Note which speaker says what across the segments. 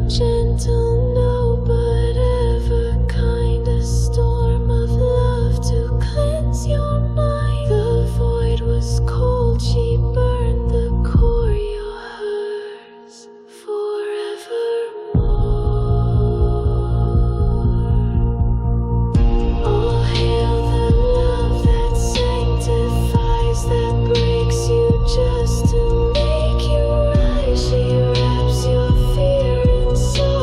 Speaker 1: gentle, no, but ever kind, a storm of love to cleanse your mind. The void was cold, she burned the core, you're hers forevermore. All hail the love that sanctifies, that breaks you just to make you rise. She wraps your fear inside.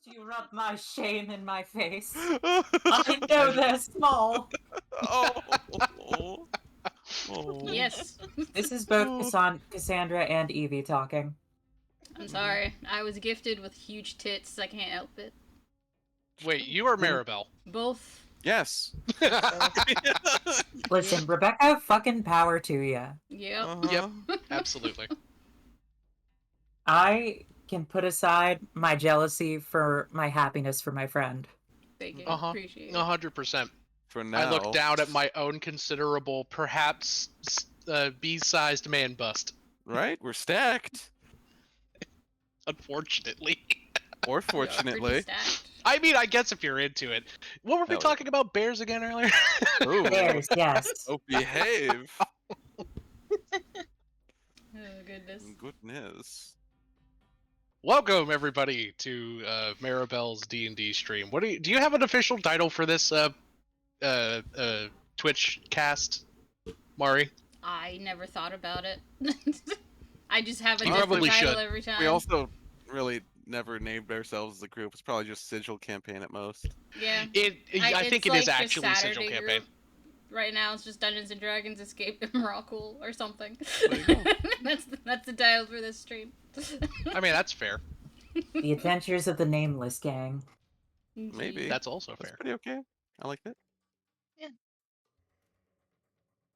Speaker 2: You rub my shame in my face. I know they're small.
Speaker 3: Oh.
Speaker 4: Yes.
Speaker 2: This is both Cassandra and Evie talking.
Speaker 4: I'm sorry. I was gifted with huge tits. I can't help it.
Speaker 5: Wait, you are Maribel.
Speaker 4: Both.
Speaker 3: Yes.
Speaker 2: Listen, Rebecca, fucking power to ya.
Speaker 4: Yep.
Speaker 5: Yep. Absolutely.
Speaker 2: I can put aside my jealousy for my happiness for my friend.
Speaker 4: Thank you.
Speaker 5: Uh-huh.
Speaker 4: Appreciate it.
Speaker 5: 100%.
Speaker 3: For now.
Speaker 5: I look down at my own considerable, perhaps B-sized man bust.
Speaker 3: Right? We're stacked.
Speaker 5: Unfortunately.
Speaker 3: Or
Speaker 4: We are pretty
Speaker 3: fortunately.
Speaker 4: stacked.
Speaker 5: I mean, I guess if you're into it. What were we
Speaker 3: Hell
Speaker 5: talking about? Bears again earlier?
Speaker 3: Ooh.
Speaker 2: Bears, yes.
Speaker 3: Oh, behave.
Speaker 4: Oh goodness.
Speaker 3: Goodness.
Speaker 5: Welcome everybody to Maribel's D&D stream. What do you have an official title for this Twitch cast, Mari?
Speaker 4: I never thought about it. I just have a
Speaker 5: You
Speaker 4: different
Speaker 5: probably
Speaker 4: title
Speaker 5: should.
Speaker 4: every time.
Speaker 3: We also really never named ourselves as a group. It's probably just Sigil Campaign at most.
Speaker 4: Yeah.
Speaker 5: I think it
Speaker 4: it's
Speaker 5: is
Speaker 4: like
Speaker 5: actually
Speaker 4: just
Speaker 5: Sigil
Speaker 4: Saturday
Speaker 5: Campaign.
Speaker 4: group. Right now it's just Dungeons and Dragons Escape Emrakul or something.
Speaker 3: There you go.
Speaker 4: that's the title for this stream.
Speaker 5: I mean, that's fair.
Speaker 2: The Adventures of the Nameless Gang.
Speaker 3: Maybe.
Speaker 5: That's also
Speaker 3: That's
Speaker 5: fair.
Speaker 3: pretty okay. I like that.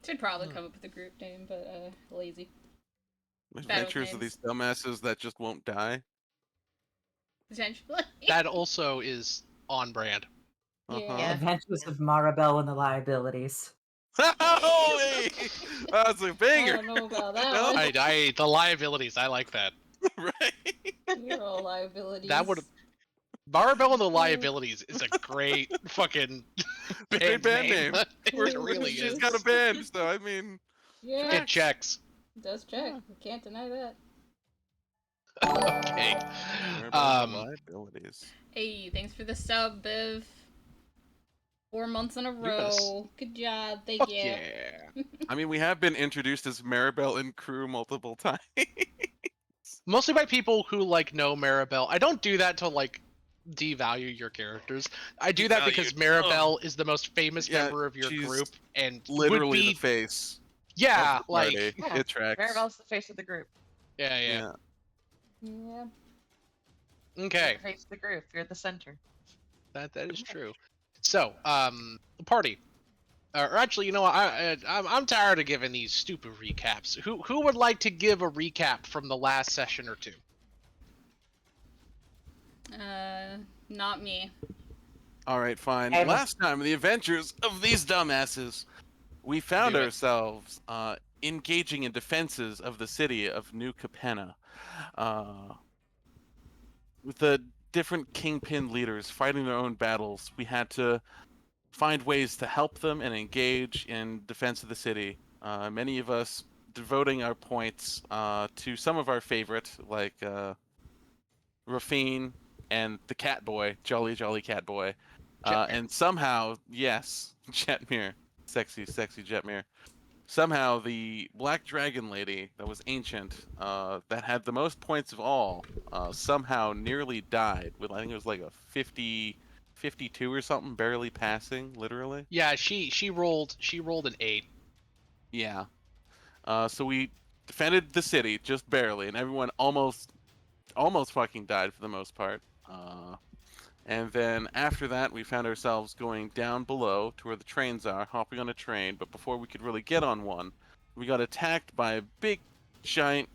Speaker 4: Should probably come up with a group name, but lazy.
Speaker 3: Adventures of
Speaker 4: names.
Speaker 3: these dumbasses that just won't die.
Speaker 4: Potentially.
Speaker 5: That also is on brand.
Speaker 4: Yeah.
Speaker 2: Adventures of Maribel and the Liabilities.
Speaker 3: Holy! That's a
Speaker 4: I
Speaker 3: banger!
Speaker 4: don't know about that
Speaker 3: No?
Speaker 4: one.
Speaker 5: The liabilities, I like that.
Speaker 3: Right?
Speaker 4: You're all liabilities.
Speaker 5: That would Maribel and the Liabilities is a great fucking
Speaker 3: Great band name.
Speaker 5: It really
Speaker 3: She's
Speaker 5: is.
Speaker 3: got a band, so I mean.
Speaker 4: Yeah,
Speaker 5: It checks.
Speaker 4: it does check. We can't deny that.
Speaker 5: Okay.
Speaker 3: Liabilities.
Speaker 4: Hey, thanks for the sub, Biv. 4 months in a
Speaker 5: Yes.
Speaker 4: row. Good job. Thank
Speaker 5: Fuck
Speaker 4: you.
Speaker 5: yeah.
Speaker 3: I mean, we have been introduced as Maribel and crew multiple times.
Speaker 5: Mostly by people who like know Maribel. I don't do that to like devalue your characters. I do that because Maribel is the most famous
Speaker 3: Yeah,
Speaker 5: member of your
Speaker 3: she's
Speaker 5: group and
Speaker 3: Literally
Speaker 5: would be
Speaker 3: the face.
Speaker 5: yeah,
Speaker 3: of the
Speaker 5: like
Speaker 3: party.
Speaker 6: Yeah,
Speaker 3: It tracks.
Speaker 6: Maribel's the face of the group.
Speaker 5: yeah.
Speaker 4: Yeah.
Speaker 5: Okay.
Speaker 6: You're the face of the group. You're the center.
Speaker 5: That is true. So, the party. Or actually, you know, I'm tired of giving these stupid recaps. Who would like to give a recap from the last session or two?
Speaker 4: Not me.
Speaker 3: Alright, fine.
Speaker 2: I was-
Speaker 3: Last time in the adventures of these dumbasses, we found
Speaker 5: Do it.
Speaker 3: ourselves engaging in defenses of the city of New Capenna. With the different kingpin leaders fighting their own battles, we had to find ways to help them and engage in defense of the city. Many of us devoting our points to some of our favorite, like Rafine and the cat boy, Jolly Cat Boy.
Speaker 5: Jetmir.
Speaker 3: And somehow, yes, Jetmir, sexy Jetmir. Somehow the Black Dragon Lady that was ancient, that had the most points of all, somehow nearly died with, I think it was like a 52 or something, barely passing, literally.
Speaker 5: Yeah, she rolled an 8.
Speaker 3: Yeah. So we defended the city just barely, and everyone almost fucking died for the most part. And then after that, we found ourselves going down below to where the trains are, hopping on a train. But before we could really get on one, we got attacked by a big, giant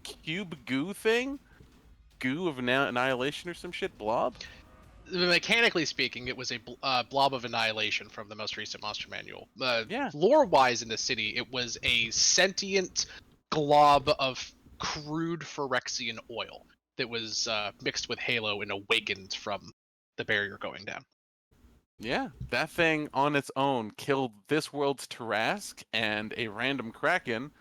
Speaker 3: cube goo thing, goo of annihilation or some shit, blob.
Speaker 5: Mechanically speaking, it was a blob of annihilation from the most recent monster manual.
Speaker 3: Yeah.
Speaker 5: Lore-wise in the city, it was a sentient glob of crude Phyrexian oil that was mixed with Halo and awakened from the barrier going down.
Speaker 3: Yeah, that thing on its own killed this world's Tarask and a random Kraken,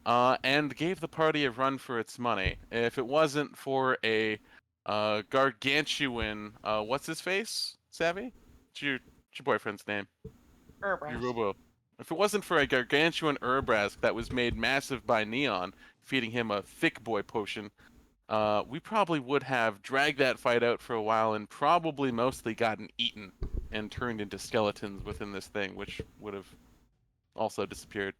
Speaker 3: and gave the party a run for its money. If it wasn't for a gargantuan, what's his face, Savvy? What's your boyfriend's name? Your
Speaker 6: Urbrask.
Speaker 3: Robo. If it wasn't for a gargantuan Urbrask that was made massive by Neon, feeding him a thick boy potion, we probably would have dragged that fight out for a while and probably mostly gotten eaten and turned into skeletons within this thing, which would have also disappeared.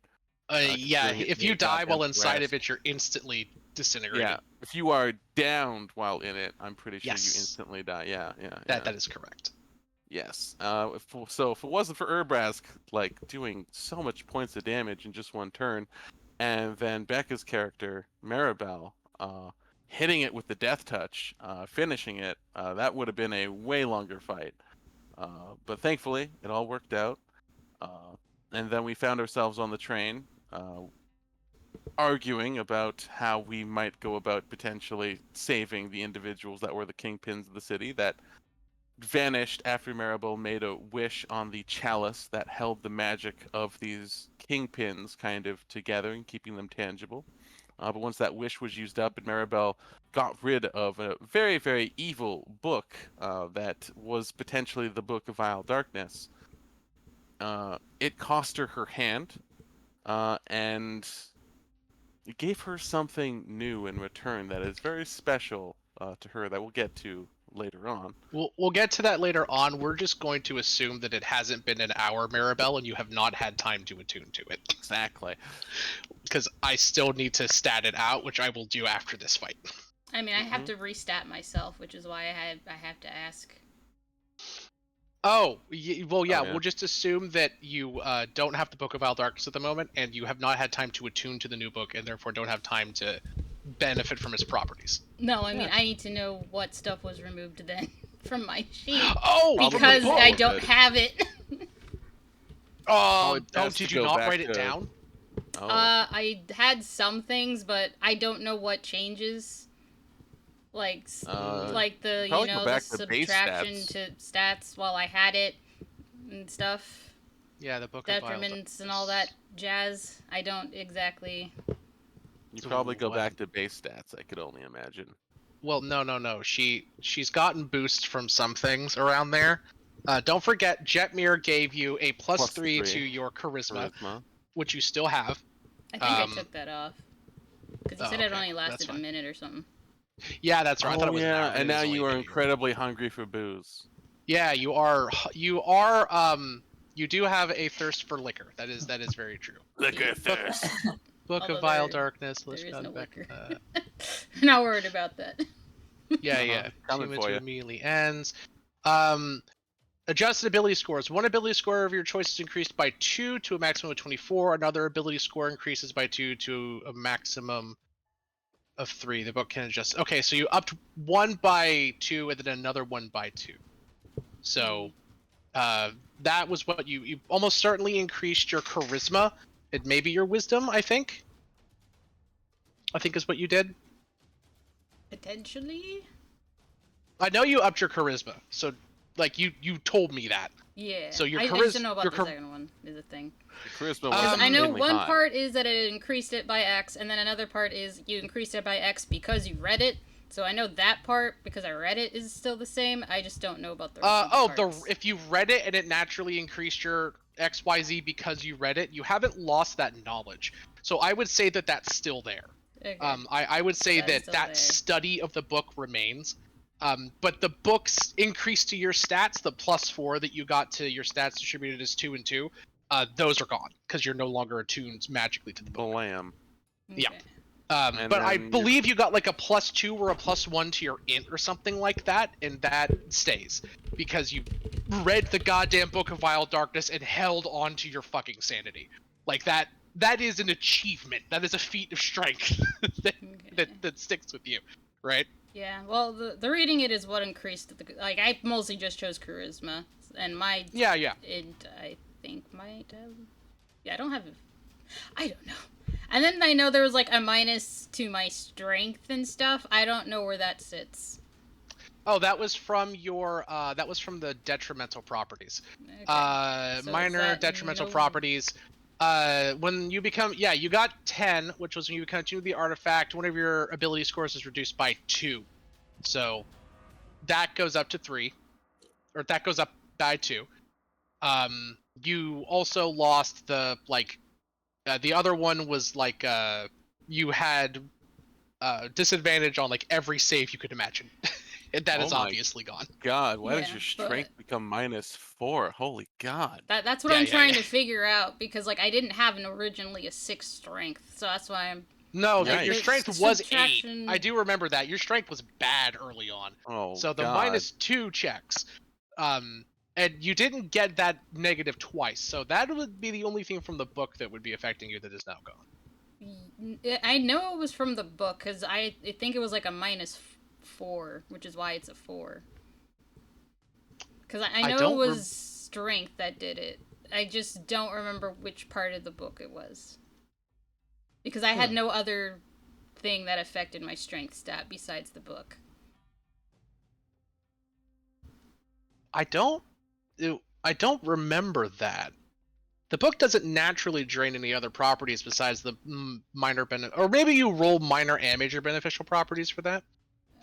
Speaker 5: Yeah,
Speaker 3: considering it
Speaker 5: if you
Speaker 3: made
Speaker 5: die while
Speaker 3: goddamn
Speaker 5: inside of
Speaker 3: grass.
Speaker 5: it, you're instantly disintegrated.
Speaker 3: Yeah, if you are downed while in it, I'm pretty sure you
Speaker 5: Yes.
Speaker 3: instantly die. Yeah,
Speaker 5: That is correct.
Speaker 3: Yes. So if it wasn't for Urbrask, like, doing so much points of damage in just one turn, and then Becca's character, Maribel, hitting it with the death touch, finishing it, that would have been a way longer fight. But thankfully, it all worked out. And then we found ourselves on the train, arguing about how we might go about potentially saving the individuals that were the kingpins of the city that vanished after Maribel made a wish on the chalice that held the magic of these kingpins kind of together and keeping them tangible. But once that wish was used up and Maribel got rid of a very, very evil book that was potentially the Book of Vile Darkness, it cost her her hand, and it gave her something new in return that is very special to her that we'll get to later on.
Speaker 5: We'll get to that later on. We're just going to assume that it hasn't been an hour, Maribel, and you have not had time to attune to it.
Speaker 3: Exactly.
Speaker 5: Because I still need to stat it out, which I will do after this fight.
Speaker 4: I mean, I have to restat myself, which is why I have to ask.
Speaker 5: Oh, well, yeah,
Speaker 3: yeah.
Speaker 5: we'll just assume that you don't have the Book of Vile Darkness at the moment, and you have not had time to attune to the new book, and therefore don't have time to benefit from its properties.
Speaker 4: No, I mean, I need to know what stuff was removed then from my sheet.
Speaker 5: Oh!
Speaker 4: Because
Speaker 3: Probably
Speaker 4: I
Speaker 3: both.
Speaker 4: don't have it.
Speaker 5: Oh,
Speaker 3: best
Speaker 5: did
Speaker 3: to
Speaker 5: you
Speaker 3: go
Speaker 5: not
Speaker 3: back
Speaker 5: write it
Speaker 3: to-
Speaker 5: down?
Speaker 3: Oh.
Speaker 4: I had some things, but I don't know what changes. Like, like the, you
Speaker 3: probably go
Speaker 4: know, the
Speaker 3: back to base
Speaker 4: subtraction
Speaker 3: stats.
Speaker 4: to stats while I had it and stuff.
Speaker 5: Yeah, the Book of Vile
Speaker 4: Detriments and all that jazz. I don't exactly.
Speaker 3: You
Speaker 5: So
Speaker 3: probably go
Speaker 5: what-
Speaker 3: back to base stats, I could only imagine.
Speaker 5: Well, no. She's gotten boosts from some things around there. Don't forget, Jetmir gave you a plus
Speaker 3: Plus
Speaker 5: 3
Speaker 3: 3.
Speaker 5: to your charisma,
Speaker 3: Charisma.
Speaker 5: which you still have.
Speaker 4: I think I
Speaker 5: Um,
Speaker 4: took that off. Because you
Speaker 5: oh,
Speaker 4: said it
Speaker 5: okay.
Speaker 4: only
Speaker 5: That's
Speaker 4: lasted a
Speaker 5: fine.
Speaker 4: minute or something.
Speaker 5: Yeah, that's right. I thought it was an
Speaker 3: yeah,
Speaker 5: hour, but
Speaker 3: and
Speaker 5: it is
Speaker 3: now
Speaker 5: only
Speaker 3: you are
Speaker 5: maybe-
Speaker 3: incredibly hungry for booze.
Speaker 5: Yeah, you are. You do have a thirst for liquor. That is very true.
Speaker 3: Liquor thirst.
Speaker 5: Book
Speaker 4: Although
Speaker 5: of Vile
Speaker 4: there-
Speaker 5: Darkness.
Speaker 4: there
Speaker 5: Let's
Speaker 4: is
Speaker 5: go
Speaker 4: no
Speaker 5: back.
Speaker 4: liquor. Not worried about that.
Speaker 5: Yeah.
Speaker 3: Coming
Speaker 5: Team
Speaker 3: for
Speaker 5: to
Speaker 3: ya.
Speaker 5: immediately ends. Adjusted ability scores. One ability score of your choice is increased by 2 to a maximum of 24. Another ability score increases by 2 to a maximum of 3. The book can adjust. Okay, so you upped 1 by 2 and then another 1 by 2. So that was what you almost certainly increased your charisma and maybe your wisdom, I think is what you did.
Speaker 4: Potentially?
Speaker 5: I know you upped your charisma, so like you told me that.
Speaker 4: Yeah.
Speaker 5: So your
Speaker 4: I just don't know about
Speaker 5: your
Speaker 4: the second one, is the thing.
Speaker 3: Your charisma
Speaker 5: Because
Speaker 3: was
Speaker 4: I know
Speaker 3: insanely
Speaker 4: one
Speaker 3: high.
Speaker 4: part is that it increased it by X, and then another part is you increased it by X because you read it. So I know that part because I read it is still the same. I just don't know about the rest of the parts.
Speaker 5: if you read it and it naturally increased your XYZ because you read it, you haven't lost that knowledge. So I would say that that's still there.
Speaker 4: Okay.
Speaker 5: I would say
Speaker 4: That is
Speaker 5: that
Speaker 4: still
Speaker 5: that
Speaker 4: there.
Speaker 5: study of the book remains. But the books increase to your stats, the +4 that you got to your stats distributed as 2 and 2, those are gone because you're no longer attuned magically to the book.
Speaker 3: Blam.
Speaker 5: yeah.
Speaker 4: Okay.
Speaker 3: And
Speaker 5: But I
Speaker 3: then
Speaker 5: believe you got like a +2 or a +1 to your int or something like that, and that stays because you read the goddamn Book of Vile Darkness and held on to your fucking sanity. Like that is an achievement. That is a feat of strength
Speaker 4: Okay.
Speaker 5: that sticks with you, right?
Speaker 4: Yeah, well, the reading it is what increased the... Like, I mostly just chose charisma, and my
Speaker 5: Yeah.
Speaker 4: int, I think, might have... Yeah, I don't have... I don't know. And then I know there was, like, a minus to my strength and stuff. I don't know where that sits.
Speaker 5: Oh, that was from your that was from the detrimental properties.
Speaker 4: Okay. So is
Speaker 5: Minor
Speaker 4: that
Speaker 5: detrimental
Speaker 4: no-
Speaker 5: properties. When you become you got 10, which was when you continue the artifact, one of your ability scores is reduced by 2. So that goes up to 3. Or that goes up by 2. You also lost the the other one was like you had disadvantage on like every save you could imagine. And that is
Speaker 3: Oh my
Speaker 5: obviously gone.
Speaker 3: God, why does
Speaker 4: Yeah,
Speaker 3: your strength become -4? Holy God.
Speaker 4: That's what
Speaker 5: Yeah,
Speaker 4: I'm
Speaker 5: yeah,
Speaker 4: trying
Speaker 5: yeah.
Speaker 4: to figure out because like I didn't have originally a 6 strength, so that's why I'm
Speaker 5: No,
Speaker 4: like
Speaker 5: your
Speaker 3: Yikes.
Speaker 4: the
Speaker 5: strength was 8.
Speaker 4: subtraction.
Speaker 5: I do remember that. Your strength was bad early on.
Speaker 3: Oh
Speaker 5: So the
Speaker 3: God.
Speaker 5: -2 checks. And you didn't get that negative twice. So that would be the only thing from the book that would be affecting you that is now gone.
Speaker 4: I know it was from the book because I think it was like a -4, which is why it's a 4. Because I
Speaker 5: I
Speaker 4: know it
Speaker 5: don't
Speaker 4: was strength that did it. I just don't remember which part of the book it was. Because I had no other thing that affected my strength stat besides the book.
Speaker 5: I don't remember that. The book doesn't naturally drain any other properties besides the minor or maybe you roll minor and major beneficial properties for that.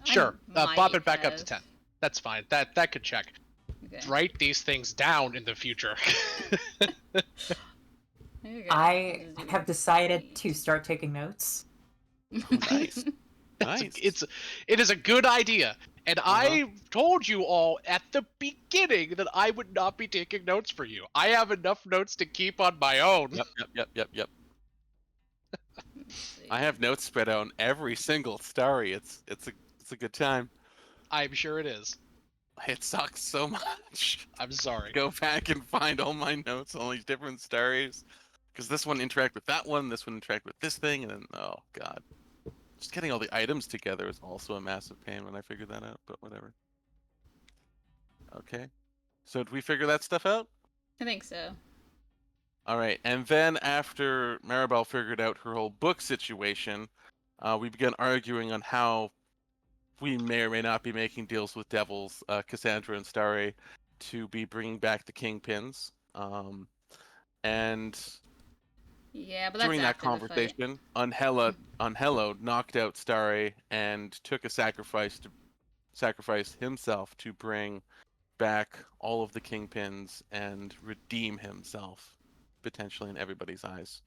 Speaker 5: Sure,
Speaker 4: might
Speaker 5: bump it back up to
Speaker 4: have.
Speaker 5: 10. That's fine. That could check.
Speaker 4: Okay.
Speaker 5: Write these things down in the future.
Speaker 4: Okay.
Speaker 7: I have decided to start taking notes.
Speaker 3: Oh, nice. Nice.
Speaker 5: It is a good idea. And I told you all at the beginning that I would not be taking notes for you. I have enough notes to keep on my own.
Speaker 3: Yep. I have notes spread out on every single story. It's a good time.
Speaker 5: I'm sure it is.
Speaker 3: It sucks so much.
Speaker 5: I'm sorry.
Speaker 3: Go back and find all my notes on all these different stories, because this one interact with that one, this one interact with this thing, and then oh God, just getting all the items together is also a massive pain when I figured that out. But whatever. Okay, so did we figure that stuff out?
Speaker 4: I think so.
Speaker 3: All right, and then after Maribel figured out her whole book situation, we began arguing on how we may or may not be making deals with devils, Cassandra and Starry, to be bringing back the kingpins. And
Speaker 4: Yeah, but that's
Speaker 3: during that
Speaker 4: after the fight.
Speaker 3: conversation, Angelo knocked out Starry and took a sacrifice to sacrifice himself to bring back all of the kingpins and redeem himself, potentially in everybody's eyes.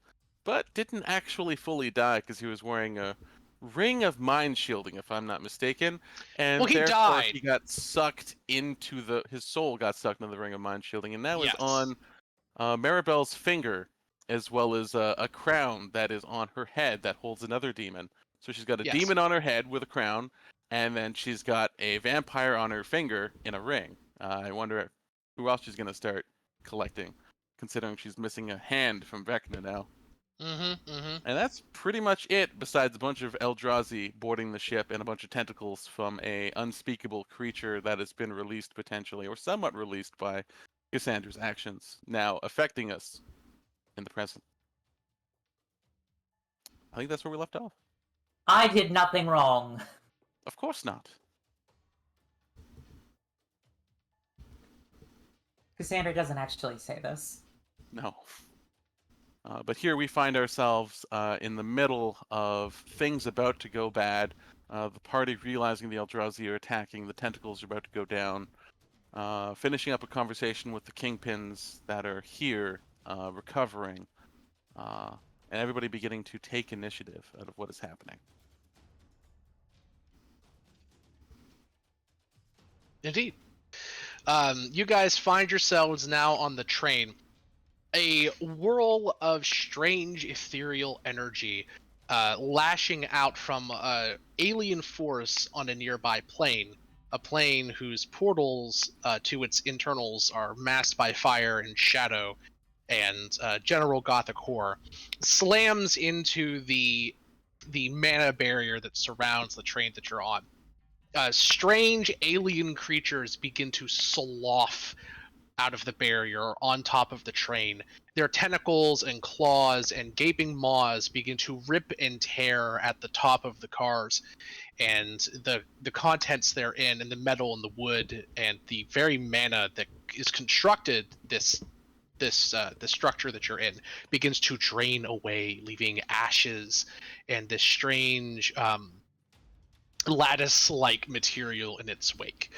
Speaker 3: But didn't actually fully die because he was wearing a ring of mind shielding, if I'm not mistaken, and
Speaker 5: Well, he
Speaker 3: therefore
Speaker 5: died.
Speaker 3: he got sucked into his soul got sucked into the ring of mind shielding, and that was
Speaker 5: Yes.
Speaker 3: on Maribel's finger, as well as a crown that is on her head that holds another demon. So she's got a
Speaker 5: Yes.
Speaker 3: demon on her head with a crown, and then she's got a vampire on her finger in a ring. I wonder who else she's gonna start collecting, considering she's missing a hand from Vecna now. And that's pretty much it, besides a bunch of Eldrazi boarding the ship and a bunch of tentacles from a unspeakable creature that has been released potentially, or somewhat released by Cassandra's actions, now affecting us in the present. I think that's where we left off.
Speaker 7: I did nothing wrong.
Speaker 3: Of course not.
Speaker 7: Cassandra doesn't actually say this.
Speaker 3: No. But here we find ourselves in the middle of things about to go bad. The party realizing the Eldrazi are attacking, the tentacles are about to go down. Finishing up a conversation with the kingpins that are here, recovering. And everybody beginning to take initiative out of what is happening.
Speaker 5: Indeed. You guys find yourselves now on the train. A whirl of strange ethereal energy lashing out from alien force on a nearby plane. A plane whose portals to its internals are masked by fire and shadow, and general gothic horror slams into the mana barrier that surrounds the train that you're on. Strange alien creatures begin to slough out of the barrier on top of the train. Their tentacles and claws and gaping maws begin to rip and tear at the top of the cars, and the contents therein, and the metal and the wood and the very mana that is constructed this structure that you're in begins to drain away, leaving ashes and this strange lattice-like material in its wake.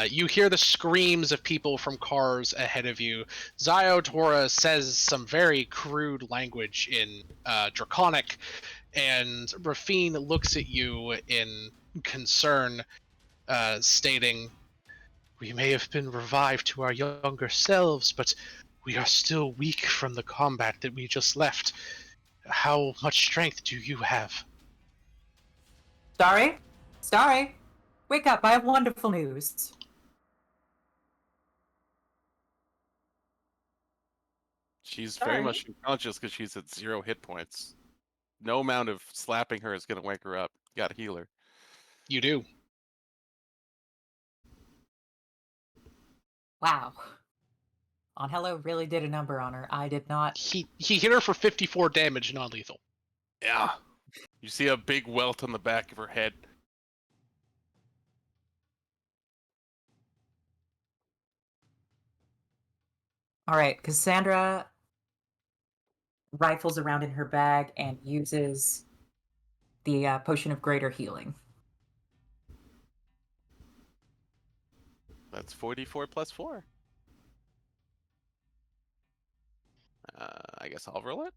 Speaker 5: You hear the screams of people from cars ahead of you. Zio Tora says some very crude language in Draconic, And Rafine looks at you in concern, stating, "We may have been revived to our younger selves, but we are still weak from the combat that we just left. How much strength do you have?"
Speaker 7: Starry? Starry? Wake up, I have wonderful news.
Speaker 3: She's very
Speaker 7: Sorry.
Speaker 3: much unconscious because she's at 0 hit points. No amount of slapping her is going to wake her up. You gotta heal her.
Speaker 5: You do.
Speaker 7: Wow. Angelo really did a number on her. I did not.
Speaker 5: He hit her for 54 damage, non-lethal.
Speaker 3: Yeah. You see a big welt on the back of her head.
Speaker 7: Alright, Cassandra rifles around in her bag and uses the potion of greater healing.
Speaker 3: That's 44 plus 4. I guess I'll roll it.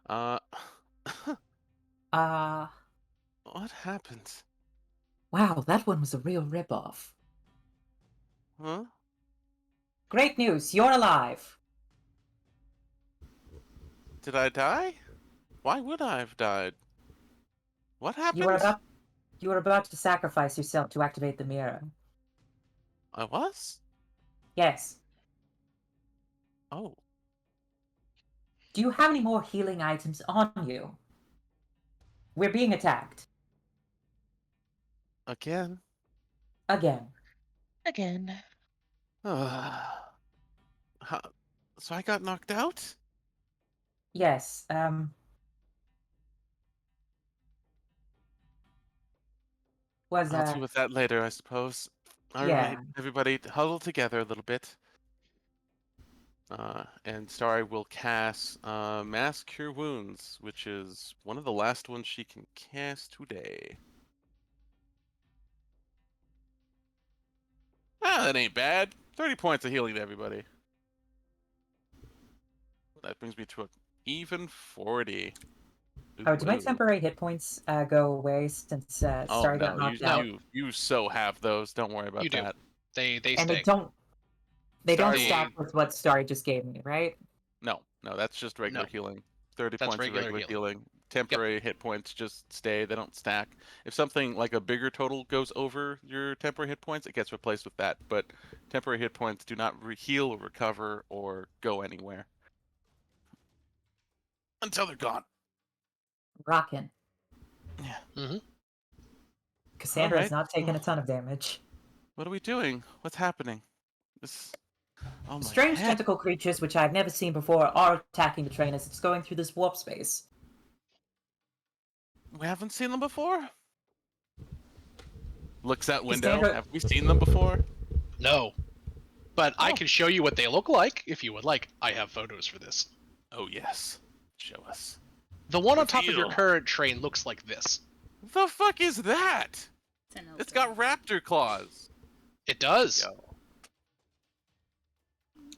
Speaker 3: Oh. What happened?
Speaker 7: Wow, that one was a real ripoff.
Speaker 3: Huh?
Speaker 7: Great news, you're alive!
Speaker 3: Did I die? Why would I have died? What happened?
Speaker 7: You were about to sacrifice yourself to activate the mirror.
Speaker 3: I was?
Speaker 7: Yes.
Speaker 3: Oh.
Speaker 7: Do you have any more healing items on you? We're being attacked.
Speaker 3: Again?
Speaker 7: Again.
Speaker 6: Again.
Speaker 3: How, so I got knocked out?
Speaker 7: Yes, was,
Speaker 3: I'll deal with that later, I suppose. All right,
Speaker 7: yeah.
Speaker 3: everybody, huddle together a little bit. And Starry will cast Mass Cure Wounds, which is one of the last ones she can cast today. That ain't bad. 30 points of healing to everybody. That brings me to an even 40.
Speaker 7: Oh, do my
Speaker 3: Ooh.
Speaker 7: temporary hit points go away since
Speaker 3: Oh
Speaker 7: Starry got
Speaker 3: no,
Speaker 7: knocked
Speaker 5: No.
Speaker 7: out?
Speaker 3: you so have those. Don't worry about
Speaker 5: You do.
Speaker 3: that.
Speaker 5: They
Speaker 7: And
Speaker 5: stay.
Speaker 7: they don't
Speaker 3: Starry
Speaker 7: stack with what Starry just gave me, right?
Speaker 3: No, that's just regular
Speaker 5: No.
Speaker 3: healing. 30
Speaker 5: That's
Speaker 3: points of
Speaker 5: regular
Speaker 3: regular
Speaker 5: healing.
Speaker 3: healing. Temporary hit points just stay, they don't stack. If something like a bigger total goes over your temporary hit points, it gets replaced with that. But temporary hit points do not heal or recover or go anywhere until they're gone.
Speaker 7: Rockin'.
Speaker 3: Yeah.
Speaker 5: Mm-hmm.
Speaker 7: Cassandra has
Speaker 3: Alright.
Speaker 7: not taken a ton of damage.
Speaker 3: What are we doing? What's happening? Oh my
Speaker 7: Strange
Speaker 3: head.
Speaker 7: tentacle creatures, which I've never seen before, are attacking the train as it's going through this warp space.
Speaker 3: We haven't seen them before? Looks out window.
Speaker 7: Cassandra-
Speaker 3: Have we seen them before?
Speaker 5: No. But I
Speaker 3: Oh.
Speaker 5: can show you what they look like if you would like. I have photos for this.
Speaker 3: Oh yes. Show us.
Speaker 5: The one on top of your
Speaker 3: Reveal.
Speaker 5: current train looks like this.
Speaker 3: The fuck is that?
Speaker 4: It's an
Speaker 3: It's got raptor claws.
Speaker 5: It does.
Speaker 3: Yo.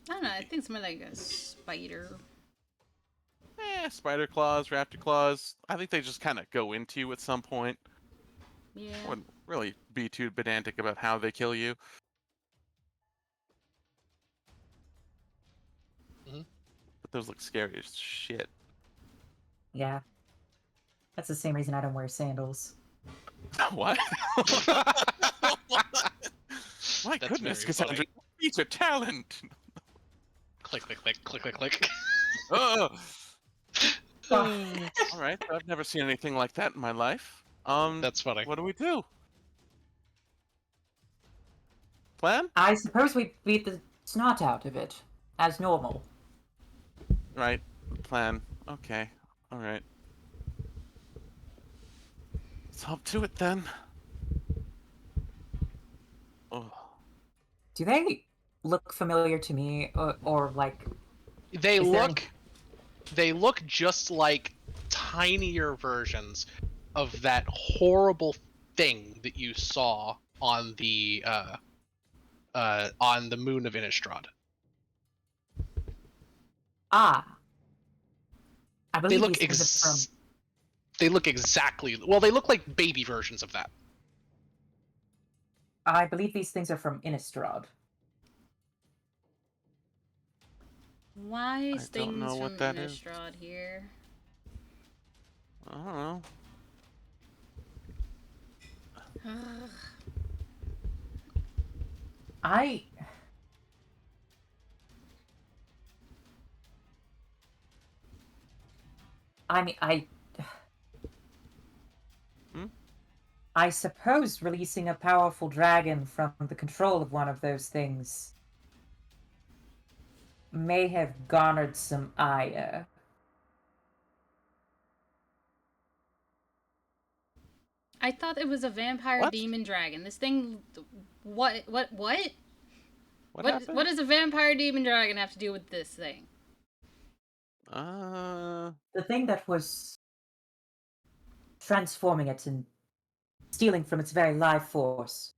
Speaker 4: I don't know. I think it's more like a spider.
Speaker 3: Spider claws, raptor claws. I think they just kind of go into you at some point.
Speaker 4: Yeah.
Speaker 3: Wouldn't really be too pedantic about how they kill you.
Speaker 5: Mhm.
Speaker 3: But those look scary as shit.
Speaker 7: Yeah. That's the same reason I don't wear sandals.
Speaker 3: What? My
Speaker 5: That's
Speaker 3: goodness,
Speaker 5: very
Speaker 3: Cassandra,
Speaker 5: funny.
Speaker 3: it's a talent.
Speaker 5: Click, click, click, click, click, click.
Speaker 3: Oh.
Speaker 7: Oh,
Speaker 3: All right, I've never seen anything like that in my life.
Speaker 5: That's funny.
Speaker 3: What do we do? Plan?
Speaker 7: I suppose we beat the snot out of it, as normal.
Speaker 3: Right. Plan. Okay. All right. Let's hop to it then. Oh.
Speaker 7: Do they look familiar to me, or like...
Speaker 5: They
Speaker 7: Is there
Speaker 5: look they look just like tinier versions of that horrible thing that you saw on the moon of Innistrad.
Speaker 7: Ah, I
Speaker 5: They
Speaker 7: believe
Speaker 5: look
Speaker 7: these things are from.
Speaker 5: They look exactly. Well, they look like baby versions of that.
Speaker 7: I believe these things are from Innistrad.
Speaker 4: Why is
Speaker 3: I don't know
Speaker 4: things
Speaker 3: what
Speaker 4: from
Speaker 3: that is.
Speaker 4: Innistrad here?
Speaker 3: I don't know.
Speaker 7: I. I mean,
Speaker 3: Hmm?
Speaker 7: I suppose releasing a powerful dragon from the control of one of those things may have garnered some ire.
Speaker 4: I thought it was a vampire
Speaker 3: What?
Speaker 4: demon dragon. This thing. What?
Speaker 3: What
Speaker 4: What
Speaker 3: happened?
Speaker 4: does a vampire demon dragon have to do with this thing?
Speaker 7: The thing that was transforming it and stealing from its very life force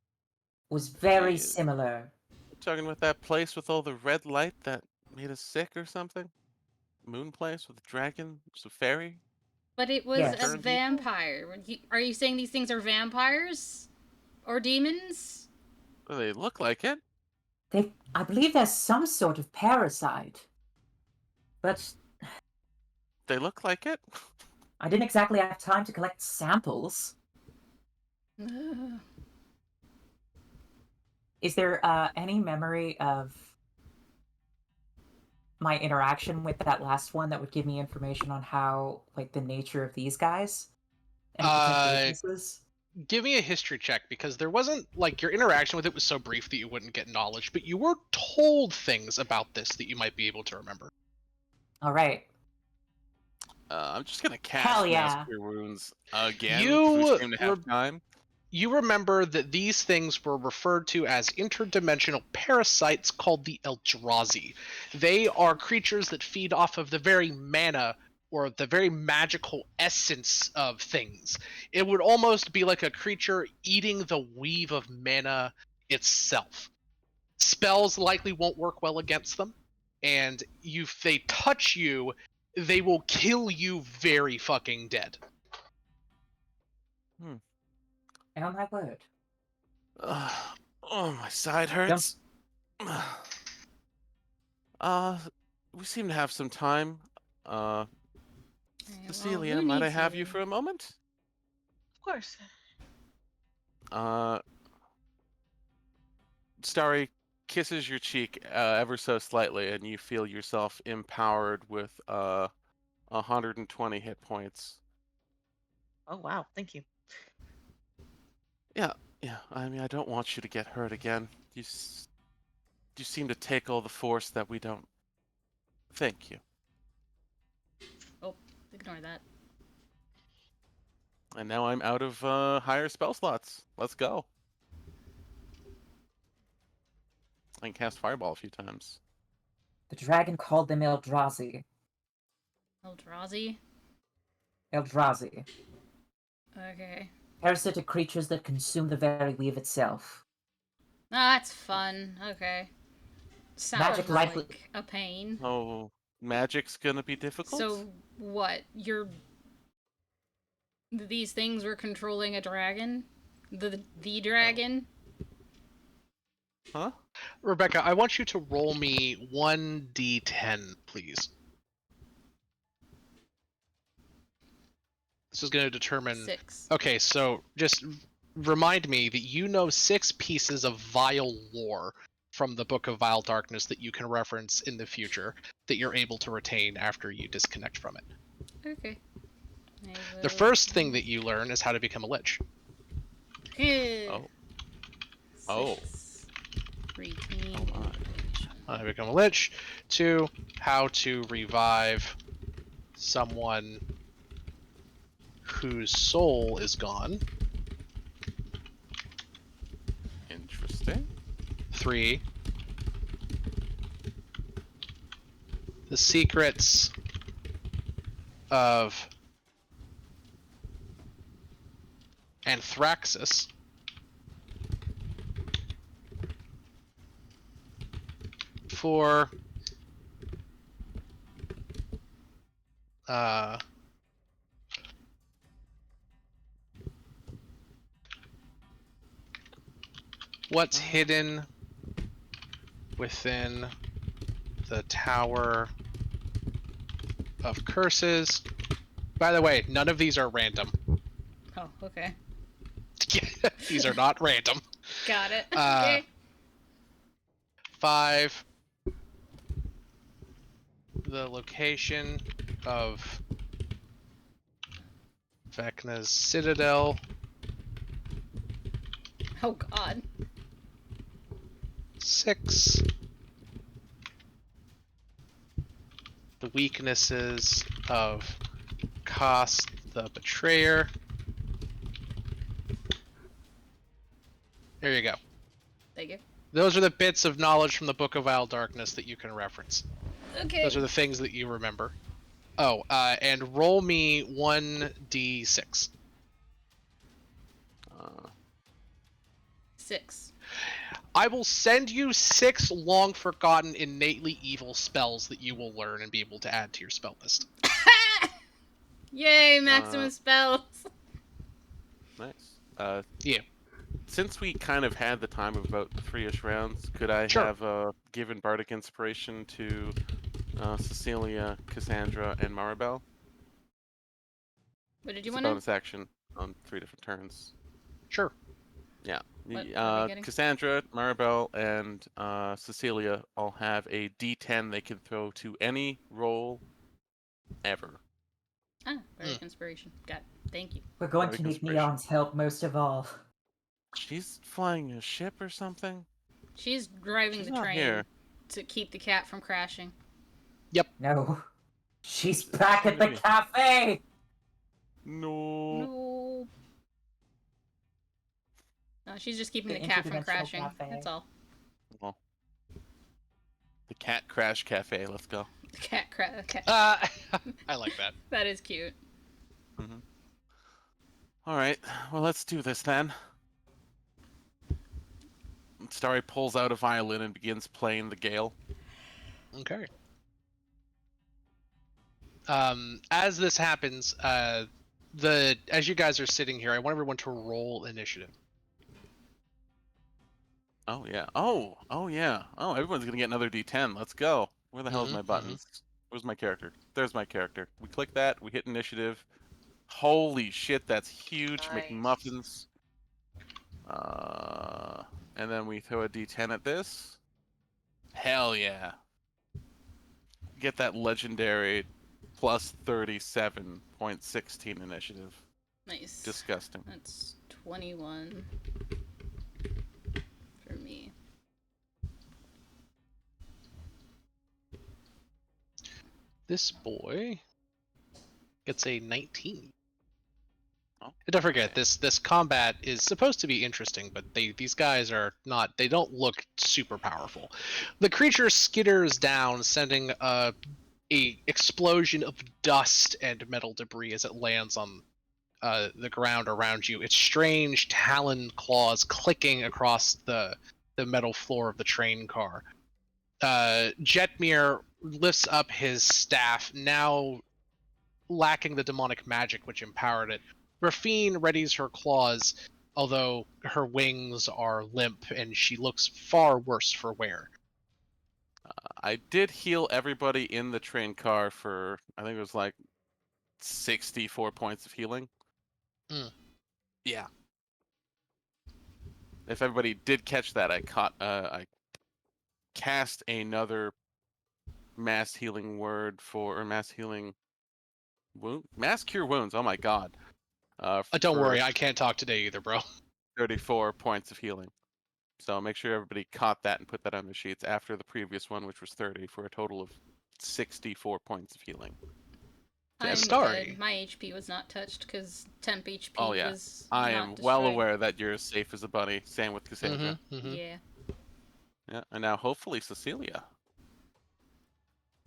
Speaker 7: was very
Speaker 3: you
Speaker 7: similar.
Speaker 3: talking about that place with all the red light that made us sick or something? Moon place with a dragon, it's a fairy.
Speaker 4: But it was
Speaker 7: Yes.
Speaker 4: a
Speaker 3: Turned evil?
Speaker 4: vampire. Are you saying these things are vampires? Or demons?
Speaker 3: Well, they look like it.
Speaker 7: I believe there's some sort of parasite, but
Speaker 3: They look like it.
Speaker 7: I didn't exactly have time to collect samples.
Speaker 4: Ugh.
Speaker 7: Is there any memory of my interaction with that last one that would give me information on how, like, the nature of these guys? Any potential weaknesses?
Speaker 5: Give me a history check, because there wasn't, like, your interaction with it was so brief that you wouldn't get knowledge, but you were told things about this that you might be able to remember.
Speaker 7: All right.
Speaker 3: I'm just gonna
Speaker 7: Hell
Speaker 3: cast Mass
Speaker 7: yeah.
Speaker 3: Cure Wounds again because we seem to have time.
Speaker 5: You remember that these things were referred to as interdimensional parasites called the Eldrazi. They are creatures that feed off of the very mana or the very magical essence of things. It would almost be like a creature eating the weave of mana itself. Spells likely won't work well against them, and if they touch you, they will kill you very fucking dead.
Speaker 7: Oh my word.
Speaker 3: Oh, my side hurts. We seem to have some time.
Speaker 4: Well,
Speaker 3: Cecilia,
Speaker 4: who
Speaker 3: might I
Speaker 4: needs
Speaker 3: have you
Speaker 6: Mm.
Speaker 4: healing?
Speaker 3: for a moment?
Speaker 6: Of course.
Speaker 3: Starry kisses your cheek ever so slightly, and you feel yourself empowered with 120 hit points.
Speaker 6: Oh wow, thank you.
Speaker 3: Yeah, yeah. I mean, I don't want you to get hurt again. You seem to take all the force that we don't. Thank you.
Speaker 4: Oh, ignore that.
Speaker 3: And now I'm out of higher spell slots. Let's go. I can cast Fireball a few times.
Speaker 7: The dragon called them Eldrazi.
Speaker 4: Eldrazi?
Speaker 7: Eldrazi.
Speaker 4: Okay.
Speaker 7: Parasitic creatures that consume the very weave itself.
Speaker 4: Ah, that's fun. Okay. Sounds
Speaker 7: Magic life-
Speaker 4: like a pain.
Speaker 3: Oh, magic's gonna be difficult?
Speaker 4: So, what? These things were controlling a dragon? The dragon?
Speaker 3: Huh?
Speaker 5: Rebecca, I want you to roll me 1d10, please. This is going to determine...
Speaker 4: 6.
Speaker 5: Okay, so just remind me that you know 6 pieces of vile lore from the Book of Vile Darkness that you can reference in the future that you're able to retain after you disconnect from it.
Speaker 4: Okay.
Speaker 5: The first thing that you learn is how to become a lich.
Speaker 3: Oh. Oh.
Speaker 4: 6. Retain.
Speaker 3: Oh my.
Speaker 5: How to become a lich. 2, how to revive someone whose soul is gone.
Speaker 3: Interesting.
Speaker 5: 3, the secrets of Anthraxis. 4, What's hidden within the Tower of Curses? By the way, none of these are random.
Speaker 4: Oh, okay.
Speaker 5: These are not random.
Speaker 4: Got it. Okay.
Speaker 5: 5. The location of Vecna's Citadel.
Speaker 4: Oh god.
Speaker 5: 6. The weaknesses of Kost the Betrayer. There you go.
Speaker 4: Thank you.
Speaker 5: Those are the bits of knowledge from the Book of Vile Darkness that you can reference.
Speaker 4: Okay.
Speaker 5: Those are the things that you remember. Oh, and roll me 1d6.
Speaker 4: 6.
Speaker 5: I will send you 6 long-forgotten, innately evil spells that you will learn and be able to add to your spell list.
Speaker 4: Yay, maximum spells.
Speaker 3: Nice.
Speaker 5: Yeah.
Speaker 3: Since we kind of had the time of about 3-ish rounds, could I
Speaker 5: Sure.
Speaker 3: have given Bardic Inspiration to Cecilia, Cassandra, and Maribel?
Speaker 4: What did you
Speaker 3: It's a
Speaker 4: want to?
Speaker 3: bonus action on 3 different turns.
Speaker 5: Sure.
Speaker 3: Yeah.
Speaker 4: What are we getting?
Speaker 3: Cassandra, Maribel, and Cecilia all have a D10 they can throw to any roll ever.
Speaker 4: Ah, Bardic Inspiration. Got it. Thank you.
Speaker 7: We're going
Speaker 3: Bardic
Speaker 7: to need
Speaker 3: Inspiration.
Speaker 7: Neon's help most of all.
Speaker 3: She's flying a ship or something?
Speaker 4: She's driving
Speaker 3: She's
Speaker 4: the
Speaker 3: not
Speaker 4: train
Speaker 3: here.
Speaker 4: to keep the cat from crashing.
Speaker 7: No. She's back at the
Speaker 3: Maybe.
Speaker 7: cafe!
Speaker 3: No.
Speaker 4: No. No, she's just keeping
Speaker 7: The
Speaker 4: the cat from
Speaker 7: interdimensional
Speaker 4: crashing.
Speaker 7: cafe.
Speaker 4: That's all.
Speaker 3: Well, the Cat Crash Cafe. Let's go.
Speaker 4: The cat cat.
Speaker 5: I like that.
Speaker 4: That is cute.
Speaker 3: All right. Well, let's do this then. Starry pulls out a violin and begins playing the Gale.
Speaker 5: Okay. As this happens, as you guys are sitting here, I want everyone to roll initiative.
Speaker 3: Oh yeah. Oh yeah. Oh, everyone's gonna get another D10. Let's go. Where the hell is my buttons? Where's my character? There's my character. We click that. We hit initiative. Holy shit, that's huge.
Speaker 6: Nice.
Speaker 3: McMuffins. And then we throw a D10 at this. Hell yeah. Get that legendary plus 37.16 initiative.
Speaker 4: Nice.
Speaker 3: Disgusting.
Speaker 4: That's 21 for me.
Speaker 5: This boy gets a 19.
Speaker 3: Oh,
Speaker 5: And don't forget,
Speaker 3: okay.
Speaker 5: this combat is supposed to be interesting, but these guys are not. They don't look super powerful. The creature skitters down, sending a explosion of dust and metal debris as it lands on the ground around you. Its strange talon claws clicking across the metal floor of the train car. Jetmir lifts up his staff, now lacking the demonic magic which empowered it. Rafine readies her claws, although her wings are limp and she looks far worse for wear.
Speaker 3: I did heal everybody in the train car for, I think it was like 64 points of healing. Yeah. If everybody did catch that, I cast another mass healing word or mass healing wound, mass cure wounds. Oh my god.
Speaker 5: Don't
Speaker 3: for
Speaker 5: worry, I can't talk today either, bro.
Speaker 3: 34 points of healing. So make sure everybody caught that and put that on their sheets after the previous one, which was 30, for a total of 64 points of healing.
Speaker 4: I'm
Speaker 5: Starry.
Speaker 4: good. My HP was not touched because temp HP
Speaker 3: Oh yeah,
Speaker 4: was
Speaker 3: I
Speaker 4: not
Speaker 3: am
Speaker 4: destroyed.
Speaker 3: well aware that you're as safe as a bunny. Same with Cassandra.
Speaker 4: Yeah.
Speaker 3: Yeah, and now hopefully Cecilia.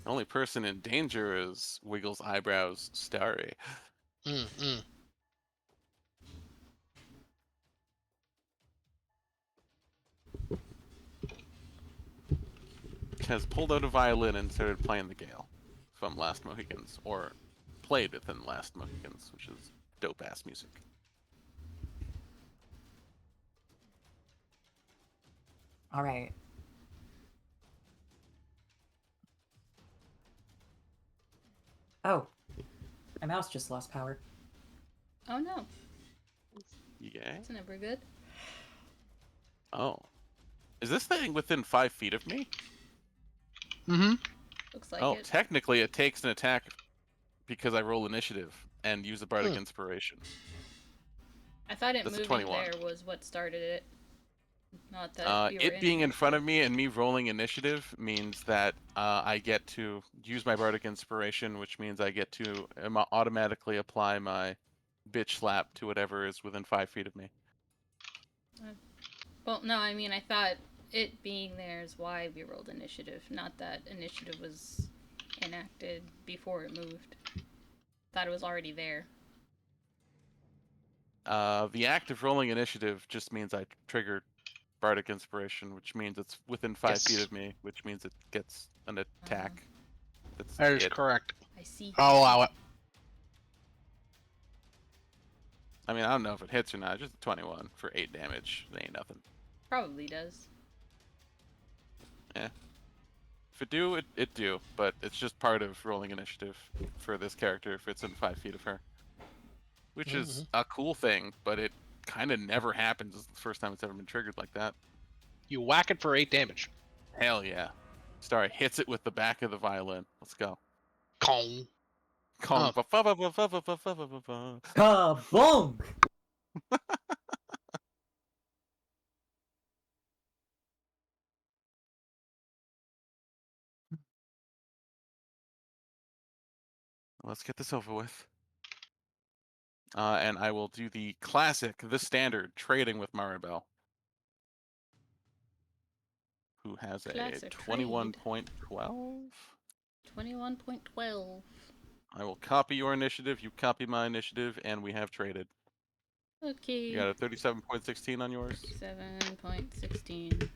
Speaker 3: The only person in danger is Wiggles' eyebrows Starry. Has pulled out a violin and started playing the Gale from Last Mohicans, or played within Last Mohicans, which is dope ass music.
Speaker 7: All right. Oh, my mouse just lost power.
Speaker 4: Oh no,
Speaker 3: Yeah.
Speaker 4: it's never good.
Speaker 3: Oh. Is this thing within 5 feet of me?
Speaker 5: Mm-hmm.
Speaker 4: Looks like
Speaker 3: Oh,
Speaker 4: it.
Speaker 3: technically it takes an attack because I roll initiative and use a bardic inspiration.
Speaker 4: I thought it
Speaker 3: That's a
Speaker 4: moving
Speaker 3: 21.
Speaker 4: there was what started it. Not that you were
Speaker 3: It being in
Speaker 4: it.
Speaker 3: front of me and me rolling initiative means that I get to use my bardic inspiration, which means I get to automatically apply my bitch slap to whatever is within 5 feet of me.
Speaker 4: Well, no, I mean I thought it being there is why we rolled initiative, not that initiative was enacted before it moved. Thought it was already there.
Speaker 3: The act of rolling initiative just means I trigger bardic inspiration, which means it's within 5 feet
Speaker 5: Yes.
Speaker 3: of me, which means it gets an attack. That's
Speaker 5: That is
Speaker 3: it.
Speaker 5: correct.
Speaker 4: I see.
Speaker 5: I'll allow it.
Speaker 3: I mean, I don't know if it hits or not. Just a 21 for 8 damage. It ain't nothing.
Speaker 4: Probably does.
Speaker 3: If it do, it do. But it's just part of rolling initiative for this character if it's in 5 feet of her. Which is a cool thing, but it kind of never happens. It's the first time it's ever been triggered like that.
Speaker 5: You whack it for 8 damage.
Speaker 3: Hell yeah. Star hits it with the back of the violin. Let's go.
Speaker 5: Kong.
Speaker 3: Kong.
Speaker 7: Kaboom!
Speaker 3: Let's get this over with. And I will do the classic, the standard, trading with Maribel. Who has a
Speaker 4: Classic
Speaker 3: 21.12?
Speaker 4: 21.12.
Speaker 3: I will copy your initiative, you copy my initiative, and we have traded.
Speaker 4: Okay.
Speaker 3: You got a 37.16 on yours?
Speaker 4: 7.16.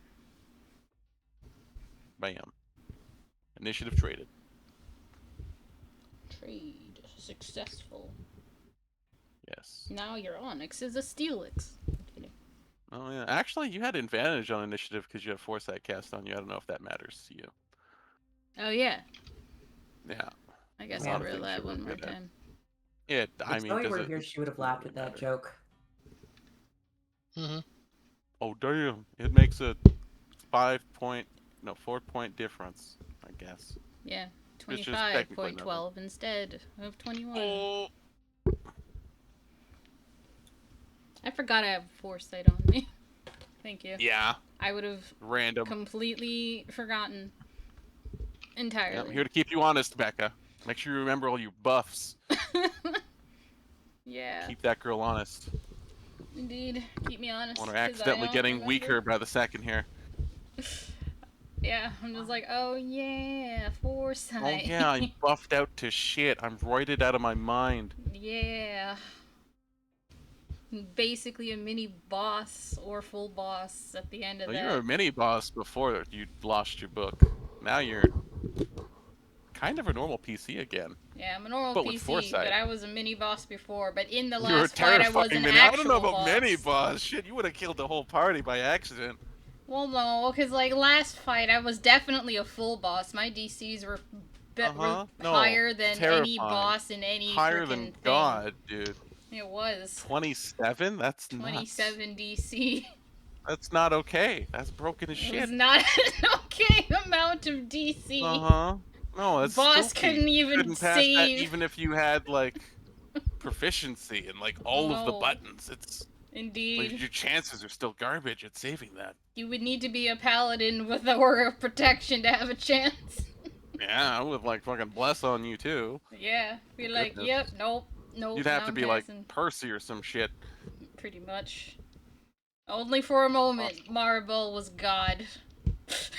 Speaker 3: Bam. Initiative traded.
Speaker 4: Trade successful.
Speaker 3: Yes.
Speaker 4: Now your Onyx is a Steelix.
Speaker 3: Oh yeah. Actually, you had advantage on initiative because you have Foresight cast on you. I don't know if that matters to you.
Speaker 4: Oh yeah.
Speaker 3: Yeah.
Speaker 4: I guess
Speaker 3: A lot
Speaker 4: I'll
Speaker 3: of
Speaker 4: roll
Speaker 3: things
Speaker 4: that
Speaker 3: you're
Speaker 4: one more
Speaker 3: good at.
Speaker 4: time.
Speaker 3: It. I
Speaker 7: If
Speaker 3: mean,
Speaker 7: Zoe
Speaker 3: does
Speaker 7: were
Speaker 3: it?
Speaker 7: here, she would have
Speaker 3: doesn't
Speaker 7: laughed
Speaker 3: really
Speaker 7: at that
Speaker 3: matter.
Speaker 7: joke.
Speaker 5: Mm-hmm.
Speaker 3: Oh damn! It makes a 4-point difference, I guess.
Speaker 4: Yeah.
Speaker 3: Which is technically
Speaker 4: 25.12 instead of 21.
Speaker 3: Oh.
Speaker 4: I forgot I have Foresight on me. Thank you.
Speaker 3: Yeah.
Speaker 4: I would have
Speaker 3: Random.
Speaker 4: completely forgotten entirely.
Speaker 3: Yeah, I'm here to keep you honest, Becca. Make sure you remember all your buffs.
Speaker 4: Yeah.
Speaker 3: Keep that girl honest.
Speaker 4: Indeed. Keep me honest.
Speaker 3: When we're
Speaker 4: 'cause I
Speaker 3: accidentally
Speaker 4: don't
Speaker 3: getting
Speaker 4: remember.
Speaker 3: weaker by the second here.
Speaker 4: Yeah, I'm just like, oh yeah, Foresight.
Speaker 3: Oh yeah, I'm buffed out to shit. I'm roided out of my mind.
Speaker 4: Yeah. Basically a mini boss or full boss at the end of
Speaker 3: Well,
Speaker 4: that.
Speaker 3: you were a mini boss before you lost your book. Now you're kind of a normal PC again.
Speaker 4: Yeah, I'm a normal
Speaker 3: But with
Speaker 4: PC,
Speaker 3: Foresight.
Speaker 4: but I was a mini boss before. But in the
Speaker 3: You were
Speaker 4: last fight, I was
Speaker 3: terrifying
Speaker 4: an
Speaker 3: mini. I
Speaker 4: actual
Speaker 3: don't know about
Speaker 4: boss.
Speaker 3: mini boss. Shit, you would have killed the whole party by accident.
Speaker 4: Well, no, because like last fight, I was definitely a full boss. My DCs were,
Speaker 3: No,
Speaker 4: higher than any
Speaker 3: terrifying.
Speaker 4: boss in any
Speaker 3: Higher
Speaker 4: freaking
Speaker 3: than
Speaker 4: thing.
Speaker 3: God, dude.
Speaker 4: It was
Speaker 3: 27? That's nuts.
Speaker 4: 27 DC.
Speaker 3: That's not okay. That's broken as
Speaker 4: It was
Speaker 3: shit.
Speaker 4: not an okay amount of DC.
Speaker 3: No, that's
Speaker 4: Boss
Speaker 3: spooky.
Speaker 4: couldn't even
Speaker 3: Couldn't pass
Speaker 4: save.
Speaker 3: that even if you had like proficiency and like all of the
Speaker 4: No.
Speaker 3: buttons. It's
Speaker 4: Indeed.
Speaker 3: like your chances are still garbage at saving that.
Speaker 4: You would need to be a paladin with a Aura of Protection to have a chance.
Speaker 3: Yeah, I would like fucking bless on you too.
Speaker 4: Yeah, be like,
Speaker 3: Goodness.
Speaker 4: yep, nope,
Speaker 3: You'd have
Speaker 4: now
Speaker 3: to
Speaker 4: I'm
Speaker 3: be like
Speaker 4: passing.
Speaker 3: Percy or some shit.
Speaker 4: Pretty much. Only for a moment, Maribel was God.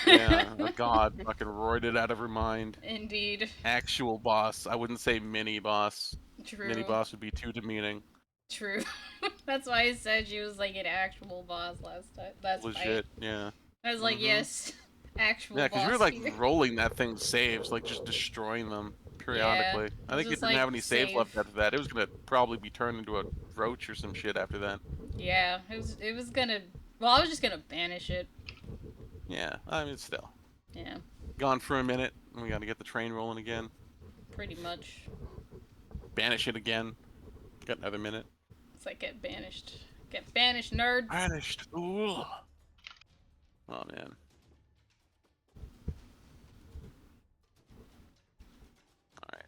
Speaker 3: Yeah, a god fucking roided out of her mind.
Speaker 4: Indeed.
Speaker 3: Actual boss. I wouldn't say mini boss.
Speaker 4: True.
Speaker 3: Mini boss would be too demeaning.
Speaker 4: True. That's why I said she was like an actual boss last fight.
Speaker 3: Legit, yeah.
Speaker 4: I was like, yes, actual
Speaker 3: Yeah,
Speaker 4: boss
Speaker 3: because you're like
Speaker 4: here.
Speaker 3: rolling that thing's saves, like just destroying them periodically. I
Speaker 4: it's
Speaker 3: think it
Speaker 4: just
Speaker 3: didn't
Speaker 4: like
Speaker 3: have any saves
Speaker 4: save.
Speaker 3: left after that. It was gonna probably be turned into a roach or some shit after that.
Speaker 4: Yeah, it was gonna. Well, I was just gonna banish it.
Speaker 3: Yeah, I mean, still.
Speaker 4: Yeah,
Speaker 3: Gone for a minute, and we gotta get the train rolling again.
Speaker 4: pretty much.
Speaker 3: Banish it again. Got another minute.
Speaker 4: It's like get banished. Get banished, nerd.
Speaker 3: Banished. Ooh. Oh, man. Alright.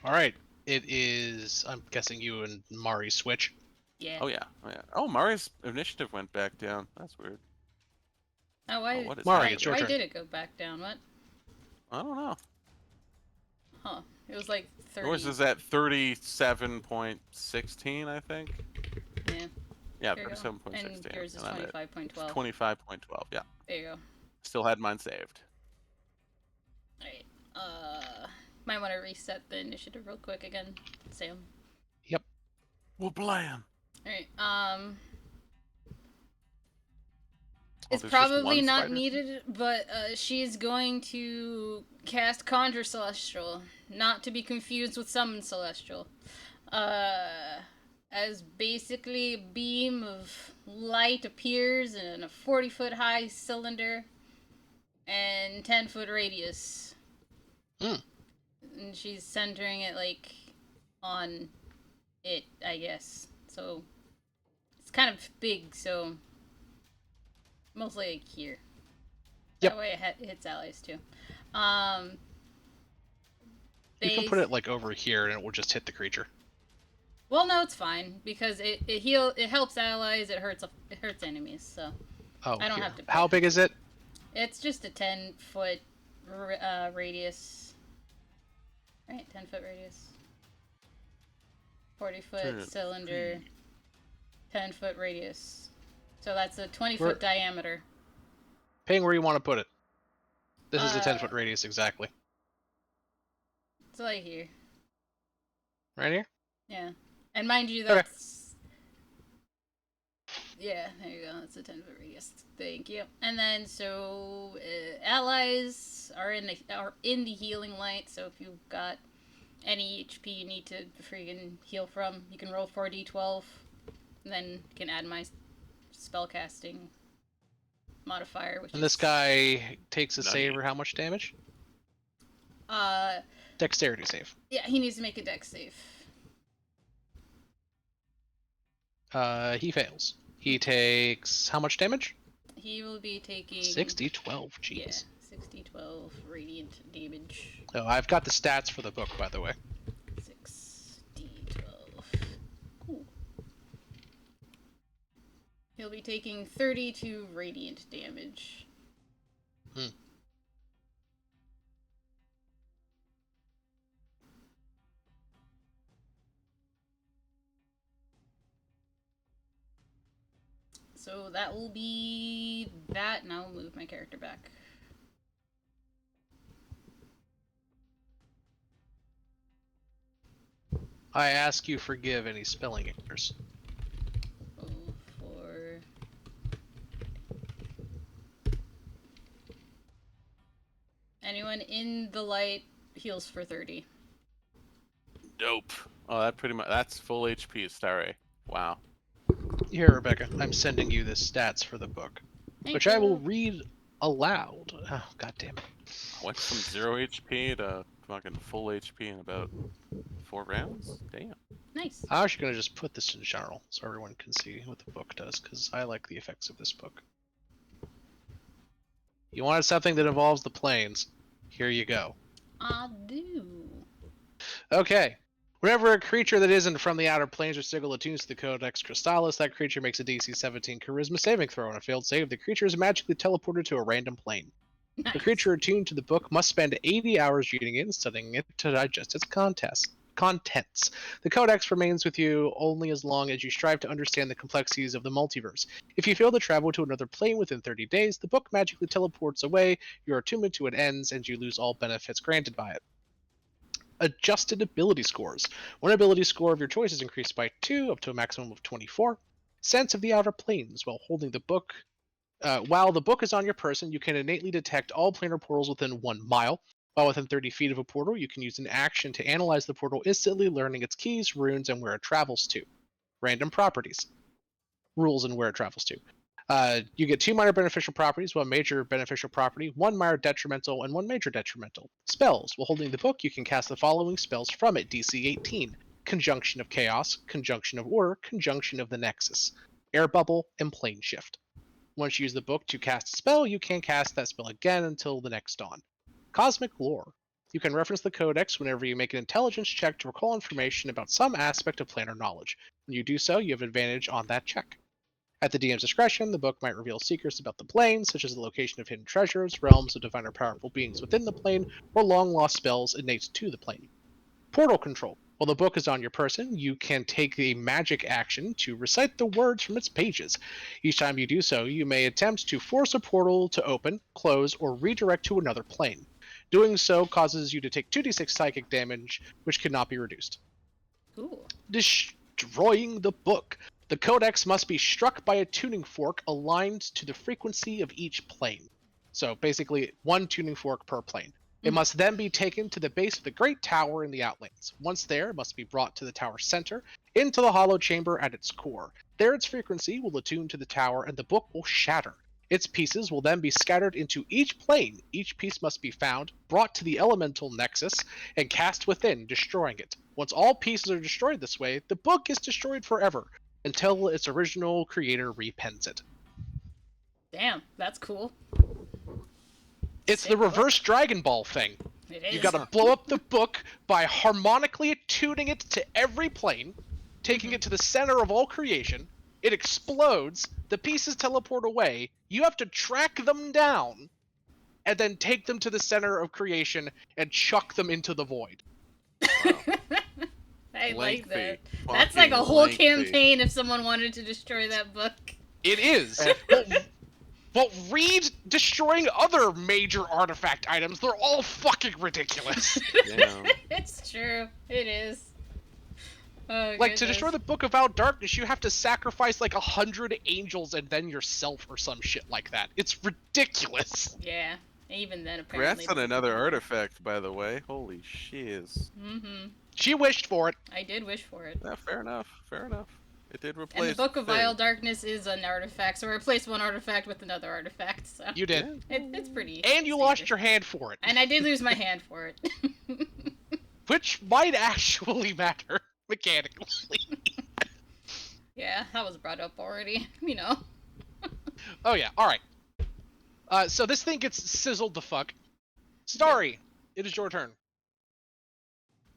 Speaker 5: All right. It is. I'm guessing you and Mari switch.
Speaker 4: Yeah.
Speaker 3: Oh, yeah. Oh, yeah. Oh, Mari's initiative went back down. That's weird.
Speaker 4: Oh, why?
Speaker 3: Oh, what is
Speaker 5: Mari,
Speaker 4: why,
Speaker 5: it's your
Speaker 4: why
Speaker 5: turn.
Speaker 4: did it go back down? What?
Speaker 3: I don't know.
Speaker 4: Huh? It was like 30.
Speaker 3: Yours is at 37.16, I think.
Speaker 4: Yeah.
Speaker 3: Yeah,
Speaker 4: There you go.
Speaker 3: 37.16.
Speaker 4: And yours is
Speaker 3: I'm at
Speaker 4: 25.12.
Speaker 3: 25.12. Yeah.
Speaker 4: There you go.
Speaker 3: Still had mine saved.
Speaker 4: Alright. Might want to reset the initiative real quick again, Sam.
Speaker 5: Yep.
Speaker 3: Well, blam.
Speaker 4: Alright.
Speaker 3: Oh,
Speaker 4: It's
Speaker 3: there's just
Speaker 4: probably
Speaker 3: one
Speaker 4: not
Speaker 3: spider?
Speaker 4: needed, but she's going to cast Conjure Celestial, not to be confused with Summon Celestial. As basically a beam of light appears in a 40-foot high cylinder and 10-foot radius.
Speaker 5: Hmm.
Speaker 4: And she's centering it like on it, I guess. So it's kind of big, so mostly like here.
Speaker 5: Yep.
Speaker 4: That way it hits allies too.
Speaker 5: You can put it like over here, and it will just hit the creature.
Speaker 4: Well, no, it's fine because it helps allies. It hurts enemies. So
Speaker 5: Oh,
Speaker 4: I don't
Speaker 5: here.
Speaker 4: have to.
Speaker 5: How big is it?
Speaker 4: It's just a 10-foot radius. Right, 10-foot radius. 40-foot
Speaker 3: 10
Speaker 4: cylinder. 10-foot radius. So that's a 20-foot
Speaker 5: Where-
Speaker 4: diameter.
Speaker 5: Ping where you want to put it. This is a
Speaker 4: Uh,
Speaker 5: 10-foot radius exactly.
Speaker 4: It's like here.
Speaker 5: Right here.
Speaker 4: Yeah. And mind you,
Speaker 5: Okay.
Speaker 4: that's... Yeah, there you go. That's a 10-foot radius. Thank you. And then, so, allies are in the healing light, so if you've got any HP you need to freaking heal from, you can roll 4d12, and then you can add my spellcasting modifier, which
Speaker 5: And this
Speaker 4: is...
Speaker 5: guy takes a
Speaker 3: Nice.
Speaker 5: save or how much damage?
Speaker 4: Uh,
Speaker 5: Dexterity save.
Speaker 4: yeah, he needs to make a dex save.
Speaker 5: He fails. He takes how much damage?
Speaker 4: He will be taking...
Speaker 5: 60-12.
Speaker 4: Yeah,
Speaker 5: Jeez.
Speaker 4: 60-12 radiant damage.
Speaker 5: Oh, I've got the stats for the book, by the way.
Speaker 4: 6d12. Cool. He'll be taking 32 radiant damage.
Speaker 5: Hmm.
Speaker 4: So that will be that, and I'll move my character back.
Speaker 5: I ask you forgive any spelling errors.
Speaker 4: Oh, for... Anyone in the light heals for 30.
Speaker 3: Dope. Oh, that's full HP, Starry. Wow.
Speaker 5: Here, Rebecca, I'm sending you the stats for the book,
Speaker 4: Thank
Speaker 5: which I will
Speaker 4: you.
Speaker 5: read aloud. Oh, god damn it.
Speaker 3: I went from 0 HP to fucking full HP in about 4 rounds? Damn.
Speaker 4: Nice.
Speaker 5: I'm actually going to just put this in general so everyone can see what the book does, because I like the effects of this book. You wanted something that involves the planes. Here you go.
Speaker 4: I do.
Speaker 5: Okay. Whenever a creature that isn't from the outer planes or sigil attunes to the Codex Crystallis, that creature makes a DC 17 Charisma saving throw. On a failed save, the creature is magically teleported to a random plane.
Speaker 4: Nice.
Speaker 5: The creature attuned to the book must spend 80 hours reading it and studying it to digest its contents. The Codex remains with you only as long as you strive to understand the complexities of the multiverse. If you fail to travel to another plane within 30 days, the book magically teleports away, your attunement to it ends, and you lose all benefits granted by it. Adjusted ability scores. One ability score of your choice is increased by 2, up to a maximum of 24. Sense of the outer planes. While holding the book, While the book is on your person, you can innately detect all planar portals within 1 mile. While within 30 feet of a portal, you can use an action to analyze the portal, instantly learning its keys, runes, and where it travels to. Random properties, rules, and where it travels to. You get 2 minor beneficial properties, 1 major beneficial property, 1 minor detrimental, and 1 major detrimental. Spells. While holding the book, you can cast the following spells from it: DC 18, Conjunction of Chaos, Conjunction of Order, Conjunction of the Nexus, Air Bubble, and Plane Shift. Once you use the book to cast a spell, you can cast that spell again until the next dawn. Cosmic Lore. You can reference the Codex whenever you make an intelligence check to recall information about some aspect of planar knowledge. When you do so, you have advantage on that check. At the DM's discretion, the book might reveal secrets about the plane, such as the location of hidden treasures, realms of divine or powerful beings within the plane, or long-lost spells innate to the plane. Portal Control. While the book is on your person, you can take a magic action to recite the words from its pages. Each time you do so, you may attempt to force a portal to open, close, or redirect to another plane. Doing so causes you to take 2d6 psychic damage, which cannot be reduced.
Speaker 4: Ooh.
Speaker 5: Destroying the book. The codex must be struck by a tuning fork aligned to the frequency of each plane. So basically, 1 tuning fork per plane. It must then be taken to the base of the Great Tower in the Outlands. Once there, it must be brought to the tower's center, into the hollow chamber at its core. There, its frequency will attune to the tower, and the book will shatter. Its pieces will then be scattered into each plane. Each piece must be found, brought to the elemental nexus, and cast within, destroying it. Once all pieces are destroyed this way, the book is destroyed forever, until its original creator repens it.
Speaker 4: Damn, that's cool.
Speaker 5: It's
Speaker 4: Sick
Speaker 5: the
Speaker 4: book.
Speaker 5: reverse Dragon Ball thing.
Speaker 4: It is.
Speaker 5: You gotta blow up the book by harmonically attuning it to every plane, taking it to the center of all creation. It explodes, the pieces teleport away, you have to track them down, and then take them to the center of creation and chuck them into the void.
Speaker 3: Wow.
Speaker 4: I like that.
Speaker 3: Lengthy.
Speaker 4: That's like a
Speaker 3: Fucking
Speaker 4: whole
Speaker 3: lengthy.
Speaker 4: campaign if someone wanted to destroy that book.
Speaker 5: It is. Well, read destroying other major artifact items. They're all fucking ridiculous.
Speaker 3: Damn.
Speaker 4: It's true. It is. Oh,
Speaker 5: Like, to
Speaker 4: goodness.
Speaker 5: destroy the Book of Out Darkness, you have to sacrifice like 100 angels and then yourself or some shit like that. It's ridiculous.
Speaker 4: Yeah. Even then, apparently.
Speaker 3: Congrats on another artifact, by the way. Holy shiz.
Speaker 4: Mm-hmm.
Speaker 5: She wished for it.
Speaker 4: I did wish for it.
Speaker 3: Yeah, fair enough. Fair enough. It did replace.
Speaker 4: And the Book of
Speaker 3: thing.
Speaker 4: Vile Darkness is an artifact, so replace one artifact with another artifact. So
Speaker 5: You did.
Speaker 4: it's pretty.
Speaker 5: And you lost your hand for it.
Speaker 4: And I did lose my hand for it.
Speaker 5: Which might actually matter mechanically.
Speaker 4: Yeah, that was brought up already. You know.
Speaker 5: Oh yeah, alright. So this thing gets sizzled the fuck. Starry, it is your turn.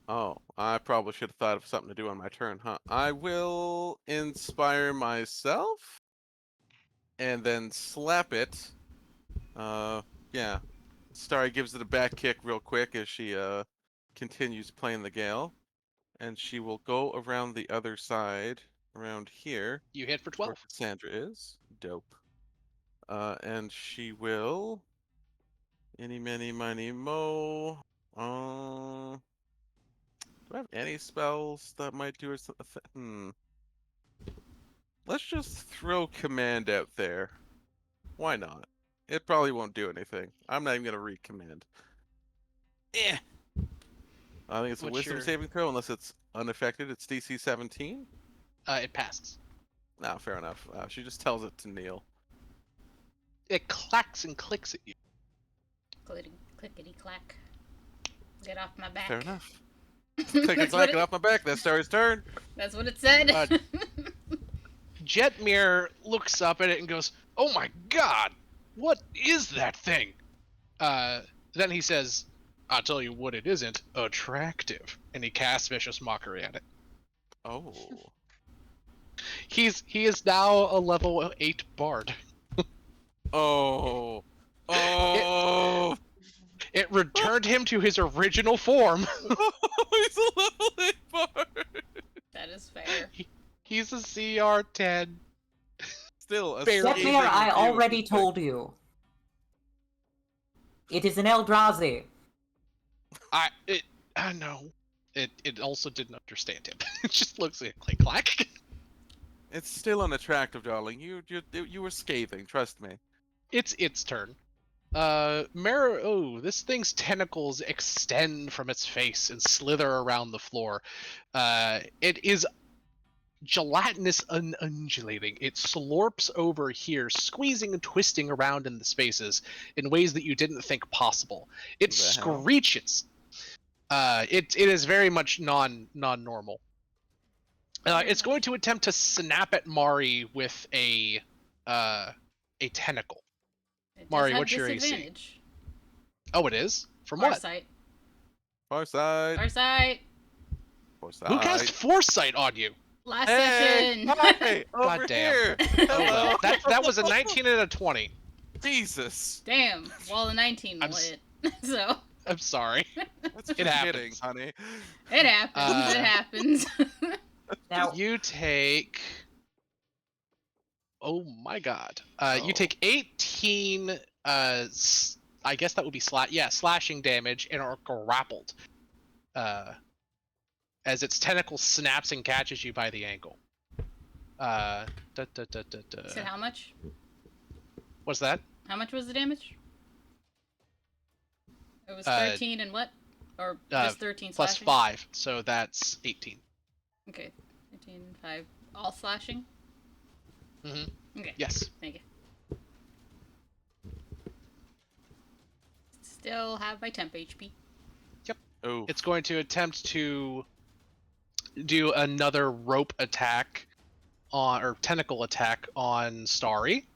Speaker 3: Oh, I probably should have thought of something to do on my turn, huh? I will inspire myself and then slap it. Yeah. Starry gives it a back kick real quick as she continues playing the Gale. And she will go around the other side, around here,
Speaker 5: You hit for
Speaker 3: where
Speaker 5: 12.
Speaker 3: Cassandra is. Dope. And she will. Any, many, money, mo. Do I have any spells that might do a Let's just throw command out there. Why not? It probably won't do anything. I'm not even gonna read command. Eh. I think it's a
Speaker 5: What's
Speaker 3: wisdom
Speaker 5: your-
Speaker 3: saving throw unless it's unaffected. It's DC 17.
Speaker 5: It passes.
Speaker 3: No, fair enough. She just tells it to kneel.
Speaker 5: It clacks and clicks at you.
Speaker 4: Clickety clack. Get off my back.
Speaker 3: Fair enough. Click
Speaker 4: That's
Speaker 3: and
Speaker 4: what
Speaker 3: clack
Speaker 4: it-
Speaker 3: it off my back. That's Starry's turn.
Speaker 4: That's what it said.
Speaker 5: Jetmir looks up at it and goes, "Oh my god, what is that thing?" Then he says, "I'll tell you what it isn't, attractive." And he casts Vicious Mockery at it.
Speaker 3: Oh.
Speaker 5: He is now a level 8 bard.
Speaker 3: Oh. Oh.
Speaker 5: It returned him to his original form.
Speaker 3: He's a level 8 bard.
Speaker 4: That is fair.
Speaker 5: He's a CR10.
Speaker 3: Still a
Speaker 5: Barely.
Speaker 3: scathing
Speaker 7: Jetmir, I
Speaker 3: review of
Speaker 7: already
Speaker 3: this thing.
Speaker 7: told you. It is an Eldrazi.
Speaker 5: I know. It also didn't understand him. It just looks like click clack.
Speaker 3: It's still unattractive, darling. You were scathing. Trust me.
Speaker 5: It's its turn. This thing's tentacles extend from its face and slither around the floor. It is gelatinous and undulating. It slurps over here, squeezing and twisting around in the spaces in ways that you didn't think possible. It
Speaker 3: The hell?
Speaker 5: screeches. It is very much non-normal. It's going to attempt to snap at Mari with a tentacle.
Speaker 4: It does
Speaker 5: Mari,
Speaker 4: have
Speaker 5: what's your AC?
Speaker 4: disadvantage.
Speaker 5: Oh, it is? From what?
Speaker 4: Farsight.
Speaker 3: Farsight.
Speaker 4: Farsight.
Speaker 3: Farsight.
Speaker 5: Who cast Foresight on you?
Speaker 4: Last
Speaker 3: Hey,
Speaker 4: session.
Speaker 3: hey, over
Speaker 5: God damn.
Speaker 3: here.
Speaker 5: Oh well,
Speaker 3: Hello.
Speaker 5: that was a 19 and a 20.
Speaker 3: Jesus.
Speaker 4: Damn. Well, the 19
Speaker 5: I'm
Speaker 4: will
Speaker 5: s-
Speaker 4: hit. So
Speaker 5: I'm sorry.
Speaker 3: That's just
Speaker 5: It happens.
Speaker 3: kidding, honey.
Speaker 4: it happens. It happens.
Speaker 7: Now,
Speaker 5: You take. Oh my god. You
Speaker 3: Oh.
Speaker 5: take 18. I guess that would be slashing damage and are grappled. As its tentacle snaps and catches you by the ankle.
Speaker 4: So how much?
Speaker 5: What's that?
Speaker 4: How much was the damage? It was
Speaker 5: Uh,
Speaker 4: 13 and what? Or just 13
Speaker 5: Plus
Speaker 4: slashing?
Speaker 5: 5, so that's 18.
Speaker 4: Okay. 13, 5. All slashing?
Speaker 5: Mm-hmm.
Speaker 4: Okay.
Speaker 5: Yes.
Speaker 4: Thank you. Still have my temp HP.
Speaker 3: Oh.
Speaker 5: It's going to attempt to do another rope attack or tentacle attack on Starry.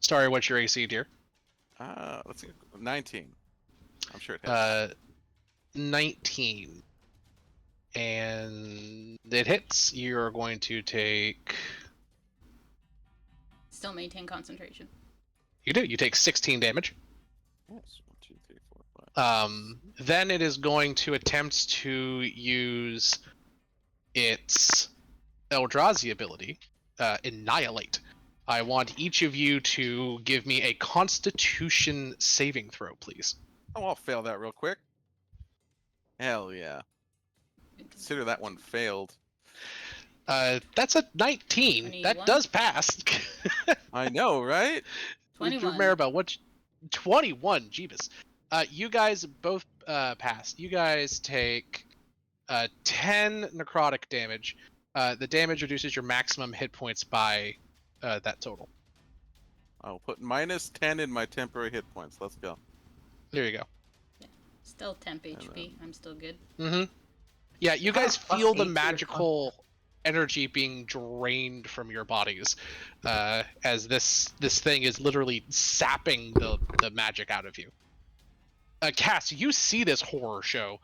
Speaker 5: Starry, what's your AC, dear?
Speaker 3: Let's see. 19. I'm sure it hits.
Speaker 5: 19. And it hits. You're going to take.
Speaker 4: Still maintain concentration.
Speaker 5: You do. You take 16 damage.
Speaker 3: Yes. 1, 2, 3, 4, 5.
Speaker 5: Then it is going to attempt to use its Eldrazi ability, Annihilate. I want each of you to give me a Constitution saving throw, please.
Speaker 3: Oh, I'll fail that real quick. Hell yeah. Consider that one failed.
Speaker 5: That's a 19.
Speaker 4: 21?
Speaker 5: That does pass.
Speaker 3: I know, right?
Speaker 4: 21.
Speaker 5: Maribel, what? 21. Jeebus. You guys both passed. You guys take 10 necrotic damage. The damage reduces your maximum hit points by that total.
Speaker 3: I'll put minus 10 in my temporary hit points. Let's go.
Speaker 5: There you go.
Speaker 4: Still temp HP. I'm still good.
Speaker 5: Mm-hmm. Yeah, you guys
Speaker 7: Plus
Speaker 5: feel the
Speaker 7: 8 to your
Speaker 5: magical energy being drained from your bodies as this thing is literally sapping the magic out of you. Cass, you see this horror show.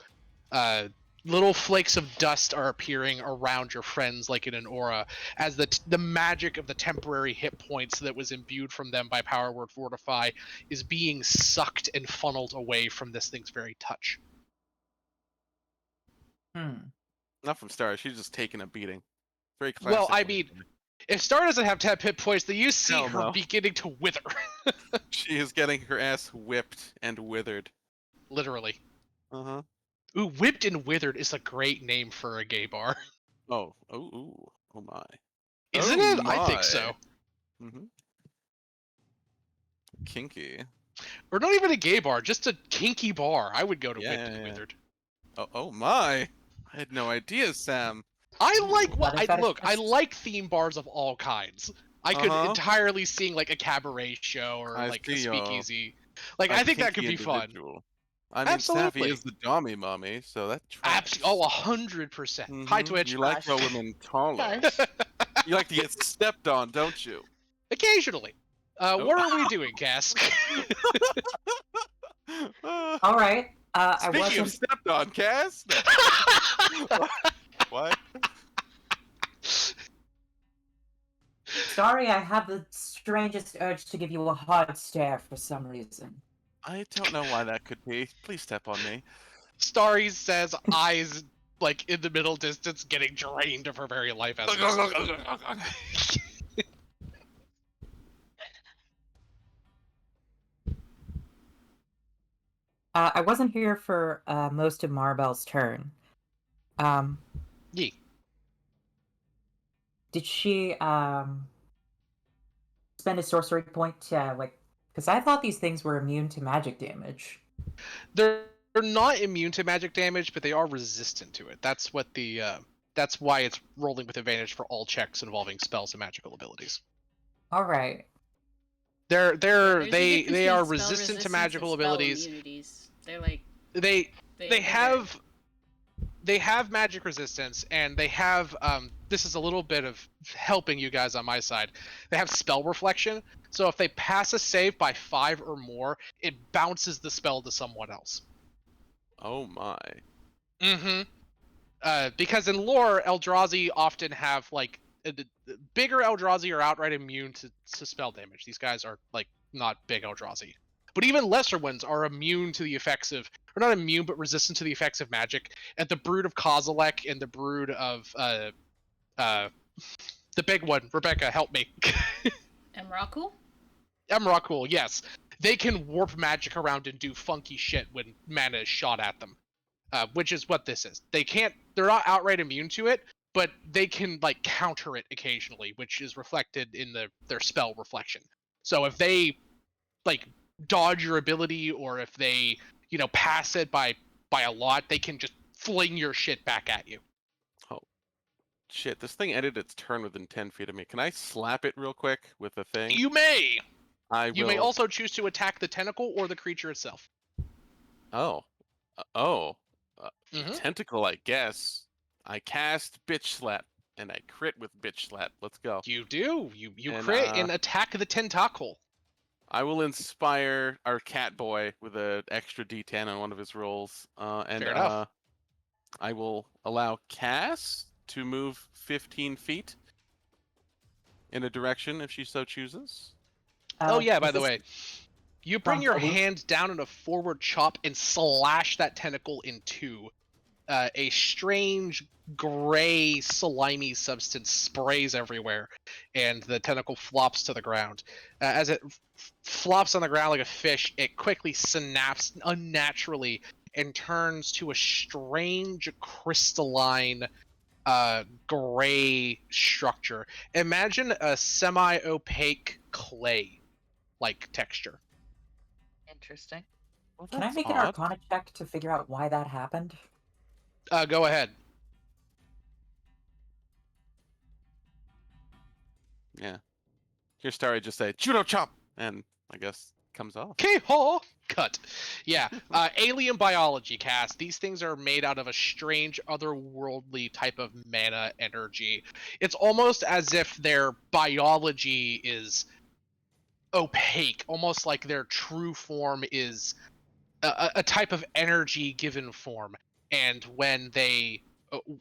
Speaker 5: Little flakes of dust are appearing around your friends like in an aura as the magic of the temporary hit points that was imbued from them by Power Word Fortify is being sucked and funneled away from this thing's very touch.
Speaker 3: Not from Star. She's just taking a beating. Very classic.
Speaker 5: Well, I mean, if Star doesn't have 10 hit points, then you see
Speaker 3: Hell
Speaker 5: her
Speaker 3: no.
Speaker 5: beginning to wither.
Speaker 3: She is getting her ass whipped and withered.
Speaker 5: Literally.
Speaker 3: Uh-huh.
Speaker 5: Ooh, Whipped and Withered is a great name for a gay bar.
Speaker 3: Oh. Oh my.
Speaker 5: Isn't
Speaker 3: Oh
Speaker 5: it? I think
Speaker 3: my.
Speaker 5: so.
Speaker 3: Mm-hmm. Kinky.
Speaker 5: Or not even a gay bar, just a kinky bar. I would go to
Speaker 3: Yeah,
Speaker 5: Whipped
Speaker 3: yeah,
Speaker 5: and
Speaker 3: yeah.
Speaker 5: Withered.
Speaker 3: Oh my. I had no idea, Sam.
Speaker 5: I like
Speaker 7: What if that
Speaker 5: look, I
Speaker 7: exists?
Speaker 5: like theme bars of all kinds. I could
Speaker 3: Uh-huh.
Speaker 5: entirely sing like a cabaret show or
Speaker 3: I
Speaker 5: like a
Speaker 3: see,
Speaker 5: speakeasy. Like I think that could be fun.
Speaker 3: Individual. I mean, Safi
Speaker 5: Absolutely.
Speaker 3: is the dommy mommy, so that tracks.
Speaker 5: Oh, 100%. Hi
Speaker 3: Mhm.
Speaker 5: Twitch.
Speaker 3: You like how women taller. You like to get stepped on, don't you?
Speaker 5: Occasionally. What are we doing, Cass?
Speaker 7: All right. I
Speaker 3: Speaking of
Speaker 7: wasn't.
Speaker 3: stepped on, Cass. No. What?
Speaker 7: Sorry, I have the strangest urge to give you a hard stare for some reason.
Speaker 3: I don't know why that could be. Please step on me.
Speaker 5: Starry says, eyes like in the middle distance, getting drained of her very life as
Speaker 7: I wasn't here for most of Marbel's turn.
Speaker 5: Yee.
Speaker 7: Did she spend a sorcery point to because I thought these things were immune to magic damage.
Speaker 5: They're not immune to magic damage, but they are resistant to it. That's what the that's why it's rolling with advantage for all checks involving spells and magical abilities.
Speaker 7: All right.
Speaker 5: They
Speaker 4: There's a difference
Speaker 5: they are
Speaker 4: between spell
Speaker 5: resistant to
Speaker 4: resistance
Speaker 5: magical
Speaker 4: and spell
Speaker 5: abilities.
Speaker 4: immunities. They're like
Speaker 5: They
Speaker 4: they're
Speaker 5: they have magic resistance, and they have this is a little bit of helping you guys on my side. They have spell reflection, so if they pass a save by 5 or more, it bounces the spell to someone else.
Speaker 3: Oh my.
Speaker 5: Mm-hmm. Because in lore, Eldrazi often have like bigger Eldrazi are outright immune to spell damage. These guys are like not big Eldrazi. But even lesser ones are immune to the effects of, or not immune, but resistant to the effects of magic. And the Brood of Kozilek and the Brood of the big one, Rebecca, help me.
Speaker 4: Emrakul?
Speaker 5: Emrakul, yes. They can warp magic around and do funky shit when mana is shot at them. Which is what this is. They're not outright immune to it, but they can like counter it occasionally, which is reflected in their spell reflection. So if they like dodge your ability, or if they pass it by a lot, they can just fling your shit back at you.
Speaker 3: Oh shit! This thing ended its turn within 10 feet of me. Can I slap it real quick with the thing?
Speaker 5: You may.
Speaker 3: I
Speaker 5: You
Speaker 3: will.
Speaker 5: may also choose to attack the tentacle or the creature itself.
Speaker 3: Oh. Oh.
Speaker 5: Mhm.
Speaker 3: Tentacle, I guess. I cast Bitch Slap, and I crit with Bitch Slap. Let's go.
Speaker 5: You do. You
Speaker 3: And,
Speaker 5: crit and attack the tentacle.
Speaker 3: I will inspire our cat boy with an extra D10 on one of his rolls. And
Speaker 5: Fair enough.
Speaker 3: I will allow Cass to move 15 feet in a direction if she so chooses.
Speaker 5: Oh yeah, by
Speaker 7: is
Speaker 5: the
Speaker 7: this
Speaker 5: way, you bring
Speaker 7: from
Speaker 5: your
Speaker 7: a loop?
Speaker 5: hand down in a forward chop and slash that tentacle in two. A strange gray slimy substance sprays everywhere, and the tentacle flops to the ground. As it flops on the ground like a fish, it quickly synapses unnaturally and turns to a strange crystalline gray structure. Imagine a semi-opaque clay-like texture.
Speaker 6: Interesting.
Speaker 3: Well,
Speaker 7: Can I
Speaker 3: that's
Speaker 7: make an
Speaker 3: odd.
Speaker 7: Arcana check to figure out why that happened?
Speaker 5: Go ahead.
Speaker 3: Yeah. Hear Starry just say, Judo Chop! And I guess comes off.
Speaker 5: K-haw! Cut. Yeah, alien biology, Cass. These things are made out of a strange, otherworldly type of mana energy. It's almost as if their biology is opaque, almost like their true form is a type of energy given form. And when they,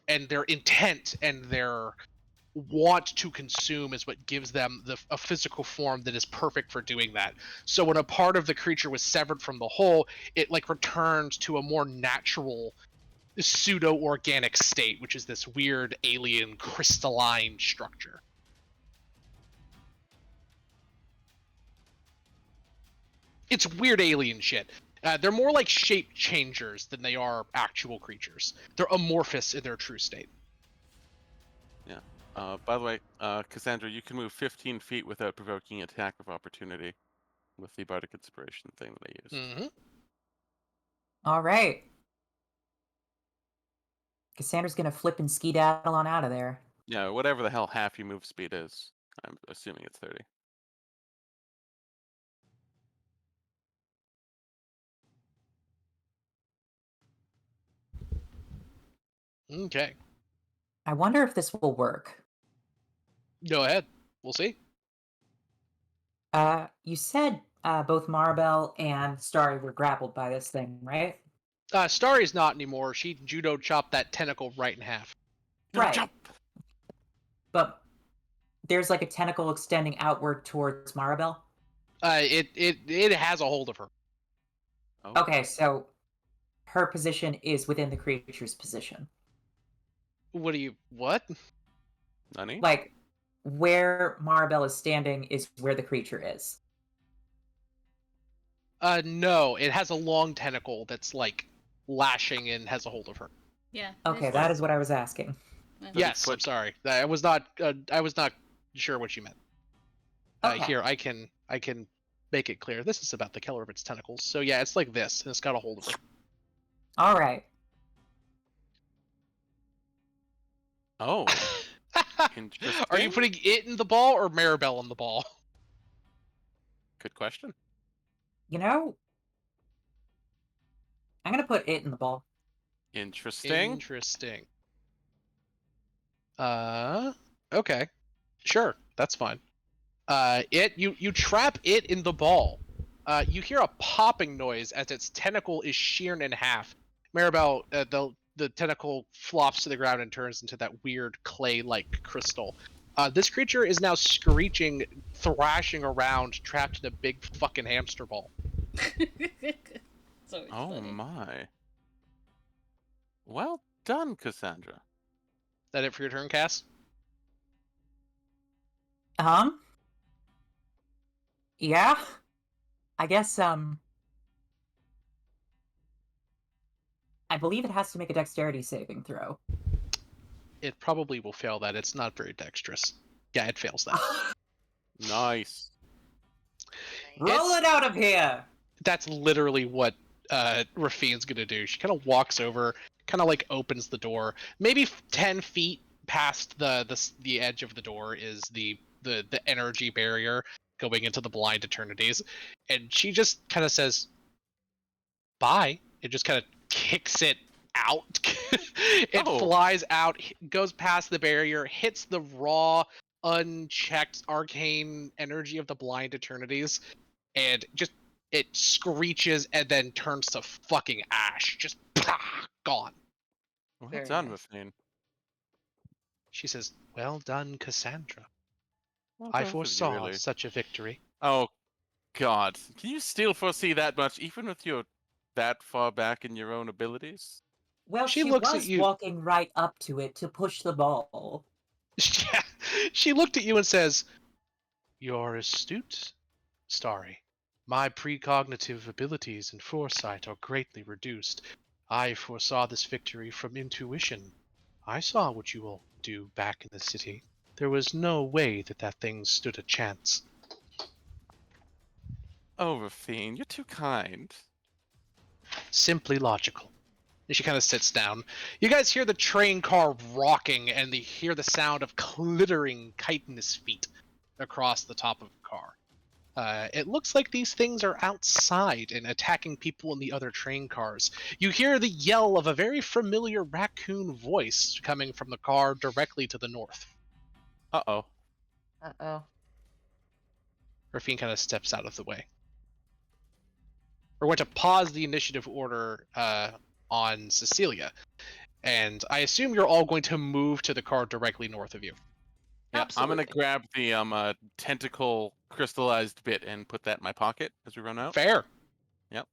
Speaker 5: and their intent and their want to consume is what gives them a physical form that is perfect for doing that. So when a part of the creature was severed from the whole, it like returns to a more natural pseudo-organic state, which is this weird alien crystalline structure. It's weird alien shit. They're more like shape changers than they are actual creatures. They're amorphous in their true state.
Speaker 3: Yeah. By the way, Cassandra, you can move 15 feet without provoking attack of opportunity with the Bardic Inspiration thing that I used.
Speaker 5: Mm-hmm.
Speaker 7: All right. Cassandra's gonna flip and skedaddle on out of there.
Speaker 3: Yeah, whatever the hell half your move speed is. I'm assuming it's 30.
Speaker 5: Okay.
Speaker 7: I wonder if this will work.
Speaker 5: Go ahead. We'll see.
Speaker 7: You said both Maribel and Starry were grappled by this thing, right?
Speaker 5: Starry's not anymore. She judo chopped that tentacle right in half.
Speaker 3: Judo
Speaker 7: Right.
Speaker 3: Chop!
Speaker 7: But there's like a tentacle extending outward towards Maribel.
Speaker 5: It has a hold of her.
Speaker 3: Oh.
Speaker 7: Okay, so her position is within the creature's position.
Speaker 5: What?
Speaker 3: Nani?
Speaker 7: Like, where Maribel is standing is where the creature is.
Speaker 5: No, it has a long tentacle that's like lashing and has a hold of her.
Speaker 4: Yeah.
Speaker 7: Okay, that is what I was asking.
Speaker 5: Yes, I'm sorry. I was not sure what you meant.
Speaker 7: Okay.
Speaker 5: Here, I can make it clear. This is about the color of its tentacles. So yeah, it's like this, and it's got a hold of her.
Speaker 7: All right.
Speaker 3: Oh, interesting.
Speaker 5: Are you putting it in the ball or Maribel in the ball?
Speaker 3: Good question.
Speaker 7: You know, I'm gonna put it in the ball.
Speaker 3: Interesting.
Speaker 5: Interesting. Okay. Sure, that's fine. You trap it in the ball. You hear a popping noise as its tentacle is sheared in half. Maribel, the tentacle flops to the ground and turns into that weird clay-like crystal. This creature is now screeching, thrashing around, trapped in a big fucking hamster ball.
Speaker 4: So it's
Speaker 3: Oh
Speaker 4: funny.
Speaker 3: my. Well done, Cassandra.
Speaker 5: Is that it for your turn, Cass?
Speaker 7: Yeah. I guess I believe it has to make a dexterity saving throw.
Speaker 5: It probably will fail that. It's not very dexterous. Yeah, it fails that.
Speaker 3: Nice.
Speaker 7: Roll it out of here.
Speaker 5: That's literally what Rafine's gonna do. She kind of walks over, kind of like opens the door. Maybe 10 feet past the edge of the door is the energy barrier going into the blind eternities, and she just kind of says, "Bye." It just kind of kicks it out. It flies out, goes past the barrier, hits the raw, unchecked arcane energy of the blind eternities, and just it screeches and then turns to fucking ash. Just gone.
Speaker 3: Well
Speaker 6: Very
Speaker 3: done,
Speaker 6: nice.
Speaker 3: Rafine.
Speaker 5: She says, "Well done, Cassandra.
Speaker 3: Well,
Speaker 5: I
Speaker 3: both of you,
Speaker 5: foresaw
Speaker 3: really.
Speaker 5: such a victory."
Speaker 3: Oh, God. Can you still foresee that much, even with your that far back in your own abilities?
Speaker 7: Well,
Speaker 5: She
Speaker 7: she
Speaker 5: looks at
Speaker 7: was
Speaker 5: you-
Speaker 7: walking right up to it to push the ball.
Speaker 5: She looked at you and says, "You're astute, Starry. My precognitive abilities and foresight are greatly reduced. I foresaw this victory from intuition. I saw what you will do back in the city. There was no way that thing stood a chance."
Speaker 3: Oh, Rafine, you're too kind.
Speaker 5: Simply logical. And she kind of sits down. You guys hear the train car rocking, and you hear the sound of glittering chitinous feet across the top of the car. It looks like these things are outside and attacking people in the other train cars. You hear the yell of a very familiar raccoon voice coming from the car directly to the north.
Speaker 3: Uh-oh.
Speaker 6: Uh-oh.
Speaker 5: Rafine kind of steps out of the way. We're going to pause the initiative order on Cecilia. And I assume you're all going to move to the car directly north of you.
Speaker 3: Yeah, I'm gonna
Speaker 6: Absolutely.
Speaker 3: grab the tentacle crystallized bit and put that in my pocket as we run out.
Speaker 5: Fair.
Speaker 3: Yep.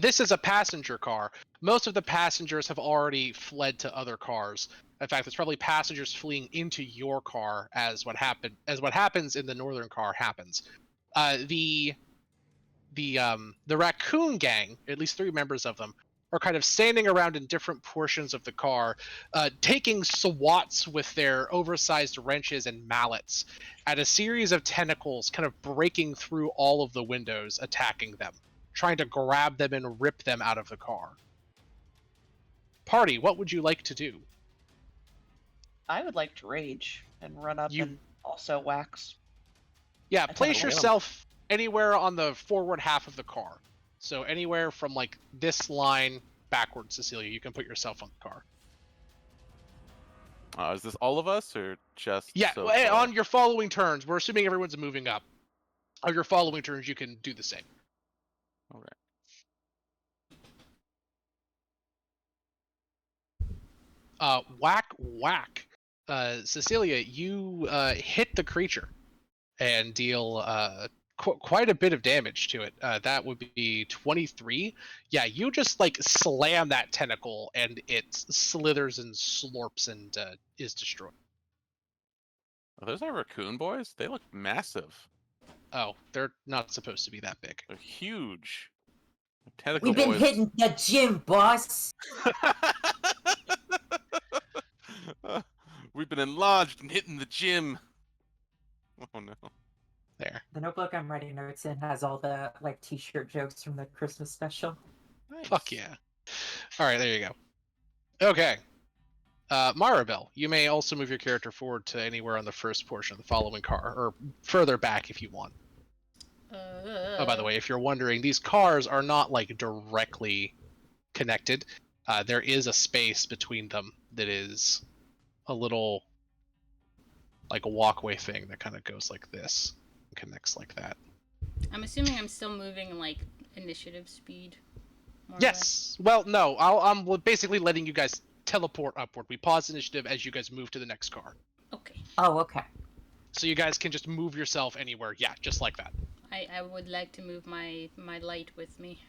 Speaker 5: This is a passenger car. Most of the passengers have already fled to other cars. In fact, it's probably passengers fleeing into your car as what happens in the northern car happens. The raccoon gang, at least 3 members of them, are kind of standing around in different portions of the car, taking swats with their oversized wrenches and mallets at a series of tentacles kind of breaking through all of the windows, attacking them, trying to grab them and rip them out of the car. Party, what would you like to do?
Speaker 6: I would like to rage and run up
Speaker 5: You-
Speaker 6: and also wax.
Speaker 5: Yeah,
Speaker 6: I
Speaker 5: place
Speaker 6: kinda will.
Speaker 5: yourself anywhere on the forward half of the car. So anywhere from like this line backwards, Cecilia, you can put yourself on the car.
Speaker 3: Is this all of us or just?
Speaker 5: Yeah,
Speaker 3: so
Speaker 5: well,
Speaker 3: far?
Speaker 5: on your following turns, we're assuming everyone's moving up. On your following turns, you can do the same.
Speaker 3: All right.
Speaker 5: Whack. Cecilia, you hit the creature and deal quite a bit of damage to it. That would be 23. Yeah, you just like slam that tentacle and it slithers and slurps and is destroyed.
Speaker 3: Are those our raccoon boys? They look massive.
Speaker 5: Oh, they're not supposed to be that big.
Speaker 3: They're huge. Tentacle
Speaker 7: We've been
Speaker 3: boys.
Speaker 7: hitting the gym, boss.
Speaker 3: We've been enlarged and hitting the gym. Oh no.
Speaker 5: There.
Speaker 7: The notebook I'm writing notes in has all the like T-shirt jokes from the Christmas special.
Speaker 3: Nice.
Speaker 5: Fuck yeah. All right, there you go. Okay. Maribel, you may also move your character forward to anywhere on the first portion of the following car, or further back if you want. Oh, by the way, if you're wondering, these cars are not like directly connected. There is a space between them that is a little like a walkway thing that kind of goes like this and connects like that.
Speaker 4: I'm assuming I'm still moving like initiative speed. More
Speaker 5: Yes. Well, no. I'm basically letting you guys teleport upward. We pause initiative as you guys move to the next car.
Speaker 4: Or less. Okay.
Speaker 7: Oh, okay.
Speaker 5: So you guys can just move yourself anywhere. Yeah, just like that.
Speaker 4: I would like to move my light with me.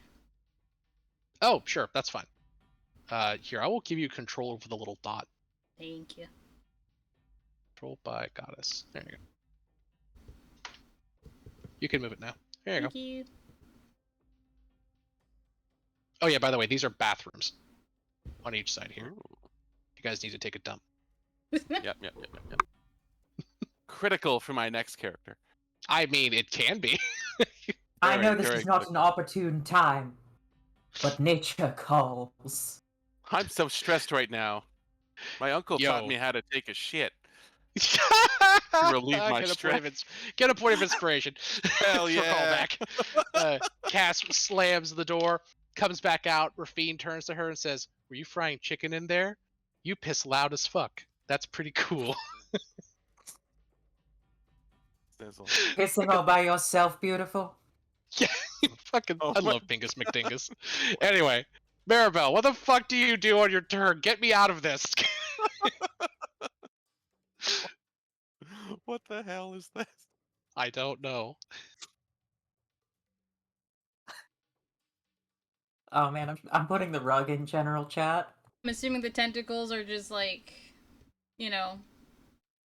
Speaker 5: Oh, sure. That's fine. Here, I will give you control over the little dot.
Speaker 4: Thank you.
Speaker 5: Controlled by Goddess. There you go. You can move it now. There you
Speaker 4: Thank
Speaker 5: go.
Speaker 4: you.
Speaker 5: Oh yeah, by the way, these are bathrooms on each side here.
Speaker 3: Ooh.
Speaker 5: You guys need to take a dump.
Speaker 3: Yep. Critical for my next character.
Speaker 5: I mean, it can be.
Speaker 7: I know
Speaker 3: Very,
Speaker 7: this
Speaker 3: very
Speaker 7: is not
Speaker 3: quick.
Speaker 7: an opportune time, but nature calls.
Speaker 3: I'm so stressed right now. My uncle taught
Speaker 5: Yo.
Speaker 3: me how to take a shit. Relieve my
Speaker 5: Get a
Speaker 3: stress.
Speaker 5: point of inspiration.
Speaker 3: Hell
Speaker 5: For
Speaker 3: yeah.
Speaker 5: callback. Cass slams the door, comes back out. Rafine turns to her and says, "Were you frying chicken in there? You piss loud as fuck. That's pretty cool."
Speaker 3: Sizzle.
Speaker 7: Pissing all by yourself, beautiful.
Speaker 5: Yeah, fucking.
Speaker 3: Oh
Speaker 5: I
Speaker 3: my-
Speaker 5: love Bingus McDingus. Anyway, Maribel, what the fuck do you do on your turn? Get me out of this.
Speaker 3: What the hell is this?
Speaker 5: I don't know.
Speaker 7: Oh man, I'm putting the rug in general chat.
Speaker 4: I'm assuming the tentacles are just like, you know,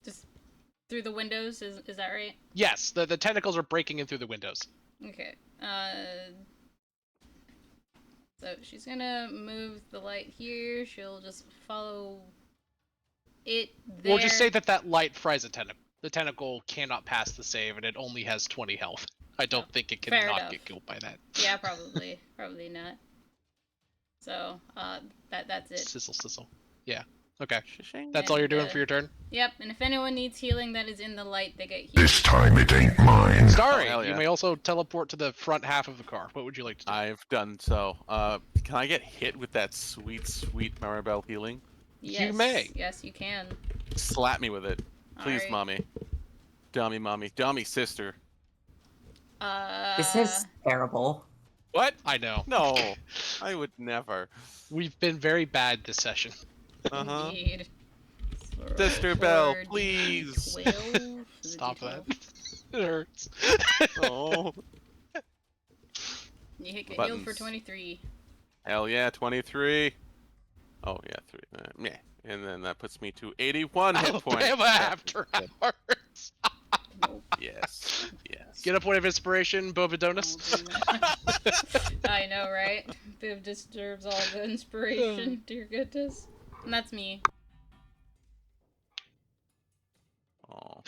Speaker 4: just through the windows. Is that right?
Speaker 5: Yes, the tentacles are breaking in through the windows.
Speaker 4: Okay. So she's gonna move the light here. She'll just follow it there.
Speaker 5: We'll just say that light fries a tentacle. The tentacle cannot pass the save, and it only has 20 health. I don't
Speaker 4: Oh,
Speaker 5: think it can
Speaker 4: fair
Speaker 5: not
Speaker 4: enough.
Speaker 5: get killed by that.
Speaker 4: Yeah, probably. Probably not. So, that's it.
Speaker 5: Sizzle, sizzle. Yeah. Okay.
Speaker 3: Shishing.
Speaker 5: That's all you're doing
Speaker 4: And,
Speaker 5: for your turn?
Speaker 4: Yep, and if anyone needs healing that is in the light, they get healed.
Speaker 8: This time it ain't mine.
Speaker 5: Starry,
Speaker 3: hell yeah.
Speaker 5: you may also teleport to the front half of the car. What would you like to do?
Speaker 3: I've done so. Can I get hit with that sweet, sweet Maribel healing?
Speaker 4: Yes,
Speaker 5: may.
Speaker 4: Yes, you can.
Speaker 3: Slap me with it. Please,
Speaker 4: Alright.
Speaker 3: mommy. Dummy sister.
Speaker 7: This is terrible.
Speaker 3: What?
Speaker 5: I know.
Speaker 3: No, I would never.
Speaker 5: We've been very bad this session.
Speaker 3: Uh-huh.
Speaker 4: Indeed.
Speaker 3: Sister Belle,
Speaker 4: 4d12.
Speaker 3: please.
Speaker 5: Stop that.
Speaker 4: D12.
Speaker 5: It hurts.
Speaker 3: Oh,
Speaker 4: You hit get healed for
Speaker 3: Buttons.
Speaker 4: 23.
Speaker 3: hell yeah, 23. Oh yeah, 3. Yeah, and then that puts me to 81 hit points.
Speaker 5: Alabama after hours.
Speaker 4: Nope.
Speaker 3: Yes, yes.
Speaker 5: Get a point of inspiration, Bobadonus.
Speaker 4: I'll do that. I know, right? Biv deserves all the inspiration. Dear goodness. And that's me.
Speaker 3: Oh.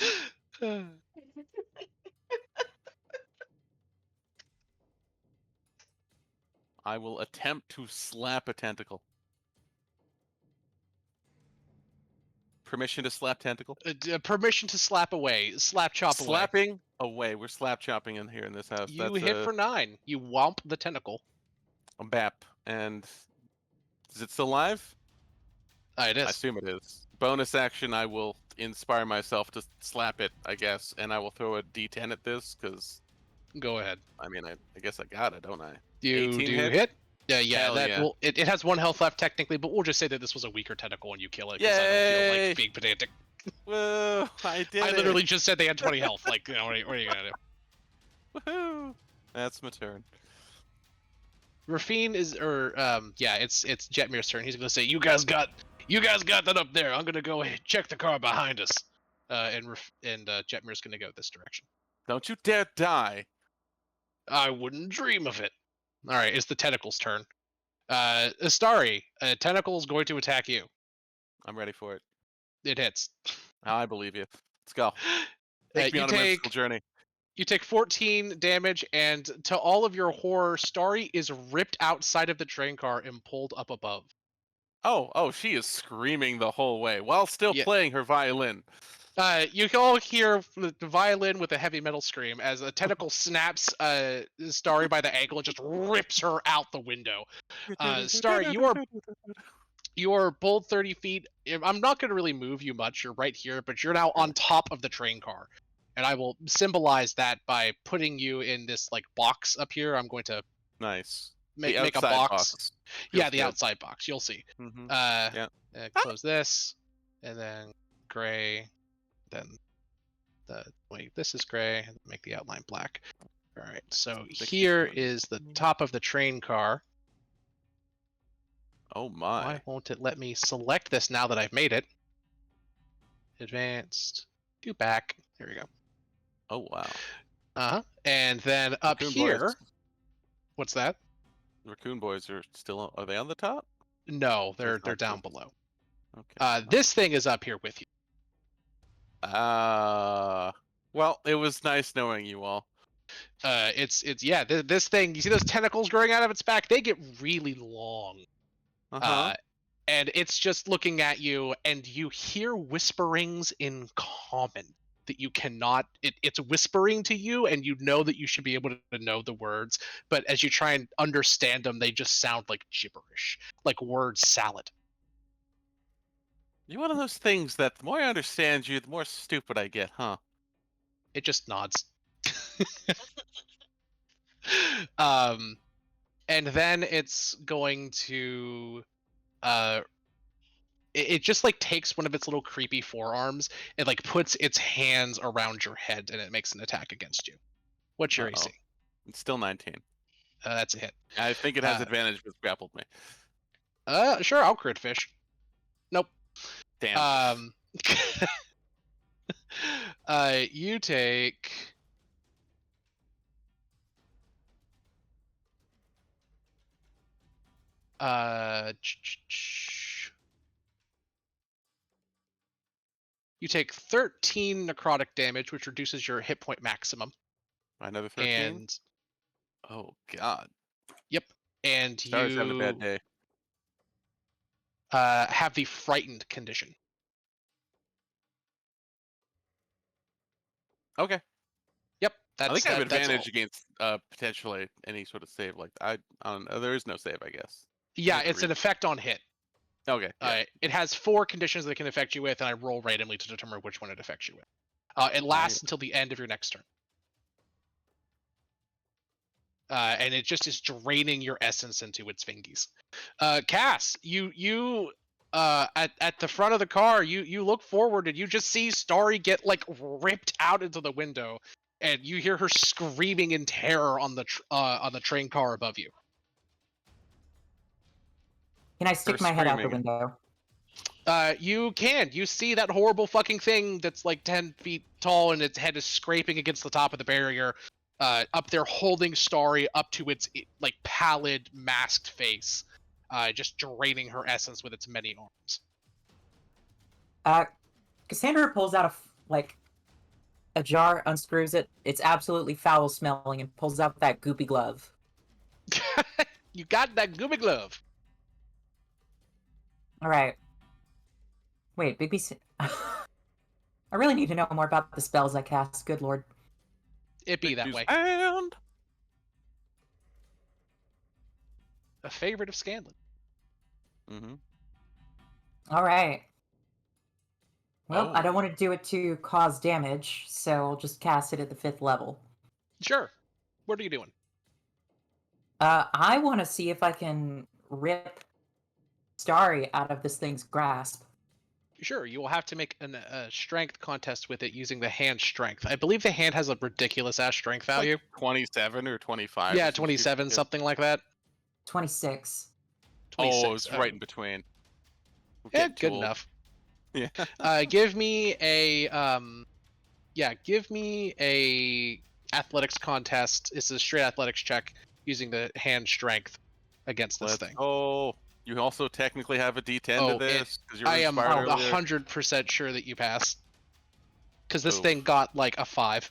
Speaker 3: I will attempt to slap a tentacle. Permission to slap tentacle?
Speaker 5: Permission to slap away. Slap chop away.
Speaker 3: Slapping away. We're slap chopping in here in this house.
Speaker 5: You
Speaker 3: That's
Speaker 5: hit
Speaker 3: a
Speaker 5: for 9. You womp the tentacle.
Speaker 3: BAP. And is it still live?
Speaker 5: It
Speaker 3: I
Speaker 5: is.
Speaker 3: assume it is. Bonus action, I will inspire myself to slap it, I guess, and I will throw a d10 at this, because,
Speaker 5: Go ahead.
Speaker 3: I mean, I guess I got it, don't I?
Speaker 5: You
Speaker 3: 18
Speaker 5: do
Speaker 3: hit?
Speaker 5: hit? Yeah,
Speaker 3: Hell
Speaker 5: that
Speaker 3: yeah.
Speaker 5: will. It has 1 health left technically, but we'll just say that this was a weaker tentacle and you kill it because I don't feel
Speaker 3: Yay!
Speaker 5: like being pedantic.
Speaker 3: Whoa, I did
Speaker 5: I
Speaker 3: it!
Speaker 5: literally just said they had 20 health. Like, you know, what are you gonna do?
Speaker 3: Woohoo! That's my turn.
Speaker 5: Rafine is, it's Jetmir's turn. He's gonna say, "You guys got that up there. I'm gonna go check the car behind us." And Jetmir's gonna go this direction.
Speaker 3: Don't you dare die!
Speaker 5: I wouldn't dream of it. All right, it's the tentacle's turn. Astari, a tentacle is going to attack you.
Speaker 3: I'm ready for it.
Speaker 5: It hits.
Speaker 3: I believe you. Let's go. Take me
Speaker 5: you
Speaker 3: on a whimsical journey.
Speaker 5: You take 14 damage, and to all of your horror, Starry is ripped outside of the train car and pulled up above.
Speaker 3: Oh, she is screaming the whole way while still
Speaker 5: Yeah.
Speaker 3: playing her violin.
Speaker 5: You can all hear the violin with a heavy metal scream as a tentacle snaps Starry by the ankle and just rips her out the window. Starry, you are pulled 30 feet. I'm not going to really move you much. You're right here, but you're now on top of the train car. And I will symbolize that by putting you in this like box up here. I'm going to
Speaker 3: Nice.
Speaker 5: make
Speaker 3: the
Speaker 5: a
Speaker 3: outside
Speaker 5: box.
Speaker 3: Feels
Speaker 5: Yeah, the
Speaker 3: good.
Speaker 5: outside box. You'll see.
Speaker 3: Mm-hmm.
Speaker 5: Uh,
Speaker 3: Yeah.
Speaker 5: Close this, and then gray. Then this is gray. And make the outline black. All right. So here is the top of the train car.
Speaker 3: Oh my.
Speaker 5: Why won't it let me select this now that I've made it? Advanced. Do back. There we go.
Speaker 3: Oh wow.
Speaker 5: And then up
Speaker 3: Raccoon
Speaker 5: here.
Speaker 3: Boys.
Speaker 5: What's that?
Speaker 3: Raccoon Boys are still. Are they on the top?
Speaker 5: No, they're
Speaker 3: That's not
Speaker 5: down
Speaker 3: true.
Speaker 5: below.
Speaker 3: Okay.
Speaker 5: This thing is up here with you.
Speaker 3: Well, it was nice knowing you all.
Speaker 5: It's yeah. This thing. You see those tentacles growing out of its back? They get really long. And it's just looking at you, and you hear whisperings in common that you cannot. It's whispering to you, and you know that you should be able to know the words, but as you try and understand them, they just sound like gibberish, like word salad.
Speaker 3: You're one of those things that the more I understand you, the more stupid I get, huh?
Speaker 5: It just nods. And then it's going to it just like takes one of its little creepy forearms and like puts its hands around your head, and it makes an attack against you. What's your AC?
Speaker 3: It's still 19.
Speaker 5: That's a hit.
Speaker 3: I think it has advantage because it grappled me.
Speaker 5: Sure, I'll crit fish. Nope.
Speaker 3: Damn.
Speaker 5: You take you take 13 necrotic damage, which reduces your hit point maximum.
Speaker 3: Another 13?
Speaker 5: And
Speaker 3: oh god.
Speaker 5: Yep. And
Speaker 3: Star's having a bad day.
Speaker 5: Have the frightened condition.
Speaker 3: Okay.
Speaker 5: Yep.
Speaker 3: I think I have advantage
Speaker 5: all.
Speaker 3: against potentially any sort of save. Like I don't know. There is no save, I guess.
Speaker 5: Yeah, it's an effect on hit.
Speaker 3: Okay. Yeah.
Speaker 5: It has 4 conditions that it can affect you with, and I roll randomly to determine which one it affects you with. It lasts until the end of your next turn. And it just is draining your essence into its fingies. Cass, you at the front of the car, you look forward and you just see Starry get like ripped out into the window, and you hear her screaming in terror on the train car above you.
Speaker 7: Can I stick my head out the window?
Speaker 5: You can. You see that horrible fucking thing that's like 10 feet tall, and its head is scraping against the top of the barrier. Up there holding Starry up to its like pallid, masked face, just draining her essence with its many arms.
Speaker 7: Cassandra pulls out a jar, unscrews it. It's absolutely foul smelling, and pulls out that goopy glove.
Speaker 5: You got that goopy glove.
Speaker 7: All right. Wait, Bigby. I really need to know more about the spells I cast. Good lord.
Speaker 5: It be that way.
Speaker 3: And
Speaker 5: a favorite of Scanlan.
Speaker 3: Mm-hmm.
Speaker 7: All right. Well, I don't want to do it to cause damage, so I'll just cast it at the 5th level.
Speaker 5: Sure. What are you doing?
Speaker 7: I want to see if I can rip Starry out of this thing's grasp.
Speaker 5: Sure, you will have to make a strength contest with it using the hand strength. I believe the hand has a ridiculous ass strength value.
Speaker 3: Like 27 or 25.
Speaker 5: Yeah, 27, something like that.
Speaker 7: 26.
Speaker 5: 26.
Speaker 3: Oh, it's right in between.
Speaker 5: Yeah, good enough.
Speaker 3: Yeah.
Speaker 5: Give me a athletics contest. It's a straight athletics check using the hand strength against this thing.
Speaker 3: Oh, you also technically have a D10 to this.
Speaker 5: I am 100% sure that you pass. because this
Speaker 3: Oof.
Speaker 5: thing got like a 5.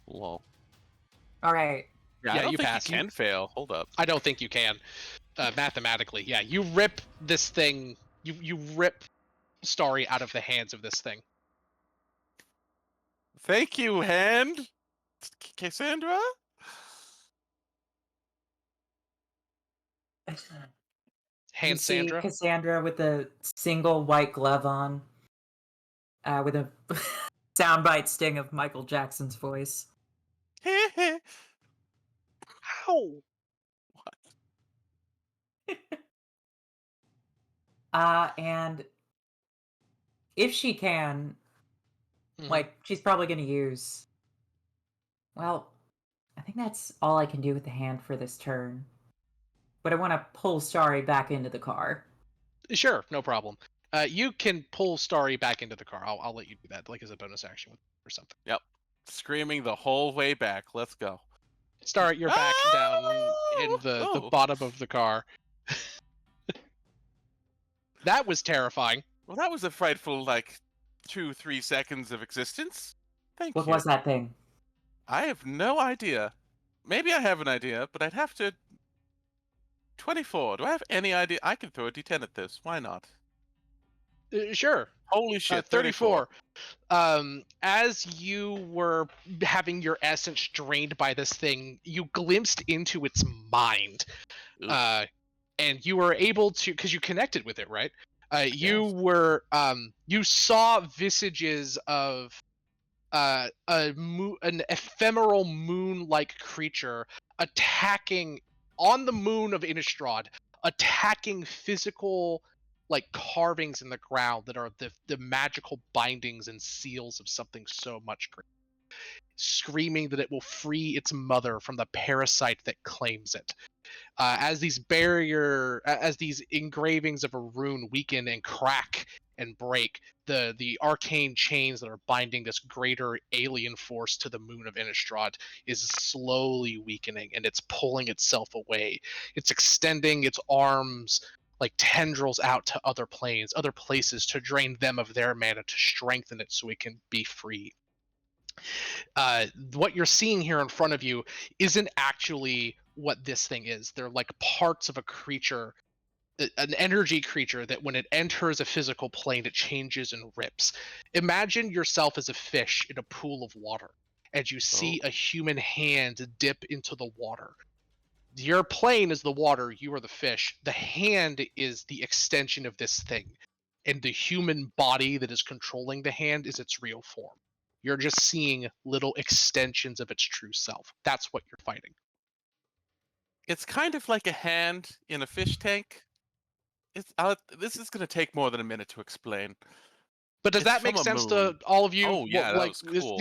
Speaker 3: Lol.
Speaker 7: All right.
Speaker 3: Yeah,
Speaker 5: Yeah,
Speaker 3: I don't
Speaker 5: you
Speaker 3: think
Speaker 5: pass.
Speaker 3: you can fail. Hold up.
Speaker 5: I don't think you can, mathematically. Yeah, you rip this thing. You rip Starry out of the hands of this thing.
Speaker 3: Thank you, Hand. Cassandra?
Speaker 7: You
Speaker 5: Hand
Speaker 7: see
Speaker 5: Sandra.
Speaker 7: Cassandra with a single white glove on, with a soundbite sting of Michael Jackson's voice.
Speaker 5: Ow!
Speaker 7: And if she can,
Speaker 5: Mhm.
Speaker 7: like, she's probably going to use. Well, I think that's all I can do with the hand for this turn. But I want to pull Starry back into the car.
Speaker 5: Sure, no problem. You can pull Starry back into the car. I'll let you do that, like as a bonus action or something.
Speaker 3: Yep. Screaming the whole way back. Let's go.
Speaker 5: Starry, you're back down in the
Speaker 3: Oh!
Speaker 5: bottom of the car. That was terrifying.
Speaker 3: Well, that was a frightful, 2-3 seconds of existence. Thank
Speaker 7: What
Speaker 3: you.
Speaker 7: was that thing?
Speaker 3: I have no idea. Maybe I have an idea, but I'd have to. 24. Do I have any idea? I can throw a d10 at this. Why not?
Speaker 5: Sure.
Speaker 3: Holy shit,
Speaker 5: 34. As you were having your essence drained by this thing, you glimpsed into its mind.
Speaker 3: Oof.
Speaker 5: And you were able to, because you connected with it, right? You
Speaker 3: Yes.
Speaker 5: were, you saw visages of an ephemeral moon-like creature attacking on the moon of Innistrad, attacking physical carvings in the ground that are the magical bindings and seals of something so much greater, screaming that it will free its mother from the parasite that claims it. As these engravings of a rune weaken and crack and break, the arcane chains that are binding this greater alien force to the moon of Innistrad is slowly weakening, and it's pulling itself away. It's extending its arms like tendrils out to other planes, other places, to drain them of their mana, to strengthen it so it can be free. What you're seeing here in front of you isn't actually what this thing is. They're like parts of a creature, an energy creature that when it enters a physical plane, it changes and rips. Imagine yourself as a fish in a pool of water, and you see a human hand dip into the water. Your plane is the water, you are the fish. The hand is the extension of this thing, and the human body that is controlling the hand is its real form. You're just seeing little extensions of its true self. That's what you're fighting.
Speaker 3: It's kind of like a hand in a fish tank. This is going to take more than a minute to explain.
Speaker 5: But does
Speaker 3: It's
Speaker 5: that
Speaker 3: from
Speaker 5: make
Speaker 3: a
Speaker 5: sense
Speaker 3: moon.
Speaker 5: to all of you?
Speaker 3: Oh, yeah, that was cool.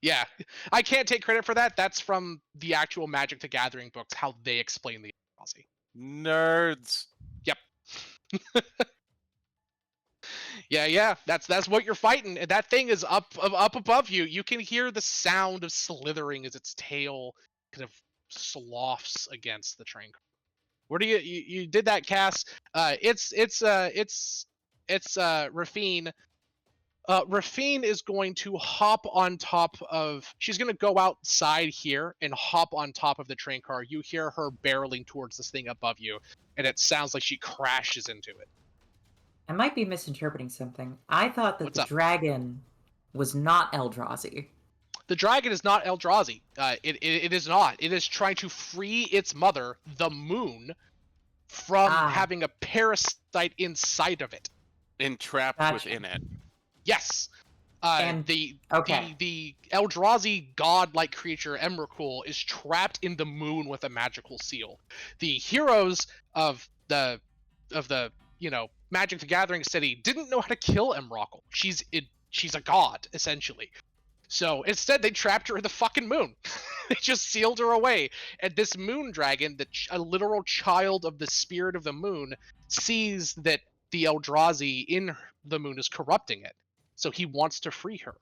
Speaker 5: Yeah, I can't take credit for that. That's from the actual Magic the Gathering books, how they explain the Eldrazi.
Speaker 3: Nerds.
Speaker 5: Yep. Yeah. That's what you're fighting. And that thing is up above you. You can hear the sound of slithering as its tail kind of sloughs against the train. Where do you did that, Cass? It's Rafine. Rafine is going to hop on top of. She's going to go outside here and hop on top of the train car. You hear her barreling towards this thing above you, and it sounds like she crashes into it.
Speaker 7: I might be misinterpreting something. I thought that
Speaker 5: What's
Speaker 7: the
Speaker 5: up?
Speaker 7: dragon was not Eldrazi.
Speaker 5: The dragon is not Eldrazi. It is not. It is trying to free its mother, the moon, from having a parasite inside of it.
Speaker 3: Entrapped
Speaker 7: Gotcha.
Speaker 3: within it.
Speaker 5: Yes.
Speaker 7: And-
Speaker 5: the
Speaker 7: okay.
Speaker 5: the Eldrazi god-like creature Emrakul is trapped in the moon with a magical seal. The heroes of the Magic the Gathering city didn't know how to kill Emrakul. She's a god essentially. So instead, they trapped her in the fucking moon. They just sealed her away. And this moon dragon, a literal child of the spirit of the moon, sees that the Eldrazi in the moon is corrupting it. So he wants to free her.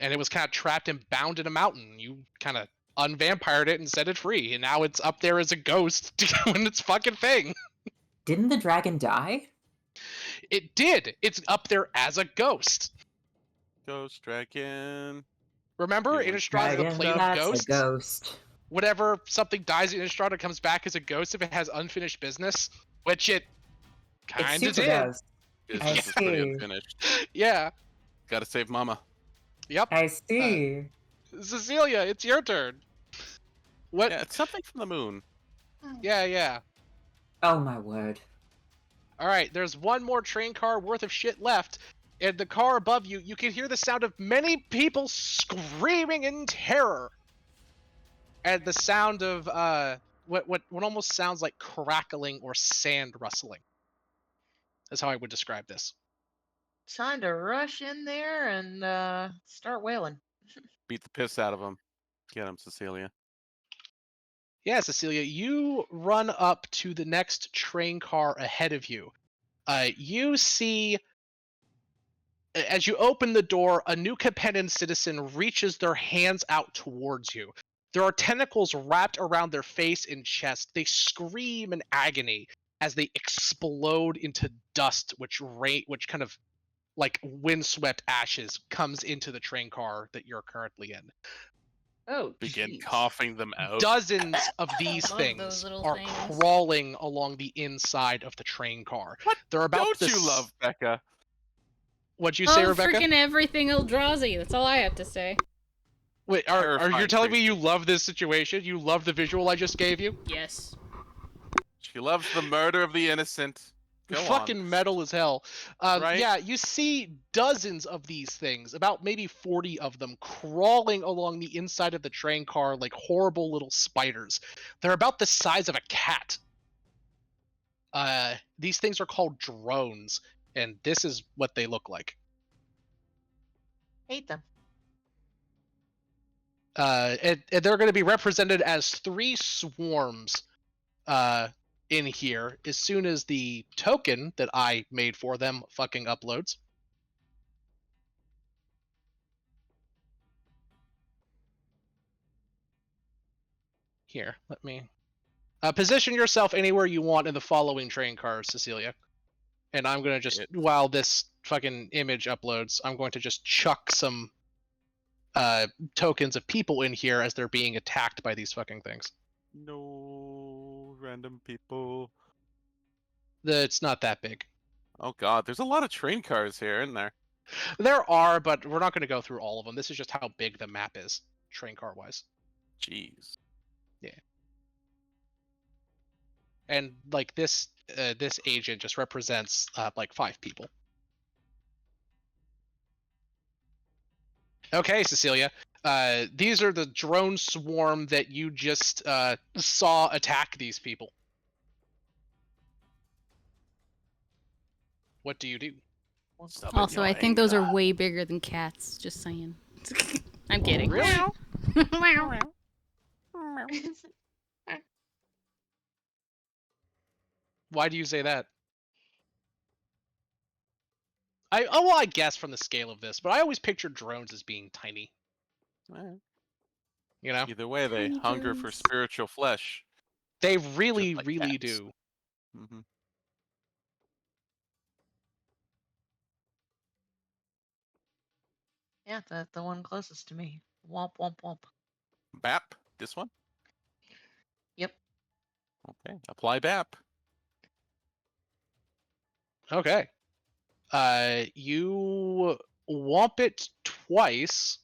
Speaker 5: And it was kind of trapped and bound in a mountain. You kind of unvampired it and set it free. And now it's up there as a ghost doing its fucking thing.
Speaker 7: Didn't the dragon die?
Speaker 5: It did. It's up there as a ghost.
Speaker 3: Ghost dragon.
Speaker 5: Remember,
Speaker 3: Yeah.
Speaker 5: Innistrad is a
Speaker 7: Dragon,
Speaker 5: plane of
Speaker 7: that's
Speaker 5: ghosts?
Speaker 7: a ghost.
Speaker 5: Whenever something dies in Innistrad, it comes back as a ghost if it has unfinished business, which it
Speaker 7: It's
Speaker 5: kind of
Speaker 7: super
Speaker 5: did.
Speaker 7: ghost.
Speaker 3: Business
Speaker 7: I
Speaker 3: is pretty
Speaker 7: see.
Speaker 3: unfinished.
Speaker 5: Yeah.
Speaker 3: Gotta save Mama.
Speaker 5: Yep.
Speaker 7: I see.
Speaker 5: Cecilia, it's your turn. What?
Speaker 3: Yeah, it's something from the moon.
Speaker 5: Yeah.
Speaker 7: Oh my word.
Speaker 5: All right, there's one more train car worth of shit left. In the car above you, you can hear the sound of many people screaming in terror. And the sound of what almost sounds like crackling or sand rustling. That's how I would describe this.
Speaker 6: Time to rush in there and start wailing.
Speaker 3: Beat the piss out of him. Get him, Cecilia.
Speaker 5: Yeah, Cecilia, you run up to the next train car ahead of you. You see, as you open the door, a new Capennan citizen reaches their hands out towards you. There are tentacles wrapped around their face and chest. They scream in agony as they explode into dust, which kind of like windswept ashes comes into the train car that you're currently in.
Speaker 6: Oh,
Speaker 3: Begin
Speaker 6: jeez.
Speaker 3: coughing them out.
Speaker 5: Dozens of these
Speaker 4: Love
Speaker 5: things
Speaker 4: those little
Speaker 5: are
Speaker 4: things.
Speaker 5: crawling along the inside of the train car.
Speaker 3: What
Speaker 5: They're about
Speaker 3: don't you love, Becca?
Speaker 5: What'd you say,
Speaker 4: Oh,
Speaker 5: Rebecca?
Speaker 4: freaking everything Eldrazi. That's all I have to say.
Speaker 5: Wait, are you
Speaker 3: Terrifying
Speaker 5: telling me
Speaker 3: creature.
Speaker 5: you love this situation? You love the visual I just gave you?
Speaker 4: Yes.
Speaker 3: She loves the murder of the innocent. Go
Speaker 5: Fucking
Speaker 3: on.
Speaker 5: metal as hell.
Speaker 3: Right?
Speaker 5: Yeah, you see dozens of these things, about maybe 40 of them, crawling along the inside of the train car like horrible little spiders. They're about the size of a cat. These things are called drones, and this is what they look like.
Speaker 6: Hate them.
Speaker 5: And they're going to be represented as 3 swarms in here as soon as the token that I made for them fucking uploads. Here, let me position yourself anywhere you want in the following train cars, Cecilia. And I'm going to just, while this fucking image uploads, I'm going to just chuck some tokens of people in here as they're being attacked by these fucking things.
Speaker 3: No random people.
Speaker 5: It's not that big.
Speaker 3: Oh god, there's a lot of train cars here, isn't there?
Speaker 5: There are, but we're not going to go through all of them. This is just how big the map is, train car wise.
Speaker 3: Jeez.
Speaker 5: And like this agent just represents like 5 people. Okay, Cecilia. These are the drone swarm that you just saw attack these people. What do you do?
Speaker 3: Summon
Speaker 4: Also,
Speaker 3: your
Speaker 4: I think those are
Speaker 3: anger.
Speaker 4: way bigger than cats. Just saying. I'm kidding.
Speaker 5: Really? Why do you say that? I guess from the scale of this, but I always pictured drones as being tiny.
Speaker 3: Alright.
Speaker 5: You know,
Speaker 3: Either way, they
Speaker 4: Tiny
Speaker 3: hunger for
Speaker 4: drones.
Speaker 3: spiritual flesh.
Speaker 5: they really,
Speaker 3: like
Speaker 5: really
Speaker 3: cats.
Speaker 5: do.
Speaker 3: Mm-hmm.
Speaker 6: Yeah, the one closest to me. Womp womp womp.
Speaker 3: BAP? This one?
Speaker 6: Yep.
Speaker 3: Okay. Apply BAP.
Speaker 5: Okay. You womp it twice.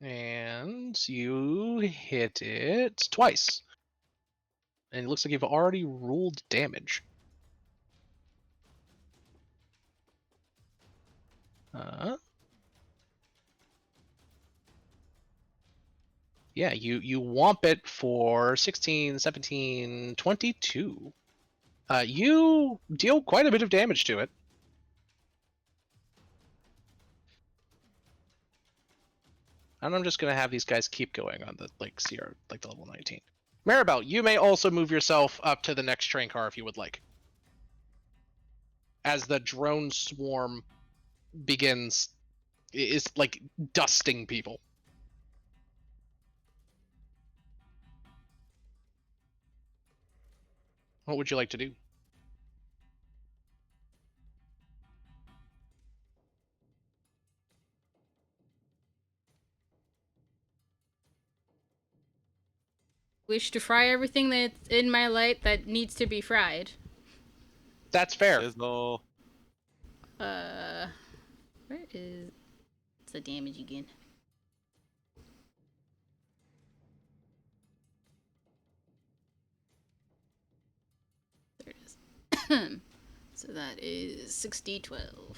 Speaker 5: And you hit it twice. And it looks like you've already ruled damage. Yeah, you womp it for 16, 17, 22. You deal quite a bit of damage to it. And I'm just gonna have these guys keep going on the CR, the level 19. Maribel, you may also move yourself up to the next train car if you would like. As the drone swarm begins, is like dusting people. What would you like to do?
Speaker 4: Wish to fry everything that's in my light that needs to be fried.
Speaker 5: That's fair.
Speaker 3: Sizzle.
Speaker 4: Where is it's the damage again? There it is. So that is 60-12.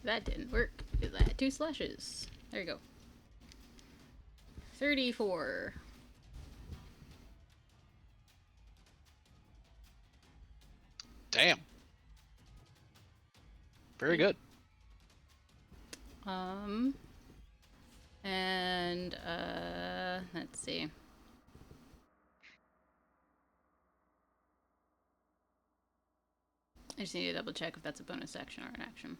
Speaker 4: That didn't work because I had 2 slashes. There you go. 34.
Speaker 5: Damn. Very good.
Speaker 4: And let's see. I just need to double check if that's a bonus action or an action.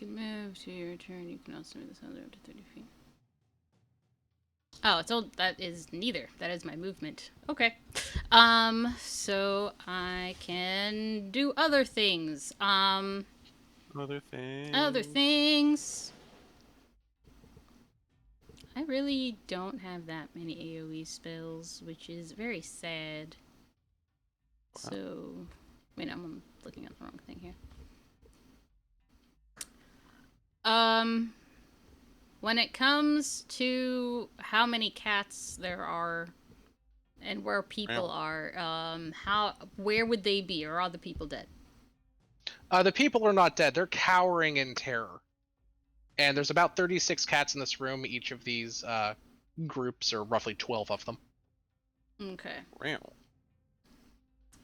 Speaker 4: You can move to your turn. You can also move this other up to 30 feet. Oh, it's all that is neither. That is my movement. Okay. So I can do other things.
Speaker 3: Other things.
Speaker 4: Other things. I really don't have that many AoE spells, which is very sad.
Speaker 3: Wow.
Speaker 4: So, wait, I'm looking at the wrong thing here. When it comes to how many cats there are and where people are, where would they be, or are the people dead?
Speaker 5: The people are not dead. They're cowering in terror. And there's about 36 cats in this room. Each of these groups, or roughly 12 of them.
Speaker 4: Okay.
Speaker 3: Wow.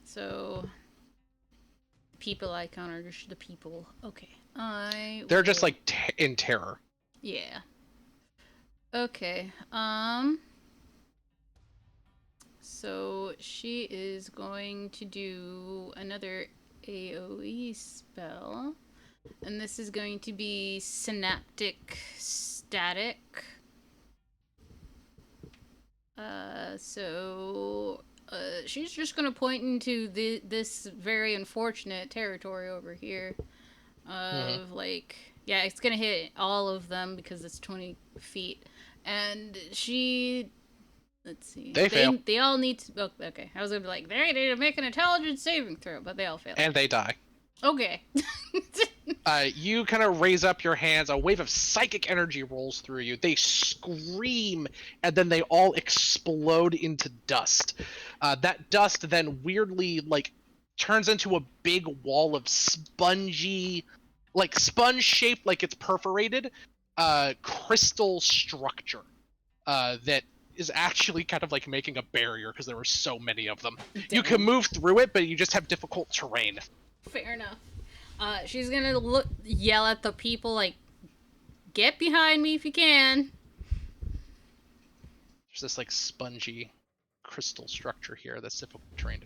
Speaker 4: So, people icon are just the people. Okay.
Speaker 5: They're just like in terror.
Speaker 4: Yeah. Okay. So she is going to do another AoE spell. And this is going to be Synaptic Static. She's just gonna point into this very unfortunate territory over here. Like, yeah, it's gonna hit all of them because it's 20 feet. And she... Let's see.
Speaker 5: They fail.
Speaker 4: They all need to... Oh, okay. I was gonna be like, they need to make an intelligence saving throw, but they all fail.
Speaker 5: And they die.
Speaker 4: Okay.
Speaker 5: You kind of raise up your hands. A wave of psychic energy rolls through you. They scream, and then they all explode into dust. That dust then weirdly, like, turns into a big wall of spongy, like sponge-shaped, like it's perforated, crystal structure that is actually kind of like making a barrier because there were so many of them. You can move through it, but you just have difficult terrain.
Speaker 4: Fair enough. She's gonna yell at the people, like, get behind me if you can.
Speaker 5: There's this, like, spongy crystal structure here that's difficult terrain.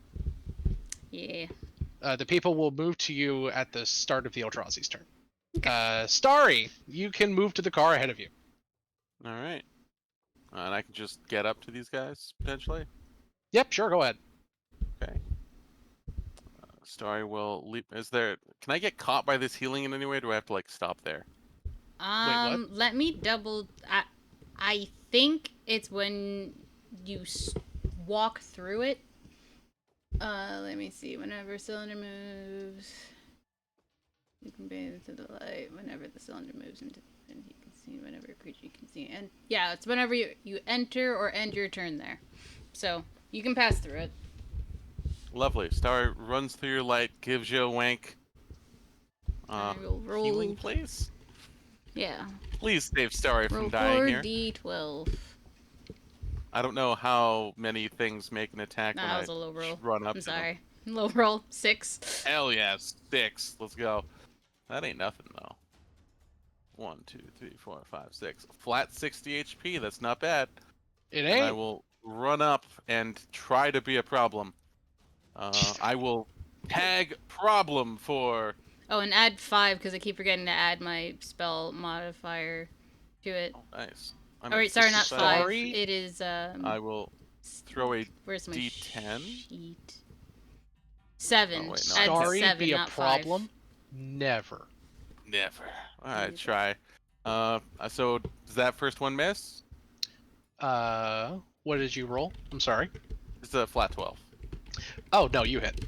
Speaker 4: Yeah.
Speaker 5: The people will move to you at the start of the Eldrazi's turn.
Speaker 4: Okay.
Speaker 5: Starry, you can move to the car ahead of you.
Speaker 3: All right. And I can just get up to these guys, potentially?
Speaker 5: Yep, sure, go ahead.
Speaker 3: Okay. Starry will leap. Can I get caught by this healing in any way, or do I have to, like, stop there?
Speaker 5: what?
Speaker 4: Let me double... I think it's when you walk through it. Let me see. Whenever cylinder moves... You can bathe into the light whenever the cylinder moves into... And you can see whenever a creature you can see. And yeah, it's whenever you enter or end your turn there. So, you can pass through it.
Speaker 3: Lovely. Starry runs through your light, gives you a wank.
Speaker 4: I will roll...
Speaker 3: Healing, please?
Speaker 4: Yeah.
Speaker 3: Please save Starry
Speaker 4: Roll
Speaker 3: from dying here.
Speaker 4: 4d12.
Speaker 3: I don't know how many things make an attack
Speaker 4: Nah,
Speaker 3: when
Speaker 4: that was a low roll.
Speaker 3: run up
Speaker 4: I'm
Speaker 3: to them.
Speaker 4: sorry. Low roll. 6.
Speaker 3: Hell yeah, 6. Let's go. That ain't nothing, though. 1, 2, 3, 4, 5, 6. Flat 60 HP. That's not bad.
Speaker 5: It
Speaker 3: And I
Speaker 5: ain't.
Speaker 3: will run up and try to be a problem. I will tag problem for.
Speaker 4: Oh, and add 5 because I keep forgetting to add my spell modifier to it.
Speaker 3: Oh, nice.
Speaker 4: Oh, wait, sorry, not 5.
Speaker 5: Sorry?
Speaker 4: It is,
Speaker 3: I will throw a
Speaker 4: where's my
Speaker 3: D10.
Speaker 4: sheet? 7.
Speaker 3: Oh, wait, no,
Speaker 4: Add
Speaker 5: Sorry
Speaker 4: 7,
Speaker 5: be a
Speaker 4: not 5.
Speaker 5: problem? Never.
Speaker 3: Never. Alright,
Speaker 4: Neither.
Speaker 3: try. So does that first one miss?
Speaker 5: What did you roll? I'm sorry.
Speaker 3: It's a flat 12.
Speaker 5: Oh, no, you hit.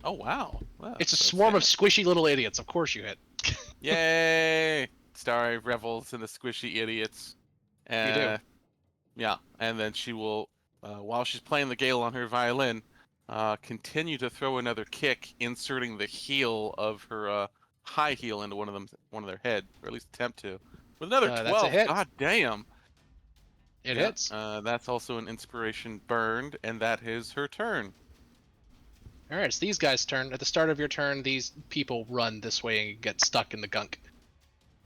Speaker 3: Oh, wow. Wow,
Speaker 5: It's a
Speaker 3: that's
Speaker 5: swarm of
Speaker 3: fantastic.
Speaker 5: squishy little idiots. Of course you hit.
Speaker 3: Yay! Starry revels in the squishy idiots.
Speaker 5: You do.
Speaker 3: Yeah, and then she will, while she's playing the gale on her violin, continue to throw another kick, inserting the heel of her high heel into one of their head, or at least attempt to. With another
Speaker 5: That's a
Speaker 3: 12.
Speaker 5: hit.
Speaker 3: God damn.
Speaker 5: It
Speaker 3: Yeah,
Speaker 5: hits.
Speaker 3: that's also an inspiration burned, and that is her turn.
Speaker 5: All right, it's these guys' turn. At the start of your turn, these people run this way and get stuck in the gunk.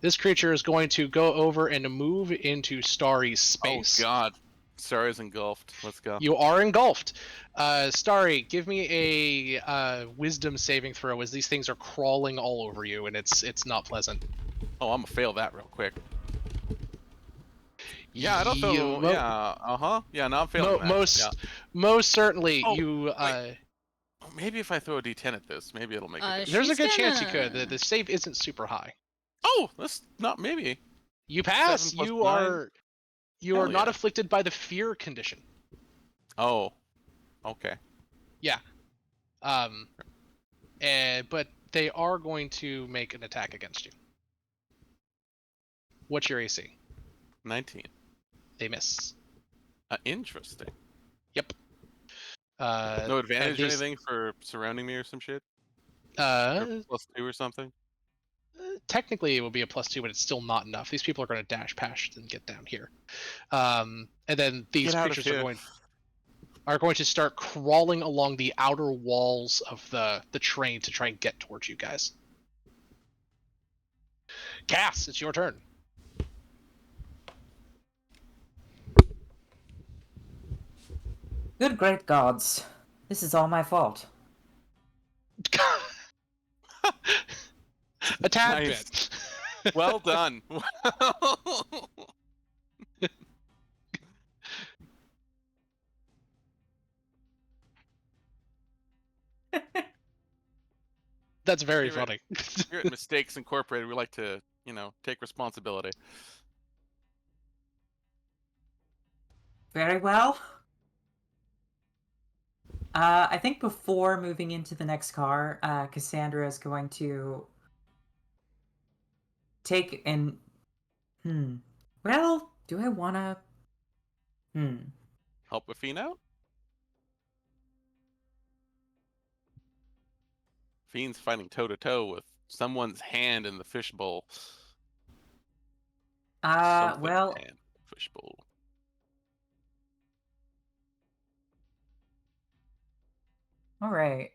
Speaker 5: This creature is going to go over and move into Starry's space.
Speaker 3: Oh God, Starry's engulfed. Let's go.
Speaker 5: You are engulfed. Starry, give me a wisdom saving throw as these things are crawling all over you, and it's not pleasant.
Speaker 3: Oh, I'm gonna fail that real quick. Yeah, I don't know. Yeah, no, I'm failing that. Yeah.
Speaker 5: Most certainly,
Speaker 3: Oh,
Speaker 5: you.
Speaker 3: Maybe if I throw a D10 at this, maybe it'll make a difference.
Speaker 5: There's a
Speaker 4: She's
Speaker 5: good chance you
Speaker 4: gonna-
Speaker 5: could. The save isn't super high.
Speaker 3: Oh, that's not maybe.
Speaker 5: You pass.
Speaker 3: 7 plus
Speaker 5: You
Speaker 3: 9?
Speaker 5: are
Speaker 3: Hell
Speaker 5: not
Speaker 3: yeah.
Speaker 5: afflicted by the fear condition.
Speaker 3: Oh, okay.
Speaker 5: Yeah. But they are going to make an attack against you. What's your AC?
Speaker 3: 19.
Speaker 5: They miss.
Speaker 3: Interesting.
Speaker 5: Yep.
Speaker 3: No advantage or
Speaker 5: these-
Speaker 3: anything for surrounding me or some shit?
Speaker 5: Uh,
Speaker 3: Or +2 or something?
Speaker 5: technically it will be a +2, but it's still not enough. These people are going to dash past and get down here. And then these
Speaker 3: Get out of
Speaker 5: creatures
Speaker 3: here.
Speaker 5: are going to start crawling along the outer walls of the train to try and get towards you guys. Cass, it's your turn.
Speaker 7: Good great gods. This is all my fault.
Speaker 5: A tad
Speaker 3: Nice.
Speaker 5: bit.
Speaker 3: Well done.
Speaker 5: That's very
Speaker 3: You're right.
Speaker 5: funny.
Speaker 3: Here at Mistakes Incorporated, we like to, take responsibility.
Speaker 7: Very well. I think before moving into the next car, Cassandra is going to take an. Well, do I wanna?
Speaker 3: Help with Fiend out? Fiend's fighting toe-to-toe with someone's hand in the fishbowl. Something's
Speaker 7: Well,
Speaker 3: hand, fishbowl.
Speaker 7: all right.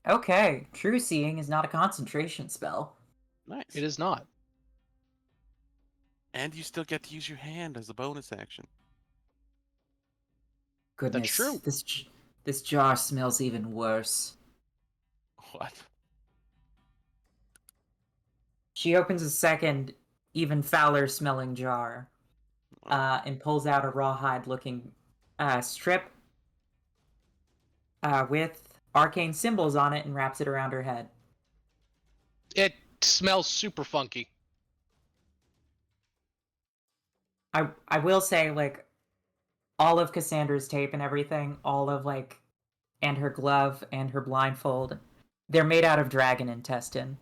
Speaker 7: Okay, True Seeing is not a concentration spell.
Speaker 3: Nice.
Speaker 5: It is not.
Speaker 3: And you still get to use your hand as a bonus action.
Speaker 7: Goodness,
Speaker 5: true.
Speaker 7: This jar smells even worse.
Speaker 3: What?
Speaker 7: She opens a second, even fouler smelling jar, and pulls out a rawhide-looking strip with arcane symbols on it and wraps it around her head.
Speaker 5: It smells super funky.
Speaker 7: I will say, like, all of Cassandra's tape and everything, and her glove and her blindfold, they're made out of dragon intestine.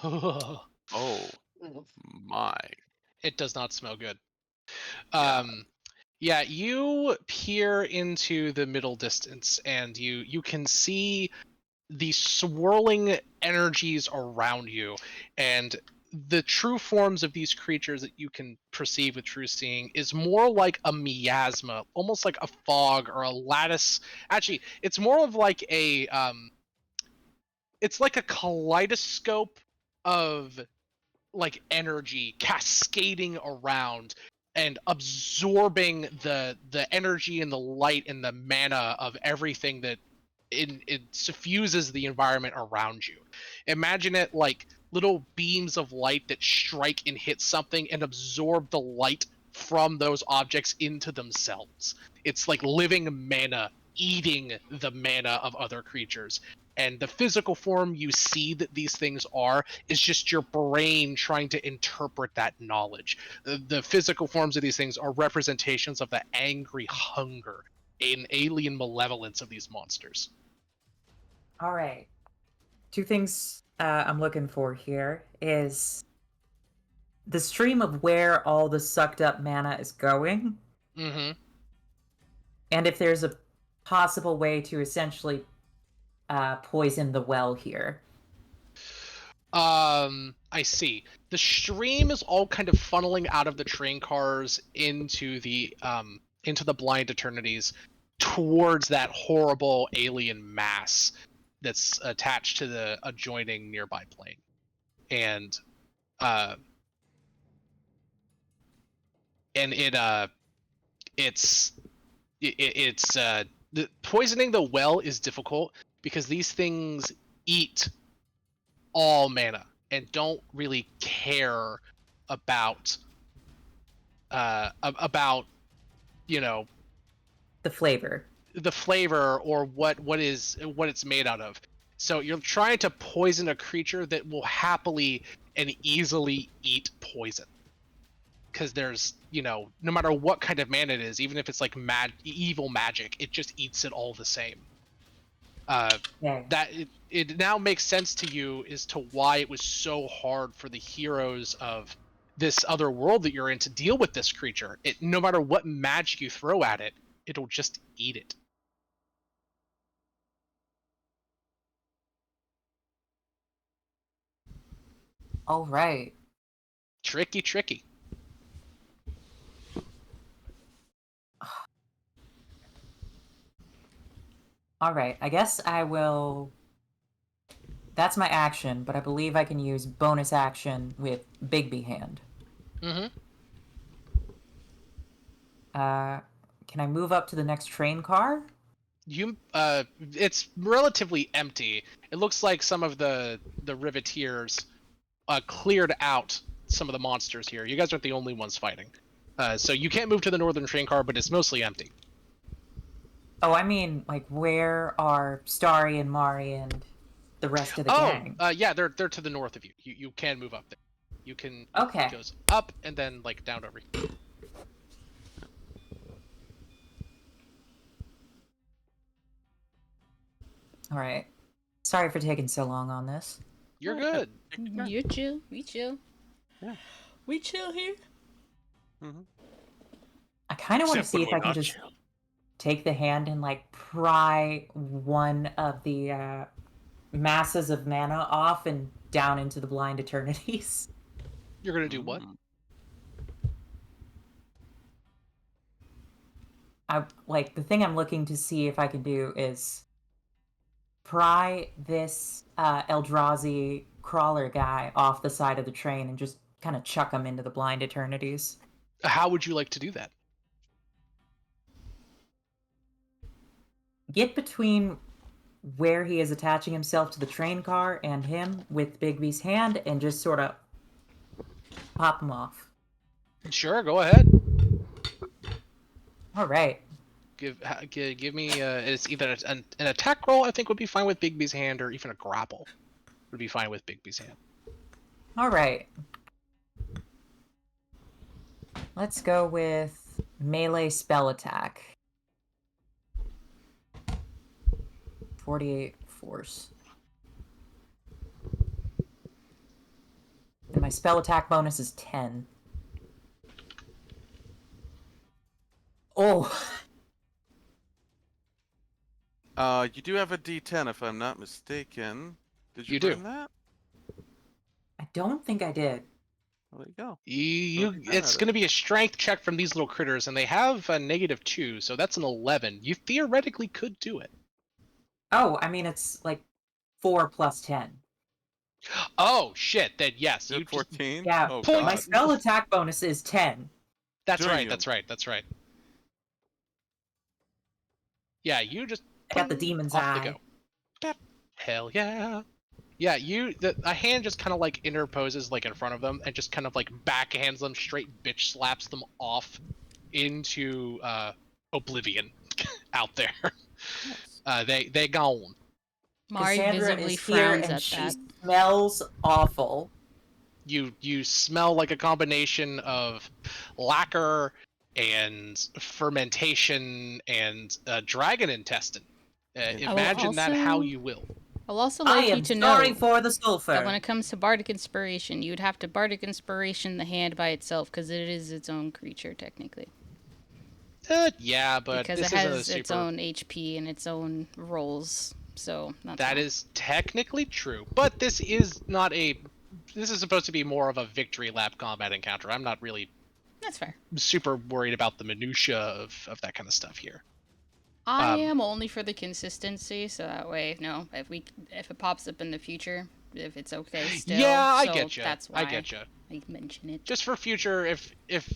Speaker 3: Oh my.
Speaker 5: It does not smell good.
Speaker 3: Yeah.
Speaker 5: Yeah, you peer into the middle distance and you can see the swirling energies around you, and the true forms of these creatures that you can perceive with true seeing is more like a miasma, almost like a fog or a lattice. Actually, it's more of like it's like a kaleidoscope of like energy cascading around and absorbing the energy and the light and the mana of everything that it suffuses the environment around you. Imagine it like little beams of light that strike and hit something and absorb the light from those objects into themselves. It's like living mana eating the mana of other creatures. And the physical form you see that these things are is just your brain trying to interpret that knowledge. The physical forms of these things are representations of the angry hunger and alien malevolence of these monsters.
Speaker 7: All right. Two things I'm looking for here is the stream of where all the sucked up mana is going,
Speaker 5: Mm-hmm.
Speaker 7: and if there's a possible way to essentially poison the well here.
Speaker 5: I see. The stream is all kind of funneling out of the train cars into the blind eternities towards that horrible alien mass that's attached to the adjoining nearby plane. And uh and it's the poisoning the well is difficult because these things eat all mana and don't really care about you know
Speaker 7: The flavor.
Speaker 5: the flavor or what it's made out of. So you're trying to poison a creature that will happily and easily eat poison. Because there's, no matter what kind of mana it is, even if it's like evil magic, it just eats it all the same.
Speaker 7: Yeah.
Speaker 5: That it now makes sense to you as to why it was so hard for the heroes of this other world that you're in to deal with this creature. No matter what magic you throw at it, it'll just eat it.
Speaker 7: All right.
Speaker 5: Tricky.
Speaker 7: All right. I guess I will. That's my action, but I believe I can use bonus action with Bigby Hand.
Speaker 5: Mm-hmm.
Speaker 7: Can I move up to the next train car?
Speaker 5: It's relatively empty. It looks like some of the riveteers cleared out some of the monsters here. You guys aren't the only ones fighting. So you can't move to the northern train car, but it's mostly empty.
Speaker 7: Oh, I mean, like, where are Starry and Mari and the rest of the gang?
Speaker 5: Yeah, they're to the north of you. You can move up there. You can.
Speaker 7: Okay.
Speaker 5: It goes up and then like down over here.
Speaker 7: All right. Sorry for taking so long on this.
Speaker 5: You're good.
Speaker 4: You chill. We chill.
Speaker 3: Yeah.
Speaker 4: We chill here.
Speaker 3: Mm-hmm.
Speaker 7: I kind of want to
Speaker 8: Except
Speaker 7: see
Speaker 8: when
Speaker 7: if
Speaker 8: we're
Speaker 7: I can
Speaker 8: not
Speaker 7: just
Speaker 8: chill.
Speaker 7: take the hand and, like, pry one of the masses of mana off and down into the blind eternities.
Speaker 5: You're gonna do what?
Speaker 7: The thing I'm looking to see if I can do is pry this Eldrazi crawler guy off the side of the train and just kind of chuck him into the blind eternities.
Speaker 5: How would you like to do that?
Speaker 7: Get between where he is attaching himself to the train car and him with Bigby's hand and just sort of pop him off.
Speaker 5: Sure, go ahead.
Speaker 7: All right.
Speaker 5: Give me it's either an attack roll I think would be fine with Bigby's hand, or even a grapple would be fine with Bigby's hand.
Speaker 7: All right. Let's go with melee spell attack. 48 force. And my spell attack bonus is 10. Oh!
Speaker 3: You do have a D10 if I'm not mistaken. Did you
Speaker 5: You do.
Speaker 3: bring that?
Speaker 7: I don't think I did.
Speaker 3: Well, there you go.
Speaker 5: It's going to be a strength check from these little critters, and they have a -2, so that's an 11. You theoretically could do it.
Speaker 7: Oh, I mean, it's like 4 plus 10.
Speaker 5: Oh shit! Then yes,
Speaker 3: You're
Speaker 5: you just
Speaker 3: 14.
Speaker 7: Yeah,
Speaker 3: Oh
Speaker 5: point-
Speaker 7: my
Speaker 3: god.
Speaker 7: spell attack bonus is 10.
Speaker 5: That's right.
Speaker 3: Damn.
Speaker 5: That's right. That's right. Yeah, you just
Speaker 7: I got the
Speaker 5: ping,
Speaker 7: demon's
Speaker 5: off
Speaker 7: eye.
Speaker 5: they go. Bap. Hell yeah. Yeah, a hand just kind of like interposes like in front of them and just kind of like backhands them, straight bitch slaps them off into oblivion out there. They gone.
Speaker 4: Mari
Speaker 7: Cassandra
Speaker 4: visibly
Speaker 7: is here
Speaker 4: frowns
Speaker 7: and
Speaker 4: at
Speaker 7: she
Speaker 4: that.
Speaker 7: smells awful.
Speaker 5: You smell like a combination of lacquer and fermentation and dragon intestine. Imagine that how
Speaker 4: also-
Speaker 5: you will.
Speaker 4: I'll also
Speaker 7: I
Speaker 4: like you
Speaker 7: am
Speaker 4: to
Speaker 7: sorry
Speaker 4: know
Speaker 7: for the
Speaker 4: that when
Speaker 7: sulfur.
Speaker 4: it comes to Bardic Inspiration, you'd have to Bardic Inspiration the hand by itself because it is its own creature technically.
Speaker 5: Yeah, but
Speaker 4: Because
Speaker 5: this
Speaker 4: it
Speaker 5: is a
Speaker 4: has
Speaker 5: super.
Speaker 4: its own HP and its own rolls, so that's
Speaker 5: That
Speaker 4: fine.
Speaker 5: is technically true, but this is not a. This is supposed to be more of a victory lap combat encounter. I'm not really
Speaker 4: That's fair.
Speaker 5: super worried about the minutia of that kind of stuff here.
Speaker 4: I am only for the consistency, so that way, no, if it pops up in the future, if it's okay still.
Speaker 5: Yeah, I
Speaker 4: so
Speaker 5: get you.
Speaker 4: That's why
Speaker 5: I get you.
Speaker 4: I mention it.
Speaker 5: Just for future, if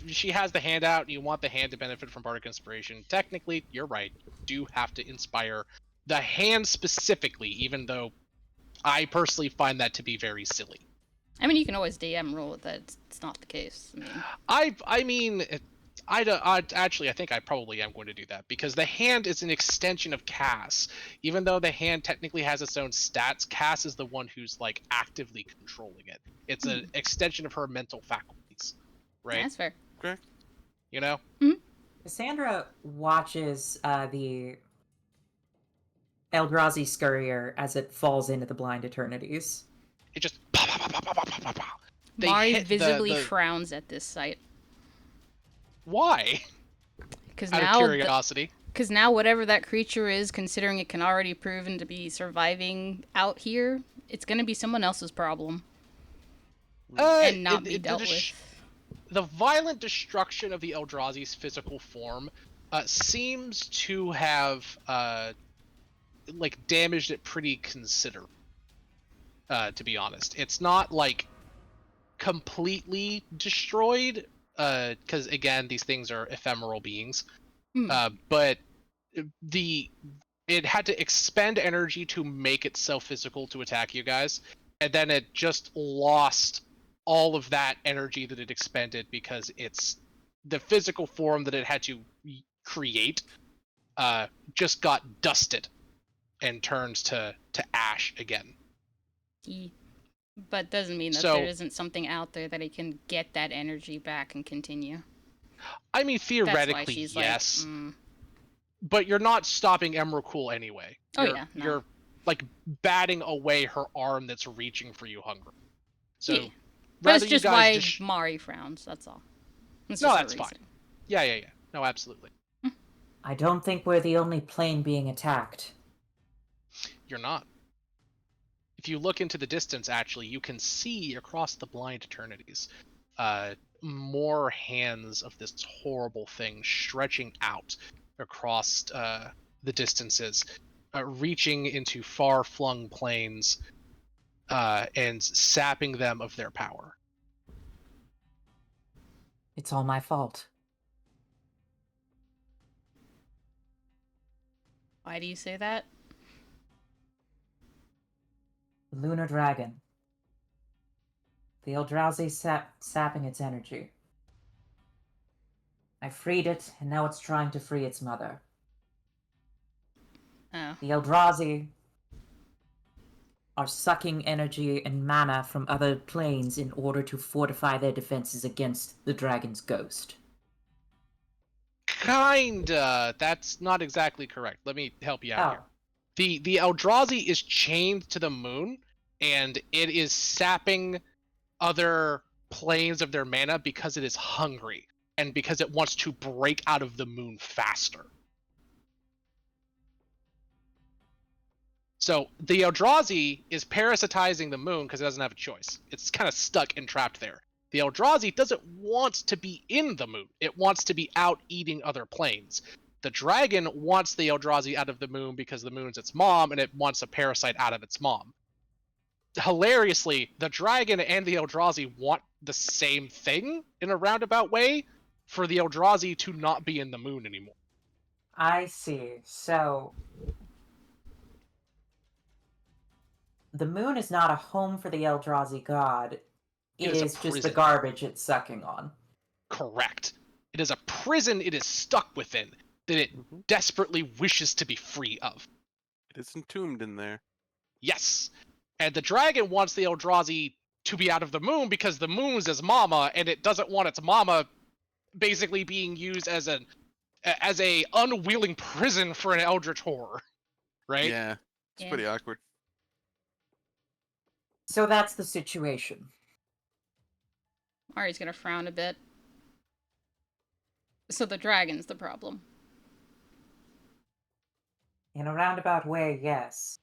Speaker 5: she has the hand out and you want the hand to benefit from Bardic Inspiration, technically, you're right. You do have to inspire the hand specifically, even though I personally find that to be very silly.
Speaker 4: I mean, you can always DM roll with that. It's not the case.
Speaker 5: I mean, actually, I think I probably am going to do that because the hand is an extension of Cass. Even though the hand technically has its own stats, Cass is the one who's like actively controlling it. It's an extension of her mental faculties, right?
Speaker 4: That's fair.
Speaker 3: Correct.
Speaker 5: You know?
Speaker 7: Cassandra watches the Eldrazi Scurrier as it falls into the blind eternities.
Speaker 5: It just pop, pop, pop, pop, pop, pop, pop, pop. They
Speaker 4: Mari
Speaker 5: hit
Speaker 4: visibly frowns at this sight.
Speaker 5: Why?
Speaker 4: Because
Speaker 5: Out of
Speaker 4: now,
Speaker 5: curiosity.
Speaker 4: because now whatever that creature is, considering it can already proven to be surviving out here, it's going to be someone else's problem and not be dealt with.
Speaker 5: The violent destruction of the Eldrazi's physical form seems to have like damaged it pretty considerably. To be honest, it's not like completely destroyed, because again, these things are ephemeral beings. But it had to expend energy to make itself physical to attack you guys, and then it just lost all of that energy that it expended because it's the physical form that it had to create just got dusted and turns to ash again.
Speaker 4: But doesn't mean that there isn't something out there that it can get that energy back and continue.
Speaker 5: I mean, theoretically,
Speaker 4: That's why she's
Speaker 5: yes.
Speaker 4: Like,
Speaker 5: But you're not stopping Emrakul anyway. You're like batting away her arm that's reaching for you hungry. So,
Speaker 4: yeah. But it's just why Mari frowns, that's all.
Speaker 5: No, that's fine. Yeah. No, absolutely.
Speaker 7: I don't think we're the only plane being attacked.
Speaker 5: You're not. If you look into the distance, actually, you can see across the blind eternities more hands of this horrible thing stretching out across the distances, reaching into far-flung plains and sapping them of their power.
Speaker 7: It's all my fault.
Speaker 4: Why do you say that?
Speaker 7: The Lunar Dragon. The Eldrazi sapping its energy. I freed it, and now it's trying to free its mother.
Speaker 4: Oh.
Speaker 7: The Eldrazi are sucking energy and mana from other planes in order to fortify their defenses against the dragon's ghost.
Speaker 5: Kinda. That's not exactly correct. Let me help you out here. The Eldrazi is chained to the moon, and it is sapping other planes of their mana because it is hungry, and because it wants to break out of the moon faster. So the Eldrazi is parasitizing the moon because it doesn't have a choice. It's kind of stuck and trapped there. The Eldrazi doesn't want to be in the moon. It wants to be out eating other planes. The dragon wants the Eldrazi out of the moon because the moon's its mom, and it wants a parasite out of its mom. hilariously, the dragon and the Eldrazi want the same thing in a roundabout way for the Eldrazi to not be in the moon anymore.
Speaker 7: I see. So the moon is not a home for the Eldrazi god.
Speaker 5: It
Speaker 7: It
Speaker 5: is a
Speaker 7: is just the
Speaker 5: prison.
Speaker 7: garbage it's sucking on.
Speaker 5: Correct. It is a prison it is stuck within that it desperately wishes to be free of.
Speaker 3: It is entombed in there.
Speaker 5: Yes. And the dragon wants the Eldrazi to be out of the moon because the moon's its mama, and it doesn't want its mama basically being used as a unwilling prison for an eldritch horror. Right?
Speaker 3: Yeah, it's
Speaker 4: Yeah.
Speaker 3: pretty awkward.
Speaker 7: So that's the situation.
Speaker 4: Ari's gonna frown a bit. So the dragon's the problem.
Speaker 7: In a roundabout way, yes.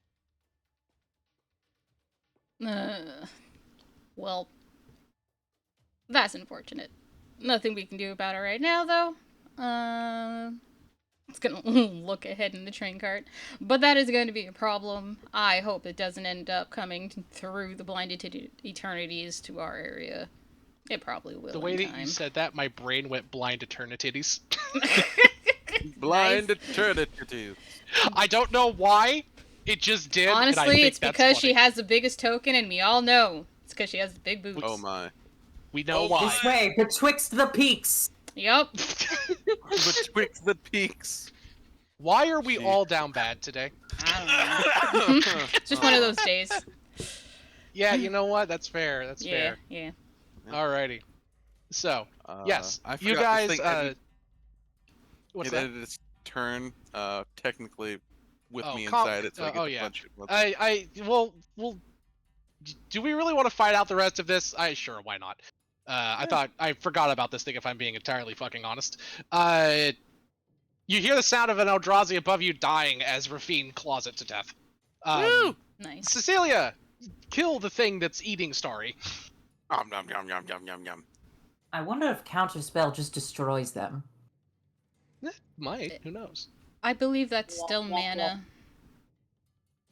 Speaker 4: Well, that's unfortunate. Nothing we can do about it right now, though. It's gonna look ahead in the train cart. But that is going to be a problem. I hope it doesn't end up coming through the blinded eternities to our area. It probably will.
Speaker 5: The way
Speaker 4: in
Speaker 5: that
Speaker 4: time.
Speaker 5: you said that, my brain went blind eternities.
Speaker 3: Blind
Speaker 4: Nice.
Speaker 3: eternity.
Speaker 5: I don't know why. It just did. and I
Speaker 4: Honestly,
Speaker 5: think
Speaker 4: it's
Speaker 5: that's
Speaker 4: because
Speaker 5: funny.
Speaker 4: she has the biggest token, and we all know it's because she has the big boots.
Speaker 3: Oh my.
Speaker 5: We know
Speaker 3: Oh
Speaker 5: why.
Speaker 7: This way, betwixt the peaks.
Speaker 4: Yup.
Speaker 3: Betwixt the peaks.
Speaker 5: Why are we
Speaker 3: Gee.
Speaker 5: all down bad today?
Speaker 4: I don't know. It's just one of those days.
Speaker 5: Yeah, you know what? That's fair. That's
Speaker 4: Yeah,
Speaker 5: fair.
Speaker 4: yeah.
Speaker 5: Alrighty. So, yes,
Speaker 3: I
Speaker 5: you
Speaker 3: forgot
Speaker 5: guys.
Speaker 3: this thing ended-
Speaker 5: What's
Speaker 3: it
Speaker 5: that?
Speaker 3: ended its turn, technically, with
Speaker 5: Oh,
Speaker 3: me
Speaker 5: calm-
Speaker 3: inside it, so I get
Speaker 5: oh,
Speaker 3: to
Speaker 5: yeah.
Speaker 3: punch it.
Speaker 5: Well, do we really want to fight out the rest of this? Sure, why not? I forgot about this thing. If I'm being entirely fucking honest, you hear the sound of an Eldrazi above you dying as Rafine claws it to death.
Speaker 3: Woo!
Speaker 4: Nice.
Speaker 5: Cecilia, kill the thing that's eating Starry.
Speaker 3: Yum, yum, yum, yum, yum, yum, yum.
Speaker 7: I wonder if Counterspell just destroys them.
Speaker 5: Might, who knows?
Speaker 4: I believe that's still mana.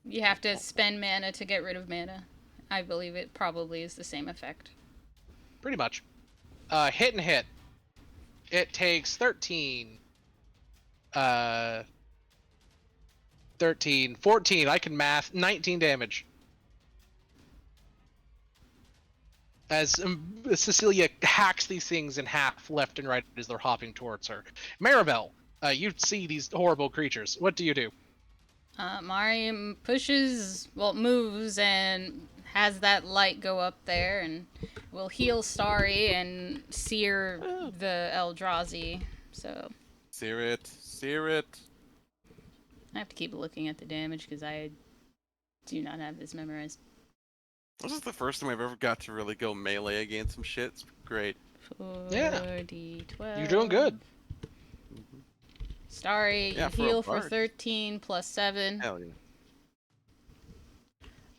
Speaker 4: You have to spend mana to get rid of mana. I believe it probably is the same effect.
Speaker 5: Pretty much. Hit and hit. It takes 13. 13, 14, I can math, 19 damage. As Cecilia hacks these things in half left and right as they're hopping towards her. Maribel, you see these horrible creatures. What do you do?
Speaker 4: Mari moves and has that light go up there and will heal Starry and sear the Eldrazi. So
Speaker 3: Sear it. Sear it.
Speaker 4: I have to keep looking at the damage because I do not have this memorized.
Speaker 3: This is the first time I've ever got to really go melee against some shit. It's great.
Speaker 4: 4d12.
Speaker 5: You're doing good.
Speaker 4: Starry,
Speaker 3: Yeah,
Speaker 4: you
Speaker 3: for a
Speaker 4: heal for
Speaker 3: bard.
Speaker 4: 13 plus 7.
Speaker 3: Hell yeah.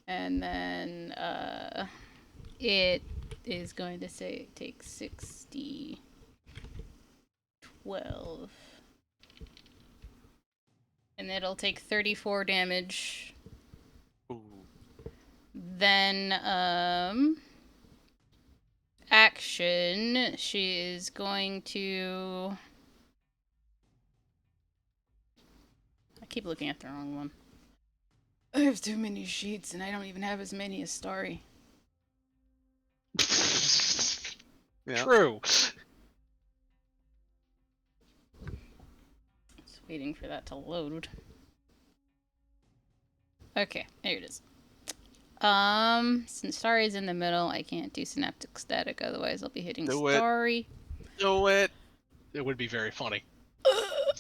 Speaker 4: And then it is going to say take 60, 12. And it'll take 34 damage.
Speaker 3: Ooh.
Speaker 4: Then action, she is going to... I keep looking at the wrong one. I have too many sheets and I don't even have as many as Starry.
Speaker 3: Yeah.
Speaker 5: True.
Speaker 4: Just waiting for that to load. Okay, there it is. Since Starry's in the middle, I can't do Synaptic Static, otherwise I'll be hitting
Speaker 3: Do it.
Speaker 4: Starry.
Speaker 3: Do it.
Speaker 5: It would be very funny.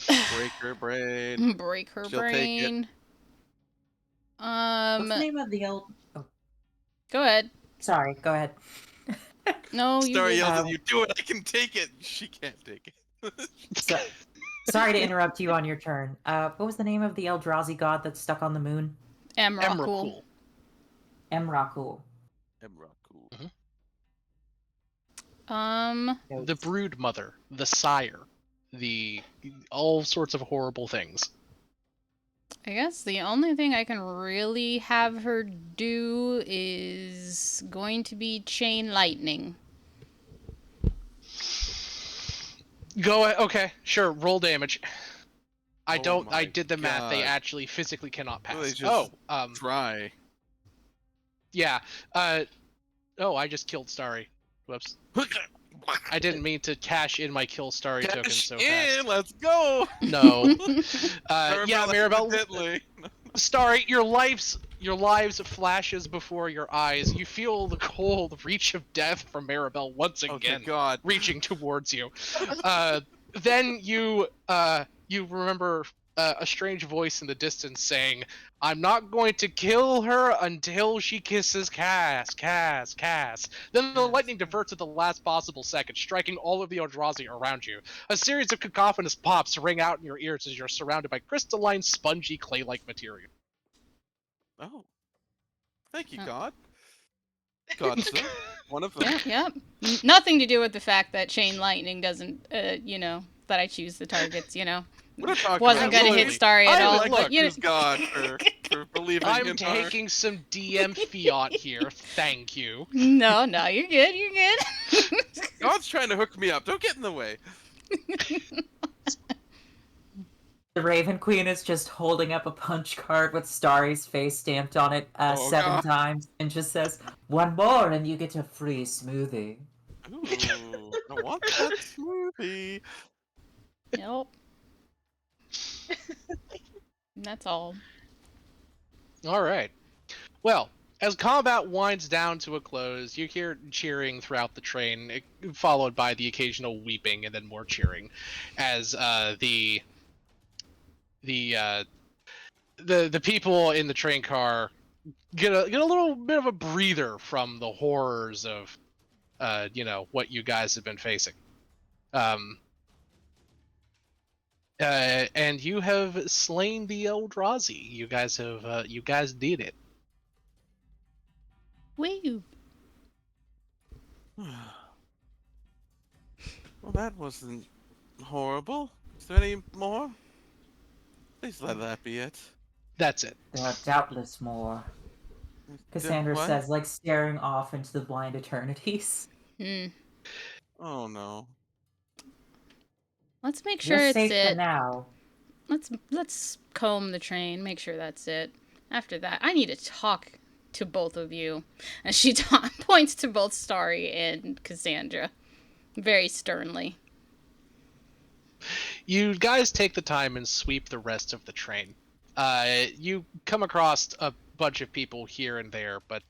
Speaker 3: Break her brain.
Speaker 4: Break her
Speaker 3: She'll take it.
Speaker 4: brain.
Speaker 7: What's the name of the old... Oh,
Speaker 4: Go ahead.
Speaker 7: sorry, go ahead.
Speaker 4: No, you
Speaker 3: Star
Speaker 4: did.
Speaker 3: yells at you, do it, I can take it. She can't take it.
Speaker 7: So, sorry to interrupt you on your turn. What was the name of the Eldrazi god that's stuck on the moon?
Speaker 4: Emrakul.
Speaker 5: Emrakul.
Speaker 7: Emrakul.
Speaker 5: The
Speaker 7: Notes.
Speaker 5: brood mother, the sire, all sorts of horrible things.
Speaker 4: I guess the only thing I can really have her do is going to be chain lightning.
Speaker 5: Okay, sure. Roll damage. I
Speaker 3: Oh
Speaker 5: don't. I
Speaker 3: my
Speaker 5: did the math. They
Speaker 3: God.
Speaker 5: actually physically cannot
Speaker 3: Well, they
Speaker 5: pass.
Speaker 3: just try.
Speaker 5: Yeah. Oh, I just killed Starry. Whoops. I didn't mean to cash in my kill Starry token
Speaker 3: Cash
Speaker 5: so
Speaker 3: in,
Speaker 5: fast.
Speaker 3: let's go.
Speaker 5: No.
Speaker 3: Maribel, that's
Speaker 5: Maribel.
Speaker 3: deadly.
Speaker 5: Starry, your lives flashes before your eyes. You feel the cold reach of death from Maribel once
Speaker 3: Oh,
Speaker 5: again,
Speaker 3: thank God.
Speaker 5: reaching towards you. Then you remember a strange voice in the distance saying, "I'm not going to kill her until she kisses Cass, Cass, Cass." Then the lightning diverts at the last possible second, striking all of the Eldrazi around you. A series of cacophonous pops ring out in your ears as you're surrounded by crystalline, spongy, clay-like material.
Speaker 3: Oh, thank you,
Speaker 4: Oh.
Speaker 3: God. God, sir. One of them.
Speaker 4: Yep. Nothing to do with the fact that chain lightning doesn't, that I choose the targets,
Speaker 3: We're not talking
Speaker 4: Wasn't
Speaker 3: about
Speaker 4: gonna
Speaker 3: me.
Speaker 4: hit Starry at
Speaker 3: I
Speaker 4: all,
Speaker 3: like
Speaker 4: but
Speaker 3: to
Speaker 4: you know.
Speaker 3: accuse God for believing
Speaker 5: I'm
Speaker 3: in her.
Speaker 5: taking some DM fiat here. Thank you.
Speaker 4: No, you're good, you're good.
Speaker 3: God's trying to hook me up. Don't get in the way.
Speaker 7: The Raven Queen is just holding up a punch card with Starry's face stamped on it
Speaker 3: Oh,
Speaker 7: 7
Speaker 3: God.
Speaker 7: times and just says, "One more and you get a free smoothie."
Speaker 3: Ooh, I want that smoothie.
Speaker 4: Nope. That's all.
Speaker 5: All right. Well, as combat winds down to a close, you hear cheering throughout the train, followed by the occasional weeping and then more cheering, as the the people in the train car get a little bit of a breather from the horrors of what you guys have been facing. Um, and you have slain the Eldrazi. You guys did it.
Speaker 4: Woo.
Speaker 3: Well, that wasn't horrible. Is there any more? Please let that be it.
Speaker 5: That's it.
Speaker 7: There are doubtless more, Cassandra
Speaker 3: What?
Speaker 7: says, like staring off into the blind eternities.
Speaker 4: Hmm.
Speaker 3: Oh no.
Speaker 4: Let's make
Speaker 7: You're
Speaker 4: sure it's
Speaker 7: safe for
Speaker 4: it.
Speaker 7: now.
Speaker 4: Let's comb the train, make sure that's it. After that, I need to talk to both of you. And she points to both Starry and Cassandra very sternly.
Speaker 5: You guys take the time and sweep the rest of the train. You come across a bunch of people here and there, but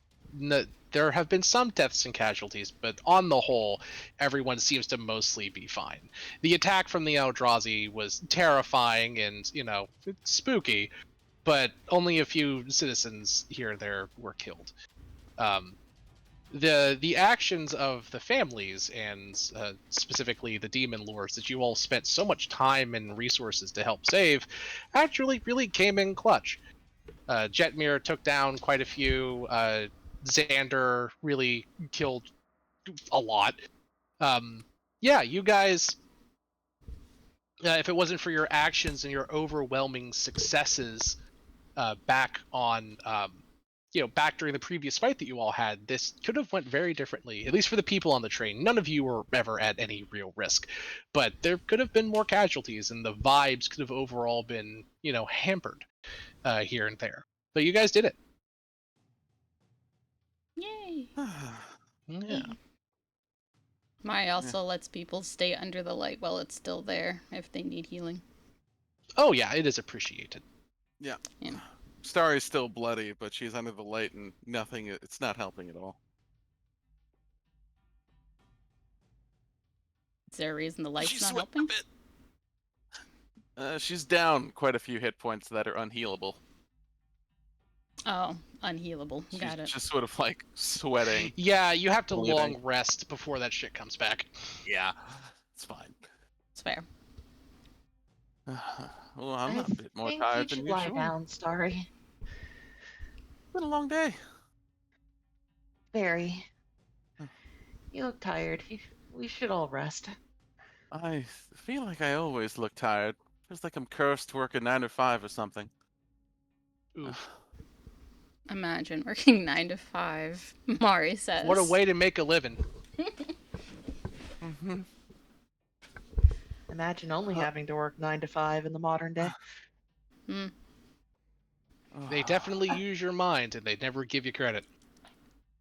Speaker 5: there have been some deaths and casualties, but on the whole, everyone seems to mostly be fine. The attack from the Eldrazi was terrifying and, spooky, but only a few citizens here and there were killed. The actions of the families and specifically the demon lords that you all spent so much time and resources to help save actually really came in clutch. Jetmir took down quite a few. Xander really killed a lot. Yeah, you guys. If it wasn't for your actions and your overwhelming successes back on back during the previous fight that you all had, this could have went very differently, at least for the people on the train. None of you were ever at any real risk, but there could have been more casualties and the vibes could have overall been hampered here and there, but you guys did it.
Speaker 4: Yay.
Speaker 5: Yeah.
Speaker 4: Maya also lets people stay under the light while it's still there if they need healing.
Speaker 5: Oh yeah, it is appreciated.
Speaker 3: Yeah.
Speaker 4: Yeah.
Speaker 3: Starry's still bloody, but she's under the light and nothing. It's not helping at all.
Speaker 4: Is there a reason the light's
Speaker 3: She's
Speaker 4: not
Speaker 3: sweating
Speaker 4: helping?
Speaker 3: a bit. She's down quite a few hit points that are unhealable.
Speaker 4: Oh, unhealable.
Speaker 3: She's
Speaker 4: Got it.
Speaker 3: just sort of like sweating.
Speaker 5: Yeah, you have to
Speaker 3: Bleeding.
Speaker 5: long rest before that shit comes back.
Speaker 3: Yeah, it's fine.
Speaker 4: It's fair.
Speaker 3: Well, I'm
Speaker 6: I
Speaker 3: a bit more
Speaker 6: think
Speaker 3: tired
Speaker 6: you
Speaker 3: than
Speaker 6: should lie
Speaker 3: usual.
Speaker 6: down, Starry.
Speaker 3: It's been a long day.
Speaker 6: Very. You look tired. We should all rest.
Speaker 3: I feel like I always look tired. Feels like I'm cursed to work a 9 to 5 or something.
Speaker 5: Oof.
Speaker 4: Imagine working 9 to 5, Mari says.
Speaker 5: What a way to make a living.
Speaker 3: Mhm.
Speaker 6: Imagine only having to work 9 to 5 in the modern day.
Speaker 4: Hmm.
Speaker 5: They definitely use your mind, and they never give you credit.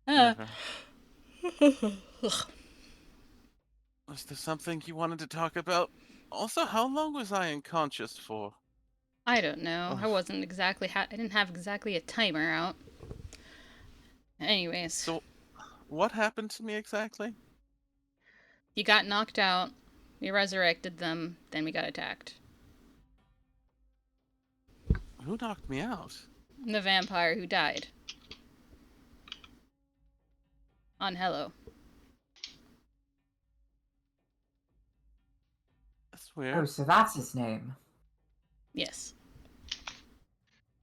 Speaker 3: Never. Was there something you wanted to talk about? Also, how long was I unconscious for?
Speaker 4: I don't know. I
Speaker 3: Ugh.
Speaker 4: wasn't exactly. I didn't have exactly a timer out. Anyways,
Speaker 3: So, what happened to me exactly?
Speaker 4: you got knocked out. We resurrected them. Then we got attacked.
Speaker 3: Who knocked me out?
Speaker 4: The vampire who died. On Hello.
Speaker 3: That's
Speaker 7: Oh,
Speaker 3: weird.
Speaker 7: so that's his name.
Speaker 4: Yes.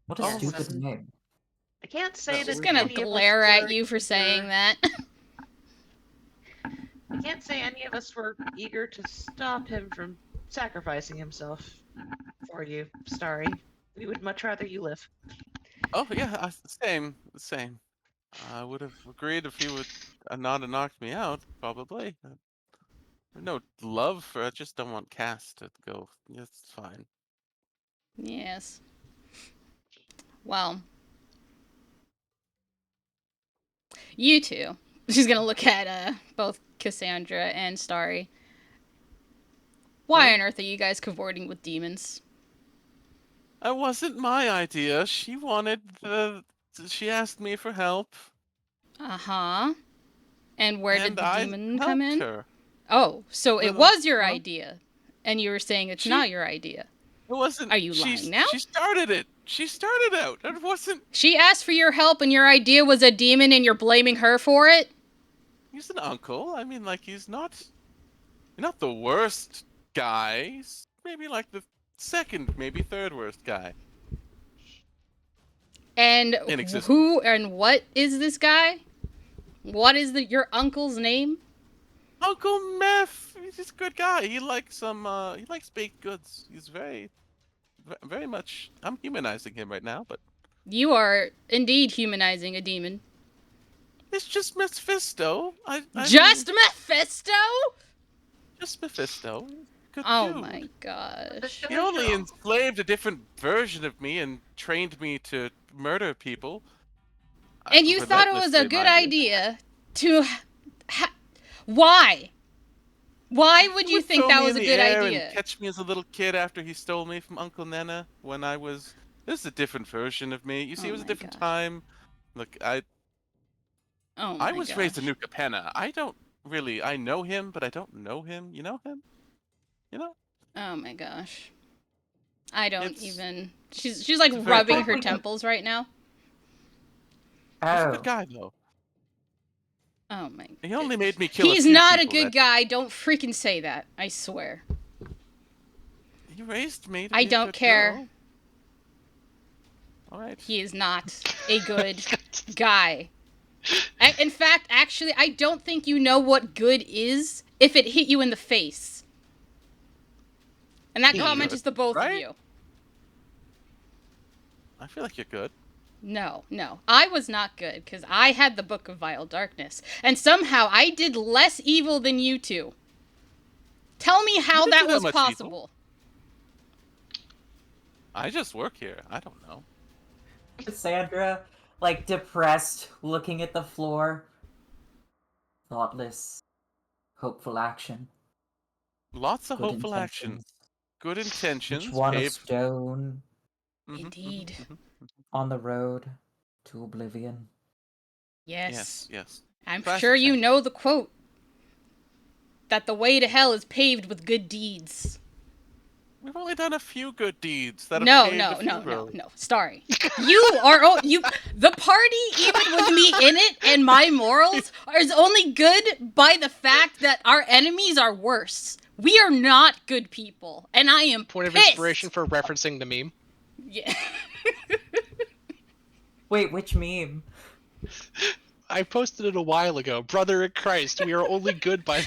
Speaker 7: What a
Speaker 3: Oh,
Speaker 7: stupid
Speaker 6: and-
Speaker 7: name.
Speaker 6: I can't say
Speaker 4: Just
Speaker 6: that
Speaker 4: gonna
Speaker 6: any of us
Speaker 4: glare at
Speaker 6: were
Speaker 4: you for saying
Speaker 6: eager-
Speaker 4: that.
Speaker 6: I can't say any of us were eager to stop him from sacrificing himself for you, Starry. We would much rather you live.
Speaker 3: Oh yeah, same. I would have agreed if he would not have knocked me out, probably. No love for. I just don't want Cass to go. It's fine.
Speaker 4: Yes. Well. You two. She's gonna look at both Cassandra and Starry. Why
Speaker 3: Huh?
Speaker 4: on earth are you guys cavorting with demons?
Speaker 3: It wasn't my idea. She wanted the. She asked me for help,
Speaker 4: Uh-huh. And where did
Speaker 3: and
Speaker 4: the
Speaker 3: I
Speaker 4: demon come
Speaker 3: helped
Speaker 4: in?
Speaker 3: her.
Speaker 4: Oh, so it
Speaker 3: With
Speaker 4: was your
Speaker 3: huh?
Speaker 4: idea. And you were saying it's
Speaker 3: She.
Speaker 4: not your idea.
Speaker 3: It wasn't.
Speaker 4: Are you lying now?
Speaker 3: She started it. She started out. It wasn't.
Speaker 4: She asked for your help and your idea was a demon and you're blaming her for it?
Speaker 3: He's an uncle. I mean, like he's not the worst guy. He's maybe like the second, maybe third worst guy
Speaker 4: And
Speaker 3: in existence.
Speaker 4: who and what is this guy? What is your uncle's name?
Speaker 3: Uncle Meth. He's just a good guy. He likes some. He likes baked goods. He's very much. I'm humanizing him right now, but
Speaker 4: You are indeed humanizing a demon.
Speaker 3: it's just Mephisto.
Speaker 4: Just
Speaker 3: mean,
Speaker 4: Mephisto?
Speaker 3: just Mephisto. Good
Speaker 4: Oh
Speaker 3: dude.
Speaker 4: my gosh.
Speaker 3: He only enslaved a different version of me and trained me to murder people.
Speaker 4: And you thought it was a
Speaker 3: relentlessly,
Speaker 4: good
Speaker 3: mind you.
Speaker 4: idea to. Why? Why would
Speaker 3: He
Speaker 4: you think
Speaker 3: throw
Speaker 4: that
Speaker 3: me
Speaker 4: was
Speaker 3: in
Speaker 4: a
Speaker 3: the
Speaker 4: good
Speaker 3: air
Speaker 4: idea?
Speaker 3: And catch me as a little kid after he stole me from Uncle Nana when I was. This is a different version of me. You see,
Speaker 4: Oh
Speaker 3: it was a
Speaker 4: my
Speaker 3: different
Speaker 4: gosh.
Speaker 3: time. Look,
Speaker 4: Oh
Speaker 3: I
Speaker 4: my
Speaker 3: was raised in
Speaker 4: gosh.
Speaker 3: New Capenna. I don't really. I know him, but I don't know him. You know him? You know?
Speaker 4: Oh my gosh. I don't
Speaker 3: It's-
Speaker 4: even. She's like
Speaker 3: it's a very
Speaker 4: rubbing
Speaker 3: big
Speaker 4: her
Speaker 3: one.
Speaker 4: temples right now.
Speaker 3: He's a
Speaker 7: Oh,
Speaker 3: good guy, though.
Speaker 4: Oh my.
Speaker 3: He only made me kill
Speaker 4: He's
Speaker 3: a few
Speaker 4: not a
Speaker 3: people,
Speaker 4: good
Speaker 3: that's it.
Speaker 4: guy. Don't freaking say that. I swear.
Speaker 3: He raised me to
Speaker 4: I
Speaker 3: be a
Speaker 4: don't
Speaker 3: good
Speaker 4: care.
Speaker 3: girl. All right.
Speaker 4: He is not a good guy. In fact, actually, I don't think you know what good is if it hit you in the face. And that
Speaker 5: He
Speaker 4: comment
Speaker 3: good,
Speaker 4: is to both of
Speaker 3: right?
Speaker 4: you.
Speaker 3: I feel like you're good.
Speaker 4: No. I was not good because I had the Book of Vile Darkness. And somehow I did less evil than you two. Tell me how
Speaker 3: didn't
Speaker 4: that
Speaker 3: do that
Speaker 4: was
Speaker 3: much evil.
Speaker 4: possible.
Speaker 3: I just work here. I don't know.
Speaker 7: Cassandra, like depressed, looking at the floor. Thoughtless, hopeful action.
Speaker 3: Lots of
Speaker 7: Good
Speaker 3: hopeful actions. Good intentions.
Speaker 7: Each one a
Speaker 3: paved-
Speaker 7: stone
Speaker 3: Mhm,
Speaker 4: Indeed.
Speaker 3: mhm.
Speaker 7: on the road to oblivion.
Speaker 4: Yes.
Speaker 3: Yes.
Speaker 4: I'm
Speaker 3: Classic
Speaker 4: sure you
Speaker 3: saying.
Speaker 4: know the quote. That the way to hell is paved with good deeds.
Speaker 3: We've only done a few good deeds that have
Speaker 4: No,
Speaker 3: paved a few roads.
Speaker 4: Starry. You are the party, even with me in it and my morals, is only good by the fact that our enemies are worse. We are not good people, and I am
Speaker 5: Point of
Speaker 4: pissed.
Speaker 5: inspiration for referencing the meme.
Speaker 4: Yeah.
Speaker 7: Wait, which meme?
Speaker 5: I posted it a while ago. Brother in Christ, we are only good by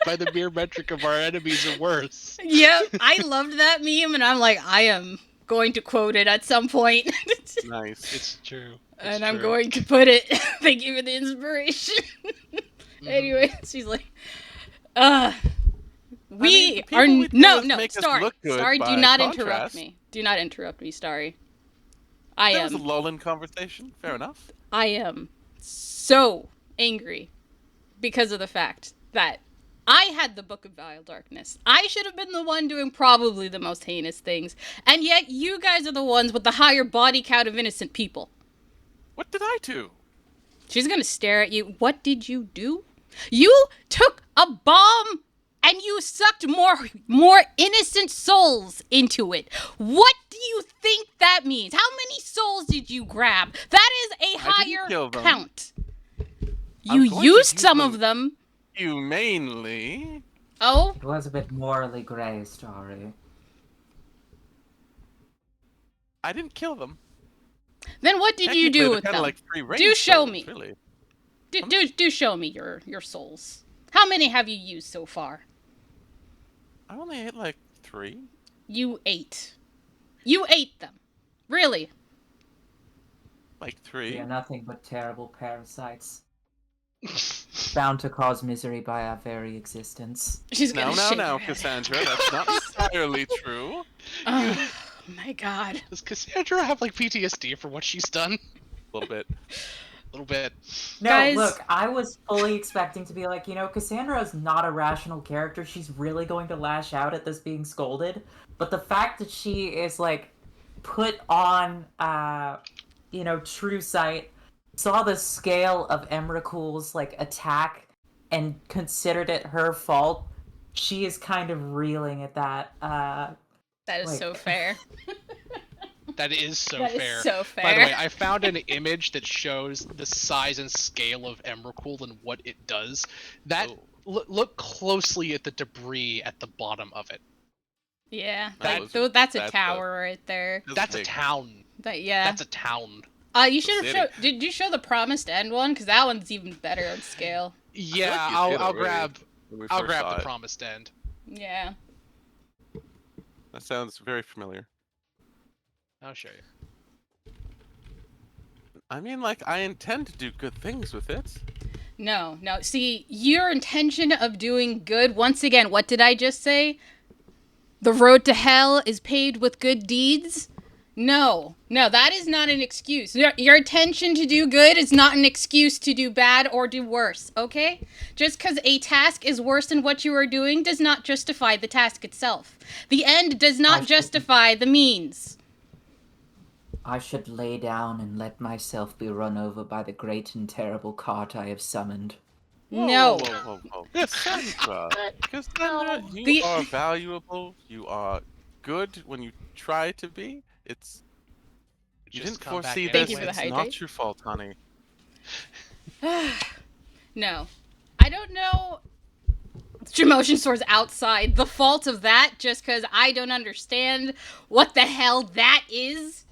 Speaker 5: the mere metric of our enemies are worse.
Speaker 4: Yep, I loved that meme, and I'm like, I am going to quote it at some point.
Speaker 3: Nice.
Speaker 5: It's true.
Speaker 4: And I'm going to put it. Thank you for the inspiration.
Speaker 5: Mm-hmm.
Speaker 4: Anyway, she's like, we
Speaker 3: the people
Speaker 4: are
Speaker 3: we do is make us
Speaker 4: Starry.
Speaker 3: look good
Speaker 4: Starry, do
Speaker 3: by
Speaker 4: not interrupt
Speaker 3: contrast.
Speaker 4: me. Do not interrupt me, Starry.
Speaker 3: That was a lull in conversation. Fair enough.
Speaker 4: I am so angry because of the fact that I had the Book of Vile Darkness. I should have been the one doing probably the most heinous things, and yet you guys are the ones with the higher body count of innocent people.
Speaker 3: What did I do?
Speaker 4: She's gonna stare at you. What did you do? You took a bomb and you sucked more innocent souls into it. What do you think that means? How many souls did you grab? That is a higher count. You used some of them.
Speaker 3: Humanely.
Speaker 4: Oh?
Speaker 7: It was a bit morally grey, Starry.
Speaker 3: I didn't kill them.
Speaker 4: Then what did you do with them?
Speaker 3: Like free range
Speaker 4: Do show
Speaker 3: souls,
Speaker 4: me.
Speaker 3: Really.
Speaker 4: Do show me your souls. How many have you used so far?
Speaker 3: I only ate like 3.
Speaker 4: You ate. You ate them. Really?
Speaker 3: Like 3.
Speaker 7: We are nothing but terrible parasites. Bound to cause misery by our very existence.
Speaker 4: She's gonna shake her head.
Speaker 3: Cassandra. That's not entirely true.
Speaker 4: Oh my god.
Speaker 5: Does Cassandra have like PTSD for what she's done?
Speaker 3: A little bit.
Speaker 5: A little bit.
Speaker 7: No,
Speaker 4: Guys-
Speaker 7: look, I was fully expecting to be like, Cassandra is not a rational character. She's really going to lash out at this being scolded. But the fact that she is, like, put on, true sight, saw the scale of Emrakul's, like, attack, and considered it her fault, she is kind of reeling at that.
Speaker 4: That is so fair.
Speaker 5: That is so
Speaker 4: That is
Speaker 5: fair.
Speaker 4: so fair.
Speaker 5: By the way, I found an image that shows the size and scale of Emrakul and what it does. That look closely at the debris at the bottom of it.
Speaker 4: Yeah,
Speaker 3: That's
Speaker 4: that's a tower right there.
Speaker 5: That's a town.
Speaker 4: Yeah.
Speaker 5: That's a town.
Speaker 4: You should have showed. Did you show the Promised End one? Because that one's even better on scale.
Speaker 5: Yeah, I'll grab the Promised End.
Speaker 4: Yeah.
Speaker 3: That sounds very familiar.
Speaker 5: I'll show you.
Speaker 3: I mean, like, I intend to do good things with it.
Speaker 4: No. See, your intention of doing good, once again, what did I just say? The road to hell is paved with good deeds? No, that is not an excuse. Your intention to do good is not an excuse to do bad or do worse, okay? Just because a task is worse than what you are doing does not justify the task itself. The end does not justify the means.
Speaker 7: I should lay down and let myself be run over by the great and terrible cart I have summoned.
Speaker 4: No.
Speaker 3: Whoa. Cassandra, you are valuable. You are good when you try to be. You didn't foresee this. It's not your fault, honey.
Speaker 4: No. I don't know Emotion Source outside the fault of that just because I don't understand what the hell that is.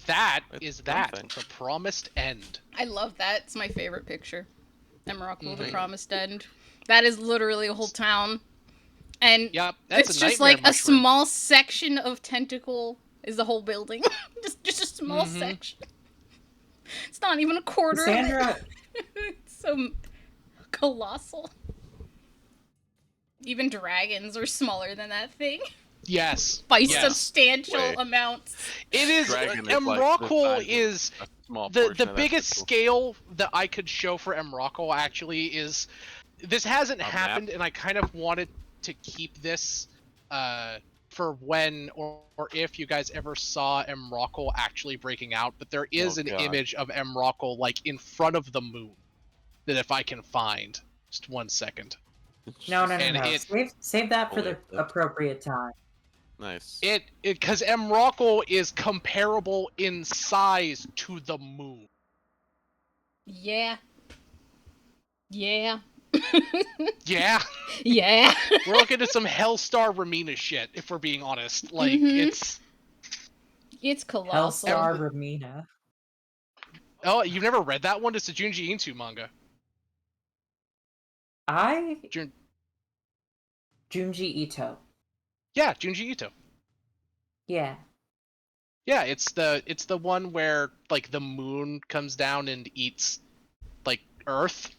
Speaker 5: That is the Promised End.
Speaker 4: I love that. It's my favorite picture. Emrakul, the Promised End. That is literally a whole town. And
Speaker 5: that's
Speaker 4: it's just like a small section of tentacle is the whole building. just a small section. It's not even a quarter
Speaker 7: Cassandra...
Speaker 4: of it. It's so colossal. Even dragons are smaller than that thing.
Speaker 5: Yes.
Speaker 4: By substantial amounts.
Speaker 5: It is. Emrakul is the biggest scale that I could show for Emrakul. Actually, is this hasn't happened, and I kind of wanted to keep this for when or if you guys ever saw Emrakul actually breaking out. But there is an image of Emrakul like in front of the moon that if I can find, just 1 second.
Speaker 7: No. Save that for the appropriate time.
Speaker 3: Nice.
Speaker 5: Because Emrakul is comparable in size to the moon.
Speaker 4: Yeah. Yeah.
Speaker 5: Yeah.
Speaker 4: Yeah.
Speaker 5: We're looking at some Hellstar Ramina shit, if we're being honest. Like, it's
Speaker 4: colossal.
Speaker 7: Hellstar Ramina.
Speaker 5: Oh, you've never read that one? It's a Junji Ito manga.
Speaker 7: Junji Ito.
Speaker 5: Yeah, Junji Ito.
Speaker 7: Yeah.
Speaker 5: Yeah, it's the one where like the moon comes down and eats like Earth.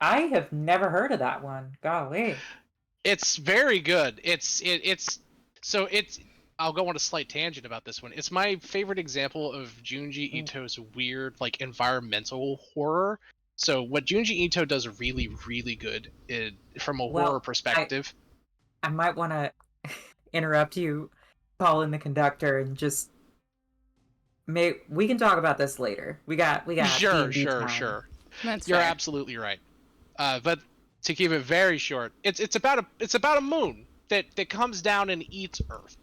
Speaker 7: I have never heard of that one. Golly.
Speaker 5: It's very good. It's I'll go on a slight tangent about this one. It's my favorite example of Junji Ito's weird like environmental horror. So what Junji Ito does really, really good from a horror perspective.
Speaker 7: I might want to interrupt you, Colin the conductor, and just we can talk about this later. We got
Speaker 5: Sure,
Speaker 7: D&D time.
Speaker 5: sure.
Speaker 4: That's
Speaker 5: You're
Speaker 4: fair.
Speaker 5: absolutely right. But to keep it very short, it's about a moon that comes down and eats Earth.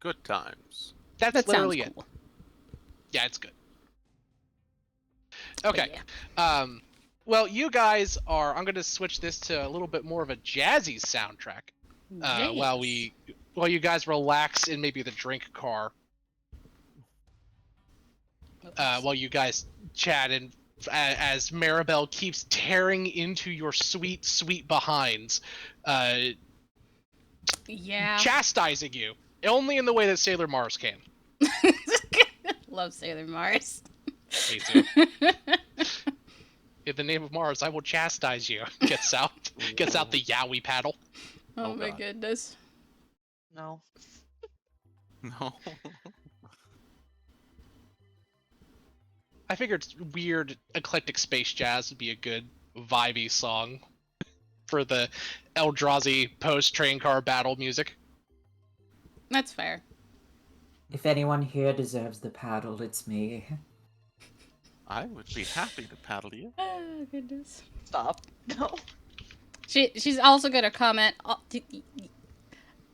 Speaker 3: Good times.
Speaker 5: That's
Speaker 4: That sounds
Speaker 5: literally
Speaker 4: cool.
Speaker 5: it. Yeah, it's good. Okay.
Speaker 4: Yeah.
Speaker 5: Well, you guys are. I'm going to switch this to a little bit more of a jazzy soundtrack. While you guys relax in maybe the drink car. While you guys chat and as Maribel keeps tearing into your sweet, sweet behinds,
Speaker 4: Yeah.
Speaker 5: chastising you only in the way that Sailor Mars can.
Speaker 4: Love Sailor Mars.
Speaker 5: Me too. In the name of Mars, I will chastise you. Gets out the yaoi paddle.
Speaker 4: Oh my
Speaker 3: God.
Speaker 4: goodness.
Speaker 6: No.
Speaker 3: No.
Speaker 5: I figured weird, eclectic space jazz would be a good, vibey song for the Eldrazi post-train car battle music.
Speaker 4: That's fair.
Speaker 7: If anyone here deserves the paddle, it's me.
Speaker 3: I would be happy to paddle you.
Speaker 4: Oh goodness.
Speaker 6: Stop. No.
Speaker 4: She's also gonna comment.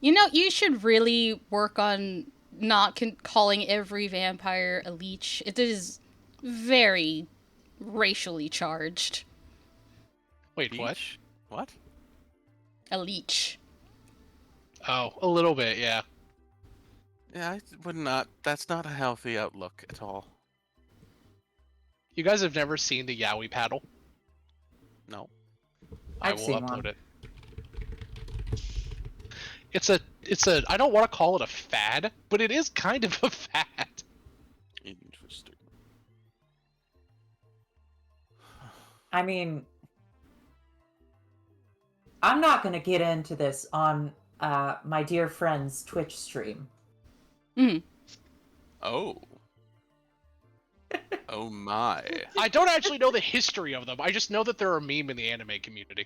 Speaker 4: You know, you should really work on not calling every vampire a leech. It is very racially charged.
Speaker 5: Wait, what?
Speaker 3: Beach? What?
Speaker 4: A leech.
Speaker 5: Oh, a little bit, yeah.
Speaker 3: Yeah, I would not. That's not a healthy outlook at all.
Speaker 5: You guys have never seen the yaoi paddle?
Speaker 3: No.
Speaker 5: I
Speaker 7: I've
Speaker 5: will
Speaker 7: seen
Speaker 5: upload
Speaker 7: one.
Speaker 5: it. It's a I don't want to call it a fad, but it is kind of a fad.
Speaker 3: Interesting.
Speaker 7: I mean, I'm not going to get into this on my dear friend's Twitch stream.
Speaker 3: Oh. Oh my.
Speaker 5: I don't actually know the history of them. I just know that they're a meme in the anime community.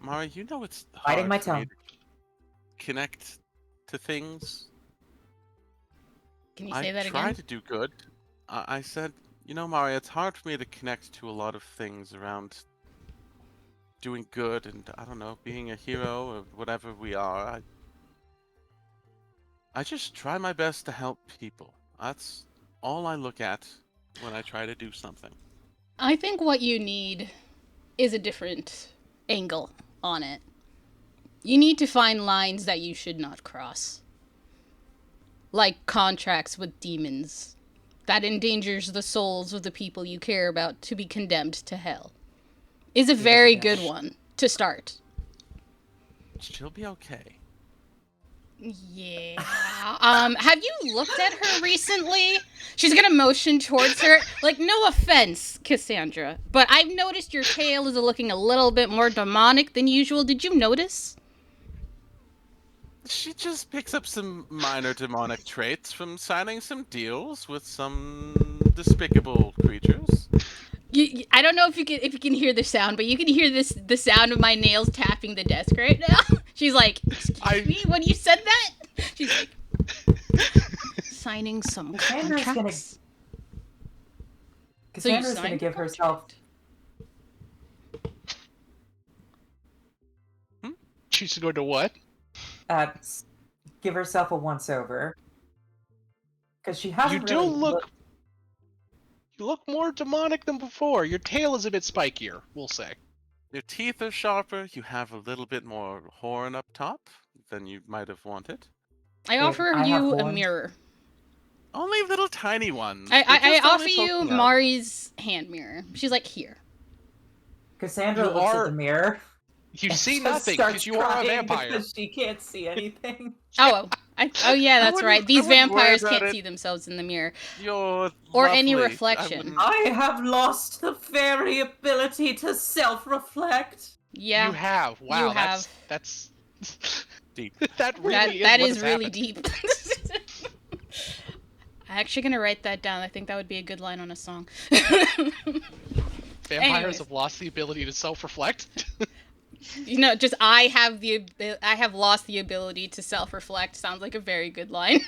Speaker 3: Mari, you know it's
Speaker 7: Biting
Speaker 3: hard
Speaker 7: my
Speaker 3: for me
Speaker 7: tongue.
Speaker 3: to connect to things.
Speaker 4: Can you say that
Speaker 3: I try
Speaker 4: again?
Speaker 3: to do good. I said, you know, Mari, it's hard for me to connect to a lot of things around doing good and, I don't know, being a hero or whatever we are. I just try my best to help people. That's all I look at when I try to do something.
Speaker 4: I think what you need is a different angle on it. You need to find lines that you should not cross. Like contracts with demons. That endangers the souls of the people you care about to be condemned to hell. Is a very good one to start.
Speaker 3: She'll be okay.
Speaker 4: Yeah. Have you looked at her recently? She's gonna motion towards her. Like, no offense, Cassandra, but I've noticed your tail is looking a little bit more demonic than usual. Did you notice?
Speaker 3: She just picks up some minor demonic traits from signing some deals with some despicable creatures.
Speaker 4: I don't know if you can hear the sound, but you can hear the sound of my nails tapping the desk right now. She's like, "Excuse me, when you said that?" She's like, signing some contracts.
Speaker 7: Cassandra's gonna give herself.
Speaker 5: She's going to what?
Speaker 7: Give herself a once over. Because she hasn't
Speaker 5: You do
Speaker 7: really
Speaker 5: look. You look more demonic than before. Your tail is a bit spikier, we'll say.
Speaker 3: Your teeth are sharper. You have a little bit more horn up top than you might have wanted.
Speaker 4: I offer
Speaker 7: I have
Speaker 4: you a
Speaker 7: horns.
Speaker 4: mirror.
Speaker 3: Only little tiny ones.
Speaker 4: I
Speaker 3: They're just
Speaker 4: offer
Speaker 3: only
Speaker 4: you
Speaker 3: poking out.
Speaker 4: Mari's hand mirror. She's like, here.
Speaker 7: Cassandra
Speaker 5: You
Speaker 7: looks
Speaker 5: are-
Speaker 7: at the mirror
Speaker 5: You
Speaker 7: and
Speaker 5: see
Speaker 7: just
Speaker 5: nothing
Speaker 7: starts
Speaker 5: because you are a
Speaker 7: crying
Speaker 5: vampire.
Speaker 7: because she can't see anything.
Speaker 4: Oh, yeah, that's
Speaker 3: wouldn't-
Speaker 4: right.
Speaker 3: I
Speaker 4: These
Speaker 3: wouldn't worry
Speaker 4: vampires
Speaker 3: about
Speaker 4: can't
Speaker 3: it.
Speaker 4: see themselves in the mirror.
Speaker 3: You're
Speaker 4: Or any
Speaker 3: lovely.
Speaker 4: reflection.
Speaker 7: I have lost the fairy ability to self-reflect.
Speaker 4: Yeah,
Speaker 5: You have. Wow,
Speaker 4: have.
Speaker 5: that's
Speaker 3: Deep.
Speaker 5: that really
Speaker 4: that
Speaker 5: what
Speaker 4: is
Speaker 5: has
Speaker 4: really
Speaker 5: happened.
Speaker 4: deep. I'm actually gonna write that down. I think that would be a good line on a song.
Speaker 5: Vampires
Speaker 4: Anyways.
Speaker 5: have lost the ability to self-reflect.
Speaker 4: Just I have lost the ability to self-reflect. Sounds like a very good line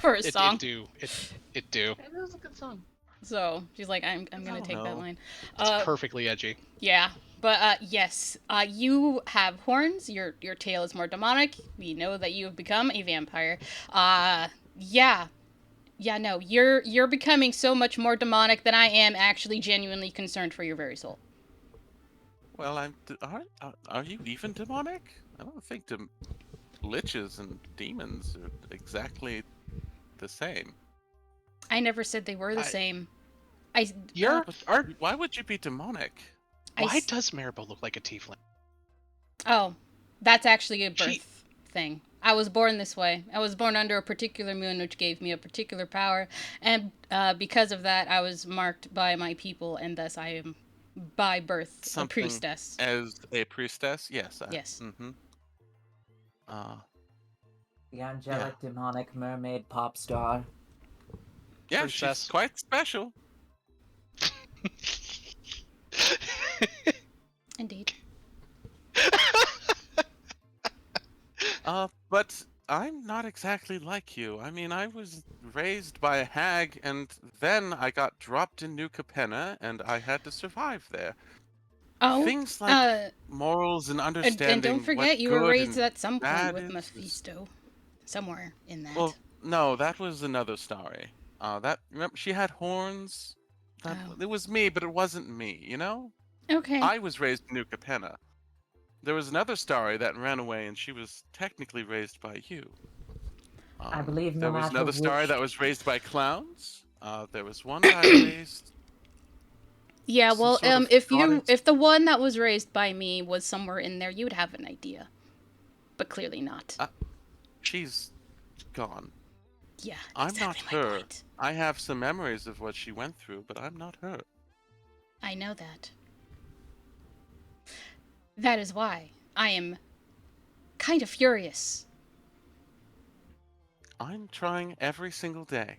Speaker 4: for a song.
Speaker 5: It do.
Speaker 6: It was a good song.
Speaker 4: So she's like, I'm gonna take that
Speaker 3: know.
Speaker 4: line.
Speaker 5: It's perfectly edgy.
Speaker 4: Yeah, but yes, you have horns. Your tail is more demonic. We know that you have become a vampire. Yeah, no, you're becoming so much more demonic that I am actually genuinely concerned for your very soul.
Speaker 3: Well, are you even demonic? I don't think liches and demons are exactly the same.
Speaker 4: I never said they were the same. I
Speaker 3: Why would you be demonic?
Speaker 5: Why does Maribel look like a tiefling?
Speaker 4: Oh, that's actually a birth
Speaker 5: She-
Speaker 4: thing. I was born this way. I was born under a particular moon, which gave me a particular power, and because of that, I was marked by my people, and thus I am, by birth, a priestess.
Speaker 3: As a priestess? Yes.
Speaker 4: Yes.
Speaker 3: Mm-hmm.
Speaker 7: The angelic, demonic mermaid pop star.
Speaker 3: Yeah,
Speaker 5: Princess.
Speaker 3: she's quite special.
Speaker 4: Indeed.
Speaker 3: But I'm not exactly like you. I mean, I was raised by a hag, and then I got dropped in New Capenna, and I had to survive there.
Speaker 4: Oh,
Speaker 3: Things like morals and understanding.
Speaker 4: and don't forget,
Speaker 3: what
Speaker 4: you were
Speaker 3: good
Speaker 4: raised
Speaker 3: and
Speaker 4: at some point
Speaker 3: bad
Speaker 4: with
Speaker 3: is-
Speaker 4: Mephisto, somewhere in that.
Speaker 3: Well, no, that was another story. Remember, she had horns. It was me, but it wasn't me. You know,
Speaker 4: Okay.
Speaker 3: I was raised in New Capenna. There was another story that ran away, and she was technically raised by you.
Speaker 7: I believe no
Speaker 3: there was
Speaker 7: matter
Speaker 3: another story
Speaker 7: which-
Speaker 3: that was raised by clowns. There was one that I raised.
Speaker 4: Yeah,
Speaker 3: some
Speaker 4: well,
Speaker 3: sort of
Speaker 4: if the one that was raised by me was somewhere in there, you'd have an idea. But clearly not.
Speaker 3: She's gone.
Speaker 4: Yeah,
Speaker 3: I'm
Speaker 4: exactly
Speaker 3: not
Speaker 4: my
Speaker 3: her.
Speaker 4: point.
Speaker 3: I have some memories of what she went through, but I'm not her.
Speaker 4: I know that. That is why I am kind of furious.
Speaker 3: I'm trying every single day.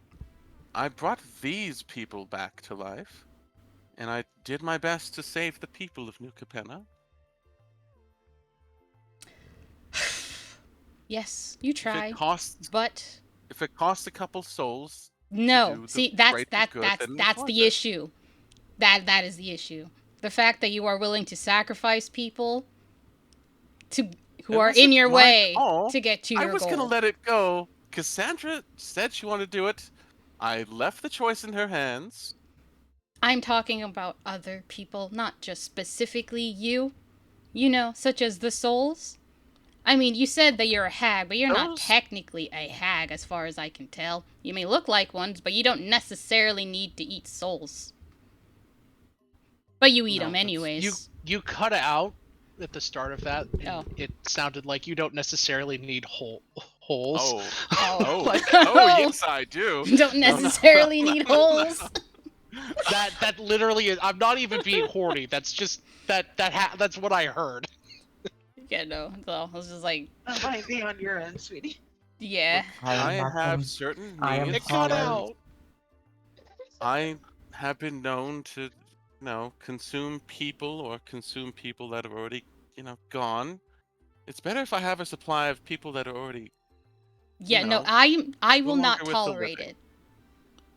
Speaker 3: I brought these people back to life, and I did my best to save the people of New Capenna.
Speaker 4: Yes, you try, but
Speaker 3: If it costs a couple souls,
Speaker 4: no.
Speaker 3: do the
Speaker 4: See, that's
Speaker 3: greater good, then it's
Speaker 4: that's
Speaker 3: worth
Speaker 4: the
Speaker 3: it.
Speaker 4: issue. That is the issue. The fact that you are willing to sacrifice people who
Speaker 3: It
Speaker 4: are in
Speaker 3: wasn't
Speaker 4: your
Speaker 3: my
Speaker 4: way
Speaker 3: call.
Speaker 4: to get to your
Speaker 3: I was
Speaker 4: goal.
Speaker 3: gonna let it go. Cassandra said she wanted to do it. I left the choice in her hands.
Speaker 4: I'm talking about other people, not just specifically you. You know, such as the souls. I mean, you said that you're a hag, but you're not
Speaker 3: Those-
Speaker 4: technically a hag as far as I can tell. You may look like ones, but you don't necessarily need to eat souls. But you eat
Speaker 3: No,
Speaker 4: them
Speaker 3: that's-
Speaker 4: anyways.
Speaker 5: You cut out at the start of that.
Speaker 4: Oh.
Speaker 5: It sounded like you don't necessarily need holes.
Speaker 3: Oh.
Speaker 4: Oh.
Speaker 3: Oh.
Speaker 5: Like-
Speaker 3: Oh, yes, I do.
Speaker 4: Don't necessarily
Speaker 3: no,
Speaker 4: need
Speaker 3: no.
Speaker 4: holes.
Speaker 5: That literally is. I'm not even being horny. That's just that's what I heard.
Speaker 4: Yeah, no. So I was just like,
Speaker 6: That might be on your end, sweetie.
Speaker 4: yeah.
Speaker 3: I
Speaker 7: am
Speaker 3: have
Speaker 7: nothing.
Speaker 3: certain
Speaker 7: I am
Speaker 3: needs.
Speaker 5: It cut
Speaker 7: Holland.
Speaker 5: out.
Speaker 3: I have been known to, consume people or consume people that are already, gone. It's better if I have a supply of people that are already.
Speaker 4: Yeah,
Speaker 3: You
Speaker 4: no,
Speaker 3: know,
Speaker 4: I will
Speaker 3: no
Speaker 4: not
Speaker 3: longer with the
Speaker 4: tolerate
Speaker 3: living.
Speaker 4: it.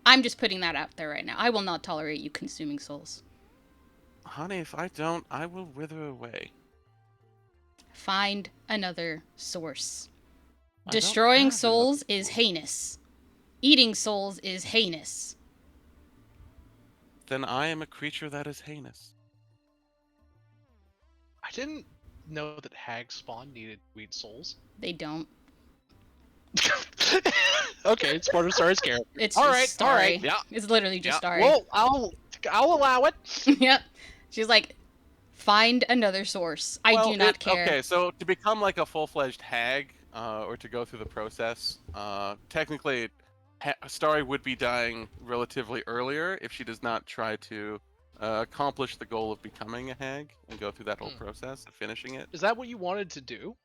Speaker 4: I'm just putting that out there right now. I will not tolerate you consuming souls.
Speaker 3: Honey, if I don't, I will wither away.
Speaker 4: Find another source.
Speaker 3: I don't
Speaker 4: Destroying
Speaker 3: have
Speaker 4: souls
Speaker 3: another
Speaker 4: is
Speaker 3: source.
Speaker 4: heinous. Eating souls is heinous.
Speaker 3: Then I am a creature that is heinous.
Speaker 5: I didn't know that hag spawn needed weed souls.
Speaker 4: They don't.
Speaker 5: Okay, it's part of Star's character.
Speaker 4: It's
Speaker 5: all
Speaker 4: just
Speaker 5: right,
Speaker 4: Starry.
Speaker 5: all right.
Speaker 3: Yeah.
Speaker 4: It's literally just
Speaker 3: Yeah.
Speaker 4: Starry.
Speaker 5: Well, I'll allow it.
Speaker 4: Yep. She's like, Find another source. I
Speaker 3: Well,
Speaker 4: do not care.
Speaker 3: Okay, so to become like a full-fledged hag, or to go through the process, technically, Starry would be dying relatively earlier if she does not try to accomplish the goal of becoming a hag and go through that whole process of finishing it.
Speaker 5: Is that what you wanted to do?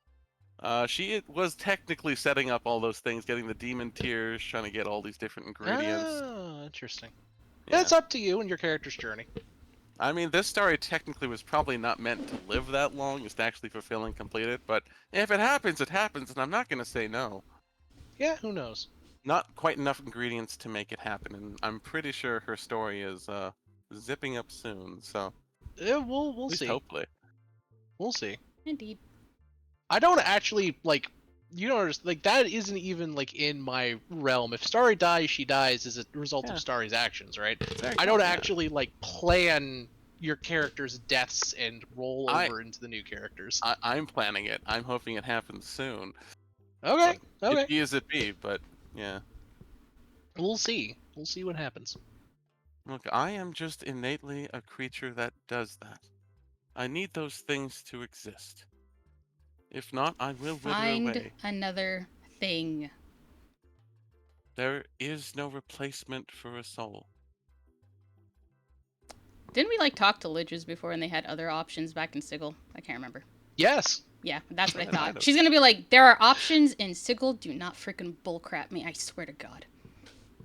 Speaker 3: She was technically setting up all those things, getting the demon tears, trying to get all these different ingredients.
Speaker 5: Oh, interesting.
Speaker 3: Yeah.
Speaker 5: It's up to you and your character's journey.
Speaker 3: I mean, this story technically was probably not meant to live that long, just to actually fulfill and complete it. But if it happens, it happens, and I'm not going to say no.
Speaker 5: Yeah, who knows?
Speaker 3: Not quite enough ingredients to make it happen, and I'm pretty sure her story is zipping up soon. So
Speaker 5: Yeah, we'll
Speaker 3: at least
Speaker 5: see.
Speaker 3: hopefully.
Speaker 5: We'll see.
Speaker 4: Indeed.
Speaker 5: I don't actually like. You don't understand, like that isn't even like in my realm. If Starry dies, she dies as a result
Speaker 3: Yeah.
Speaker 5: of Starry's actions, right?
Speaker 3: Exactly,
Speaker 5: I don't
Speaker 3: yeah.
Speaker 5: actually like plan your character's deaths and roll over into the new characters.
Speaker 3: I'm planning it. I'm hoping it happens soon.
Speaker 5: Okay,
Speaker 3: But
Speaker 5: okay.
Speaker 3: It be as it be, but yeah.
Speaker 5: We'll see. We'll see what happens.
Speaker 3: Look, I am just innately a creature that does that. I need those things to exist. If not, I will wither
Speaker 4: Find
Speaker 3: away.
Speaker 4: another thing.
Speaker 3: There is no replacement for a soul.
Speaker 4: Didn't we like talk to Lidges before and they had other options back in Sigil? I can't remember.
Speaker 5: Yes.
Speaker 4: Yeah, that's what I
Speaker 3: Yeah,
Speaker 4: thought.
Speaker 3: kind of.
Speaker 4: She's gonna be like, there are options in Sigil. Do not freaking bullcrap me. I swear to God.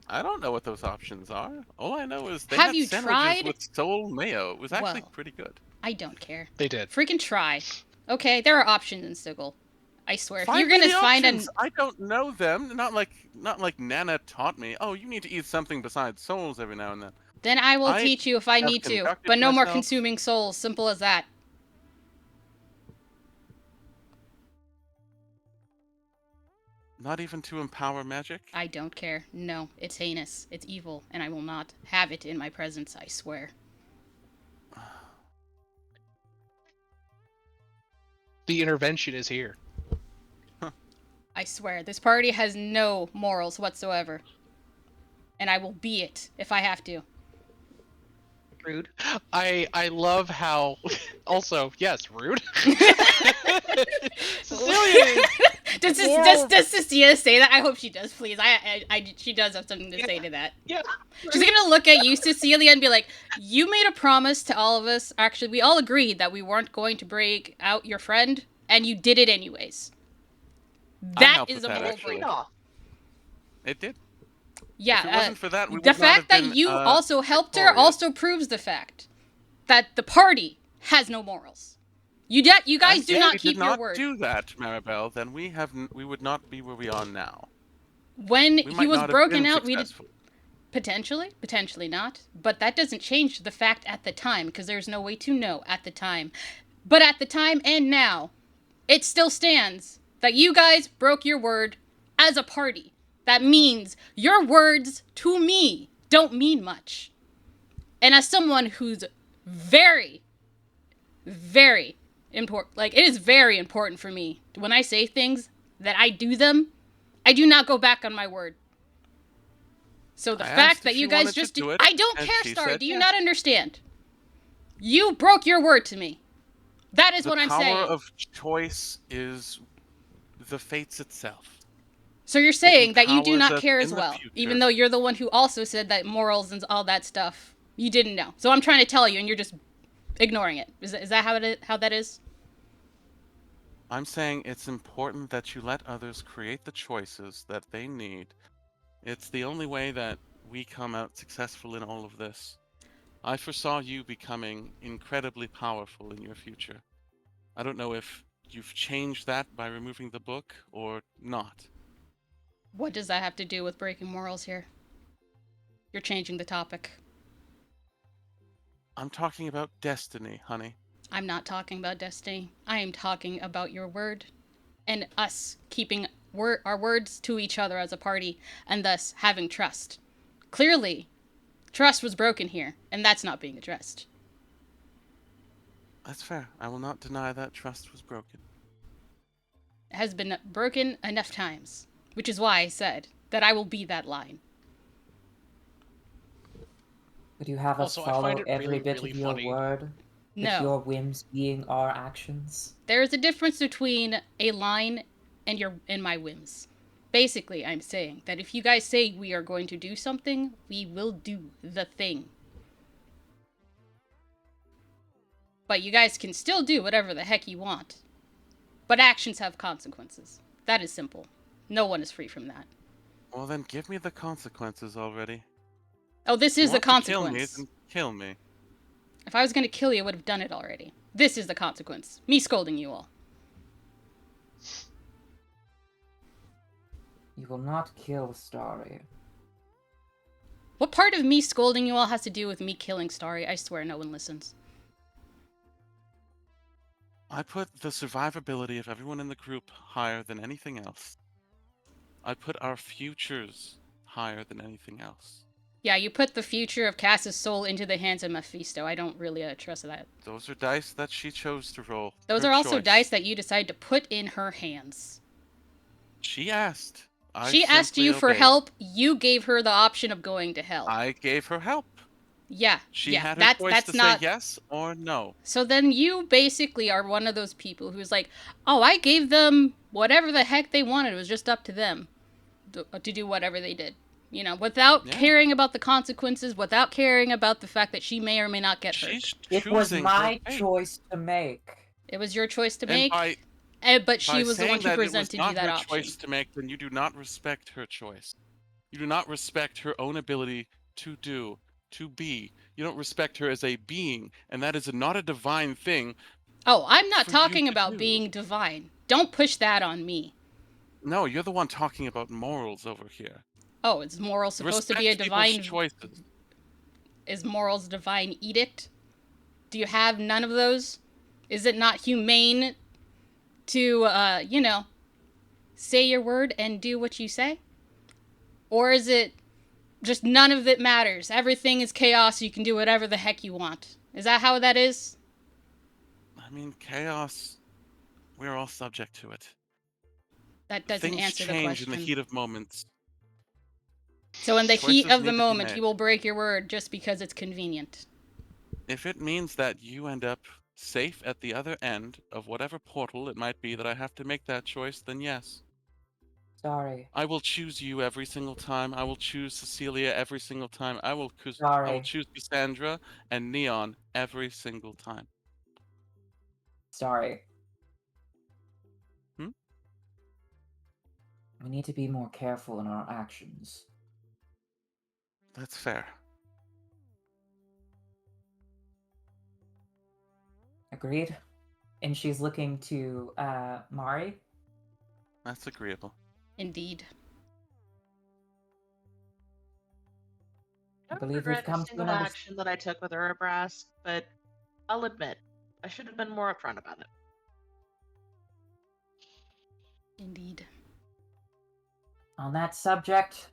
Speaker 3: I don't know what those options are. All I know is they
Speaker 4: Have
Speaker 3: had
Speaker 4: you
Speaker 3: sandwiches
Speaker 4: tried?
Speaker 3: with soul mayo. It was actually
Speaker 4: Well.
Speaker 3: pretty good.
Speaker 4: I don't care.
Speaker 5: They did.
Speaker 4: Freaking try. Okay, there are options in Sigil. I swear. If
Speaker 3: Find
Speaker 4: you're
Speaker 3: me
Speaker 4: gonna
Speaker 3: the
Speaker 4: find
Speaker 3: options. I don't know them. Not like Nana taught me. Oh, you need to eat something besides souls every now and then.
Speaker 4: then I will
Speaker 3: I
Speaker 4: teach you if I
Speaker 3: have
Speaker 4: need to.
Speaker 3: conducted
Speaker 4: But no more
Speaker 3: myself-
Speaker 4: consuming souls. Simple as that.
Speaker 3: Not even to empower magic.
Speaker 4: I don't care. No, it's heinous. It's evil, and I will not have it in my presence, I swear.
Speaker 5: The intervention is here.
Speaker 4: I swear. This party has no morals whatsoever. And I will be it if I have to.
Speaker 6: Rude.
Speaker 5: I love how. Also, yes, rude. Cecilia is
Speaker 4: Does Cecilia say that? I hope she does, please. She does have something to say to that.
Speaker 6: Yeah.
Speaker 4: She's gonna look at you, Cecilia, and be like, you made a promise to all of us. Actually, we all agreed that we weren't going to break out your friend, and you did it anyways. That
Speaker 3: helped
Speaker 4: is
Speaker 3: with
Speaker 4: a
Speaker 3: that,
Speaker 4: moral
Speaker 3: actually.
Speaker 4: break.
Speaker 6: Aw.
Speaker 3: It did.
Speaker 4: Yeah,
Speaker 3: If it wasn't for that, we would
Speaker 4: the
Speaker 3: not
Speaker 4: fact
Speaker 3: have
Speaker 4: that
Speaker 3: been,
Speaker 4: you also helped her
Speaker 3: victorious.
Speaker 4: also proves the fact that the party has no morals. You guys do
Speaker 3: If
Speaker 4: not
Speaker 3: we
Speaker 4: keep
Speaker 3: did not
Speaker 4: your word.
Speaker 3: do that, Maribel, then we would not be where we are now.
Speaker 4: When
Speaker 3: We
Speaker 4: he
Speaker 3: might
Speaker 4: was
Speaker 3: not have
Speaker 4: broken
Speaker 3: been
Speaker 4: out, we did
Speaker 3: successful.
Speaker 4: potentially not. But that doesn't change the fact at the time, because there's no way to know at the time. But at the time and now, it still stands that you guys broke your word as a party. That means your words to me don't mean much. And as someone who's very, very important, like, it is very important for me when I say things that I do them, I do not go back on my word. So the
Speaker 3: I
Speaker 4: fact
Speaker 3: asked
Speaker 4: that
Speaker 3: if
Speaker 4: you
Speaker 3: she
Speaker 4: guys
Speaker 3: wanted to
Speaker 4: just
Speaker 3: do
Speaker 4: do
Speaker 3: it,
Speaker 4: I don't
Speaker 3: and
Speaker 4: care,
Speaker 3: she
Speaker 4: Star.
Speaker 3: said
Speaker 4: Do you
Speaker 3: yes.
Speaker 4: not understand? You broke your word to me. That is
Speaker 3: The
Speaker 4: what I'm
Speaker 3: power
Speaker 4: saying.
Speaker 3: of choice is the fates itself.
Speaker 4: So you're saying that you do
Speaker 3: empowers
Speaker 4: not
Speaker 3: us
Speaker 4: care as
Speaker 3: in the
Speaker 4: well,
Speaker 3: future.
Speaker 4: even though you're the one who also said that morals and all that stuff you didn't know. So I'm trying to tell you, and you're just ignoring it. Is that how that is?
Speaker 3: I'm saying it's important that you let others create the choices that they need. It's the only way that we come out successful in all of this. I foresaw you becoming incredibly powerful in your future. I don't know if you've changed that by removing the book or not.
Speaker 4: What does that have to do with breaking morals here? You're changing the topic.
Speaker 3: I'm talking about destiny, honey.
Speaker 4: I'm not talking about destiny. I am talking about your word and us keeping our words to each other as a party and thus having trust. Clearly, trust was broken here, and that's not being addressed.
Speaker 3: That's fair. I will not deny that trust was broken.
Speaker 4: It has been broken enough times, which is why I said that I will be that line.
Speaker 7: Would you have us
Speaker 5: Also, I find
Speaker 7: follow
Speaker 5: it
Speaker 7: every
Speaker 5: really,
Speaker 7: bit
Speaker 5: really
Speaker 7: of your
Speaker 5: funny.
Speaker 7: word? With
Speaker 4: No.
Speaker 7: your whims being our actions?
Speaker 4: There is a difference between a line and my whims. Basically, I'm saying that if you guys say we are going to do something, we will do the thing. But you guys can still do whatever the heck you want. But actions have consequences. That is simple. No one is free from that.
Speaker 3: Well, then give me the consequences already.
Speaker 4: Oh, this
Speaker 3: You
Speaker 4: is the
Speaker 3: want to kill me,
Speaker 4: consequence.
Speaker 3: then kill me.
Speaker 4: If I was going to kill you, I would have done it already. This is the consequence. Me scolding you all.
Speaker 7: You will not kill Starry.
Speaker 4: What part of me scolding you all has to do with me killing Starry? I swear no one listens.
Speaker 3: I put the survivability of everyone in the group higher than anything else. I put our futures higher than anything else.
Speaker 4: Yeah, you put the future of Cass's soul into the hands of Mephisto. I don't really trust that.
Speaker 3: Those are dice that she chose to roll.
Speaker 4: Those
Speaker 3: Her
Speaker 4: are also
Speaker 3: choice.
Speaker 4: dice that you decide to put in her hands.
Speaker 3: She asked.
Speaker 4: She asked you for help. You gave her the option of going to hell.
Speaker 3: I gave her help.
Speaker 4: Yeah,
Speaker 3: She
Speaker 4: yeah,
Speaker 3: had her choice
Speaker 4: that's
Speaker 3: to
Speaker 4: not...
Speaker 3: say yes or no.
Speaker 4: So then you basically are one of those people who's like, oh, I gave them whatever the heck they wanted. It was just up to them to do whatever they did. You know, without caring about the consequences, without caring about the fact that she may or may not get hurt.
Speaker 3: She's
Speaker 7: It was
Speaker 3: choosing
Speaker 7: my
Speaker 3: her fate.
Speaker 7: choice to make.
Speaker 4: It was your choice to
Speaker 3: And
Speaker 4: make, but she
Speaker 3: by
Speaker 4: was the one
Speaker 3: saying
Speaker 4: who
Speaker 3: that
Speaker 4: presented
Speaker 3: it was
Speaker 4: you
Speaker 3: not
Speaker 4: that
Speaker 3: her
Speaker 4: option.
Speaker 3: choice to make, then you do not respect her choice. You do not respect her own ability to do, to be. You don't respect her as a being, and that is not a divine thing.
Speaker 4: Oh, I'm not
Speaker 3: for you
Speaker 4: talking
Speaker 3: to
Speaker 4: about
Speaker 3: do.
Speaker 4: being divine. Don't push that on me.
Speaker 3: No, you're the one talking about morals over here.
Speaker 4: Oh, is moral supposed to be a
Speaker 3: Respect people's
Speaker 4: divine...
Speaker 3: choices.
Speaker 4: Is morals a divine edict? Do you have none of those? Is it not humane to, you know, say your word and do what you say? Or is it just none of it matters? Everything is chaos, you can do whatever the heck you want. Is that how that is?
Speaker 3: I mean, chaos, we're all subject to it.
Speaker 4: That doesn't
Speaker 3: Things
Speaker 4: answer the
Speaker 3: change
Speaker 4: question.
Speaker 3: in the heat of moments.
Speaker 4: So in the heat
Speaker 3: Choices
Speaker 4: of the
Speaker 3: need to be
Speaker 4: moment,
Speaker 3: made.
Speaker 4: you will break your word just because it's convenient.
Speaker 3: If it means that you end up safe at the other end of whatever portal it might be that I have to make that choice, then yes.
Speaker 7: Sorry.
Speaker 3: I will choose you every single time. I will choose Cecilia every single time. I will
Speaker 7: Sorry.
Speaker 3: choose Cassandra and Neon every single time.
Speaker 7: Sorry.
Speaker 3: Hmm?
Speaker 7: We need to be more careful in our actions.
Speaker 3: That's fair.
Speaker 7: Agreed? And she's looking to Mari.
Speaker 3: That's agreeable.
Speaker 4: Indeed.
Speaker 7: I
Speaker 6: I don't
Speaker 7: believe we've
Speaker 6: regret a
Speaker 7: come to
Speaker 6: single
Speaker 7: an
Speaker 6: action that I took with Urabrask, but I'll admit, I should have been more upfront about it.
Speaker 4: Indeed.
Speaker 7: On that subject,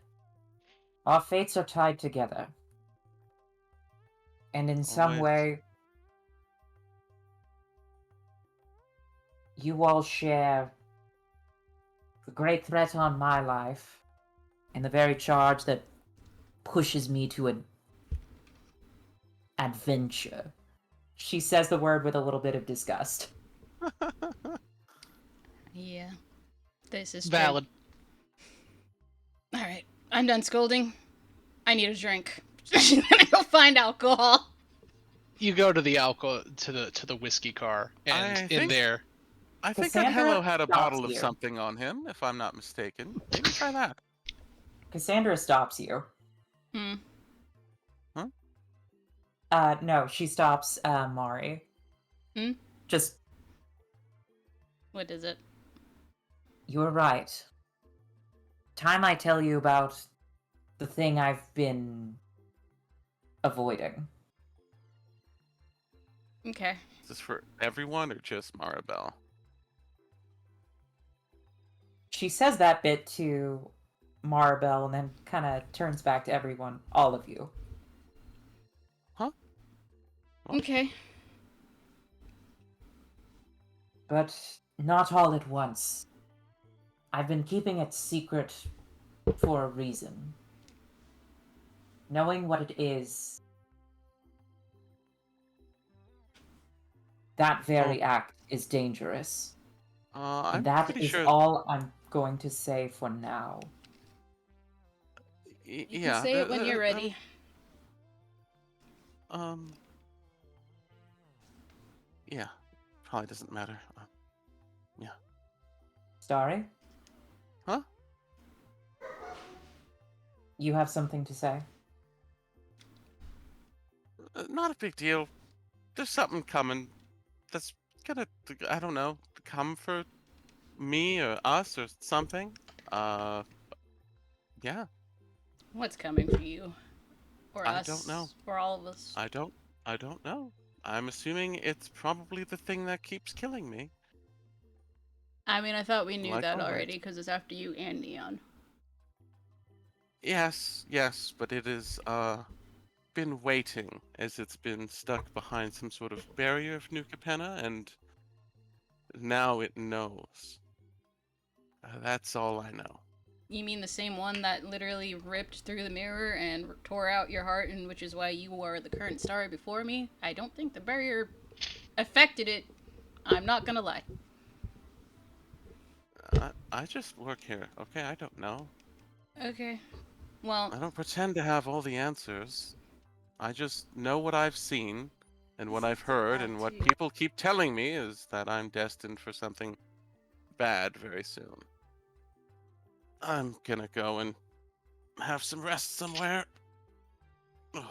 Speaker 7: our fates are tied together. And in some
Speaker 3: Always.
Speaker 7: way, you all share the great threat on my life and the very charge that pushes me to an adventure. She says the word with a little bit of disgust.
Speaker 4: Yeah. This is
Speaker 5: Valid.
Speaker 4: True. Alright. I'm done scolding. I need a drink. She's gonna go find alcohol.
Speaker 5: You go to the alcohol to the whiskey car, and in there,
Speaker 3: I think
Speaker 7: Cassandra
Speaker 3: Angelo had a
Speaker 7: stops
Speaker 3: bottle of
Speaker 7: you.
Speaker 3: something on him, if I'm not mistaken. Maybe try that.
Speaker 7: Cassandra stops you.
Speaker 4: Hmm.
Speaker 7: No, she stops Mari.
Speaker 4: Hmm?
Speaker 7: Just,
Speaker 4: What is it?
Speaker 7: you're right. Time I tell you about the thing I've been avoiding.
Speaker 4: Okay.
Speaker 3: Is this for everyone or just Maribel?
Speaker 7: She says that bit to Maribel and then kind of turns back to everyone, all of you.
Speaker 3: Huh?
Speaker 4: Okay.
Speaker 7: But not all at once. I've been keeping it secret for a reason. Knowing what it is that very act is dangerous.
Speaker 3: I'm
Speaker 7: And that
Speaker 3: pretty
Speaker 7: is
Speaker 3: sure.
Speaker 7: all I'm going to say for now.
Speaker 4: You
Speaker 3: Yeah.
Speaker 4: can say it when you're ready.
Speaker 3: Yeah. Probably doesn't matter. Yeah.
Speaker 7: Starry,
Speaker 3: Huh?
Speaker 7: you have something to say?
Speaker 3: Not a big deal. There's something coming that's gonna, I don't know, come for me or us or something. Yeah.
Speaker 4: What's coming for you? Or
Speaker 3: I
Speaker 4: us?
Speaker 3: don't know.
Speaker 4: Or all of us?
Speaker 3: I don't know. I'm assuming it's probably the thing that keeps killing me.
Speaker 4: I mean, I thought we knew
Speaker 3: Like
Speaker 4: that
Speaker 3: always.
Speaker 4: already, because it's after you and Neon.
Speaker 3: Yes, but it has been waiting as it's been stuck behind some sort of barrier of New Capenna, and now it knows. That's all I know.
Speaker 4: You mean the same one that literally ripped through the mirror and tore out your heart, and which is why you are the current star before me? I don't think the barrier affected it. I'm not gonna lie.
Speaker 3: I just work here, okay? I don't know.
Speaker 4: Okay. Well,
Speaker 3: I don't pretend to have all the answers. I just know what I've seen and what I've heard, and what people keep telling me is that I'm destined for something bad very soon. I'm gonna go and have some rest somewhere. Ugh.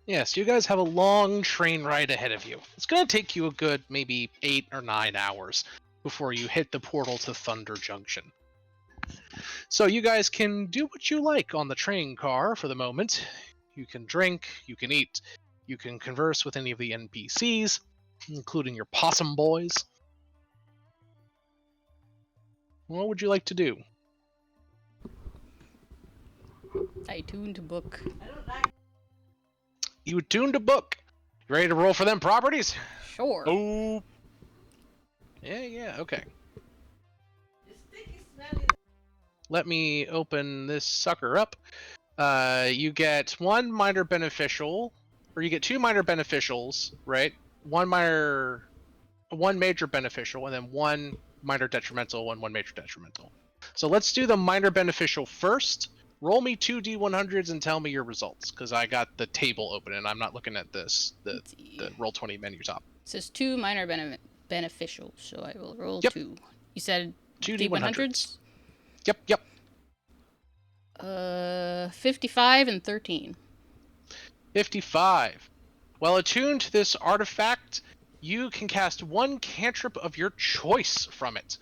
Speaker 5: Yes, you guys have a long train ride ahead of you. It's going to take you a good maybe 8 or 9 hours before you hit the portal to Thunder Junction. So you guys can do what you like on the train car for the moment. You can drink, you can eat, you can converse with any of the NPCs, including your possum boys. What would you like to do?
Speaker 4: I tuned book.
Speaker 5: You tuned a book. You ready to roll for them properties?
Speaker 4: Sure.
Speaker 3: Oh,
Speaker 5: Yeah, okay. Let me open this sucker up. You get one minor beneficial, or you get two minor beneficials, right? One major beneficial, and then one minor detrimental and one major detrimental. So let's do the minor beneficial first. Roll me 2d100s and tell me your results, because I got the table open and I'm not looking at this, the Roll20 menu top.
Speaker 4: It says 2 minor beneficial, so I will roll
Speaker 5: Yep.
Speaker 4: 2. You said
Speaker 5: 2d100s. Yep.
Speaker 4: 55 and 13.
Speaker 5: 55. Well attuned to this artifact, you can cast one cantrip of your choice from it.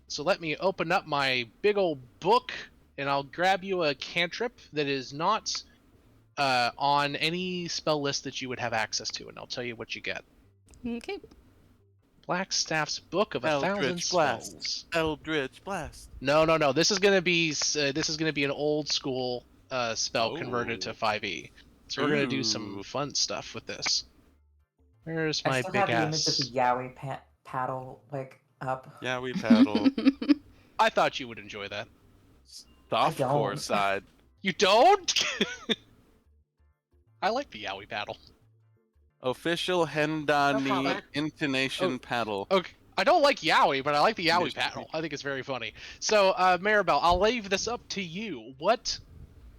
Speaker 5: So let me open up my big old book, and I'll grab you a cantrip that is not on any spell list that you would have access to, and I'll tell you what you get.
Speaker 4: Okay.
Speaker 5: Blackstaff's Book of 1,000
Speaker 3: Eldritch
Speaker 5: Spells.
Speaker 3: Blast. Eldritch Blast.
Speaker 5: No. This is gonna be an old school spell converted to
Speaker 3: Oh.
Speaker 5: 5e. So we're gonna do
Speaker 3: Ooh.
Speaker 5: some fun stuff with this. Where's
Speaker 7: I
Speaker 5: my
Speaker 7: still
Speaker 5: big
Speaker 7: have the image of the
Speaker 5: ass?
Speaker 7: Yowie paddle like up.
Speaker 3: Yeah, we paddle.
Speaker 5: I thought you would enjoy that.
Speaker 3: Softcore
Speaker 7: don't.
Speaker 3: side.
Speaker 5: You don't? I like the Yowie paddle.
Speaker 3: Official Hendani
Speaker 6: comment.
Speaker 3: intonation paddle.
Speaker 5: Okay. I don't like Yowie, but I like the Yowie
Speaker 3: Yes,
Speaker 5: paddle. I think it's very funny. So, Maribel, I'll leave this up to you. What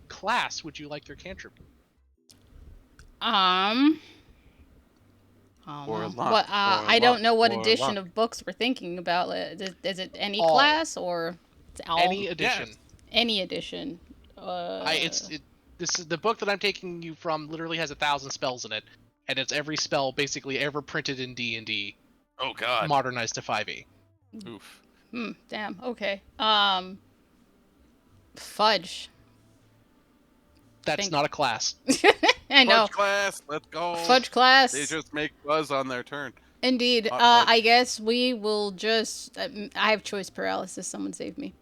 Speaker 5: class would you like your cantrip?
Speaker 3: Warlock,
Speaker 4: I don't know what
Speaker 3: warlock.
Speaker 4: edition of books we're thinking about. Is it any
Speaker 5: All.
Speaker 4: class or it's all?
Speaker 5: Any edition.
Speaker 3: Yes.
Speaker 4: Any edition.
Speaker 5: This is the book that I'm taking you from. Literally has 1,000 spells in it, and it's every spell basically ever printed in D&D,
Speaker 3: Oh god.
Speaker 5: modernized to 5e.
Speaker 3: Oof.
Speaker 4: Damn. Okay. Fudge.
Speaker 5: That's not a class.
Speaker 4: I know.
Speaker 3: Fudge class, let's go.
Speaker 4: Fudge class.
Speaker 3: They just make buzz on their turn.
Speaker 4: Indeed.
Speaker 3: Fudge.
Speaker 4: I guess we will just. I have choice paralysis. Someone save me.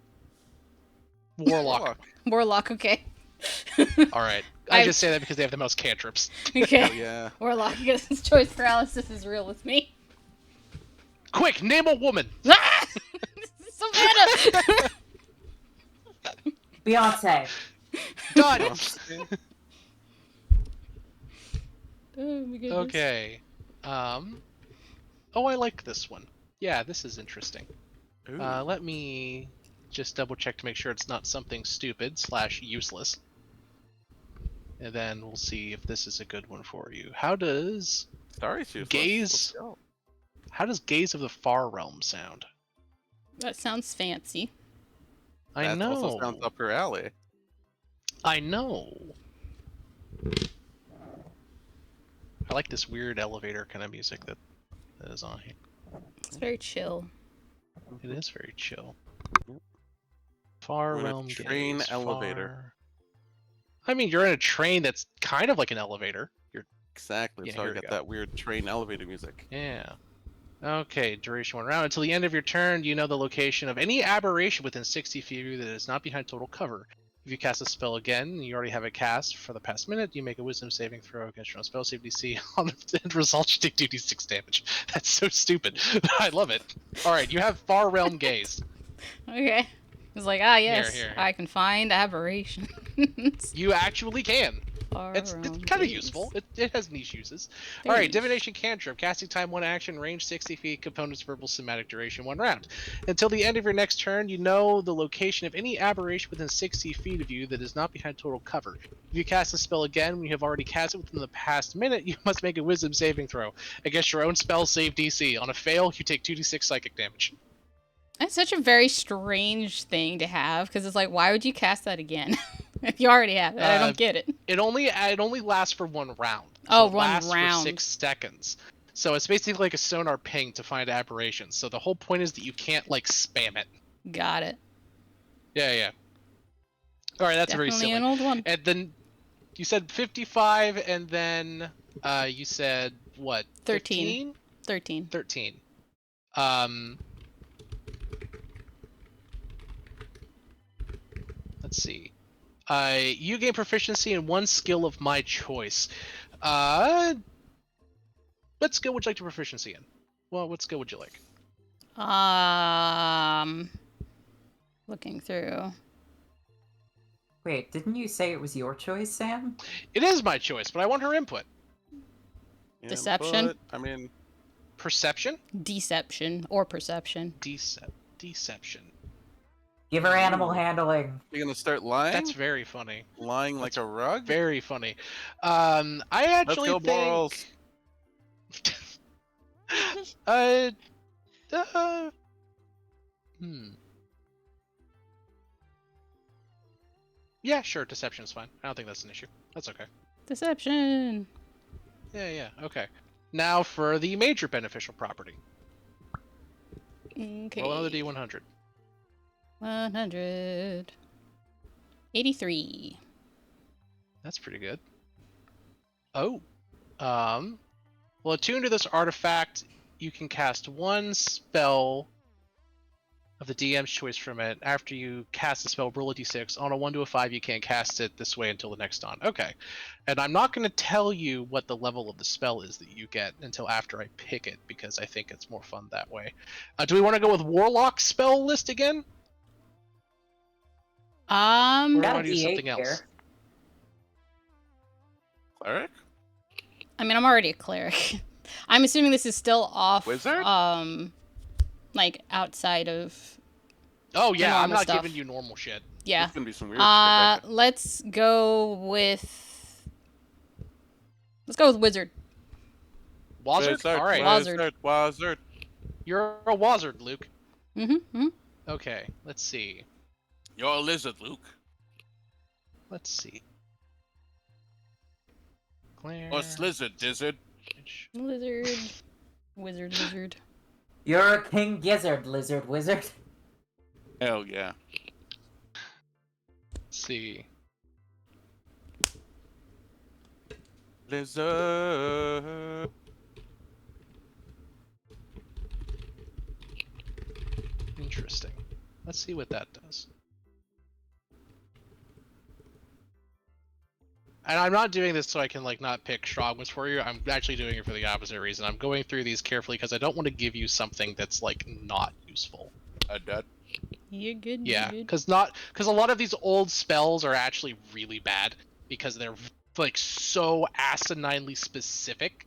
Speaker 5: Warlock.
Speaker 4: Warlock. Okay.
Speaker 5: All right. I just say that because they have the most cantrips.
Speaker 4: Okay.
Speaker 3: Hell yeah.
Speaker 4: Warlock, because choice paralysis is real with me.
Speaker 5: Quick, name a woman.
Speaker 4: Ah! So meta.
Speaker 7: Beyonce.
Speaker 5: Done.
Speaker 4: Oh my goodness.
Speaker 5: Okay. Oh, I like this one. Yeah, this is interesting.
Speaker 3: Ooh.
Speaker 5: Let me just double check to make sure it's not something stupid / useless. And then we'll see if this is a good one for you. How does
Speaker 3: Sorry, useless.
Speaker 5: Gaze-
Speaker 3: Let's go.
Speaker 5: Gaze of the Far Realm sound?
Speaker 4: That sounds fancy.
Speaker 5: I
Speaker 3: That
Speaker 5: know.
Speaker 3: also sounds up your alley.
Speaker 5: I know. I like this weird elevator kind of music that is on here.
Speaker 4: It's very chill.
Speaker 5: It is very chill.
Speaker 3: Yep.
Speaker 5: Far
Speaker 3: We're in a
Speaker 5: Realm
Speaker 3: train
Speaker 5: Gaze,
Speaker 3: elevator.
Speaker 5: far- I mean, you're in a train that's kind of like an elevator. You're
Speaker 3: Exactly.
Speaker 5: Yeah,
Speaker 3: so I
Speaker 5: here we
Speaker 3: got
Speaker 5: go.
Speaker 3: that weird train elevator music.
Speaker 5: Yeah. Okay, duration 1 round. Until the end of your turn, you know the location of any aberration within 60 feet of you that is not behind total cover. If you cast a spell again, you already have it cast for the past minute, you make a wisdom saving throw against your own spell save DC. On the end result, you take 2d6 damage. That's so stupid. I love it. Alright, you have Far Realm Gaze.
Speaker 4: Okay. It's like, ah, yes,
Speaker 5: here.
Speaker 4: I can find aberrations.
Speaker 5: You actually can.
Speaker 4: Far
Speaker 5: It's
Speaker 4: realm
Speaker 5: kind of
Speaker 4: gaze.
Speaker 5: useful. It has niche uses.
Speaker 4: Very
Speaker 5: All right,
Speaker 4: niche.
Speaker 5: Divination Cantrip. Casting time 1 action, range 60 feet, components verbal somatic duration 1 round. Until the end of your next turn, you know the location of any aberration within 60 feet of you that is not behind total cover. If you cast a spell again when you have already cast it within the past minute, you must make a wisdom saving throw against your own spell save DC. On a fail, you take 2d6 psychic damage.
Speaker 4: That's such a very strange thing to have, because it's like, why would you cast that again? If you already have it, I don't get it.
Speaker 5: It only lasts for 1 round.
Speaker 4: Oh,
Speaker 5: it
Speaker 4: 1
Speaker 5: lasts
Speaker 4: round.
Speaker 5: for 6 seconds. So it's basically like a sonar ping to find aberrations. So the whole point is that you can't like spam it.
Speaker 4: Got it.
Speaker 5: Yeah. All right, that's
Speaker 4: Definitely
Speaker 5: very silly.
Speaker 4: an old one.
Speaker 5: And then you said 55, and then you said what?
Speaker 4: 13. 13.
Speaker 5: 13. Let's see. You gain proficiency in 1 skill of my choice. What skill would you like to proficiency in? Well, what skill would you like?
Speaker 4: Looking through.
Speaker 7: Wait, didn't you say it was your choice, Sam?
Speaker 5: It is my choice, but I want her input.
Speaker 3: Yeah,
Speaker 4: Deception?
Speaker 3: but, I mean,
Speaker 5: Perception?
Speaker 4: Deception or perception.
Speaker 5: Deception.
Speaker 7: Give her animal
Speaker 3: Ooh.
Speaker 7: handling.
Speaker 3: you're gonna start lying?
Speaker 5: That's very funny.
Speaker 3: lying like a rug?
Speaker 5: Very funny. I actually
Speaker 3: Let's go,
Speaker 5: think.
Speaker 3: Borals.
Speaker 5: Yeah, sure. Deception's fine. I don't think that's an issue. That's okay.
Speaker 4: Deception.
Speaker 5: Yeah. Okay. Now for the major beneficial property.
Speaker 4: Okay.
Speaker 5: Roll another D100.
Speaker 4: 100. 83.
Speaker 5: That's pretty good. Oh. Well, attuned to this artifact, you can cast 1 spell of the DM's choice from it. After you cast the spell, roll a d6. On a 1 to a 5, you can't cast it this way until the next dawn. Okay. And I'm not going to tell you what the level of the spell is that you get until after I pick it, because I think it's more fun that way. Do we want to go with Warlock spell list again? Or do we
Speaker 7: Got
Speaker 5: want
Speaker 7: a
Speaker 5: to do
Speaker 7: D8
Speaker 5: something else?
Speaker 7: here.
Speaker 3: Cleric?
Speaker 4: I mean, I'm already a cleric. I'm assuming this is still off.
Speaker 3: Wizard?
Speaker 4: Like outside of.
Speaker 5: Oh yeah, I'm
Speaker 4: normal
Speaker 5: not
Speaker 4: stuff.
Speaker 5: giving you normal shit.
Speaker 4: Yeah.
Speaker 3: There's gonna be some weird shit right there.
Speaker 4: Let's go with. Let's go with wizard.
Speaker 5: Wazard? Alright.
Speaker 3: Wizard.
Speaker 5: You're a Wazard, Luke.
Speaker 4: Mm-hmm.
Speaker 5: Okay, let's see.
Speaker 3: You're a lizard, Luke.
Speaker 5: Let's see. Claire.
Speaker 3: Or slizzard, dizzard.
Speaker 4: Lizard. Wizard.
Speaker 7: You're a king gizzard, lizard wizard.
Speaker 3: Hell yeah.
Speaker 5: Let's see.
Speaker 3: Lizard.
Speaker 5: Interesting. Let's see what that does. And I'm not doing this so I can like not pick strong ones for you. I'm actually doing it for the opposite reason. I'm going through these carefully because I don't want to give you something that's like not useful.
Speaker 4: You're good.
Speaker 5: Yeah,
Speaker 4: You're good.
Speaker 5: because a lot of these old spells are actually really bad because they're like so asininely specific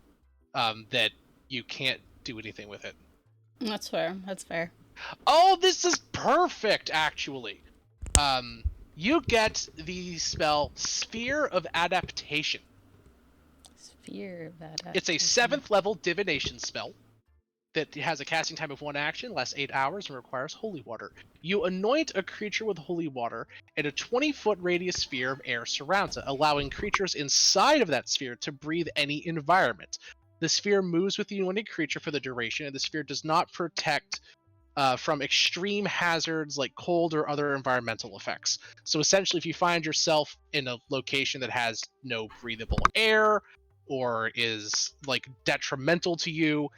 Speaker 5: that you can't do anything with it.
Speaker 4: That's fair. That's fair.
Speaker 5: Oh, this is perfect, actually. You get the spell Sphere of Adaptation.
Speaker 4: Sphere of that.
Speaker 5: It's a 7th level divination spell that has a casting time of 1 action, lasts 8 hours, and requires holy water. You anoint a creature with holy water, and a 20-foot radius sphere of air surrounds it, allowing creatures inside of that sphere to breathe any environment. The sphere moves with the anointed creature for the duration, and the sphere does not protect from extreme hazards like cold or other environmental effects. So essentially, if you find yourself in a location that has no breathable air or is like detrimental to you,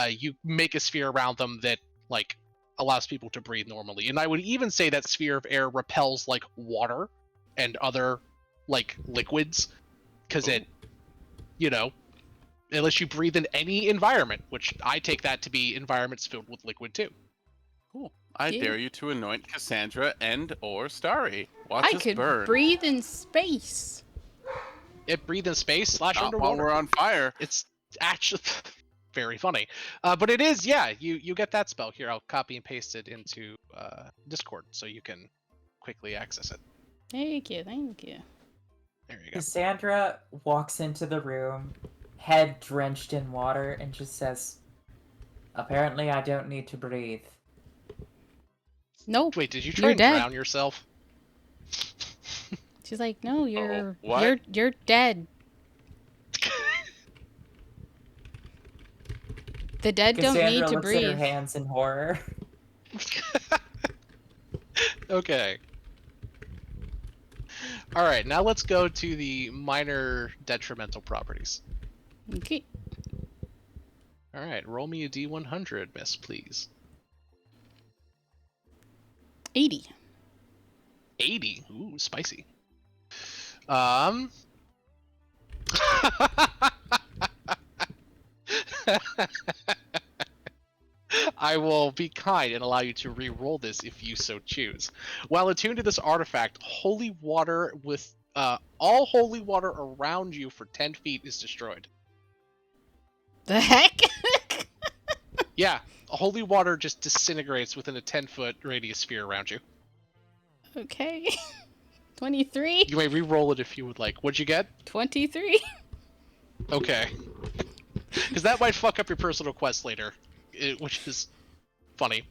Speaker 5: you make a sphere around them that like allows people to breathe normally. And I would even say that sphere of air repels like water and other like liquids, because it, you know, unless you breathe in any environment, which I take that to be environments filled with liquid too.
Speaker 3: Cool. I
Speaker 4: Yeah.
Speaker 3: dare you to anoint Cassandra and or Starry. Watch
Speaker 4: I
Speaker 3: us
Speaker 4: could
Speaker 3: burn.
Speaker 4: breathe in space.
Speaker 5: It breathes in space /
Speaker 3: Not while
Speaker 5: underwater.
Speaker 3: we're on fire.
Speaker 5: It's actually very funny. But it is, yeah, you get that spell. Here, I'll copy and paste it into Discord so you can quickly access it.
Speaker 4: Thank you. Thank you.
Speaker 5: There you go.
Speaker 7: Cassandra walks into the room, head drenched in water, and just says, "Apparently I don't need to breathe."
Speaker 4: Nope.
Speaker 5: Wait, did you
Speaker 4: You're
Speaker 5: try and
Speaker 4: dead.
Speaker 5: drown yourself?
Speaker 4: She's like, no, you're
Speaker 3: what?
Speaker 4: you're dead. The dead don't
Speaker 7: Cassandra
Speaker 4: need to
Speaker 7: looks at her
Speaker 4: breathe.
Speaker 7: hands in horror.
Speaker 5: Okay. All right, now let's go to the minor detrimental properties.
Speaker 4: Okay.
Speaker 5: All right, roll me a D100, miss, please.
Speaker 4: 80.
Speaker 5: 80. Ooh, spicy. I will be kind and allow you to re-roll this if you so choose. While attuned to this artifact, holy water with all holy water around you for 10 feet is destroyed.
Speaker 4: The heck?
Speaker 5: Yeah, holy water just disintegrates within a 10-foot radius sphere around you.
Speaker 4: Okay. 23.
Speaker 5: You may re-roll it if you would like. What'd you get?
Speaker 4: 23.
Speaker 5: Okay. Because that might fuck up your personal quest later, which is funny.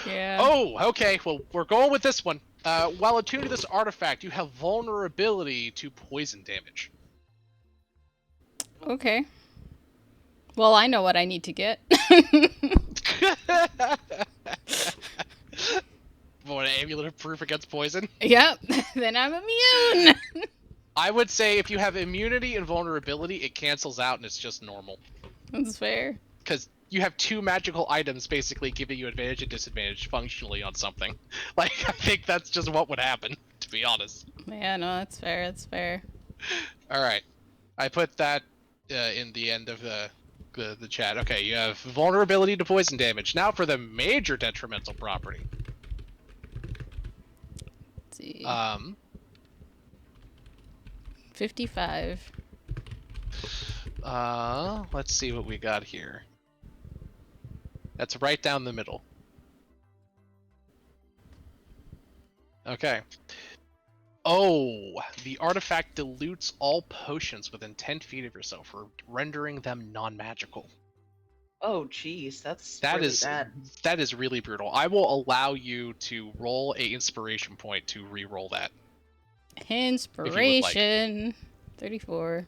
Speaker 4: Yeah.
Speaker 5: Oh, okay. Well, we're going with this one. While attuned to this artifact, you have vulnerability to poison damage.
Speaker 4: Okay. Well, I know what I need to get.
Speaker 5: What, an amulet of proof against poison?
Speaker 4: Yep. Then I'm immune.
Speaker 5: I would say if you have immunity and vulnerability, it cancels out and it's just normal.
Speaker 4: That's fair.
Speaker 5: Because you have 2 magical items basically giving you advantage and disadvantage functionally on something. Like, I think that's just what would happen, to be honest.
Speaker 4: Yeah, no, that's fair. That's fair.
Speaker 5: Alright. I put that in the end of the chat. Okay, you have vulnerability to poison damage. Now for the major detrimental property.
Speaker 4: Let's see. 55.
Speaker 5: Let's see what we got here. That's right down the middle. Okay. Oh, the artifact dilutes all potions within 10 feet of yourself, rendering them non-magical.
Speaker 6: Oh, jeez, that's
Speaker 5: That
Speaker 6: really
Speaker 5: is
Speaker 6: bad.
Speaker 5: that is really brutal. I will allow you to roll a inspiration point to re-roll that.
Speaker 4: Inspiration. 34.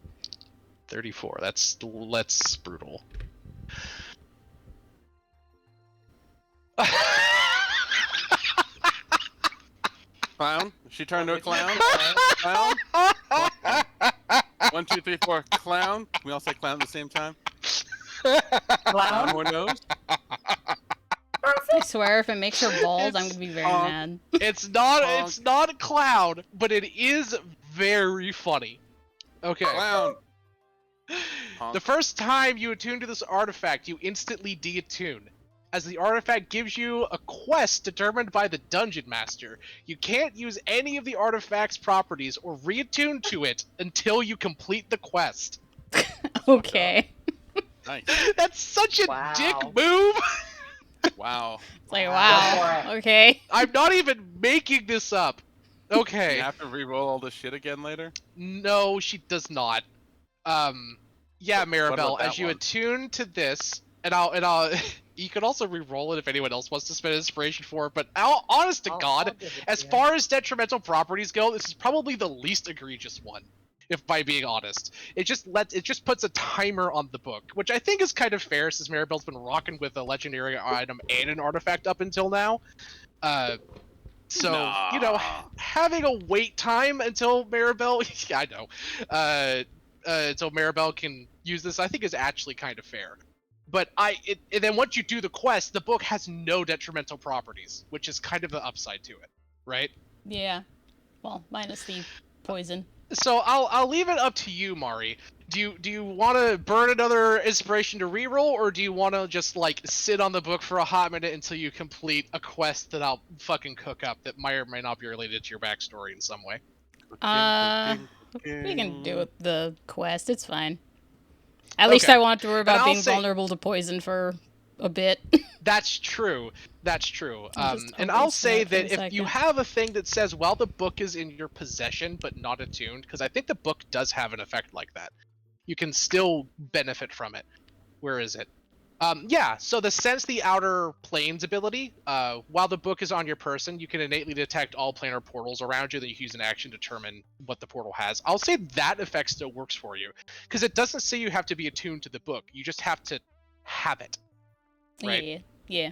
Speaker 5: 34. That's brutal.
Speaker 3: Clown? She turned to a clown? Clown? Clown? 1, 2, 3, 4. Clown? We all say clown at the same time? Clown more nose?
Speaker 4: I swear, if it makes her bald, I'm gonna be very mad.
Speaker 5: It's not a clown, but it is very funny. Okay.
Speaker 3: Clown.
Speaker 5: The first time you attune to this artifact, you instantly deattune, as the artifact gives you a quest determined by the dungeon master. You can't use any of the artifact's properties or reattune to it until you complete the quest.
Speaker 4: Okay.
Speaker 3: Nice.
Speaker 5: That's such a
Speaker 6: Wow.
Speaker 5: dick move.
Speaker 3: Wow.
Speaker 4: It's like,
Speaker 7: Go
Speaker 4: wow.
Speaker 7: for it.
Speaker 4: Okay.
Speaker 5: I'm not even making this up.
Speaker 3: Do
Speaker 5: Okay.
Speaker 3: you have to re-roll all this shit again later?
Speaker 5: No, she does not. Yeah,
Speaker 3: What
Speaker 5: Maribel,
Speaker 3: about that
Speaker 5: as you
Speaker 3: one?
Speaker 5: attune to this, and I'll you can also re-roll it if anyone else wants to spend inspiration for it, but honest to
Speaker 6: I'll
Speaker 5: God,
Speaker 6: give it
Speaker 5: as
Speaker 6: to you.
Speaker 5: far as detrimental properties go, this is probably the least egregious one, if by being honest. It just puts a timer on the book, which I think is kind of fair since Maribel's been rocking with a legendary item and an artifact up until now. So, you know,
Speaker 3: Nah.
Speaker 5: having a wait time until Maribel, yeah, I know, until Maribel can use this, I think is actually kind of fair. But and then once you do the quest, the book has no detrimental properties, which is kind of the upside to it, right?
Speaker 4: Yeah. Well, minus the poison.
Speaker 5: So I'll leave it up to you, Mari. Do you want to burn another inspiration to reroll, or do you want to just like sit on the book for a hot minute until you complete a quest that I'll fucking cook up that might or may not be related to your backstory in some way?
Speaker 4: We can do the quest. It's fine. At least
Speaker 5: Okay.
Speaker 4: I want to worry about
Speaker 5: I'll
Speaker 4: being
Speaker 5: say-
Speaker 4: vulnerable to poison for a bit.
Speaker 5: That's true. That's true.
Speaker 4: I'll just
Speaker 5: And
Speaker 4: erase
Speaker 5: I'll say
Speaker 4: that for a
Speaker 5: that if you
Speaker 4: second.
Speaker 5: have a thing that says, while the book is in your possession but not attuned, because I think the book does have an effect like that, you can still benefit from it. Where is it? Yeah, so the Sense the Outer Planes ability, while the book is on your person, you can innately detect all planar portals around you that you can use an action to determine what the portal has. I'll say that effect still works for you, because it doesn't say you have to be attuned to the book. You just have to have it. Right?
Speaker 4: Yeah.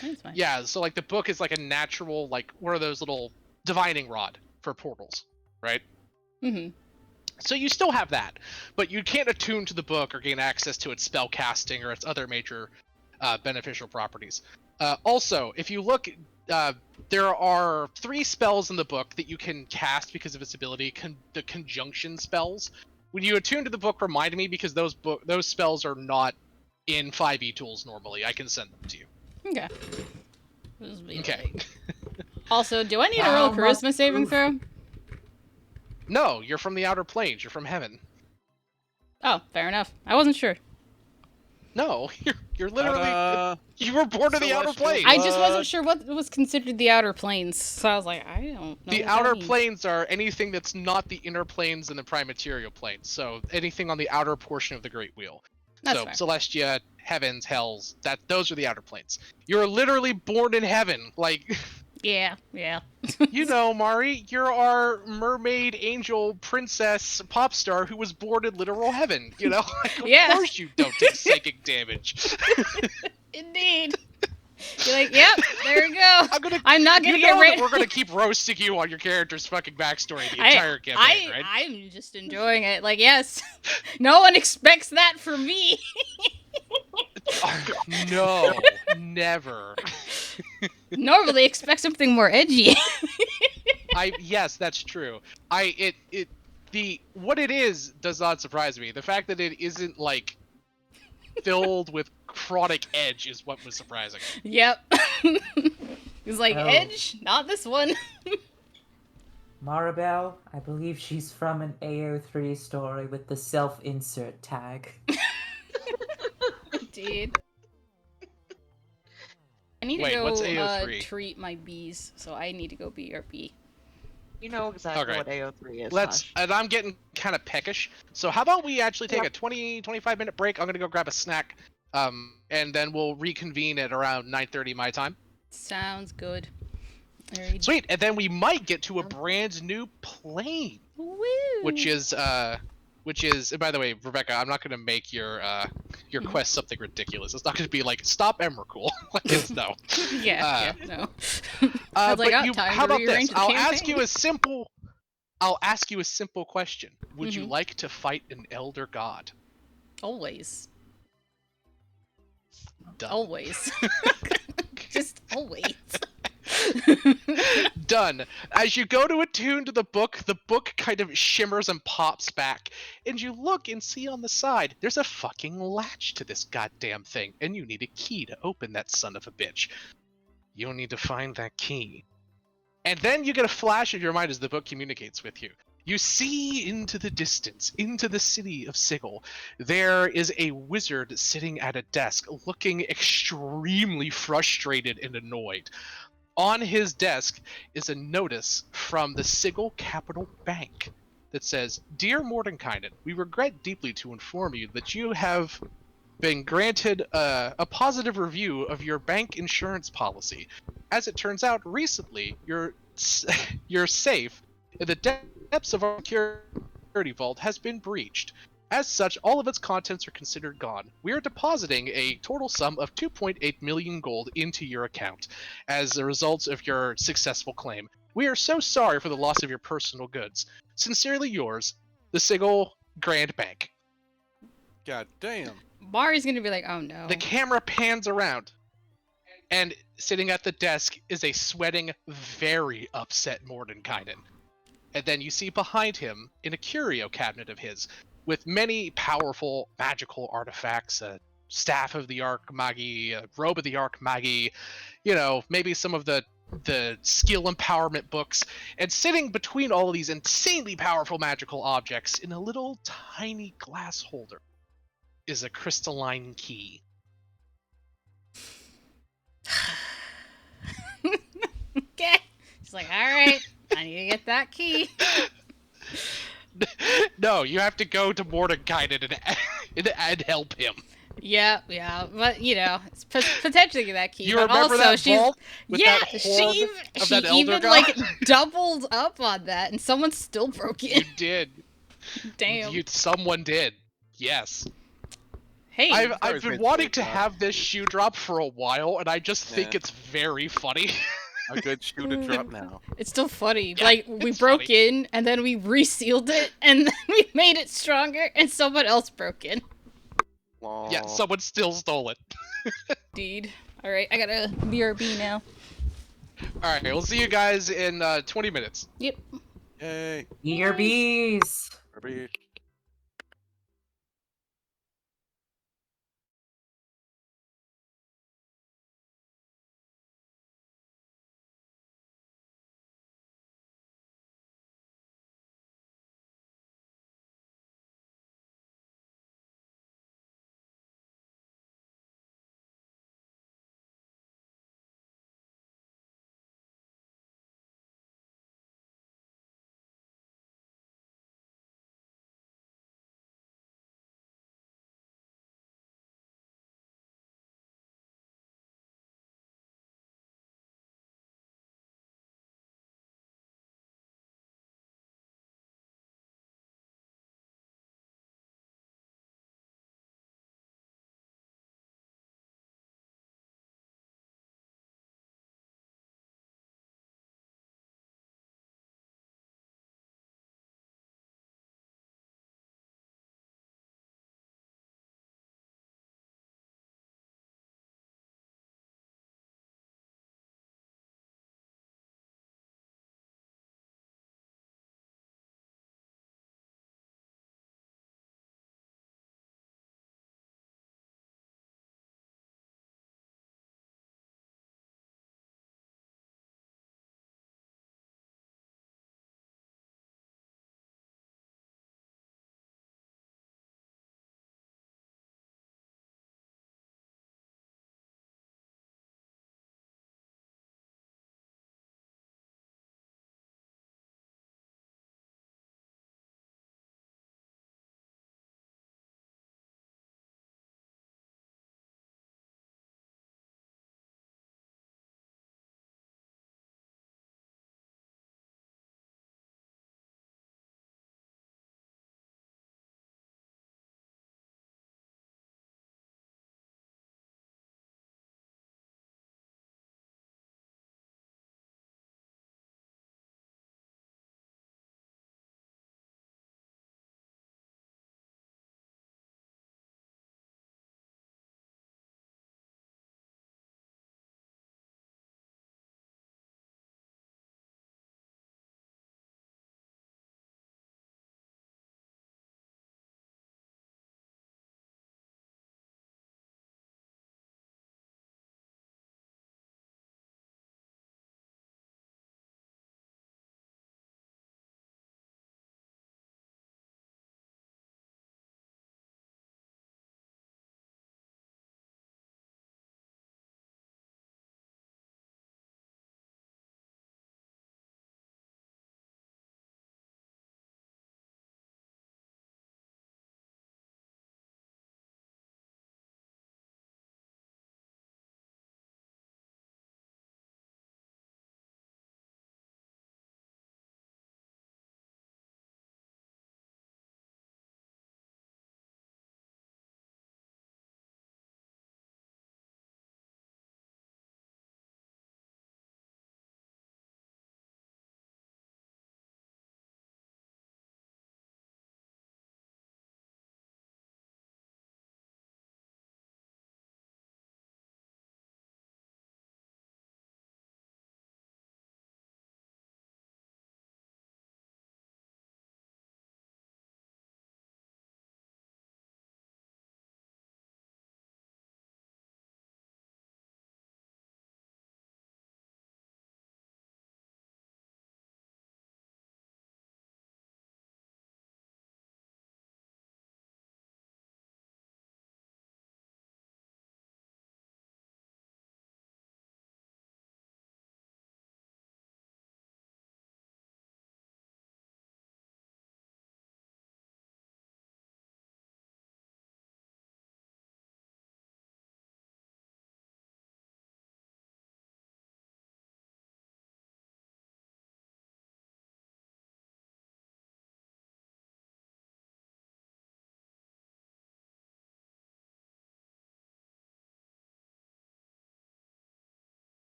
Speaker 4: That's fine.
Speaker 5: Yeah, so like the book is like a natural, like one of those little divining rod for portals, right?
Speaker 4: Mm-hmm.
Speaker 5: So you still have that, but you can't attune to the book or gain access to its spell casting or its other major beneficial properties. Also, if you look, there are 3 spells in the book that you can cast because of its ability, the conjunction spells. When you attune to the book, remind me, because those spells are not in 5e tools normally. I can send them to you.
Speaker 4: Okay. This will be
Speaker 5: Okay.
Speaker 4: like- Also, do I need to roll a
Speaker 7: Thou must
Speaker 4: charisma saving
Speaker 7: prove-
Speaker 4: throw?
Speaker 5: No, you're from the outer planes. You're from heaven.
Speaker 4: Oh, fair enough. I wasn't sure.
Speaker 5: No, you're literally
Speaker 3: Ta-da!
Speaker 5: you were born in the outer
Speaker 3: Celestial
Speaker 5: planes.
Speaker 4: I just wasn't
Speaker 3: But-
Speaker 4: sure what was considered the outer planes, so I was like, I don't know.
Speaker 5: The
Speaker 4: what that
Speaker 5: outer
Speaker 4: means.
Speaker 5: planes are anything that's not the inner planes and the prime material planes. So anything on the outer portion of the Great Wheel.
Speaker 4: That's
Speaker 5: so
Speaker 4: fair.
Speaker 5: Celestia, heavens, hells, those are the outer planes. You're literally born in heaven. Like
Speaker 4: Yeah.
Speaker 5: you know, Mari, you're our mermaid, angel, princess, pop star who was born in literal heaven. You know, like, of
Speaker 4: Yeah.
Speaker 5: course you don't take psychic damage.
Speaker 4: Indeed. You're like, yep, there we go. I'm not gonna
Speaker 5: you
Speaker 4: get
Speaker 5: know
Speaker 4: rid
Speaker 5: that we're gonna keep roasting you on your character's fucking backstory the
Speaker 4: I-
Speaker 5: entire campaign, right?
Speaker 4: I'm just enjoying it. Like, yes, no one expects that from me.
Speaker 5: No, never.
Speaker 4: Normally expect something more edgy.
Speaker 5: Yes, that's true. What it is does not surprise me. The fact that it isn't like filled with chronic edge is what was surprising.
Speaker 4: Yep. He's like,
Speaker 7: Oh.
Speaker 4: edge, not this one.
Speaker 7: Maribel, I believe she's from an AO3 story with the self-insert tag.
Speaker 4: Indeed. I need
Speaker 5: Wait,
Speaker 4: to go
Speaker 5: what's AO3?
Speaker 4: treat my bees, so I need to go BRB.
Speaker 6: You know exactly
Speaker 5: Okay.
Speaker 6: what AO3 is.
Speaker 5: Let's,
Speaker 6: Hush.
Speaker 5: and I'm getting kind of peckish. So how about we actually take
Speaker 6: Yeah.
Speaker 5: a 25 minute break? I'm gonna go grab a snack, and then we'll reconvene at around 9:30 my time.
Speaker 4: Sounds good. Very
Speaker 5: Sweet, and then we might get to a brand new plane,
Speaker 4: Woo!
Speaker 5: which is, and by the way, Rebecca, I'm not gonna make your quest something ridiculous. It's not gonna be like stop Emrakul. Like it's no.
Speaker 4: Yeah, no. I was
Speaker 5: But
Speaker 4: like, oh, time
Speaker 5: how
Speaker 4: to
Speaker 5: about this?
Speaker 4: rearrange the
Speaker 5: I'll ask
Speaker 4: campaign.
Speaker 5: you a simple question. Would you
Speaker 4: Mhm.
Speaker 5: like to fight an elder god?
Speaker 4: Always.
Speaker 5: Done.
Speaker 4: Always. Just always.
Speaker 5: Done. As you go to attune to the book kind of shimmers and pops back, and you look and see on the side, there's a fucking latch to this goddamn thing, and you need a key to open that son of a bitch. You'll need to find that key. And then you get a flash of your mind as the book communicates with you. You see into the distance, into the city of Sigil, there is a wizard sitting at a desk, looking extremely frustrated and annoyed. On his desk is a notice from the Sigil Capital Bank that says, "Dear Mordenkainen, we regret deeply to inform you that you have been granted a positive review of your bank insurance policy. As it turns out, recently your safe in the depths of our security vault has been breached. As such, all of its contents are considered gone. We are depositing a total sum of 2.8 million gold into your account as a result of your successful claim. We are so sorry for the loss of your personal goods. Sincerely yours, the Sigil Grand Bank."
Speaker 3: God damn.
Speaker 4: Mari's gonna be like, oh no.
Speaker 5: The camera pans around, and sitting at the desk is a sweating, very upset Mordenkainen. And then you see behind him, in a curio cabinet of his, with many powerful magical artifacts, a staff of the Archmagi, a robe of the Archmagi, maybe some of the skill empowerment books, and sitting between all of these insanely powerful magical objects in a little tiny glass holder is a crystalline key.
Speaker 4: Okay. She's like, all right, I need to get that key.
Speaker 5: No, you have to go to Mordenkainen and help him.
Speaker 4: Yeah, but it's potentially that key.
Speaker 5: You
Speaker 4: but
Speaker 5: remember
Speaker 4: also,
Speaker 5: that
Speaker 4: she's
Speaker 5: vault with
Speaker 4: yeah,
Speaker 5: that
Speaker 4: she
Speaker 5: horde
Speaker 4: even,
Speaker 5: of
Speaker 4: she
Speaker 5: that elder
Speaker 4: even
Speaker 5: god?
Speaker 4: like doubled up on that, and someone still broke
Speaker 5: You
Speaker 4: it.
Speaker 5: did.
Speaker 4: Damn.
Speaker 5: Someone did. Yes.
Speaker 4: Hey,
Speaker 5: I've
Speaker 3: always
Speaker 5: been
Speaker 3: great to
Speaker 5: wanting
Speaker 3: wake
Speaker 5: to
Speaker 3: up.
Speaker 5: have this shoe drop for a while, and I just think
Speaker 3: Yeah.
Speaker 5: it's very funny.
Speaker 3: A good shoe to drop now.
Speaker 4: it's still funny.
Speaker 5: Yeah,
Speaker 4: like we
Speaker 5: it's
Speaker 4: broke
Speaker 5: funny.
Speaker 4: in, and then we resealed it, and then we made it stronger, and someone else broke in.
Speaker 5: Yeah,
Speaker 3: Aw.
Speaker 5: someone still stole it.
Speaker 4: Indeed. All right, I gotta BRB now.
Speaker 5: All right, we'll see you guys in 20 minutes.
Speaker 4: Yep.
Speaker 3: Yay.
Speaker 7: Eager bees.
Speaker 3: Rubbish.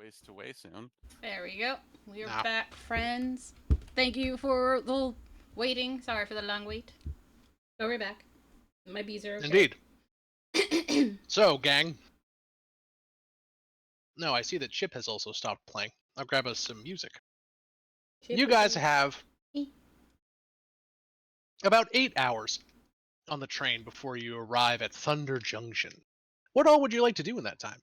Speaker 3: ways away soon.
Speaker 4: There we go. We are
Speaker 5: Nah.
Speaker 4: back, friends. Thank you for the waiting. Sorry for the long wait. But we're back. My bees are okay.
Speaker 5: Indeed. So, gang. No, I see that Chip has also stopped playing. I'll grab us some music.
Speaker 4: Chip
Speaker 5: You
Speaker 4: is
Speaker 5: guys
Speaker 4: in-
Speaker 5: have
Speaker 4: Eh.
Speaker 5: about 8 hours on the train before you arrive at Thunder Junction. What all would you like to do in that time?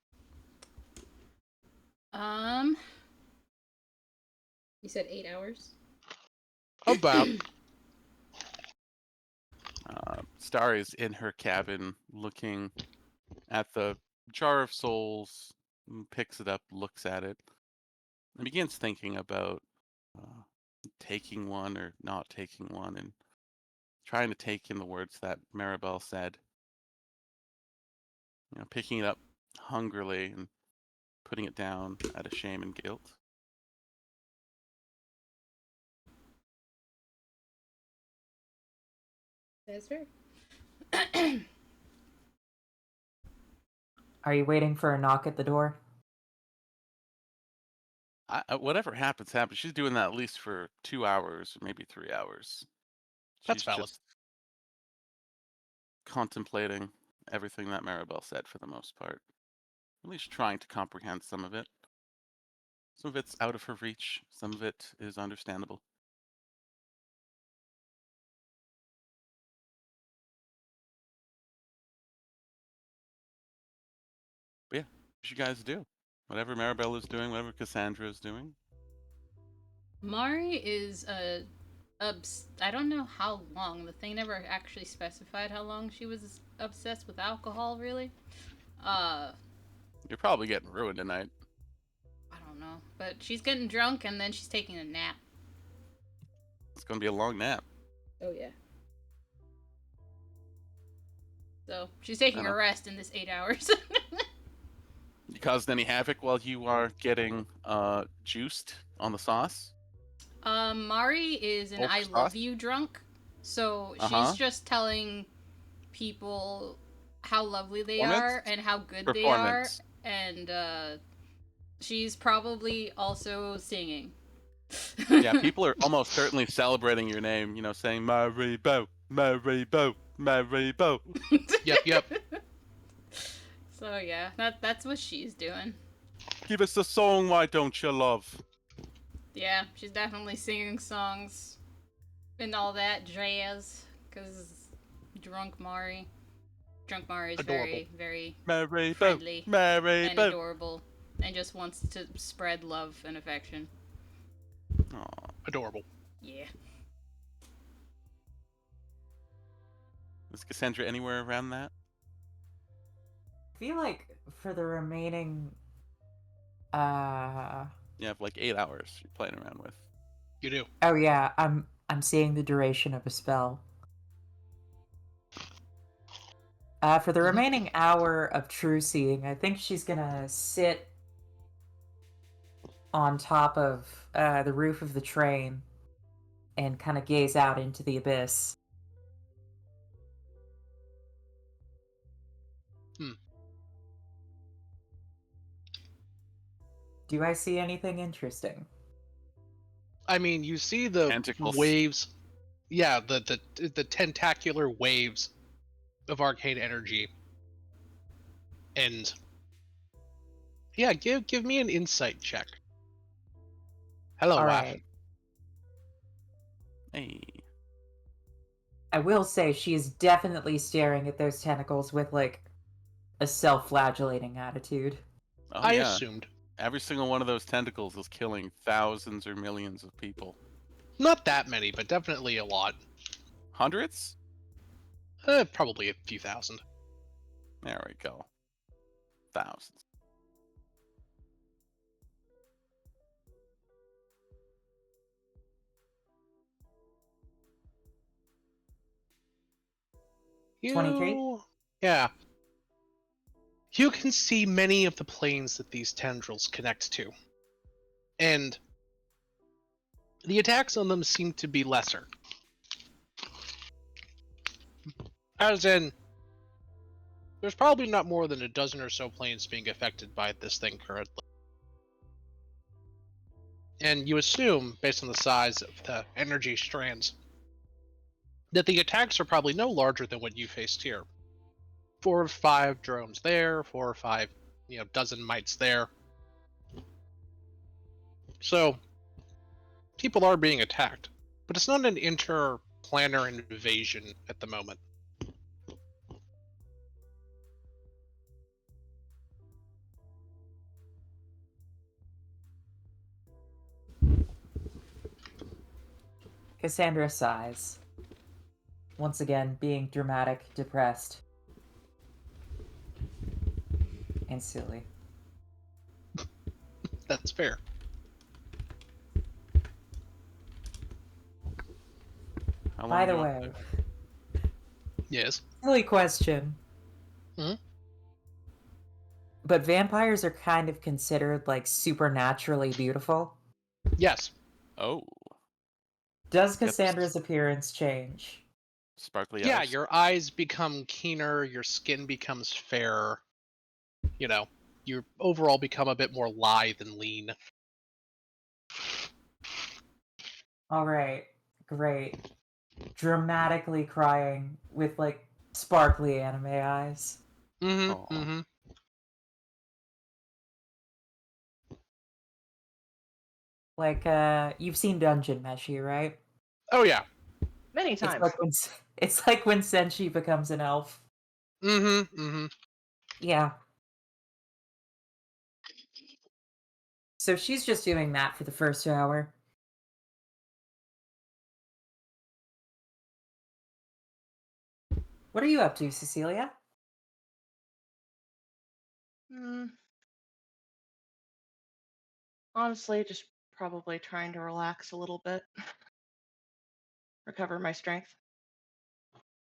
Speaker 4: You said 8 hours?
Speaker 5: About.
Speaker 3: Starry's in her cabin looking at the jar of souls, picks it up, looks at it, and begins thinking about taking one or not taking one, and trying to take in the words that Maribel said. Picking it up hungrily and putting it down out of shame and guilt.
Speaker 4: That's fair.
Speaker 7: Are you waiting for a knock at the door?
Speaker 3: Whatever happens, happens. She's doing that at least for 2 hours, maybe 3 hours.
Speaker 5: That's
Speaker 3: She's
Speaker 5: valid.
Speaker 3: just contemplating everything that Maribel said for the most part. At least trying to comprehend some of it. Some of it's out of her reach, some of it is understandable. But yeah, what you guys do? Whatever Maribel is doing, whatever Cassandra is doing.
Speaker 4: Mari is I don't know how long. The thing never actually specified how long she was obsessed with alcohol, really.
Speaker 3: You're probably getting ruined tonight.
Speaker 4: I don't know. But she's getting drunk and then she's taking a nap.
Speaker 3: It's gonna be a long nap.
Speaker 4: Oh, yeah. So, she's taking a
Speaker 3: Uh-huh.
Speaker 4: rest in this 8 hours.
Speaker 3: You caused any havoc while you are getting juiced on the sauce?
Speaker 4: Mari is an
Speaker 3: Ultra
Speaker 4: I
Speaker 3: sauce?
Speaker 4: love you drunk. So,
Speaker 3: Uh-huh.
Speaker 4: she's just telling people how lovely they
Speaker 3: Performance?
Speaker 4: are and how good they are.
Speaker 3: Performance.
Speaker 4: And she's probably also singing.
Speaker 3: Yeah, people are almost certainly celebrating your name, saying Maribel, Maribel, Maribel.
Speaker 5: Yep.
Speaker 4: So yeah, that's what she's doing.
Speaker 3: Give us a song, why don't you, love?
Speaker 4: Yeah, she's definitely singing songs and all that jazz. Cause drunk Mari is
Speaker 5: Adorable.
Speaker 4: very
Speaker 3: Maribel,
Speaker 4: friendly and
Speaker 3: Maribel.
Speaker 4: adorable, and just wants to spread love and affection.
Speaker 3: Aw.
Speaker 5: Adorable.
Speaker 4: Yeah.
Speaker 3: Is Cassandra anywhere around that?
Speaker 7: I feel like for the remaining
Speaker 3: You have like 8 hours you're playing around with.
Speaker 5: You do.
Speaker 7: oh yeah, I'm seeing the duration of a spell. For the remaining hour of true seeing, I think she's gonna sit on top of the roof of the train and kind of gaze out into the abyss. Do I see anything interesting?
Speaker 5: I mean, you see the
Speaker 3: Tentacles.
Speaker 5: waves. Yeah, the tentacular waves of arcane energy. And yeah, give me an insight check. Hello,
Speaker 7: All
Speaker 5: Waff.
Speaker 7: right.
Speaker 3: Hey.
Speaker 7: I will say she is definitely staring at those tentacles with like a self-flagellating attitude.
Speaker 3: Oh,
Speaker 5: I
Speaker 3: yeah.
Speaker 5: assumed.
Speaker 3: Every single one of those tentacles is killing thousands or millions of people.
Speaker 5: Not that many, but definitely a lot.
Speaker 3: Hundreds?
Speaker 5: Probably a few thousand.
Speaker 3: There we go. Thousands.
Speaker 5: You...
Speaker 7: 23?
Speaker 5: Yeah. You can see many of the planes that these tendrils connect to. And the attacks on them seem to be lesser. As in, there's probably not more than a dozen or so planes being affected by this thing currently. And you assume, based on the size of the energy strands, that the attacks are probably no larger than what you faced here. 4 or 5 drones there, 4 or 5, dozen mites there. So, people are being attacked, but it's not an interplanar invasion at the moment.
Speaker 7: Cassandra sighs. Once again, being dramatic, depressed, and silly.
Speaker 5: That's fair.
Speaker 3: How long
Speaker 7: By
Speaker 3: do
Speaker 7: the
Speaker 3: you want
Speaker 7: way,
Speaker 5: Yes.
Speaker 7: silly question.
Speaker 5: Mhm.
Speaker 7: But vampires are kind of considered like supernaturally beautiful.
Speaker 5: Yes.
Speaker 3: Oh,
Speaker 7: Does
Speaker 3: Got this-
Speaker 7: Cassandra's appearance change?
Speaker 3: sparkly
Speaker 5: Yeah,
Speaker 3: eyes?
Speaker 5: your eyes become keener, your skin becomes fairer. You overall become a bit more lithe and lean.
Speaker 7: All right, great. Dramatically crying with like sparkly anime eyes.
Speaker 5: Mm-hmm.
Speaker 3: Aw.
Speaker 5: Mm-hmm.
Speaker 7: Like you've seen Dungeon Meshi, right?
Speaker 5: Oh yeah.
Speaker 6: Many
Speaker 7: It's
Speaker 6: times.
Speaker 7: like when it's like when Senshi becomes an elf.
Speaker 5: Mm-hmm. Mm-hmm.
Speaker 7: Yeah. So she's just doing that for the first hour. What are you up to, Cecilia?
Speaker 6: Hmm. Honestly, just probably trying to relax a little bit, recover my strength.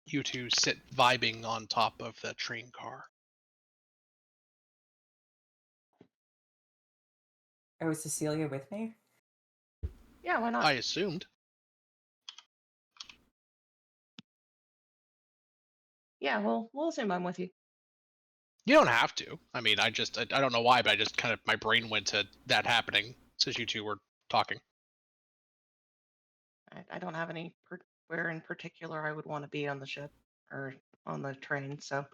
Speaker 5: You two sit vibing on top of the train car.
Speaker 7: Oh, is Cecilia with me?
Speaker 6: Yeah, why not?
Speaker 5: I assumed.
Speaker 6: Yeah, well, we'll assume I'm with you.
Speaker 5: You don't have to. I mean, I don't know why, but I just kind of, my brain went to that happening since you two were talking.
Speaker 6: I don't have where in particular I would want to be on the ship or on the train, so.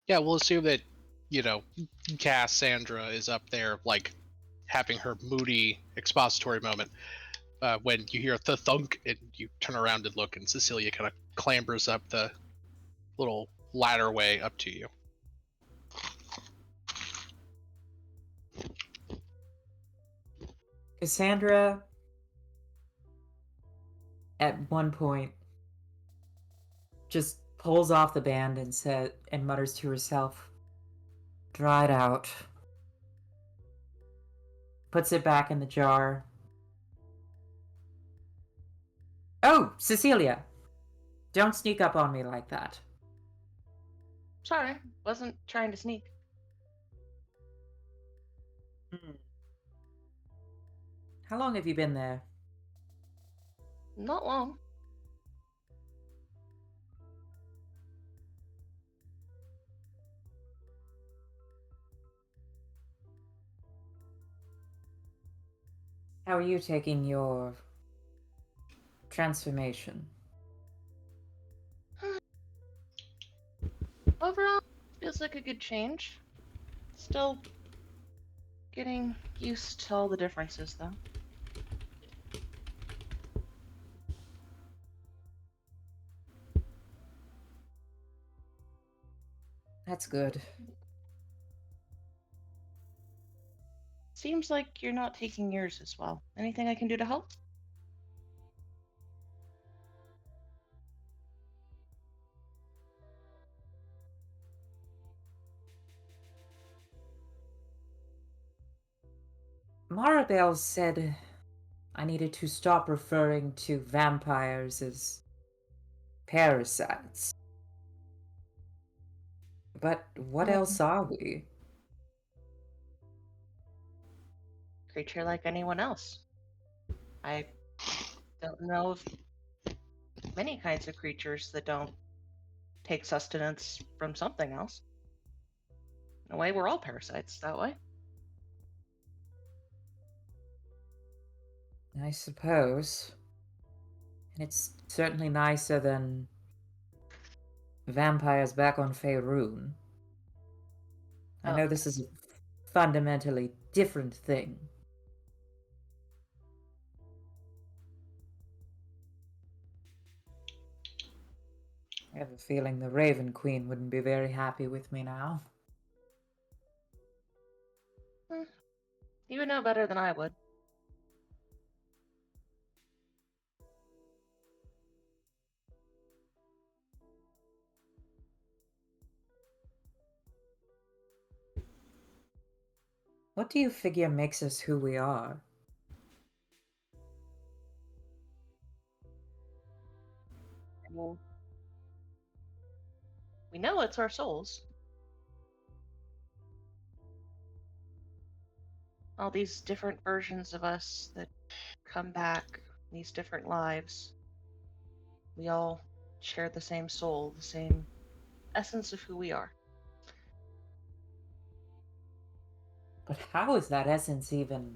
Speaker 5: Yeah, we'll assume that, Cassandra is up there, like, having her moody expository moment when you hear the thunk and you turn around and look, and Cecilia kind of clambers up the little ladder way up to you.
Speaker 7: Cassandra, at one point, just pulls off the band and mutters to herself, "Dried out." Puts it back in the jar. Oh, Cecilia! Don't sneak up on me like that.
Speaker 6: Sorry, wasn't trying to sneak.
Speaker 7: How long have you been there?
Speaker 6: Not long.
Speaker 7: How are you taking your transformation?
Speaker 6: Overall, feels like a good change. Still getting used to all the differences, though.
Speaker 7: That's good.
Speaker 6: Seems like you're not taking yours as well. Anything I can do to help?
Speaker 7: Maribel said I needed to stop referring to vampires as parasites. But what else are we?
Speaker 6: Creature like anyone else. I don't know of many kinds of creatures that don't take sustenance from something else. In a way, we're all parasites that way.
Speaker 7: I suppose. And it's certainly nicer than vampires back on Faerun. I
Speaker 6: Oh,
Speaker 7: know this is a fundamentally different thing. I have a feeling the Raven Queen wouldn't be very happy with me now.
Speaker 6: you would know better than I would.
Speaker 7: What do you figure makes us who we are?
Speaker 6: Well, we know it's our souls. All these different versions of us that come back, these different lives. We all share the same soul, the same essence of who we are.
Speaker 7: But how is that essence even...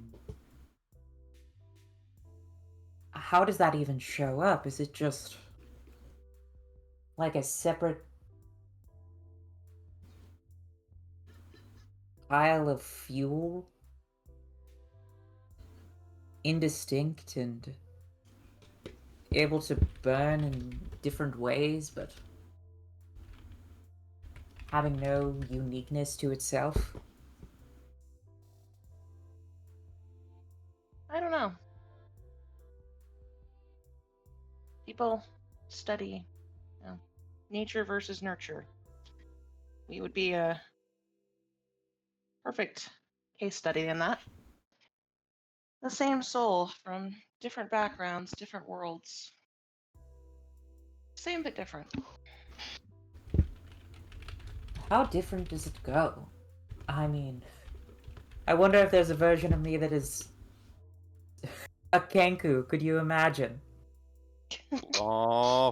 Speaker 7: How does that even show up? Is it just... like a separate pile of fuel? Indistinct and able to burn in different ways, but having no uniqueness to itself?
Speaker 6: I don't know. People study, nature versus nurture. We would be a perfect case study in that. The same soul from different backgrounds, different worlds. Same but different.
Speaker 7: How different does it go? I mean, I wonder if there's a version of me that is a Kenku. Could you imagine?
Speaker 9: Oh,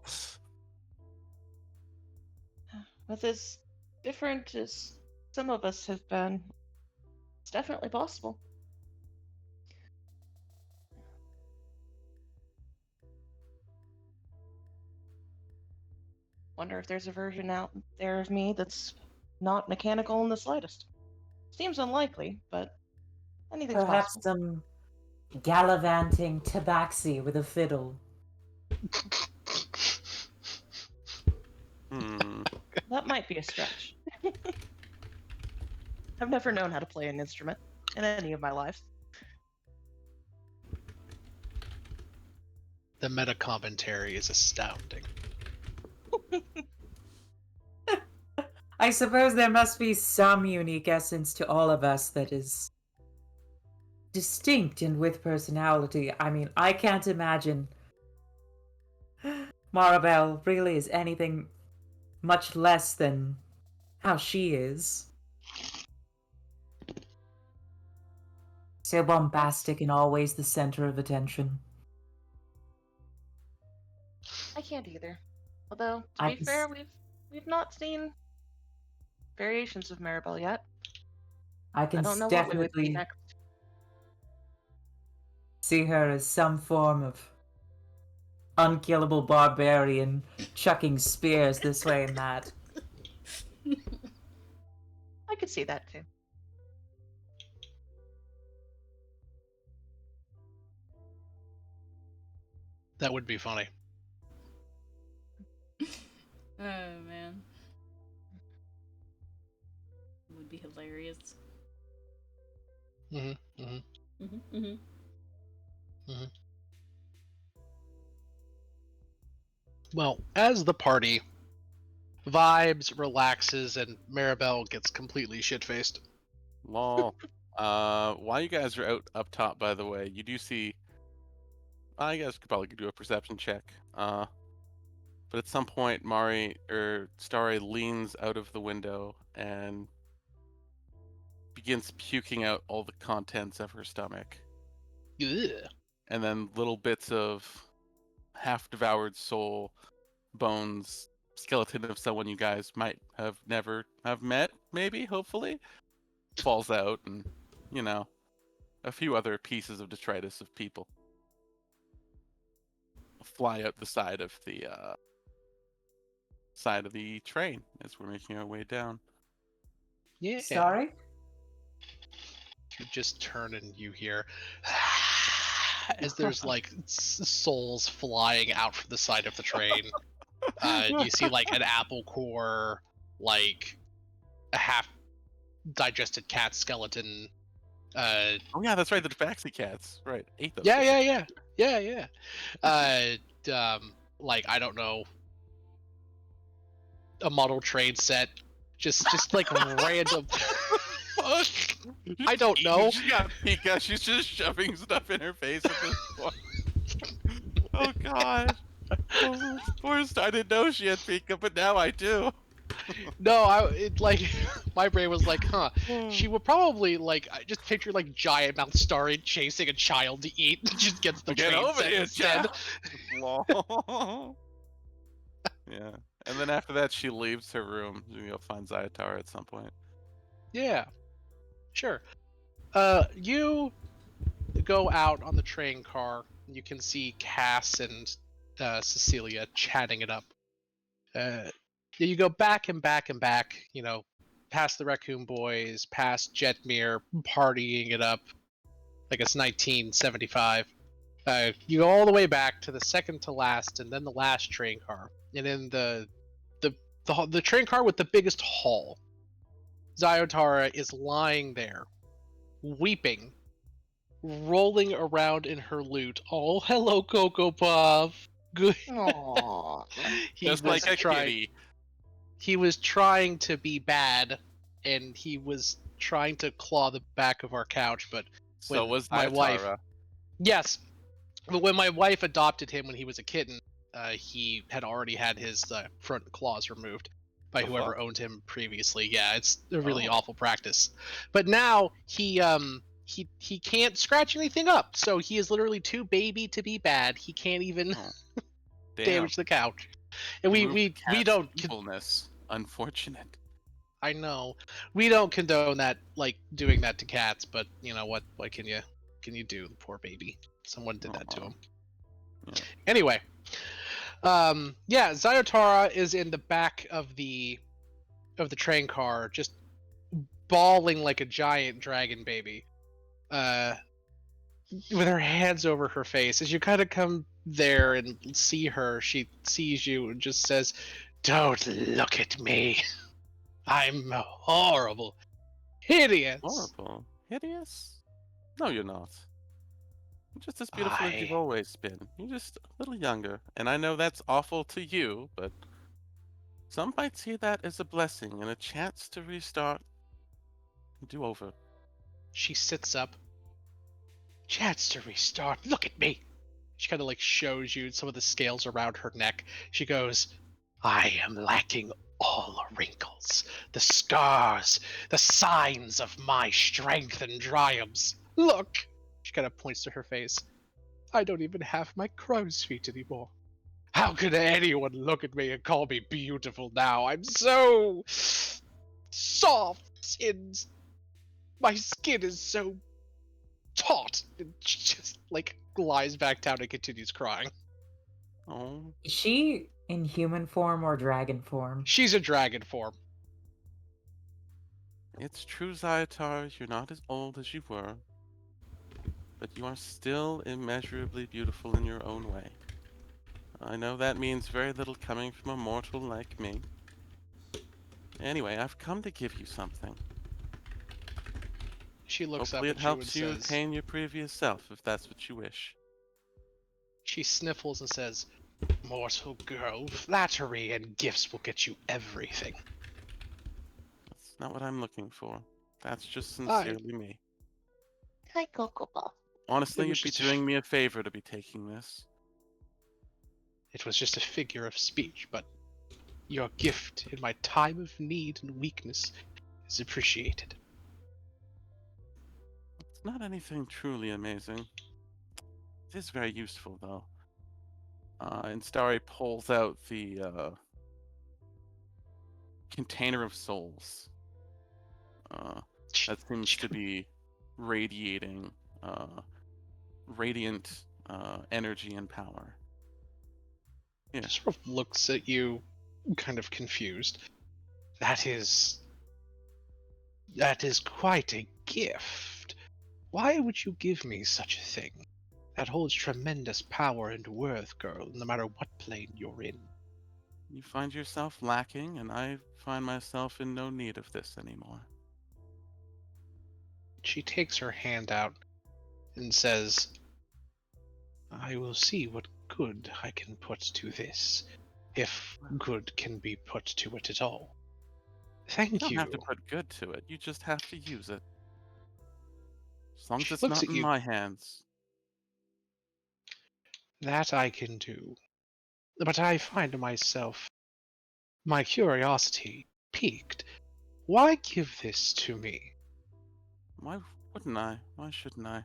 Speaker 6: With as different as some of us have been, it's definitely possible. Wonder if there's a version out there of me that's not mechanical in the slightest. Seems unlikely, but anything's
Speaker 7: Perhaps
Speaker 6: possible.
Speaker 7: some gallivanting tabaxi with a fiddle.
Speaker 6: That might be a stretch. I've never known how to play an instrument in any of my lives.
Speaker 5: The meta commentary is astounding.
Speaker 7: I suppose there must be some unique essence to all of us that is distinct and with personality. I mean, I can't imagine Maribel really is anything much less than how she is. So bombastic and always the center of attention.
Speaker 6: I can't either. Although, to
Speaker 7: I
Speaker 6: be
Speaker 7: can
Speaker 6: fair, we've not seen variations of Maribel yet.
Speaker 7: I
Speaker 6: I
Speaker 7: can
Speaker 6: don't know what we would see
Speaker 7: definitely
Speaker 6: next.
Speaker 7: see her as some form of unkillable barbarian chucking spears this way and that.
Speaker 6: I could see that too.
Speaker 5: That would be funny.
Speaker 4: Oh man. It would be hilarious.
Speaker 5: Mm-hmm. Mm-hmm.
Speaker 4: Mm-hmm, mm-hmm.
Speaker 5: Mm-hmm. Well, as the party vibes, relaxes, and Maribel gets completely shit-faced.
Speaker 3: Lol. While you guys are out up top, by the way, you do see. I guess could probably do a perception check. But at some point, Mari or Starry leans out of the window and begins puking out all the contents of her stomach,
Speaker 5: Ugh.
Speaker 3: and then little bits of half-devoured soul, bones, skeleton of someone you guys might have never have met, maybe, hopefully, falls out, and a few other pieces of detritus of people. fly out the side of the train as we're making our way down.
Speaker 5: Yeah.
Speaker 7: Sorry?
Speaker 5: You just turn and you hear as there's like souls flying out from the side of the train. You see like an apple core, like a half digested cat skeleton.
Speaker 3: Oh yeah, that's right. The tabaxi cats, right? Ate those.
Speaker 5: Yeah. Like I don't know, a model train set, just like random. I don't know.
Speaker 3: She got Pika. She's just shoving stuff in her face at this point. Oh god. Oh, worst. I didn't know she had Pika, but now I do.
Speaker 5: No, my brain was like, huh. She would probably like I just picture like giant mouth starry chasing a child to eat. Just gets the
Speaker 3: Get
Speaker 5: train
Speaker 3: over
Speaker 5: set
Speaker 3: here,
Speaker 5: instead.
Speaker 3: child. Lol. Yeah. And then after that, she leaves her room. You'll find Zayatara at some point.
Speaker 5: Yeah, sure. You go out on the train car. You can see Cass and Cecilia chatting it up. You go back and back and back. You know, past the Raccoon Boys, past Jetmir partying it up like it's 1975. You go all the way back to the second to last, and then the last train car, and in the train car with the biggest haul, Zayotara is lying there, weeping, rolling around in her loot. Oh, hello, Cocoa Puff. Good.
Speaker 6: Aww.
Speaker 3: Just like a kitty.
Speaker 5: He was trying to be bad, and he was trying to claw the back of our couch, but
Speaker 3: So
Speaker 5: when
Speaker 3: was
Speaker 5: my wife.
Speaker 3: Zayatara.
Speaker 5: Yes, but when my wife adopted him when he was a kitten, he had already had his front claws removed by
Speaker 3: The
Speaker 5: whoever
Speaker 3: fuck?
Speaker 5: owned him previously. Yeah, it's a really
Speaker 3: Oh.
Speaker 5: awful practice. But now he can't scratch anything up, so he is literally too baby to be bad. He can't even
Speaker 3: Oh. Damn.
Speaker 5: damage the couch. And we
Speaker 3: Remove the cat's
Speaker 5: don't.
Speaker 3: evilness. Unfortunate.
Speaker 5: I know we don't condone that, like doing that to cats, but you know what? What can you do? The poor baby. Someone did that to
Speaker 3: Aw.
Speaker 5: him.
Speaker 3: Yeah.
Speaker 5: Anyway, yeah, Zayotara is in the back of the train car, just bawling like a giant dragon baby, with her hands over her face. As you kind of come there and see her, she sees you and just says, "Don't look at me. I'm horrible, hideous.
Speaker 3: Horrible. Hideous? No, you're not. You're just as beautiful as you've
Speaker 5: I-
Speaker 3: always been. You're just a little younger. And I know that's awful to you, but some might see that as a blessing and a chance to restart and do over.
Speaker 5: She sits up. Chance to restart. Look at me. She kind of like shows you some of the scales around her neck. She goes, I am lacking all the wrinkles, the scars, the signs of my strength and triumphs. Look. She kind of points to her face. I don't even have my crow's feet anymore. How could anyone look at me and call me beautiful now? I'm so soft and my skin is so taut. And she just like lies back down and continues crying.
Speaker 3: Oh,
Speaker 7: Is she in human form or dragon form?
Speaker 5: She's a dragon form.
Speaker 3: it's true, Zayatara. You're not as old as you were, but you are still immeasurably beautiful in your own way. I know that means very little coming from a mortal like me. Anyway, I've come to give you something.
Speaker 5: She looks
Speaker 3: Hopefully
Speaker 5: up
Speaker 3: it
Speaker 5: at you and
Speaker 3: helps you
Speaker 5: says,
Speaker 3: attain your previous self, if that's what you wish.
Speaker 5: she sniffles and says, Mortal girl, flattery and gifts will get you everything.
Speaker 3: That's not what I'm looking for. That's just sincerely me.
Speaker 6: Hi, Cocoa Puff.
Speaker 3: Honestly,
Speaker 5: It was
Speaker 3: you'd be
Speaker 5: just a
Speaker 3: doing me a favor to be taking this.
Speaker 5: It was just a figure of speech, but your gift in my time of need and weakness is appreciated.
Speaker 3: It's not anything truly amazing. It is very useful, though. And Starry pulls out the container of souls. That seems to be radiating radiant energy and power. Yeah.
Speaker 5: just sort of looks at you, kind of confused. That is quite a gift. Why would you give me such a thing? That holds tremendous power and worth, girl, no matter what plane you're in.
Speaker 3: You find yourself lacking, and I find myself in no need of this anymore.
Speaker 5: She takes her hand out and says, I will see what good I can put to this, if good can be put to it at all.
Speaker 3: You
Speaker 5: Thank
Speaker 3: don't
Speaker 5: you.
Speaker 3: have to put good to it. You just have to use it. As long as
Speaker 5: She
Speaker 3: it's
Speaker 5: looks
Speaker 3: not
Speaker 5: at
Speaker 3: in
Speaker 5: you.
Speaker 3: my hands.
Speaker 5: That I can do. But I find myself, my curiosity piqued. Why give this to me?
Speaker 3: Why wouldn't I? Why shouldn't I?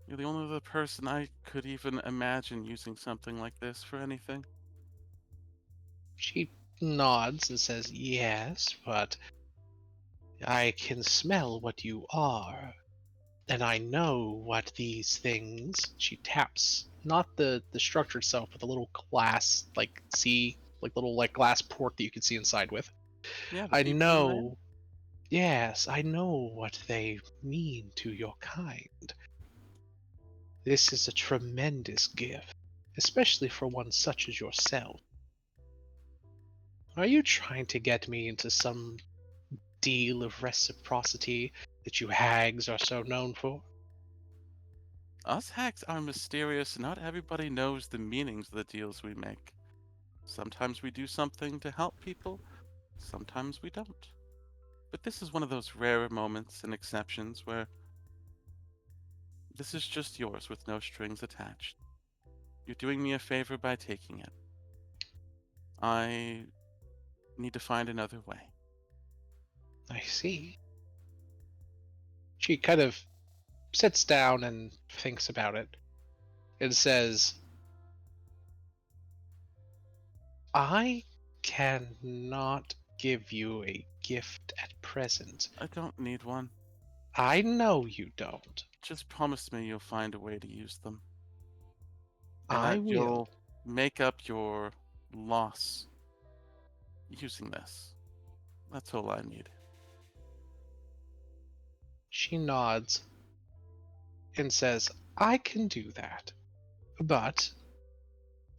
Speaker 3: You're the only other person I could even imagine using something like this for anything.
Speaker 5: She nods and says, yes, but I can smell what you are. And I know what these things. She taps not the structure itself, but the little glass like glass port that you can see inside with.
Speaker 3: Yeah, the
Speaker 5: I
Speaker 3: deep blue layer?
Speaker 5: know. Yes, I know what they mean to your kind. This is a tremendous gift, especially for one such as yourself. Are you trying to get me into some deal of reciprocity that you hags are so known for?
Speaker 3: Us hacks are mysterious. Not everybody knows the meanings of the deals we make. Sometimes we do something to help people, sometimes we don't. But this is one of those rare moments and exceptions where this is just yours with no strings attached. You're doing me a favor by taking it. I need to find another way.
Speaker 5: I see. She kind of sits down and thinks about it and says, I cannot give you a gift at present.
Speaker 3: I don't need one.
Speaker 5: I know you don't.
Speaker 3: Just promise me you'll find a way to use them. And
Speaker 5: I
Speaker 3: that
Speaker 5: will.
Speaker 3: you'll make up your loss using this. That's all I need.
Speaker 5: She nods and says, I can do that. But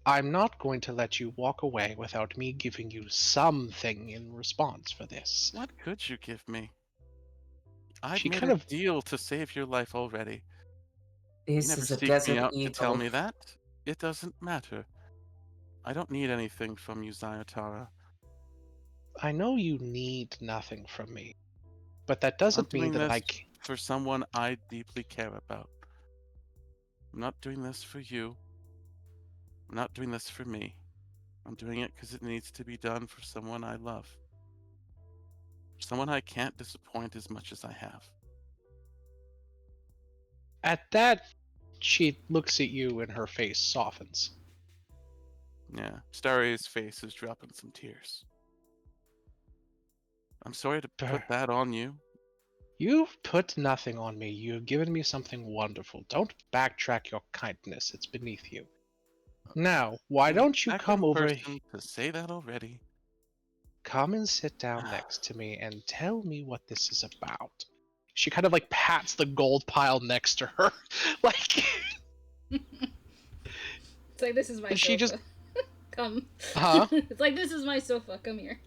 Speaker 5: I'm not going to let you walk away without me giving you something in response for this.
Speaker 3: What could you give me? I've
Speaker 5: She
Speaker 3: made
Speaker 5: kind
Speaker 3: a
Speaker 5: of
Speaker 3: deal to save your life already. You
Speaker 7: This
Speaker 3: never
Speaker 7: is a
Speaker 3: seek me
Speaker 7: desert
Speaker 3: out to tell
Speaker 7: eagle.
Speaker 3: me that. It doesn't matter. I don't need anything from you, Zayatara.
Speaker 5: I know you need nothing from me, but that
Speaker 3: I'm
Speaker 5: doesn't mean
Speaker 3: doing
Speaker 5: that
Speaker 3: this
Speaker 5: I can.
Speaker 3: for someone I deeply care about. I'm not doing this for you. I'm not doing this for me. I'm doing it because it needs to be done for someone I love. Someone I can't disappoint as much as I have.
Speaker 5: At that, she looks at you and her face softens.
Speaker 3: Yeah, Starry's face is dropping some tears. I'm sorry to put that on you.
Speaker 5: You've put nothing on me. You have given me something wonderful. Don't backtrack your kindness. It's beneath you. Now, why
Speaker 3: You're the
Speaker 5: don't you come
Speaker 3: second
Speaker 5: over?
Speaker 3: person to say that already.
Speaker 5: Come and sit down next to me and tell me what this is about. She kind of like pats the gold pile next to her. Like
Speaker 4: It's like, this is my
Speaker 5: and
Speaker 4: sofa.
Speaker 5: she just
Speaker 4: Come.
Speaker 5: Huh?
Speaker 4: It's like, this is my sofa. Come here.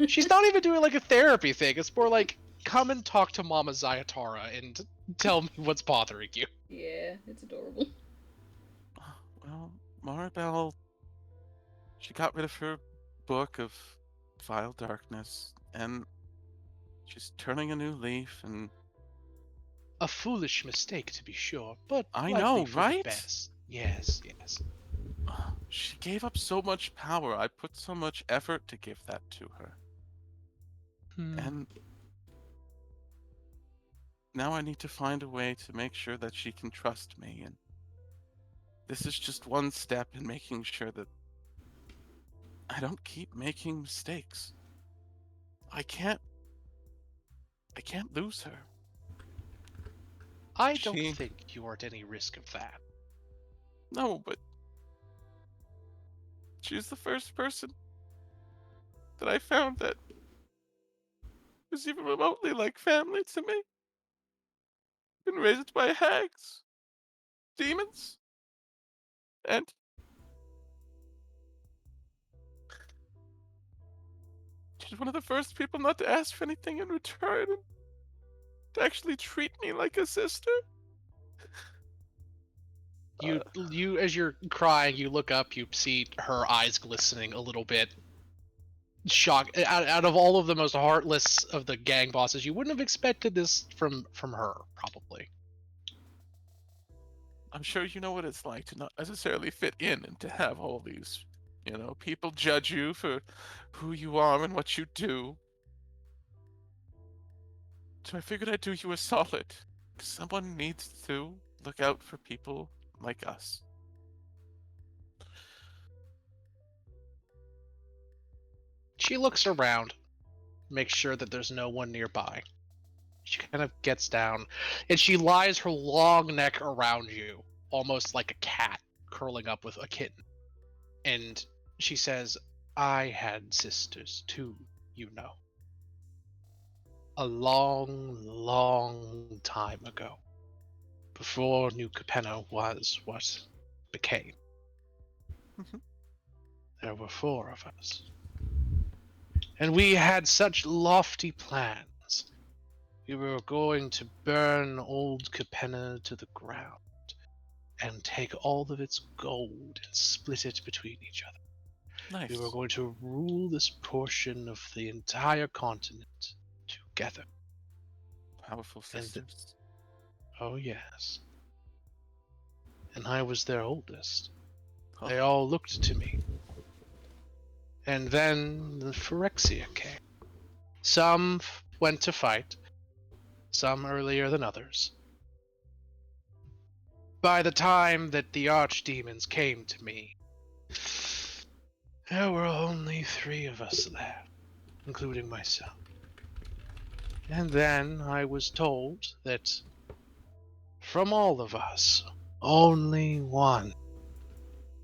Speaker 5: She's not even doing like a therapy thing. It's more like come and talk to Mama Zayatara and tell me what's bothering you.
Speaker 4: Yeah, it's adorable.
Speaker 3: Well, Maribel, she got rid of her book of vile darkness, and she's turning a new leaf, and
Speaker 5: A foolish mistake to be sure, but
Speaker 3: I
Speaker 5: likely
Speaker 3: know,
Speaker 5: for the
Speaker 3: right?
Speaker 5: best. Yes, yes.
Speaker 3: She gave up so much power. I put so much effort to give that to her. And now I need to find a way to make sure that she can trust me. And this is just one step in making sure that I don't keep making mistakes. I can't lose her.
Speaker 5: I don't
Speaker 3: She-
Speaker 5: think you are at any risk of that.
Speaker 3: No, but She's the first person that I found that was even remotely like family to me. Been raised by hags, demons, and she's one of the first people not to ask for anything in return and to actually treat me like a sister.
Speaker 5: You as you're crying, you look up, you see her eyes glistening a little bit. Shock out of all of the most heartless of the gang bosses, you wouldn't have expected this from her, probably.
Speaker 3: I'm sure you know what it's like to not necessarily fit in and to have all these, people judge you for who you are and what you do. So I figured I'd do you a solid. Someone needs to look out for people like us.
Speaker 5: She looks around, makes sure that there's no one nearby. She kind of gets down, and she lies her long neck around you, almost like a cat curling up with a kitten. And she says, I had sisters too, you know. A long, long time ago, before New Capenna was what became.
Speaker 3: Mhm.
Speaker 5: There were 4 of us. And we had such lofty plans. We were going to burn old Capenna to the ground and take all of its gold and split it between each other.
Speaker 3: Nice.
Speaker 5: We were going to rule this portion of the entire continent together.
Speaker 3: Powerful sisters.
Speaker 5: Oh, yes. And I was their oldest.
Speaker 3: Oh.
Speaker 5: They all looked to me. And then the Phyrexia came. Some went to fight, some earlier than others. By the time that the archdemons came to me, there were only 3 of us left, including myself. And then I was told that from all of us, only one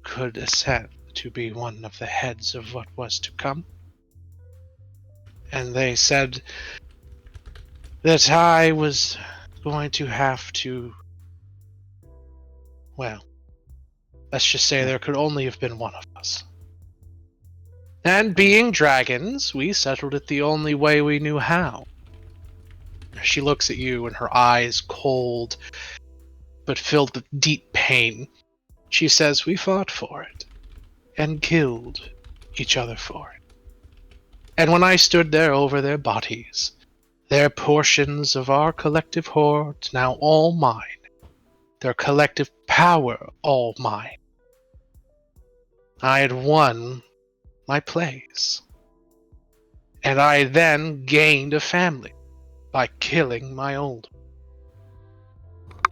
Speaker 5: could ascend to be one of the heads of what was to come. And they said that I was going to have to, well, let's just say there could only have been one of us. And being dragons, we settled it the only way we knew how. She looks at you and her eyes cold, but filled with deep pain. She says, we fought for it, and killed each other for it. And when I stood there over their bodies, their portions of our collective hoard, now all mine, their collective power, all mine, I had won my place. And I then gained a family by killing my old.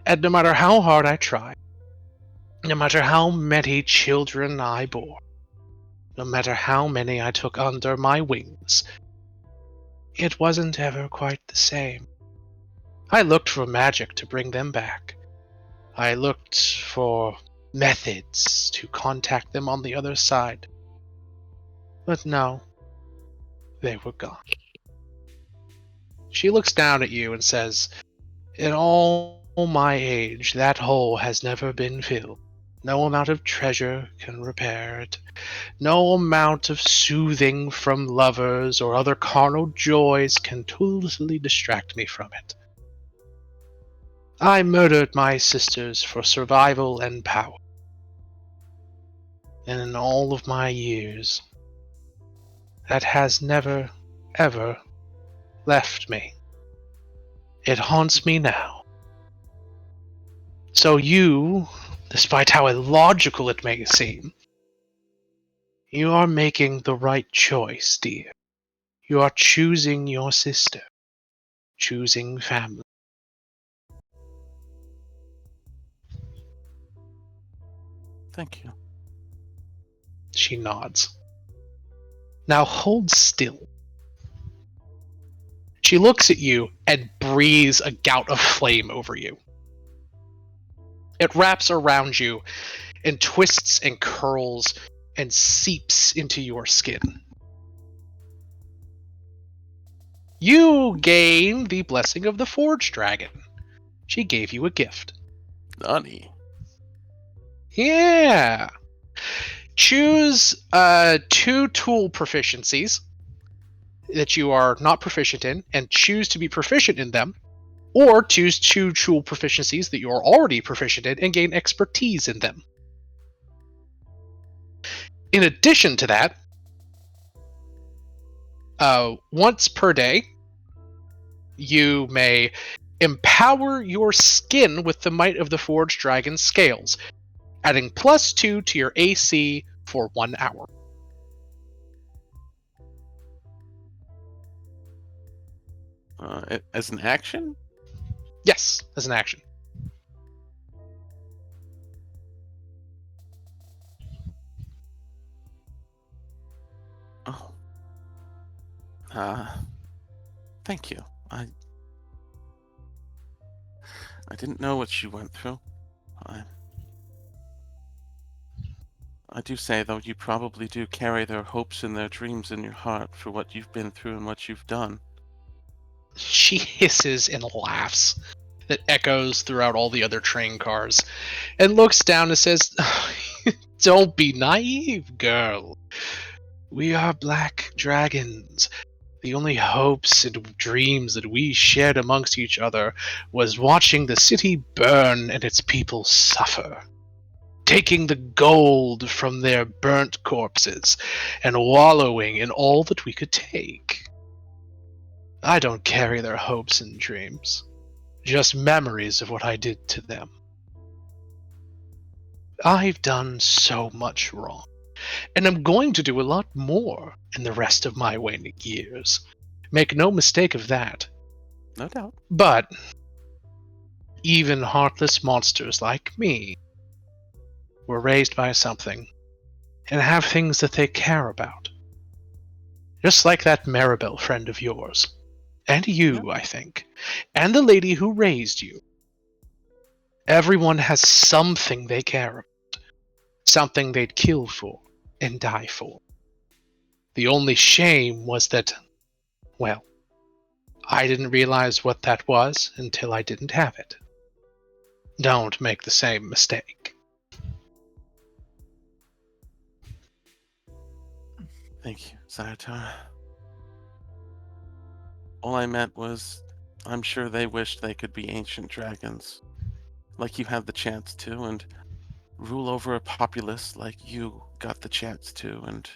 Speaker 5: And no matter how hard I tried, no matter how many children I bore, no matter how many I took under my wings, it wasn't ever quite the same. I looked for magic to bring them back. I looked for methods to contact them on the other side. But no, they were gone. She looks down at you and says, in all my age, that hole has never been filled. No amount of treasure can repair it. No amount of soothing from lovers or other carnal joys can totally distract me from it. I murdered my sisters for survival and power. And in all of my years, that has never, ever left me. It haunts me now. So you, despite how illogical it may seem, you are making the right choice, dear. You are choosing your sister, choosing family.
Speaker 3: Thank you.
Speaker 5: She nods. Now hold still. She looks at you and breathes a gout of flame over you. It wraps around you and twists and curls and seeps into your skin. You gain the blessing of the Forge Dragon. She gave you a gift.
Speaker 3: Nani.
Speaker 5: Yeah. Choose 2 tool proficiencies that you are not proficient in and choose to be proficient in them, or choose 2 tool proficiencies that you are already proficient in and gain expertise in them. In addition to that, once per day, you may empower your skin with the might of the Forged Dragon scales, adding +2 to your AC for 1 hour.
Speaker 3: As an action?
Speaker 5: Yes, as an action.
Speaker 3: Oh. Thank you. I didn't know what you went through. I do say, though, you probably do carry their hopes and their dreams in your heart for what you've been through and what you've done.
Speaker 5: She hisses and laughs that echoes throughout all the other train cars and looks down and says, "Don't be naive, girl. We are black dragons. The only hopes and dreams that we shared amongst each other was watching the city burn and its people suffer. Taking the gold from their burnt corpses and wallowing in all that we could take. I don't carry their hopes and dreams, just memories of what I did to them. I've done so much wrong, and I'm going to do a lot more in the rest of my waning years. Make no mistake of that.
Speaker 3: No doubt.
Speaker 5: But even heartless monsters like me were raised by something and have things that they care about. Just like that Maribel friend of yours. And you, I think. And the lady who raised you. Everyone has something they care about. Something they'd kill for and die for. The only shame was that, well, I didn't realize what that was until I didn't have it. Don't make the same mistake.
Speaker 3: Thank you, Zayatara. All I meant was, I'm sure they wished they could be ancient dragons, like you had the chance to, and rule over a populace like you got the chance to, and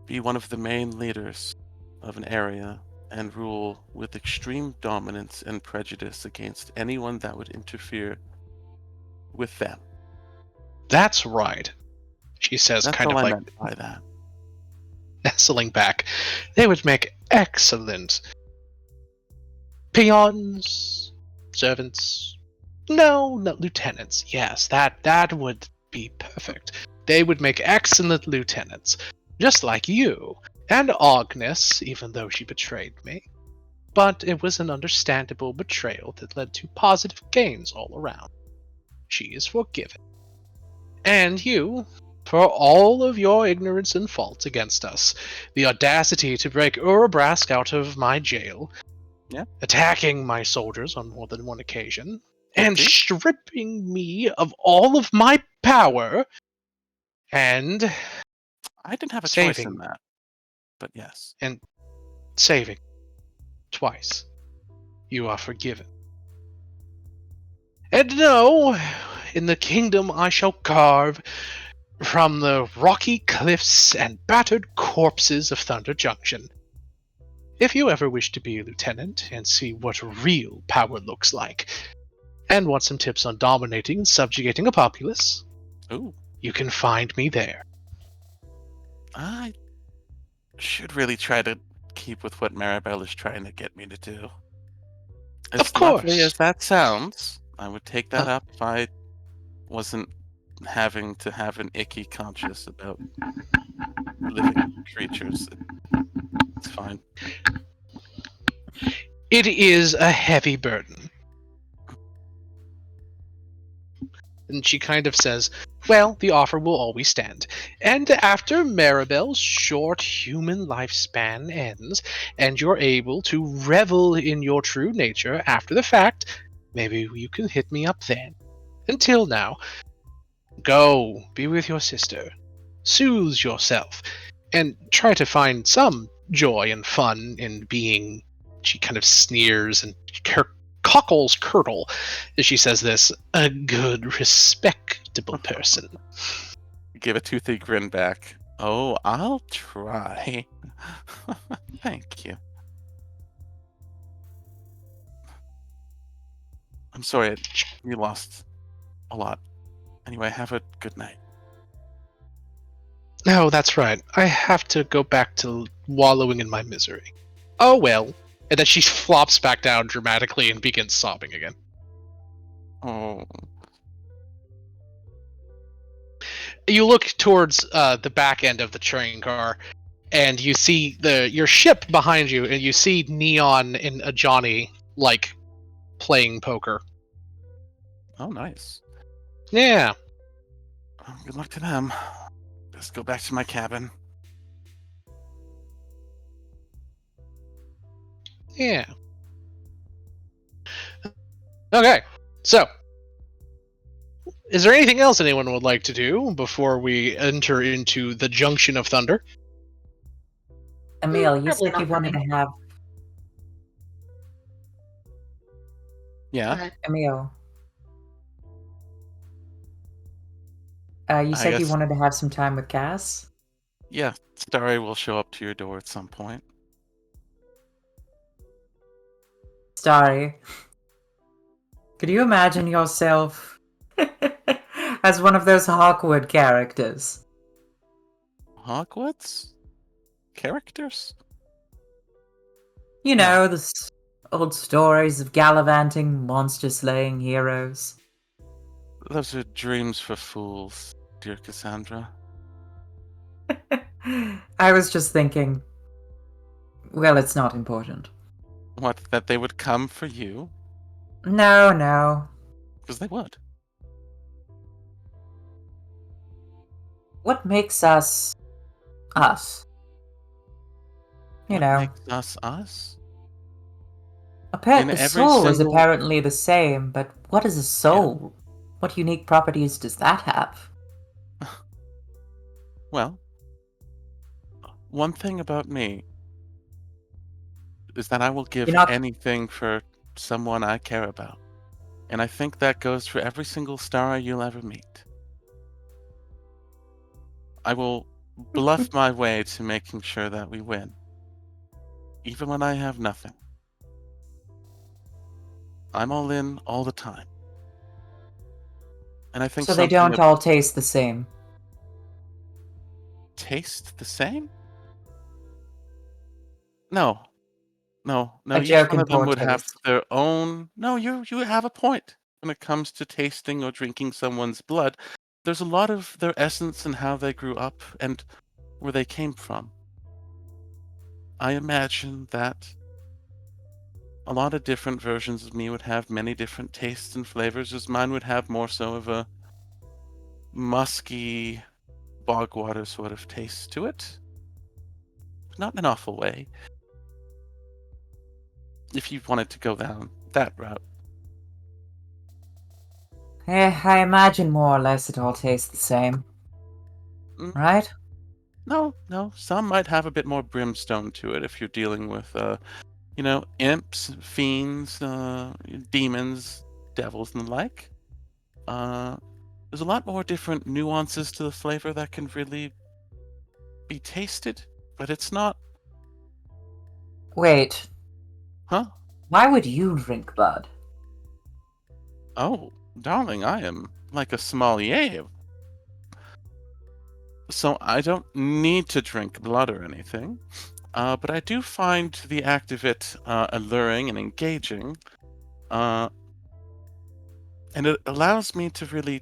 Speaker 3: be one of the main leaders of an area, and rule with extreme dominance and prejudice against anyone that would interfere with them.
Speaker 5: That's right, she says,
Speaker 3: That's
Speaker 5: kind
Speaker 3: all
Speaker 5: of
Speaker 3: I
Speaker 5: like
Speaker 3: meant by that.
Speaker 5: nestling back. They would make excellent peons, servants. No, lieutenants. Yes, that would be perfect. They would make excellent lieutenants, just like you and Agnes, even though she betrayed me. But it was an understandable betrayal that led to positive gains all around. She is forgiven. And you, for all of your ignorance and faults against us, the audacity to break Urabrask out of my jail, attacking my soldiers on more than one occasion, and stripping me of all of my power, and
Speaker 3: I didn't have a choice in that, but yes.
Speaker 5: And saving twice. You are forgiven. And no, in the kingdom I shall carve from the rocky cliffs and battered corpses of Thunder Junction. If you ever wish to be a lieutenant and see what real power looks like, and want some tips on dominating and subjugating a populace, you can find me there.
Speaker 3: I should really try to keep with what Maribel is trying to get me to do. As lovely as that sounds, I would take that up if I wasn't having to have an icky conscience about living creatures. It's fine.
Speaker 5: It is a heavy burden. And she kind of says, well, the offer will always stand. And after Maribel's short human lifespan ends, and you're able to revel in your true nature after the fact, maybe you can hit me up then. Until now, go be with your sister, soothe yourself, and try to find some joy and fun in being. She kind of sneers and her cockles curdle as she says this, a good, respectable person.
Speaker 3: Give a toothy grin back. Oh, I'll try. Thank you. I'm sorry you lost a lot. Anyway, have a good night.
Speaker 5: No, that's right. I have to go back to wallowing in my misery. Oh well. And then she flops back down dramatically and begins sobbing again.
Speaker 3: Oh,
Speaker 5: You look towards the back end of the train car, and you see your ship behind you, and you see Neon and Johnny like playing poker.
Speaker 3: oh, nice.
Speaker 5: Yeah.
Speaker 3: Well, good luck to them. Just go back to my cabin.
Speaker 5: Yeah. Okay. So, is there anything else anyone would like to do before we enter into the Junction of Thunder?
Speaker 7: Emil, you
Speaker 6: Probably
Speaker 7: said you
Speaker 6: not for
Speaker 7: wanted
Speaker 6: me.
Speaker 7: to have
Speaker 3: Yeah,
Speaker 7: Emil. You
Speaker 3: I
Speaker 7: said you
Speaker 3: guess.
Speaker 7: wanted to have some time with Cass?
Speaker 3: Yeah, Starry will show up to your door at some point.
Speaker 7: Starry. Could you imagine yourself as one of those Hawkwood characters?
Speaker 3: Hogwarts? Characters?
Speaker 7: You
Speaker 3: No.
Speaker 7: know, old stories of gallivanting, monster-slaying heroes.
Speaker 3: Those are dreams for fools, dear Cassandra.
Speaker 7: I was just thinking, well, it's not important.
Speaker 3: What, that they would come for you?
Speaker 7: No.
Speaker 3: Because they would.
Speaker 7: What makes us us? You
Speaker 3: What
Speaker 7: know,
Speaker 3: makes us us?
Speaker 7: the
Speaker 3: In every
Speaker 7: soul is
Speaker 3: single...
Speaker 7: apparently the same, but what is a soul? What unique properties does that have?
Speaker 3: Well, one thing about me is that I will give
Speaker 7: You're not
Speaker 3: anything for someone I care about. And I think that goes for every single star you'll ever meet. I will bluff my way to making sure that we win. Even when I have nothing. I'm all in all the time. And I think
Speaker 7: so they
Speaker 3: something
Speaker 7: don't
Speaker 3: that
Speaker 7: all taste the same.
Speaker 3: tastes the same? No. No,
Speaker 7: A
Speaker 3: each
Speaker 7: joke
Speaker 3: one
Speaker 7: in
Speaker 3: of them
Speaker 7: poor
Speaker 3: would have
Speaker 7: taste.
Speaker 3: their own... No, you have a point. When it comes to tasting or drinking someone's blood, there's a lot of their essence and how they grew up and where they came from. I imagine that a lot of different versions of me would have many different tastes and flavors, as mine would have more so of a musky, bog water sort of taste to it. Not in an awful way. If you wanted to go down that route.
Speaker 7: I imagine more or less it all tastes the same.
Speaker 3: Mm,
Speaker 7: Right?
Speaker 3: No, some might have a bit more brimstone to it if you're dealing with, imps, fiends, demons, devils, and the like. There's a lot more different nuances to the flavor that can really be tasted, but it's not...
Speaker 7: Wait,
Speaker 3: Huh?
Speaker 7: why would you drink blood?
Speaker 3: Oh, darling, I am like a sommelier. So I don't need to drink blood or anything, but I do find the act of it alluring and engaging, and it allows me to really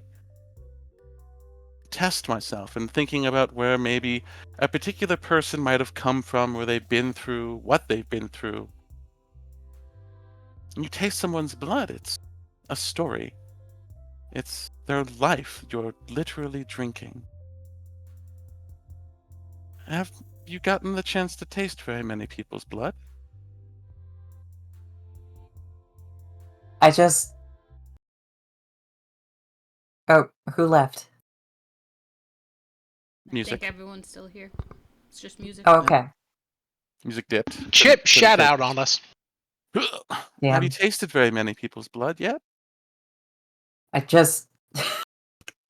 Speaker 3: test myself and thinking about where maybe a particular person might have come from, where they've been through, what they've been through. You taste someone's blood, it's a story. their life. You're literally drinking. Have you gotten the chance to taste very many people's blood?
Speaker 7: I just. Oh, who left?
Speaker 4: I
Speaker 3: Music.
Speaker 4: think everyone's still here. It's just music.
Speaker 7: Oh, okay.
Speaker 3: Music dipped.
Speaker 5: Chip,
Speaker 3: Couldn't
Speaker 5: shout
Speaker 3: take
Speaker 5: out on us.
Speaker 3: it. Have
Speaker 7: Damn.
Speaker 3: you tasted very many people's blood yet?
Speaker 7: I just.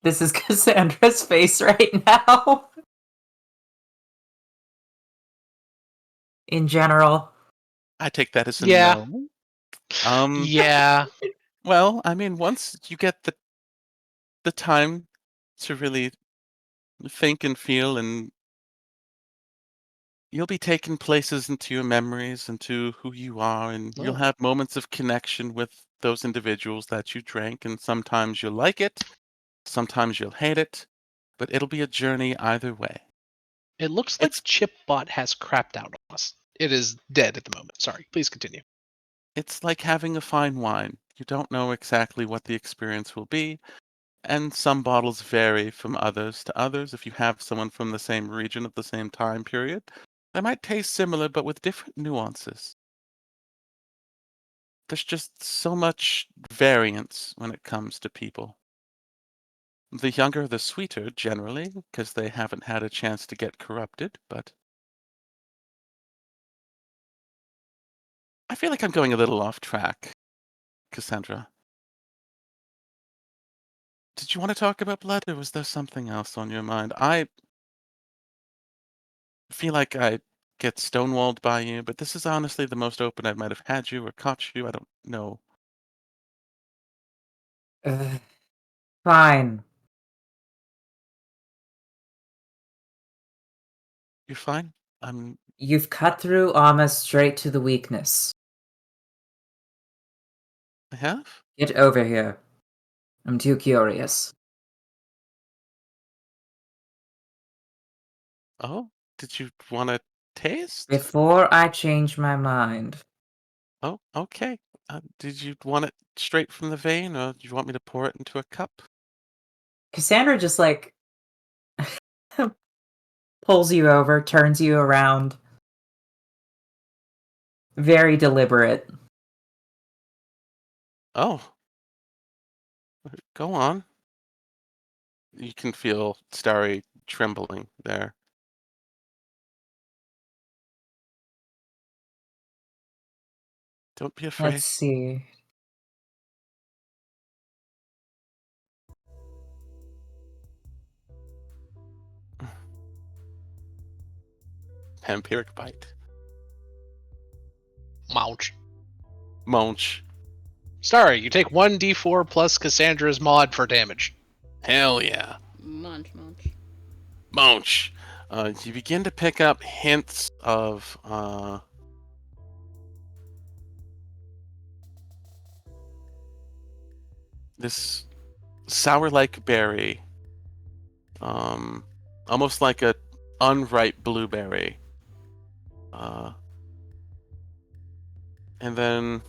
Speaker 7: This is Cassandra's face right now. In general.
Speaker 3: I take that as a
Speaker 5: Yeah.
Speaker 3: no.
Speaker 5: Yeah.
Speaker 3: Well, I mean, once you get the time to really think and feel, and you'll be taken places into your memories, into who you are, and you'll
Speaker 5: Oh.
Speaker 3: have moments of connection with those individuals that you drank, and sometimes you'll like it, sometimes you'll hate it, but it'll be a journey either way.
Speaker 5: It looks like
Speaker 3: It's
Speaker 5: Chipbot has crapped out on us. It is dead at the moment. Sorry. Please continue.
Speaker 3: it's like having a fine wine. You don't know exactly what the experience will be, and some bottles vary from others to others. If you have someone from the same region of the same time period, they might taste similar but with different nuances. There's just so much variance when it comes to people. The younger, the sweeter, generally, because they haven't had a chance to get corrupted, but I feel like I'm going a little off track, Cassandra. Did you want to talk about blood, or was there something else on your mind? I feel like I get stonewalled by you, but this is honestly the most open I might have had you or caught you. I don't know.
Speaker 7: Fine.
Speaker 3: You're fine? I'm.
Speaker 7: You've cut through almost straight to the weakness.
Speaker 3: I have?
Speaker 7: Get over here. I'm too curious.
Speaker 3: Oh, did you want to taste?
Speaker 7: Before I change my mind,
Speaker 3: Oh, okay. Did you want it straight from the vein, or do you want me to pour it into a cup?
Speaker 7: Cassandra just like pulls you over, turns you around. Very deliberate.
Speaker 3: Oh, go on. You can feel Starry trembling there. Don't be afraid.
Speaker 7: Let's see.
Speaker 3: Vampiric bite.
Speaker 5: Mouch.
Speaker 3: Munch.
Speaker 5: Sorry, you take 1d4 plus Cassandra's mod for damage.
Speaker 3: Hell yeah.
Speaker 4: Munch, munch.
Speaker 3: Munch. You begin to pick up hints of this sour-like berry, almost like a unripe blueberry, and then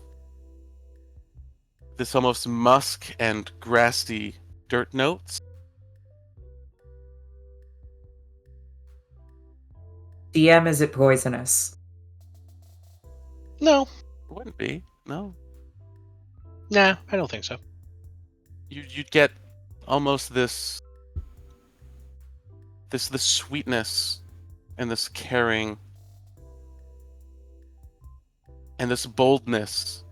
Speaker 3: this almost musk and grassy dirt notes.
Speaker 7: DM, is it poisonous?
Speaker 5: No.
Speaker 3: It wouldn't be, no.
Speaker 5: Nah, I don't think so.
Speaker 3: You'd get almost this sweetness and this caring and this boldness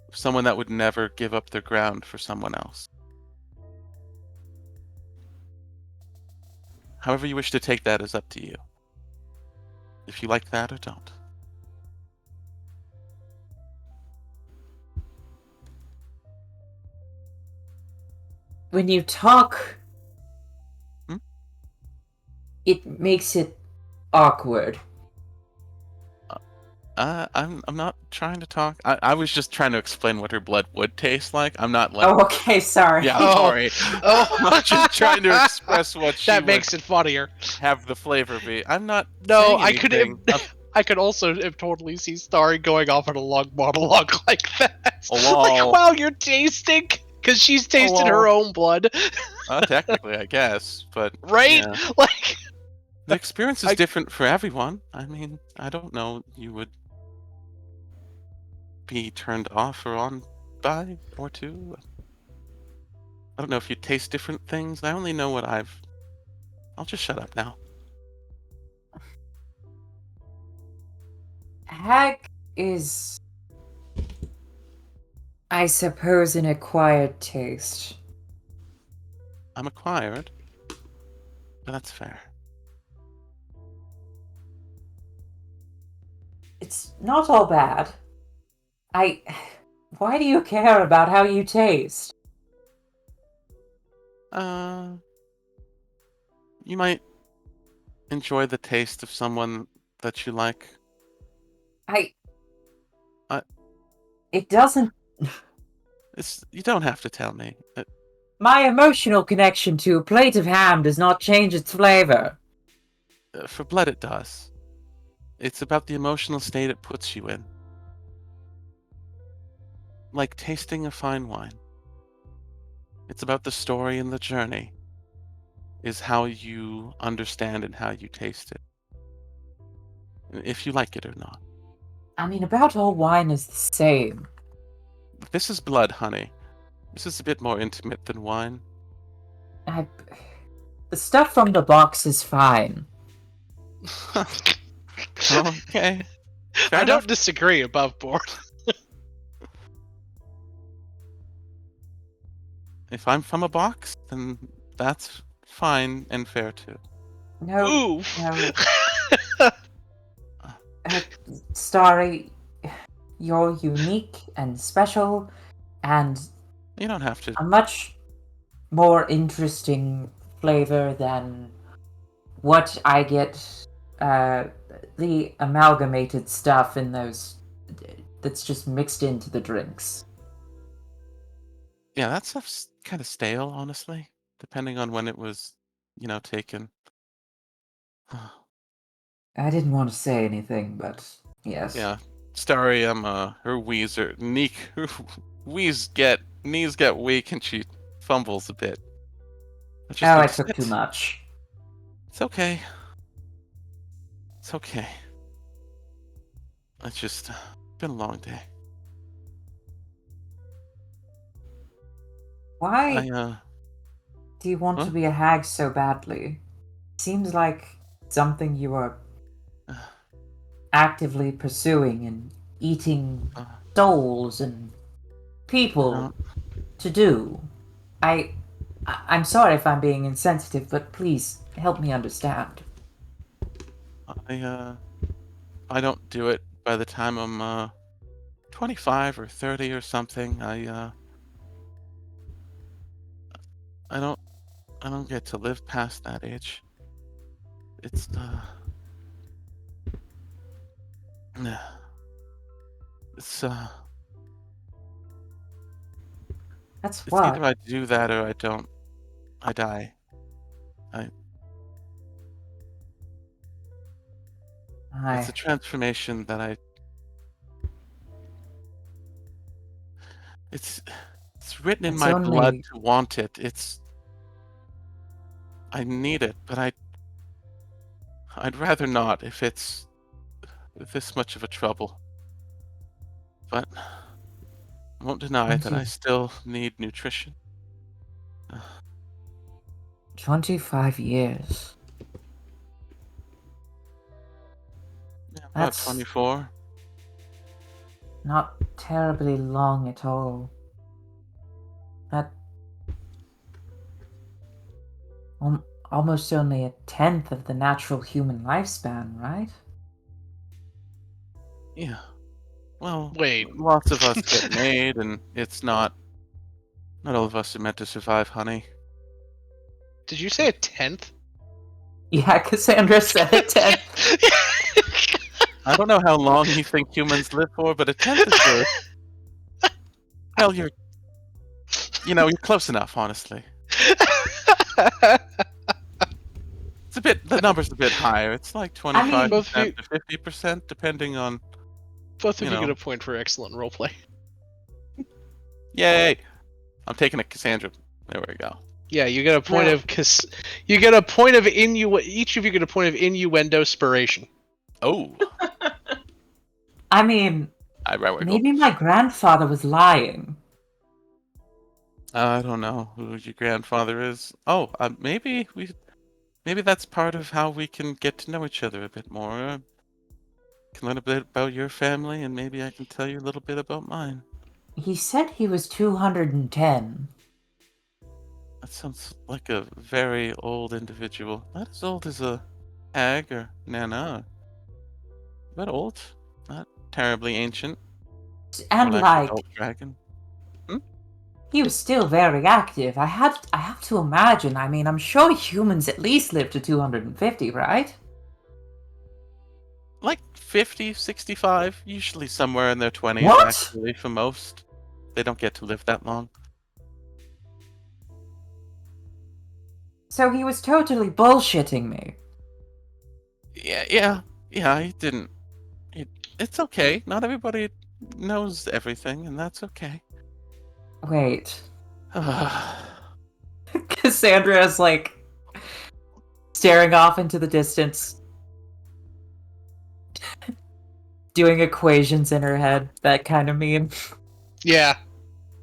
Speaker 3: of someone that would never give up their ground for someone else. However you wish to take that is up to you. If you like that or don't.
Speaker 7: When you talk,
Speaker 3: Hmm?
Speaker 7: it makes it awkward.
Speaker 3: I'm not trying to talk. I was just trying to explain what her blood would taste like. I'm not like
Speaker 7: Oh, okay, sorry.
Speaker 3: yeah, I'm
Speaker 5: Oh.
Speaker 3: sorry. I'm just trying to express what she
Speaker 5: That
Speaker 3: would
Speaker 5: makes it funnier.
Speaker 3: have the flavor be. I'm not
Speaker 5: No,
Speaker 3: saying
Speaker 5: I could
Speaker 3: anything.
Speaker 5: I could also totally see Starry going off on a long monologue like that.
Speaker 3: Oh, wow.
Speaker 5: Like while you're tasting. because she's tasted
Speaker 3: well.
Speaker 5: her own blood,
Speaker 3: Technically, I guess, but
Speaker 5: right?
Speaker 3: yeah.
Speaker 5: Like,
Speaker 3: The experience is
Speaker 5: I-
Speaker 3: different for everyone. I mean, I don't know you would be turned off or on by or to. I don't know if you taste different things. I only know what I'll just shut up now.
Speaker 7: Hag is, I suppose, an acquired taste.
Speaker 3: I'm acquired, but that's fair.
Speaker 7: It's not all bad. Why do you care about how you taste?
Speaker 3: You might enjoy the taste of someone that you like.
Speaker 7: I.
Speaker 3: I-
Speaker 7: It doesn't.
Speaker 3: You don't have to tell me.
Speaker 7: My emotional connection to a plate of ham does not change its flavor.
Speaker 3: For blood, it does. It's about the emotional state it puts you in. Like tasting a fine wine. It's about the story and the journey, is how you understand and how you taste it. If you like it or not.
Speaker 7: I mean, about all wine is the same.
Speaker 3: This is blood, honey. This is a bit more intimate than wine.
Speaker 7: The stuff from the box is fine.
Speaker 3: Okay. Fair
Speaker 5: I
Speaker 3: enough.
Speaker 5: don't disagree above board.
Speaker 3: If I'm from a box, then that's fine and fair too.
Speaker 7: No,
Speaker 5: Oof.
Speaker 7: no. Starry, you're unique and special, and
Speaker 3: You don't have to.
Speaker 7: a much more interesting flavor than what I get. The amalgamated stuff in those that's just mixed into the drinks.
Speaker 3: Yeah, that stuff's kind of stale, honestly, depending on when it was, taken.
Speaker 7: I didn't want to say anything, but yes.
Speaker 3: Yeah, Starry, her her knees get weak and she fumbles a bit.
Speaker 7: Oh, I took too much.
Speaker 3: It's okay. It's okay. It's just been a long day.
Speaker 7: Why do you want
Speaker 3: Huh?
Speaker 7: to be a hag so badly? Seems like something you are actively pursuing and eating souls and people to do. I'm sorry if I'm being insensitive, but please help me understand.
Speaker 3: I don't do it by the time I'm 25 or 30 or something. I don't get to live past that age. It's it's
Speaker 7: That's
Speaker 3: it's
Speaker 7: what.
Speaker 3: either I do that or I don't. I die. It's a transformation that it's written in
Speaker 7: It's
Speaker 3: my blood
Speaker 7: only-
Speaker 3: to want it. I need it, but I'd rather not if it's this much of a trouble. But I won't deny that I still need nutrition.
Speaker 7: 25 years.
Speaker 3: Yeah, about
Speaker 7: That's
Speaker 3: 24.
Speaker 7: not terribly long at all. That almost only a tenth of the natural human lifespan, right?
Speaker 3: Yeah. Well,
Speaker 5: Wait.
Speaker 3: lots of us get made, and it's not all of us are meant to survive, honey.
Speaker 5: Did you say a tenth?
Speaker 7: Yeah, Cassandra said a tenth.
Speaker 3: I don't know how long you think humans live for, but a tenth is good. Hell, you're close enough, honestly. The number's a bit higher. It's like 25%
Speaker 5: Both of you-
Speaker 3: to 50%, depending on.
Speaker 5: Both of
Speaker 3: You
Speaker 5: you
Speaker 3: know.
Speaker 5: get a point for excellent roleplay.
Speaker 3: Yay! I'm taking a Cassandra. There we go.
Speaker 5: Yeah, you get a point
Speaker 7: Well-
Speaker 5: of you get a point of each of you get a point of innuendo spiration.
Speaker 3: Oh,
Speaker 7: I mean,
Speaker 3: I right.
Speaker 7: maybe my grandfather was lying.
Speaker 3: I don't know who your grandfather is. Oh, maybe that's part of how we can get to know each other a bit more. Can learn a bit about your family, and maybe I can tell you a little bit about mine.
Speaker 7: He said he was 210.
Speaker 3: That sounds like a very old individual. Not as old as a hag or Nana, but old. Not terribly ancient. More
Speaker 7: And
Speaker 3: like
Speaker 7: like,
Speaker 3: adult dragon.
Speaker 7: he was still very active. I have to imagine. I mean, I'm sure humans at least live to 250, right?
Speaker 3: Like 50, 65, usually somewhere in their 20s,
Speaker 7: What?
Speaker 3: actually, for most. They don't get to live that long.
Speaker 7: So he was totally bullshitting me.
Speaker 3: Yeah, he didn't. It's okay. Not everybody knows everything, and that's okay.
Speaker 7: Wait. Cassandra is like staring off into the distance, doing equations in her head. That kind of meme.
Speaker 5: Yeah.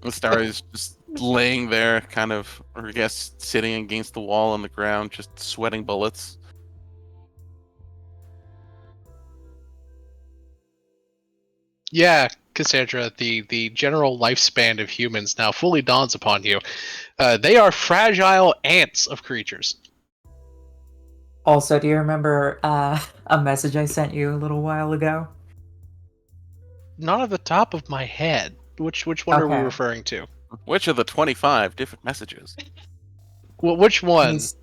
Speaker 3: The star is just laying there, kind of, or I guess sitting against the wall on the ground, just sweating bullets.
Speaker 5: Yeah, Cassandra, the general lifespan of humans now fully dawns upon you. They are fragile ants of creatures.
Speaker 7: Also, do you remember a message I sent you a little while ago?
Speaker 5: Not at the top of my head. Which one are we
Speaker 7: Okay.
Speaker 5: referring to?
Speaker 3: Which of the 25 different messages?
Speaker 5: Well, which one?
Speaker 7: He's-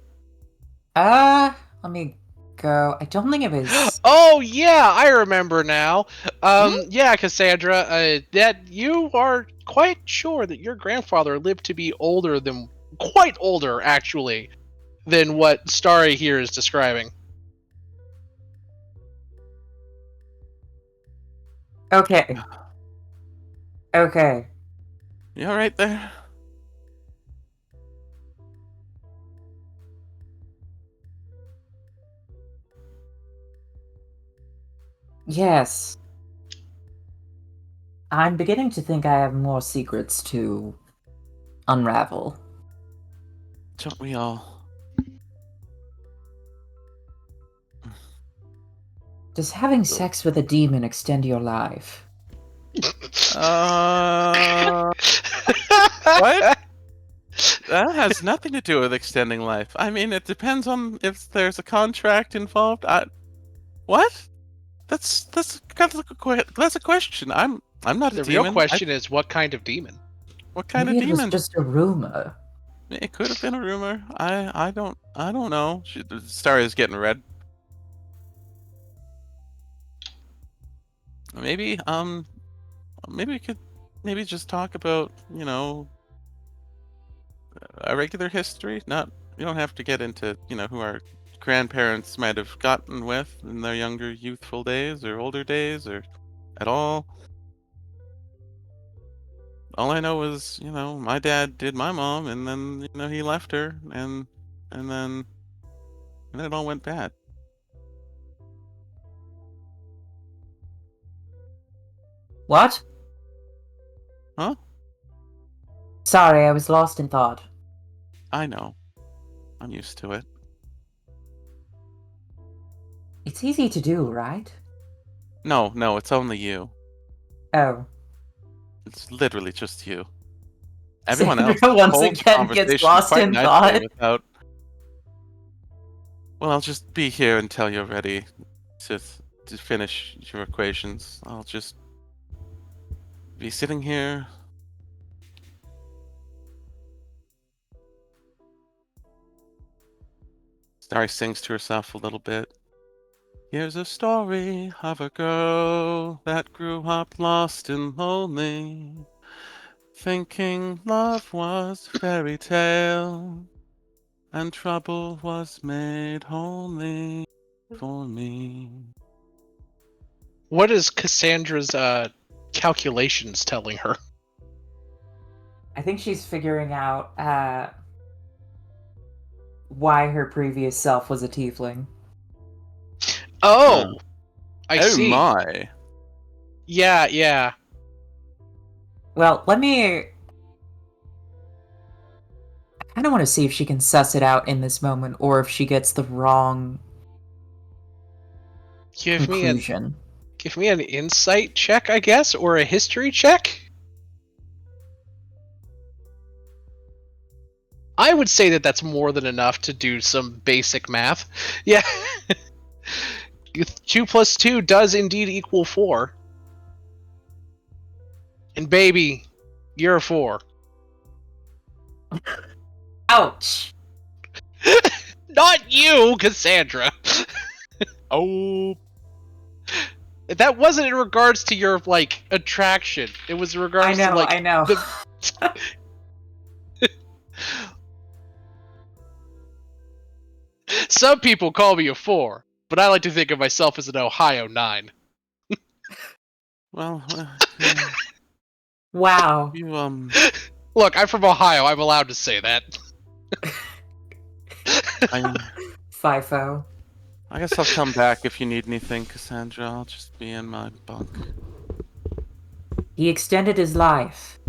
Speaker 7: let me go. I don't think it was.
Speaker 5: Oh yeah, I remember now. Yeah, Cassandra, that you are quite sure that your grandfather lived to be quite older actually, than what Starry here is describing.
Speaker 7: Okay. Okay.
Speaker 3: You all right there?
Speaker 7: Yes. I'm beginning to think I have more secrets to unravel.
Speaker 3: Don't we all?
Speaker 7: Does having sex with a demon extend your life?
Speaker 3: What? That has nothing to do with extending life. I mean, it depends on if there's a contract involved. What? That's a question. I'm not a
Speaker 5: The
Speaker 3: demon.
Speaker 5: real question is, what kind of demon?
Speaker 3: What kind
Speaker 7: Maybe
Speaker 3: of
Speaker 7: it was
Speaker 3: demon?
Speaker 7: just a rumor.
Speaker 3: It could have been a rumor. I don't know. The star is getting red. Maybe maybe we could just talk about, a regular history. Not, you don't have to get into, who our grandparents might have gotten with in their younger youthful days or older days or at all. All I know is, my dad did my mom, and then, he left her, and then it all went bad.
Speaker 7: What?
Speaker 3: Huh?
Speaker 7: Sorry, I was lost in thought.
Speaker 3: I know. I'm used to it.
Speaker 7: It's easy to do, right?
Speaker 3: No, it's only you.
Speaker 7: Oh.
Speaker 3: It's literally just you. Everyone
Speaker 7: Sandra
Speaker 3: else
Speaker 7: once
Speaker 3: holds the
Speaker 7: again gets
Speaker 3: conversation
Speaker 7: lost
Speaker 3: quite
Speaker 7: in
Speaker 3: nicely
Speaker 7: thought.
Speaker 3: without. Well, I'll just be here until you're ready to finish your equations. I'll just be sitting here. Starry sings to herself a little bit. Here's a story of a girl that grew up lost and lonely, thinking love was fairy tale, and trouble was made only for me.
Speaker 5: What is Cassandra's calculations telling her?
Speaker 7: I think she's figuring out why her previous self was a tiefling.
Speaker 5: Oh, I
Speaker 3: oh
Speaker 5: see.
Speaker 3: my.
Speaker 5: Yeah.
Speaker 7: Well, let me. I kind of want to see if she can suss it out in this moment, or if she gets the wrong
Speaker 5: Give me
Speaker 7: conclusion.
Speaker 5: an insight check, I guess, or a history check. I would say that that's more than enough to do some basic math. Yeah. 2 plus 2 does indeed equal 4. And baby, you're a 4.
Speaker 7: Ouch!
Speaker 5: Not you, Cassandra.
Speaker 3: Oh,
Speaker 5: That wasn't in regards to your, like, attraction. It was in regards to, like,
Speaker 7: I know.
Speaker 5: some people call me a 4, but I like to think of myself as an Ohio 9.
Speaker 3: well,
Speaker 7: Wow.
Speaker 3: you
Speaker 5: Look, I'm from Ohio. I'm allowed to say that.
Speaker 7: FIFO.
Speaker 3: I guess I'll come back if you need anything, Cassandra. I'll just be in my bunk.
Speaker 7: He extended his life.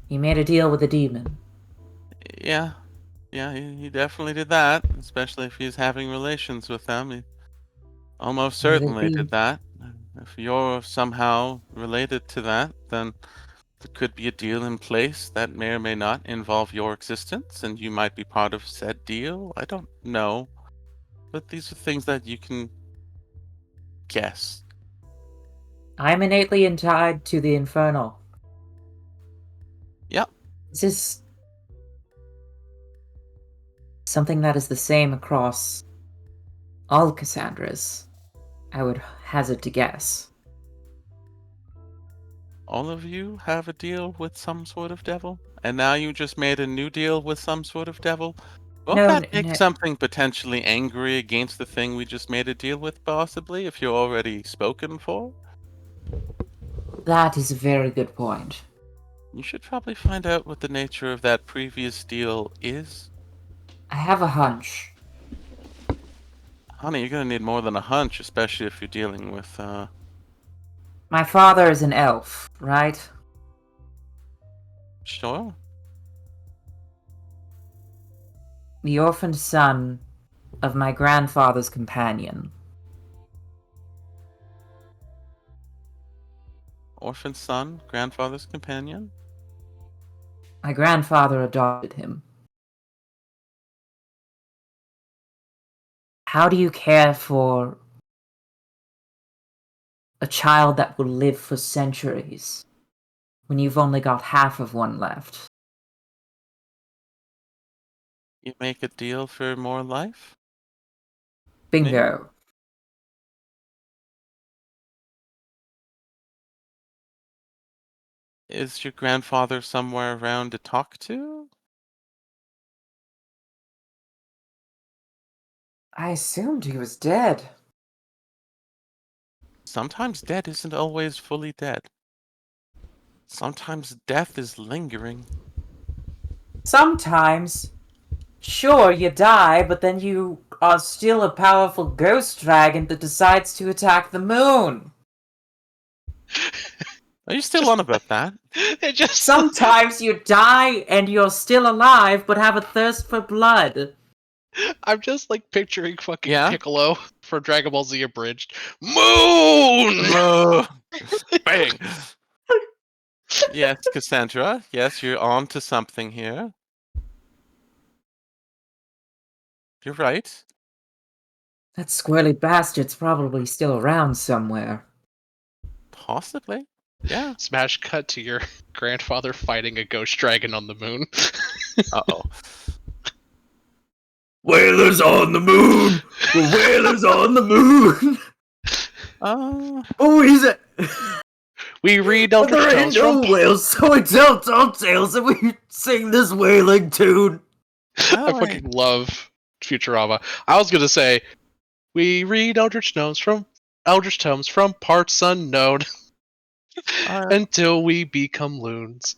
Speaker 7: He made a deal with the demon.
Speaker 3: Yeah, he definitely did that. Especially if he's having relations with them. He almost
Speaker 7: May they
Speaker 3: certainly
Speaker 7: be.
Speaker 3: did that. If you're somehow related to that, then there could be a deal in place that may or may not involve your existence, and you might be part of said deal. I don't know. But these are things that you can guess.
Speaker 7: I'm innately tied to the infernal.
Speaker 3: Yep.
Speaker 7: This is something that is the same across all Cassandras, I would hazard to guess.
Speaker 3: All of you have a deal with some sort of devil? And now you just made a new deal with some sort of devil? Won't
Speaker 7: No,
Speaker 3: that make
Speaker 7: no,
Speaker 3: something potentially angry against the thing we just made a deal with, possibly, if you're already spoken for?
Speaker 7: that is a very good point.
Speaker 3: You should probably find out what the nature of that previous deal is.
Speaker 7: I have a hunch.
Speaker 3: Honey, you're gonna need more than a hunch, especially if you're dealing with,
Speaker 7: My father is an elf, right?
Speaker 3: Sure.
Speaker 7: The orphaned son of my grandfather's companion.
Speaker 3: Orphan son, grandfather's companion?
Speaker 7: My grandfather adopted him. How do you care for a child that will live for centuries when you've only got half of one left?
Speaker 3: You make a deal for more life?
Speaker 7: Bingo.
Speaker 3: Is your grandfather somewhere around to talk to?
Speaker 7: I assumed he was dead.
Speaker 3: Sometimes dead isn't always fully dead. Sometimes death is lingering.
Speaker 7: Sometimes, sure, you die, but then you are still a powerful ghost dragon that decides to attack the moon.
Speaker 3: Are you still on about that?
Speaker 5: It just
Speaker 7: Sometimes you die and you're still alive, but have a thirst for blood.
Speaker 5: I'm just like picturing fucking
Speaker 3: Yeah?
Speaker 5: Piccolo from Dragon Ball Z Abridged. Moon.
Speaker 3: Bang! Yes, Cassandra. Yes, you're on to something here. You're right.
Speaker 7: That squirrely bastard's probably still around somewhere.
Speaker 3: Possibly. Yeah.
Speaker 5: Smash cut to your grandfather fighting a ghost dragon on the moon.
Speaker 3: Uh-oh.
Speaker 7: Whalers on the moon! We're whalers on the moon! Oh, is it?
Speaker 5: We read
Speaker 7: But
Speaker 5: Eldritch
Speaker 7: there ain't
Speaker 5: Tones
Speaker 7: no
Speaker 5: from
Speaker 7: whales, so we tell tales and we sing this whaling tune.
Speaker 5: I fucking love Futurama. I was gonna say we read Eldritch Tomes from parts unknown until we become loons.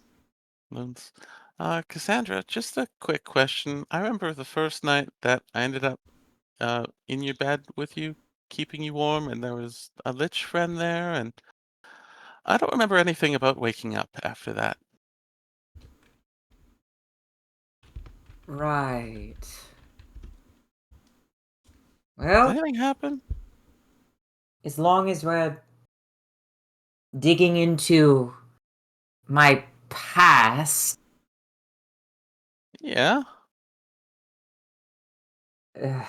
Speaker 3: Loons. Cassandra, just a quick question. I remember the first night that I ended up in your bed with you, keeping you warm, and there was a lich friend there, and I don't remember anything about waking up after that.
Speaker 7: Right.
Speaker 3: Did
Speaker 7: Well,
Speaker 3: anything happen?
Speaker 7: as long as we're digging into my past,
Speaker 3: Yeah.
Speaker 7: uh,
Speaker 3: Uh,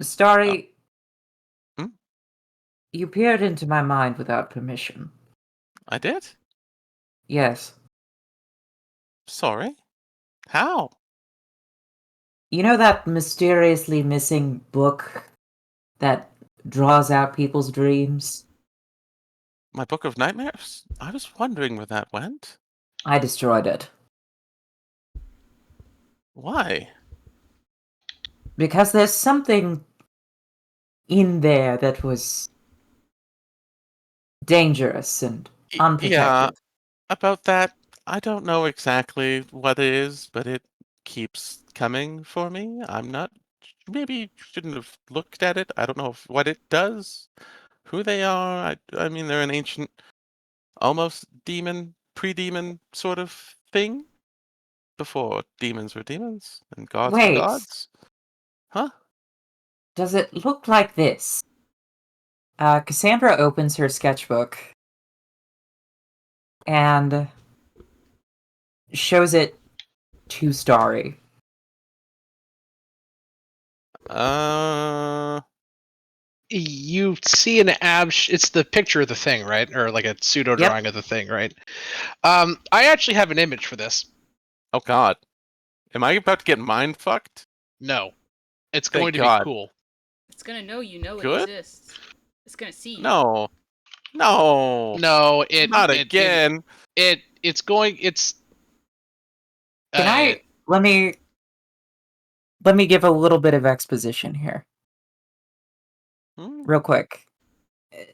Speaker 7: Starry,
Speaker 3: hmm?
Speaker 7: you peered into my mind without permission.
Speaker 3: I did?
Speaker 7: Yes.
Speaker 3: Sorry. How?
Speaker 7: You know that mysteriously missing book that draws out people's dreams?
Speaker 3: My book of nightmares? I was wondering where that went.
Speaker 7: I destroyed it.
Speaker 3: Why?
Speaker 7: Because there's something in there that was dangerous and
Speaker 3: Yeah,
Speaker 7: unprotected.
Speaker 3: about that, I don't know exactly what it is, but it keeps coming for me. I'm not. Maybe shouldn't have looked at it. I don't know what it does, who they are. I mean, they're an ancient, almost demon, pre-demon sort of thing. Before demons were demons and gods were
Speaker 7: Wait,
Speaker 3: gods. Huh?
Speaker 7: does it look like this? Cassandra opens her sketchbook and shows it to Starry.
Speaker 5: You see an it's the picture of the thing, right? Or like a pseudo drawing of the thing, right? I actually have an image for this.
Speaker 3: Oh God. Am I about to get mind fucked?
Speaker 5: No. It's
Speaker 3: Thank
Speaker 5: going to be
Speaker 3: God.
Speaker 5: cool.
Speaker 4: It's gonna know you know it
Speaker 3: Good?
Speaker 4: exists. It's gonna see you.
Speaker 3: No. No.
Speaker 5: No,
Speaker 3: Not again.
Speaker 5: it's going it's
Speaker 7: Can I let me give a little bit of exposition here,
Speaker 3: Hmm?
Speaker 7: real quick.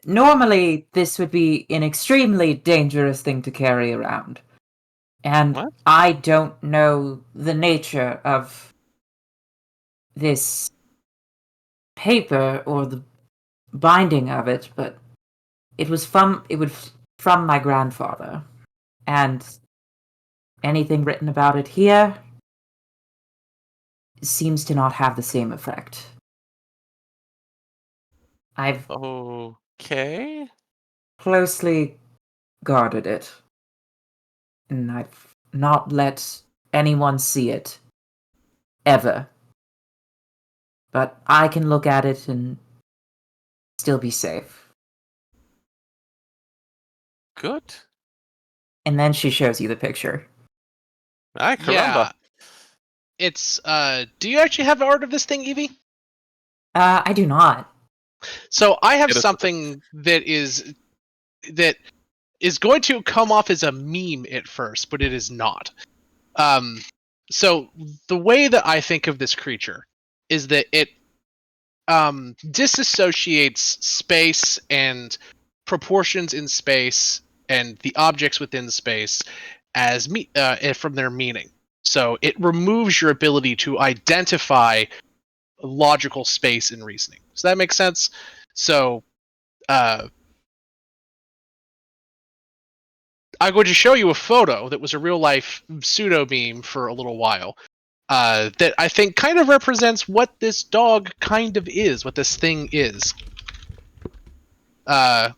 Speaker 7: Normally, this would be an extremely dangerous thing to carry around, and
Speaker 3: What?
Speaker 7: I don't know the nature of this paper or the binding of it, but it was from my grandfather, and anything written about it here seems to not have the same effect. I've
Speaker 3: Okay.
Speaker 7: closely guarded it, and I've not let anyone see it ever. But I can look at it and still be safe.
Speaker 3: Good.
Speaker 7: And then she shows you the picture.
Speaker 3: Ay, caramba.
Speaker 5: Yeah. It's do you actually have art of this thing, Evie?
Speaker 7: I do not.
Speaker 5: So I have
Speaker 3: Get us-
Speaker 5: something that is going to come off as a meme at first, but it is not. So the way that I think of this creature is that it disassociates space and proportions in space and the objects within space as from their meaning. So it removes your ability to identify logical space and reasoning. Does that make sense? So I'm going to show you a photo that was a real life pseudo meme for a little while. That I think kind of represents what this dog kind of is, what this thing is. I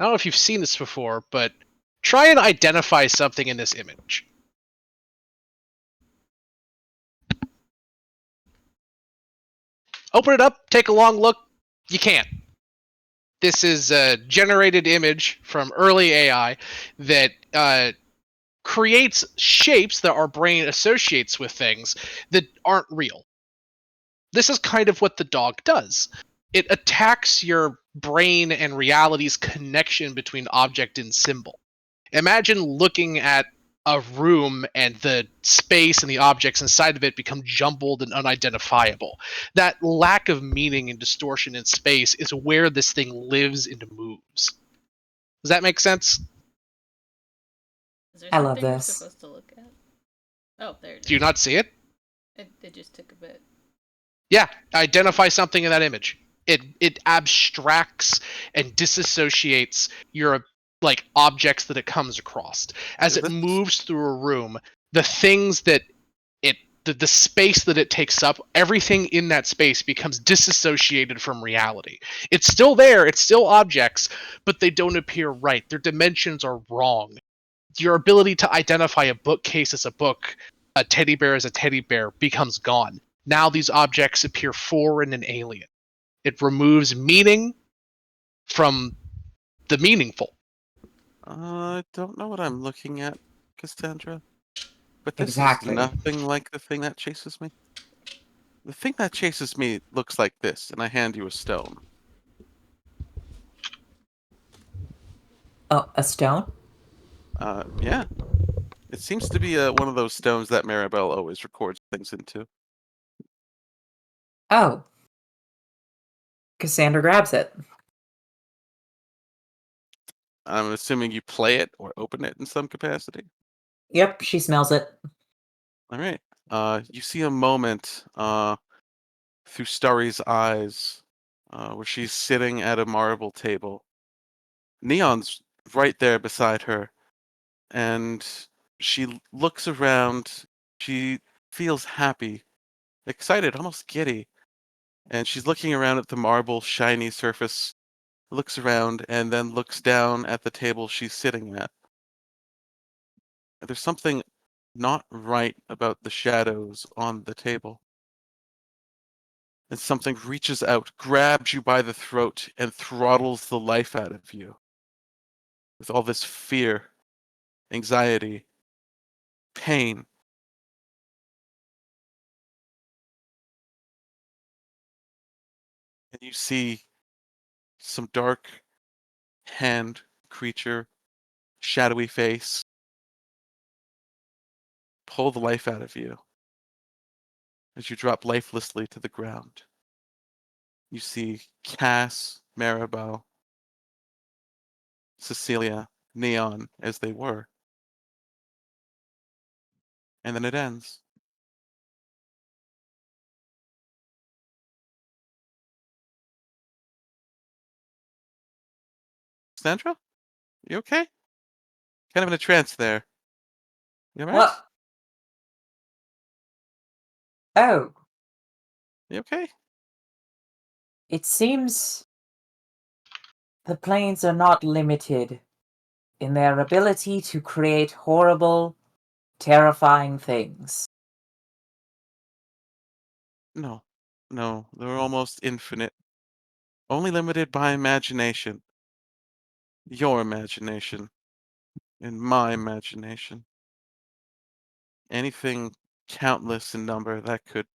Speaker 5: don't know if you've seen this before, but try and identify something in this image. Open it up, take a long look. You can't. This is a generated image from early AI that creates shapes that our brain associates with things that aren't real. This is kind of what the dog does. It attacks your brain and reality's connection between object and symbol. Imagine looking at a room and the space and the objects inside of it become jumbled and unidentifiable. That lack of meaning and distortion in space is where this thing lives and moves. Does that make sense?
Speaker 4: Is there
Speaker 7: I love
Speaker 4: something we're
Speaker 7: this.
Speaker 4: supposed to look at? Oh, there it is.
Speaker 5: Do you not see it?
Speaker 4: It just took a bit.
Speaker 5: Yeah, identify something in that image. It abstracts and disassociates your like objects that it comes across. As it
Speaker 3: This-
Speaker 5: moves through a room, the things that the space that it takes up, everything in that space becomes disassociated from reality. It's still there, it's still objects, but they don't appear right. Their dimensions are wrong. Your ability to identify a bookcase as a book, a teddy bear as a teddy bear, becomes gone. Now these objects appear foreign and alien. It removes meaning from the meaningful.
Speaker 3: I don't know what I'm looking at, Cassandra. But this
Speaker 7: Exactly.
Speaker 3: is nothing like the thing that chases me. The thing that chases me looks like this, and I hand you a stone.
Speaker 7: Oh, a stone?
Speaker 3: Yeah. It seems to be one of those stones that Maribel always records things into.
Speaker 7: Oh. Cassandra grabs it.
Speaker 3: I'm assuming you play it or open it in some capacity.
Speaker 7: Yep, she smells it.
Speaker 3: All right. You see a moment through Starry's eyes where she's sitting at a marble table. Neon's right there beside her, and she looks around. She feels happy, excited, almost giddy, and she's looking around at the marble, shiny surface, looks around, and then looks down at the table she's sitting at. There's something not right about the shadows on the table. And something reaches out, grabs you by the throat, and throttles the life out of you. With all this fear, anxiety, pain. And you see some dark hand creature, shadowy face, pull the life out of you as you drop lifelessly to the ground. You see Cass, Maribel, Cecilia, Neon as they were. And then it ends. Sandra? You okay? Kind of in a trance there. You alright?
Speaker 7: What? Oh,
Speaker 3: You okay?
Speaker 7: it seems the planes are not limited in their ability to create horrible, terrifying things.
Speaker 3: No. No, they're almost infinite. Only limited by imagination. Your imagination. And my imagination. Anything countless in number that could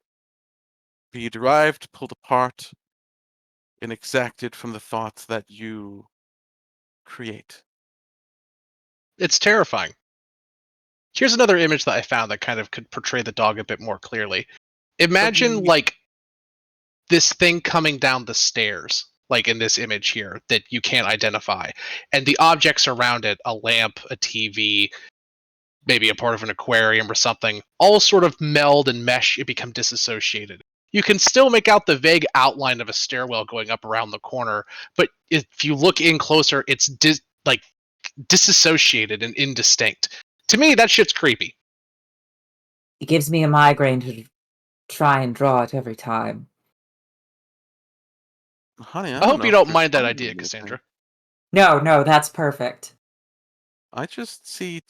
Speaker 3: be derived, pulled apart, and exacted from the thoughts that you create.
Speaker 5: It's terrifying. Here's another image that I found that kind of could portray the dog a bit more clearly. Imagine
Speaker 3: the-
Speaker 5: like this thing coming down the stairs, like in this image here, that you can't identify, and the objects around it, a lamp, a TV, maybe a part of an aquarium or something, all sort of meld and mesh and become disassociated. You can still make out the vague outline of a stairwell going up around the corner, but if you look in closer, it's disassociated and indistinct. To me, that shit's creepy.
Speaker 7: It gives me a migraine to try and draw it every time.
Speaker 3: Honey, I
Speaker 5: I
Speaker 3: don't
Speaker 5: hope
Speaker 3: know
Speaker 5: you
Speaker 3: if
Speaker 5: don't
Speaker 3: you're
Speaker 5: mind that
Speaker 3: finding
Speaker 5: idea,
Speaker 3: anything.
Speaker 5: Cassandra.
Speaker 7: No, that's perfect.
Speaker 3: I just see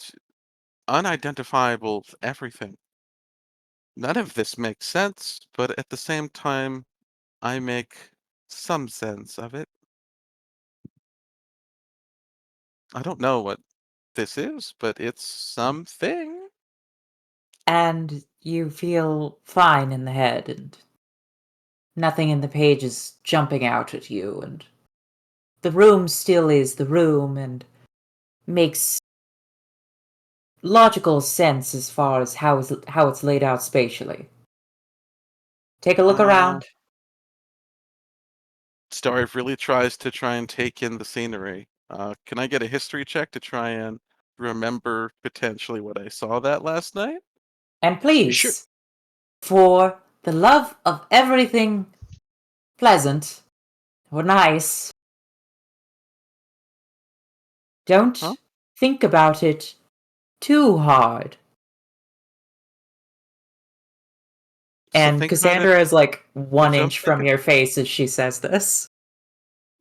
Speaker 3: unidentifiable everything. None of this makes sense, but at the same time, I make some sense of it. I don't know what this is, but it's something.
Speaker 7: And you feel fine in the head, and nothing in the page is jumping out at you, and the room still is the room and makes logical sense as far as how it's laid out spatially. Take a look around.
Speaker 3: Story really tries to try and take in the scenery. Can I get a history check to try and remember potentially what I saw that last night?
Speaker 7: And
Speaker 5: Sure.
Speaker 7: please, for the love of everything pleasant or nice, don't
Speaker 3: Huh?
Speaker 7: think about it too hard.
Speaker 3: So
Speaker 7: And
Speaker 3: think about it,
Speaker 7: Cassandra is like
Speaker 3: but
Speaker 7: 1 inch
Speaker 3: don't think
Speaker 7: from
Speaker 3: it.
Speaker 7: your face as she says this.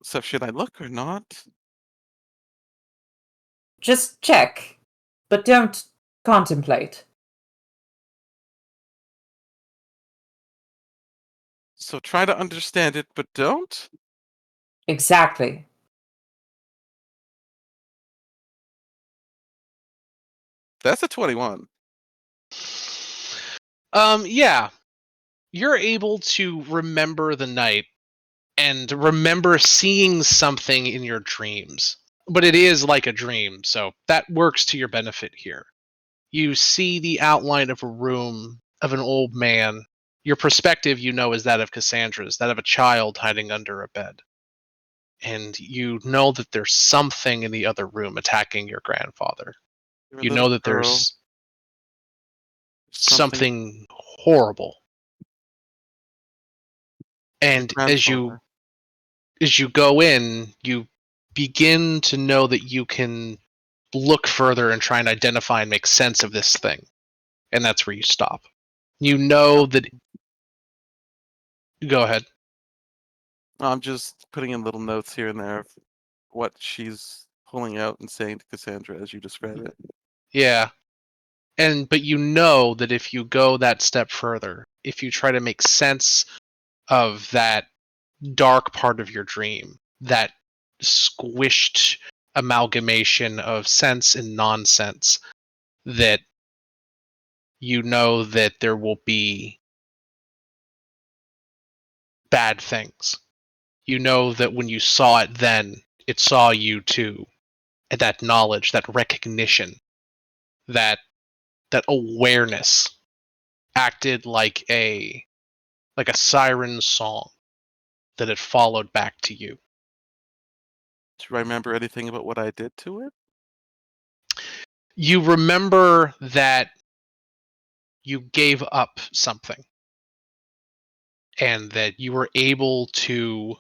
Speaker 3: So should I look or not?
Speaker 7: Just check, but don't contemplate.
Speaker 3: So try to understand it, but don't?
Speaker 7: Exactly.
Speaker 3: That's a 21.
Speaker 5: Yeah. You're able to remember the night and remember seeing something in your dreams. But it is like a dream, so that works to your benefit here. You see the outline of a room of an old man. Your perspective, you know, is that of Cassandra's, that of a child hiding under a bed. And you know that there's something in the other room attacking your grandfather.
Speaker 3: You're a
Speaker 5: You
Speaker 3: little
Speaker 5: know that
Speaker 3: girl.
Speaker 5: there's
Speaker 3: Something.
Speaker 5: something horrible.
Speaker 3: Your
Speaker 5: And
Speaker 3: grandfather.
Speaker 5: as you go in, you begin to know that you can look further and try and identify and make sense of this thing. And that's where you stop. You know that. Go ahead.
Speaker 3: I'm just putting in little notes here and there of what she's pulling out and saying to Cassandra as you describe it.
Speaker 5: Yeah. But you know that if you go that step further, if you try to make sense of that dark part of your dream, that squished amalgamation of sense and nonsense, that you know that there will be bad things. You know that when you saw it then, it saw you too. And that knowledge, that recognition, that awareness acted like a siren song that had followed back to you.
Speaker 3: Do I remember anything about what I did to it?
Speaker 5: You remember that you gave up something and that you were able to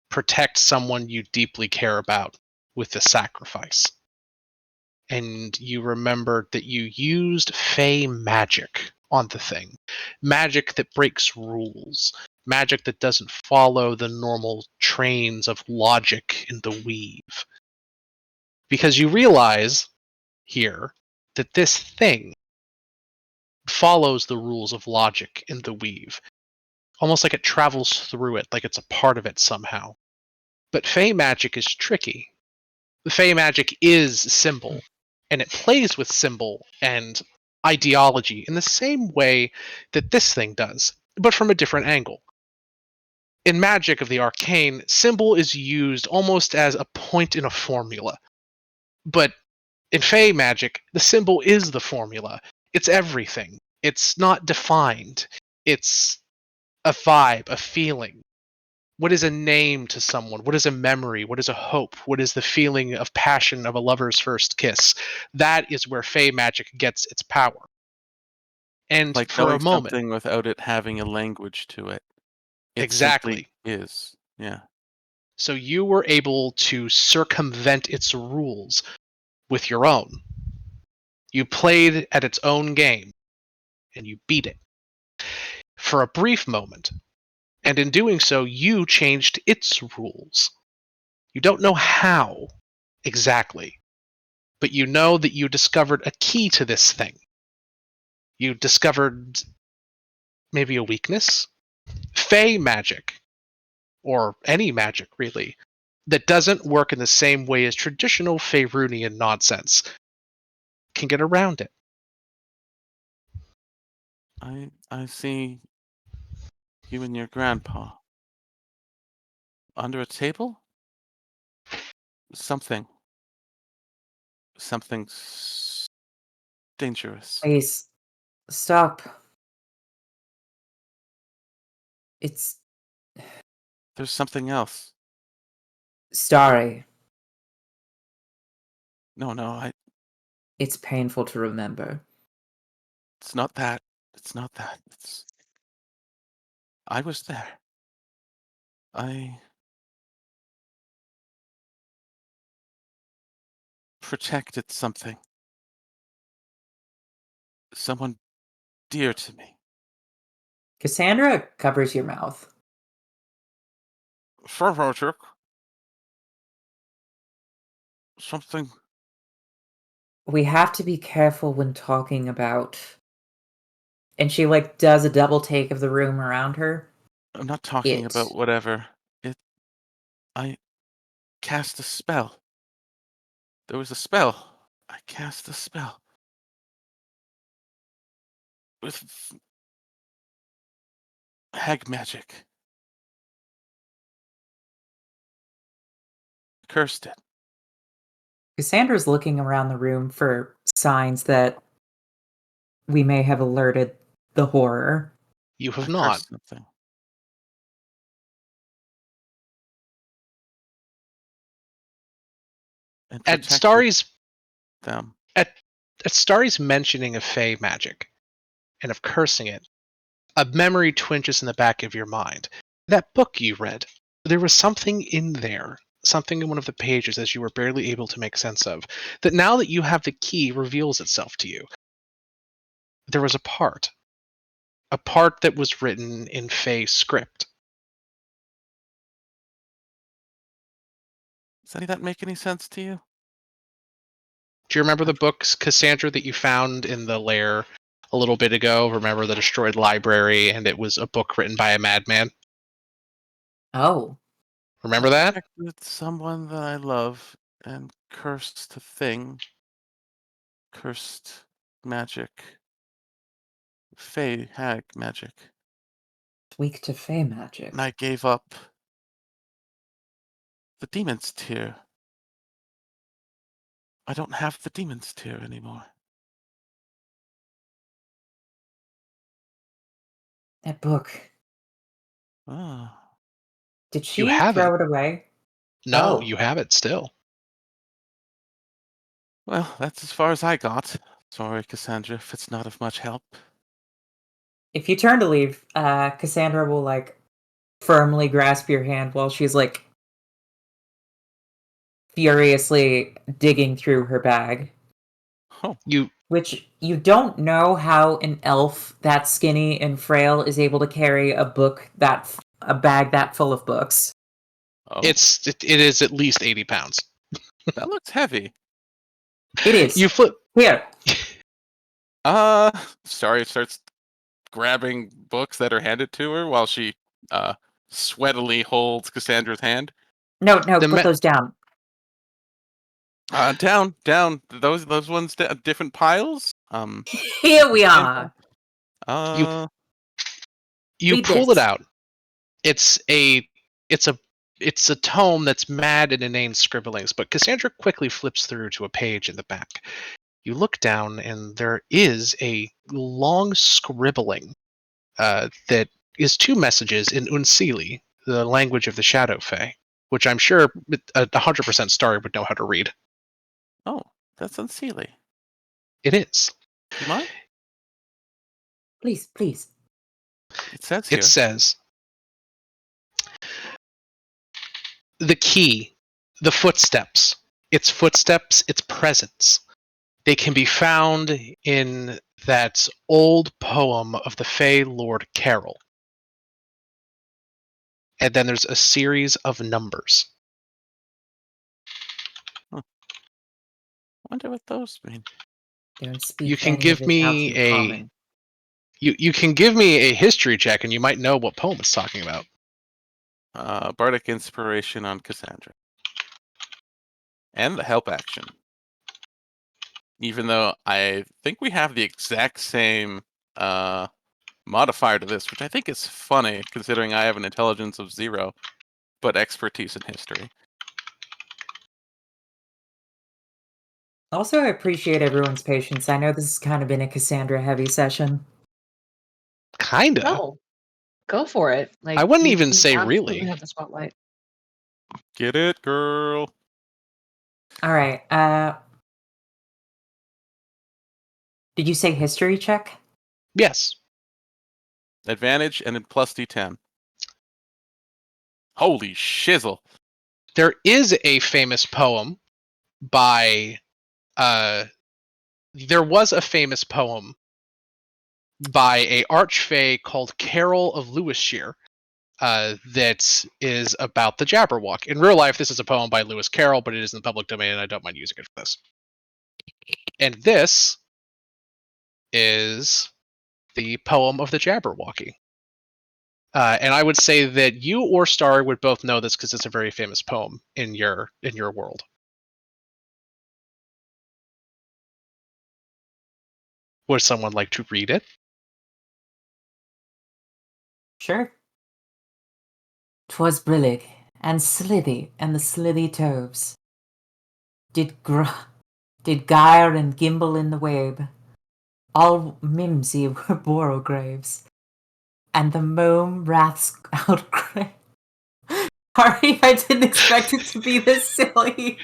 Speaker 5: protect someone you deeply care about with the sacrifice. And you remembered that you used Fey magic on the thing. Magic that breaks rules. Magic that doesn't follow the normal trains of logic in the weave. Because you realize here that this thing follows the rules of logic in the weave. Almost like it travels through it, like it's a part of it somehow. But Fey magic is tricky. Fey magic is symbol, and it plays with symbol and ideology in the same way that this thing does, but from a different angle. In magic of the arcane, symbol is used almost as a point in a formula. But in Fey magic, the symbol is the formula. It's everything. It's not defined. It's a vibe, a feeling. What is a name to someone? What is a memory? What is a hope? What is the feeling of passion of a lover's first kiss? That is where Fey magic gets its power. And
Speaker 3: Like
Speaker 5: for a
Speaker 3: knowing
Speaker 5: moment,
Speaker 3: something without it having a language to it. It simply
Speaker 5: exactly.
Speaker 3: is. Yeah.
Speaker 5: So you were able to circumvent its rules with your own. You played at its own game, and you beat it. For a brief moment, and in doing so, you changed its rules. You don't know how exactly, but you know that you discovered a key to this thing. You discovered maybe a weakness? Fey magic, or any magic really, that doesn't work in the same way as traditional Faerunian nonsense can get around it.
Speaker 3: I see you and your grandpa. Under a table? Something. Something dangerous.
Speaker 7: Please, stop. It's
Speaker 3: There's something else.
Speaker 7: Starry.
Speaker 3: No,
Speaker 7: It's painful to remember.
Speaker 3: it's not that. It's not that. I was there. I protected something. Someone dear to me.
Speaker 7: Cassandra covers your mouth.
Speaker 3: For Roger. Something.
Speaker 7: We have to be careful when talking about. And she like does a double take of the room around her.
Speaker 3: I'm not talking about
Speaker 7: It.
Speaker 3: whatever. I cast a spell. There was a spell. I cast a spell. With hag magic. Cursed it.
Speaker 7: Cassandra's looking around the room for signs that we may have alerted the horror.
Speaker 5: You have
Speaker 3: I
Speaker 5: not.
Speaker 3: cursed something. And
Speaker 5: At
Speaker 3: protected
Speaker 5: Starry's
Speaker 3: them.
Speaker 5: at Starry's mentioning of Fey magic and of cursing it, a memory twinges in the back of your mind. That book you read, there was something in there, something in one of the pages as you were barely able to make sense of, that now that you have the key reveals itself to you. There was a part that was written in Fey script.
Speaker 3: Does any of that make any sense to you?
Speaker 5: Do you remember the books, Cassandra, that you found in the lair a little bit ago? Remember the destroyed library, and it was a book written by a madman?
Speaker 7: Oh.
Speaker 5: Remember
Speaker 3: I
Speaker 5: that?
Speaker 3: protected someone that I love and cursed a thing. Cursed magic. Fey hag magic.
Speaker 7: Weak to Fey magic.
Speaker 3: And I gave up the demon's tear. I don't have the demon's tear anymore.
Speaker 7: That book.
Speaker 3: Ah.
Speaker 7: Did
Speaker 5: You
Speaker 7: she
Speaker 5: have
Speaker 7: throw
Speaker 5: it.
Speaker 7: it away?
Speaker 5: No,
Speaker 7: Oh.
Speaker 5: you have it still.
Speaker 3: Well, that's as far as I got. Sorry, Cassandra, if it's not of much help.
Speaker 7: If you turn to leave, Cassandra will like firmly grasp your hand while she's like furiously digging through her bag.
Speaker 3: Oh,
Speaker 7: Which you don't know how an elf that skinny and frail is able to carry a bag that full of books.
Speaker 3: oh.
Speaker 5: It is at least 80 pounds.
Speaker 3: That looks heavy.
Speaker 7: It is.
Speaker 5: You flip.
Speaker 7: Here.
Speaker 3: Sorry, starts grabbing books that are handed to her while she sweatily holds Cassandra's hand.
Speaker 7: No,
Speaker 5: The
Speaker 7: put those down.
Speaker 3: Down. Those ones different piles.
Speaker 7: Here we are.
Speaker 3: Uh,
Speaker 5: You
Speaker 7: Read
Speaker 5: pull it
Speaker 7: this.
Speaker 5: out. It's a tome that's mad and inane scribblings, but Cassandra quickly flips through to a page in the back. You look down, and there is a long scribbling that is two messages in Unsili, the language of the Shadow Fae, which I'm sure 100% Starry would know how to read.
Speaker 3: oh, that's unseelie.
Speaker 5: It is.
Speaker 3: Do you mind?
Speaker 7: Please.
Speaker 3: It says here.
Speaker 5: It says, the key, the footsteps, its presence. They can be found in that old poem of the Fey Lord Carol. And then there's a series of numbers.
Speaker 3: Wonder what those mean.
Speaker 7: Don't speak
Speaker 5: You can
Speaker 7: any of
Speaker 5: give
Speaker 7: this out
Speaker 5: me
Speaker 7: in
Speaker 5: a
Speaker 7: common.
Speaker 5: you can give me a history check, and you might know what poem it's talking about.
Speaker 3: Bardic inspiration on Cassandra. And the help action. Even though I think we have the exact same modifier to this, which I think is funny considering I have an intelligence of 0, but expertise in history.
Speaker 7: Also, I appreciate everyone's patience. I know this has kind of been a Cassandra-heavy session.
Speaker 5: Kinda.
Speaker 6: No, go for it. Like
Speaker 5: I wouldn't
Speaker 6: you
Speaker 5: even say
Speaker 6: absolutely
Speaker 5: really.
Speaker 6: have the spotlight.
Speaker 3: Get it, girl.
Speaker 7: All right. Did you say history check?
Speaker 5: Yes.
Speaker 3: Advantage and then plus D10. Holy shizzle.
Speaker 5: There is a famous poem by there was a famous poem by a archfey called Carol of Lewishire that is about the Jabberwock. In real life, this is a poem by Lewis Carroll, but it is in the public domain, and I don't mind using it for this. And this is the poem of the Jabberwocky. And I would say that you or Star would both know this because it's a very famous poem in your world. Would someone like to read it?
Speaker 7: Sure. 'Twas brillig, and slithy, and the slithy toves did gyre and gimble in the wabe. All mimsy were borograves, and the mome wraths outcry. Sorry, I didn't expect it to be this silly.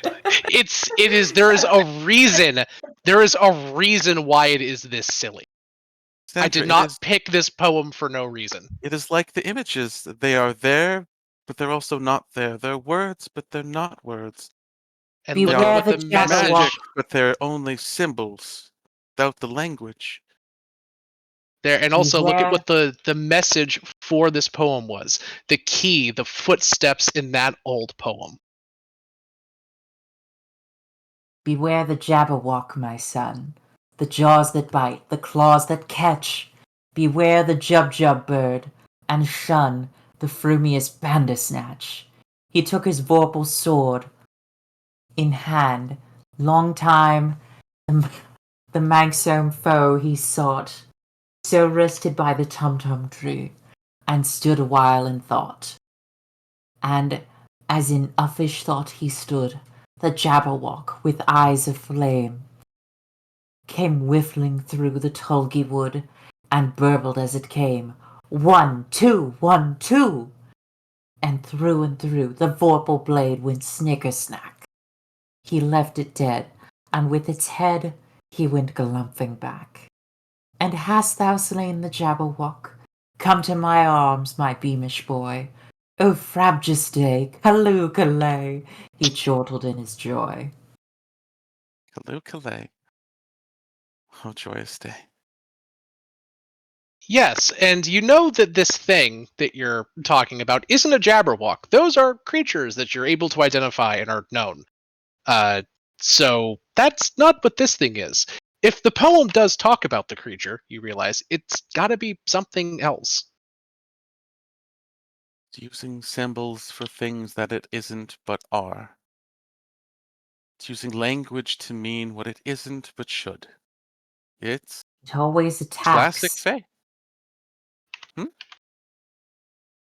Speaker 5: There is a reason. There is a reason why it is this silly. I did
Speaker 3: Sandra,
Speaker 5: not pick this poem for no reason.
Speaker 3: it is like the images. They are there, but they're also not there. They're words, but they're not words.
Speaker 5: And look at
Speaker 7: Beware
Speaker 5: what
Speaker 7: the
Speaker 5: the message.
Speaker 7: Jabberwock.
Speaker 3: Magic, but they're only symbols without the language.
Speaker 5: There, and also look at
Speaker 7: Beware.
Speaker 5: what the message for this poem was. The key, the footsteps in that old poem.
Speaker 7: Beware the Jabberwock, my son. The jaws that bite, the claws that catch. Beware the Jub bird, and shun the frumious Bandersnatch. He took his vorpal sword in hand. Long time the manxome foe he sought. So rested by the tum-tum tree, and stood awhile in thought. And as in uffish thought he stood, the Jabberwock, with eyes of flame, came whiffling through the tulgey wood, and burbled as it came, 1, 2, 1, 2! And through the vorpal blade went snicker-snack. He left it dead, and with its head he went galumphing back. And hast thou slain the Jabberwock? Come to my arms, my beamish boy. O frabjous day, callooh, callay, he chortled in his joy.
Speaker 3: Callooh, Calais. Oh, joyous day.
Speaker 5: Yes, and you know that this thing that you're talking about isn't a Jabberwock. Those are creatures that you're able to identify and are known. So that's not what this thing is. If the poem does talk about the creature, you realize it's got to be something else.
Speaker 3: It's using symbols for things that it isn't but are. It's using language to mean what it isn't but should. It's
Speaker 7: It always
Speaker 3: classic
Speaker 7: attacks.
Speaker 3: Fae.
Speaker 7: It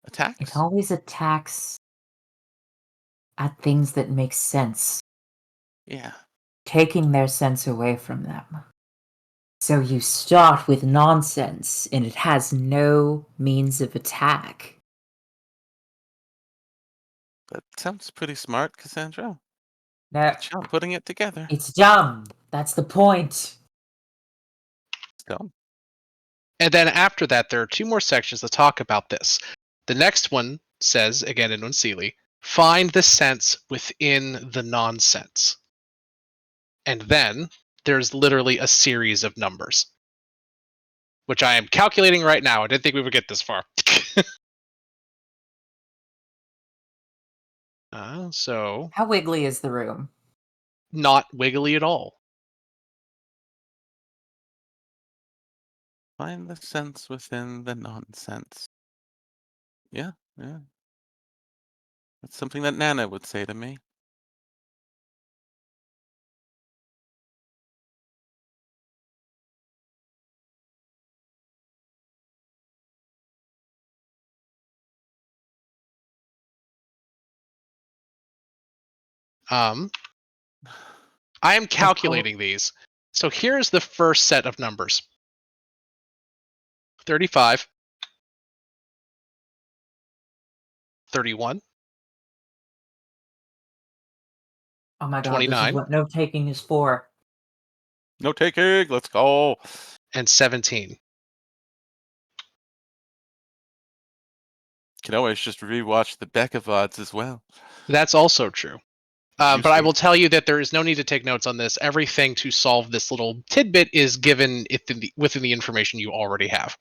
Speaker 3: Attacks?
Speaker 7: always attacks at things that make sense,
Speaker 3: Yeah.
Speaker 7: taking their sense away from them. So you start with nonsense, and it has no means of attack.
Speaker 3: That sounds pretty smart, Cassandra.
Speaker 7: No,
Speaker 3: Good job putting it together.
Speaker 7: it's dumb. That's the point.
Speaker 3: It's dumb.
Speaker 5: And then after that, there are two more sections that talk about this. The next one says, again in Unsili, find the sense within the nonsense. And then there's literally a series of numbers, which I am calculating right now. I didn't think we would get this far. So,
Speaker 7: How wiggly is the room?
Speaker 5: not wiggly at all.
Speaker 3: Find the sense within the nonsense. Yeah, yeah. That's something that Nana would say to me.
Speaker 5: Um, I am calculating these. So here's the first set of numbers. 35, 31,
Speaker 7: Oh my god, this is
Speaker 5: 29,
Speaker 7: what note taking is for.
Speaker 3: No taking. Let's go.
Speaker 5: and 17.
Speaker 3: Can always just rewatch the Decavods as well.
Speaker 5: That's also true. But I
Speaker 3: Juicy.
Speaker 5: will tell you that there is no need to take notes on this. Everything to solve this little tidbit is given within the information you already have.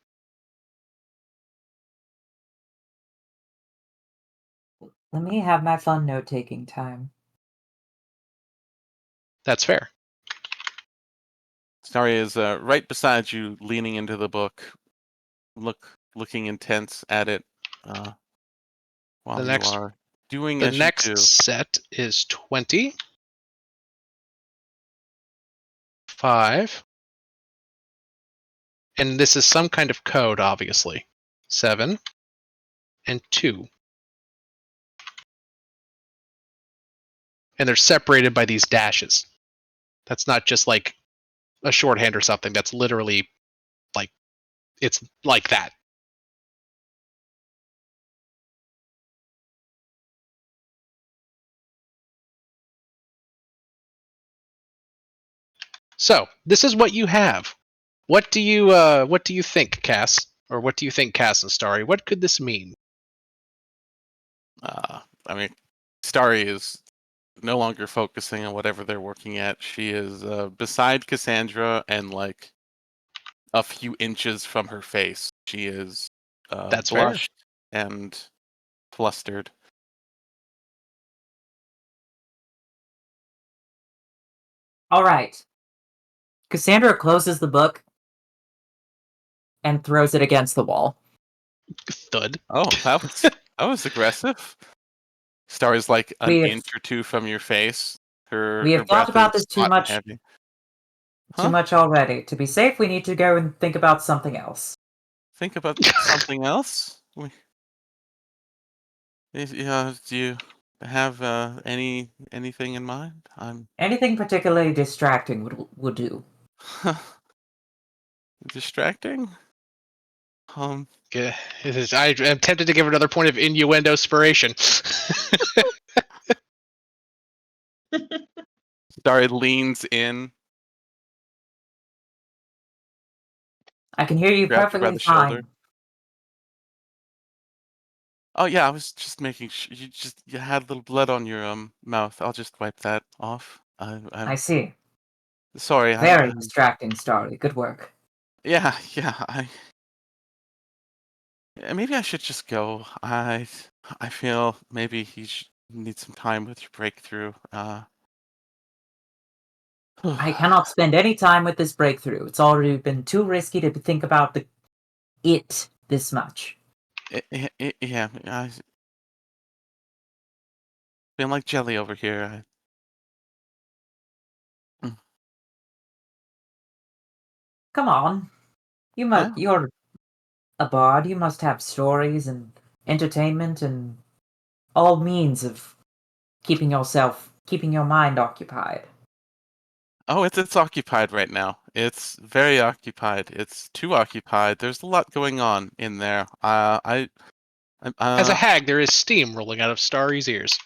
Speaker 7: Let me have my fun note taking time.
Speaker 5: That's fair.
Speaker 3: Starry is right beside you, leaning into the book, looking intense at it, while
Speaker 5: The
Speaker 3: you
Speaker 5: next-
Speaker 3: are doing
Speaker 5: The
Speaker 3: as
Speaker 5: next
Speaker 3: you do.
Speaker 5: set is 20, 5, and this is some kind of code, obviously. 7 and 2. And they're separated by these dashes. That's not just like a shorthand or something. That's literally like, it's like that. So this is what you have. What do you think, Cass? Or what do you think, Cass and Starry? What could this mean?
Speaker 3: I mean, Starry is no longer focusing on whatever they're working at. She is beside Cassandra and like a few inches from her face. She is
Speaker 5: That's fair.
Speaker 3: blushed and flustered.
Speaker 7: All right. Cassandra closes the book and throws it against the wall.
Speaker 5: Thud.
Speaker 3: Oh, that was aggressive. Star's like an
Speaker 7: We have-
Speaker 3: inch or two from your face. Her
Speaker 7: We have
Speaker 3: breath
Speaker 7: thought about
Speaker 3: is
Speaker 7: this too
Speaker 3: hot
Speaker 7: much.
Speaker 3: and heavy.
Speaker 7: Too
Speaker 3: Huh?
Speaker 7: much already. To be safe, we need to go and think about something else.
Speaker 3: Think about something else. Yeah, do you have anything in mind? I'm
Speaker 7: Anything particularly distracting would do.
Speaker 3: distracting.
Speaker 5: Yeah, I am tempted to give another point of innuendo spiration.
Speaker 3: Starry leans in,
Speaker 7: I can hear you
Speaker 3: grabs you by
Speaker 7: perfectly
Speaker 3: the shoulder.
Speaker 7: fine.
Speaker 3: Oh yeah, I was just making sure you had a little blood on your mouth. I'll just wipe that off. I'm
Speaker 7: I see.
Speaker 3: sorry.
Speaker 7: Very distracting, Starry. Good work.
Speaker 3: Yeah. Maybe I should just go. I feel maybe you need some time with your breakthrough.
Speaker 7: I cannot spend any time with this breakthrough. It's already been too risky to think about it this much.
Speaker 3: Yeah, I feel like jelly over here. Mm.
Speaker 7: Come on.
Speaker 3: Huh?
Speaker 7: You're a bard. You must have stories and entertainment and all means of keeping your mind occupied.
Speaker 3: Oh, it's occupied right now. It's very occupied. It's too occupied. There's a lot going on in there.
Speaker 5: As a hag, there is steam rolling out of Starry's ears.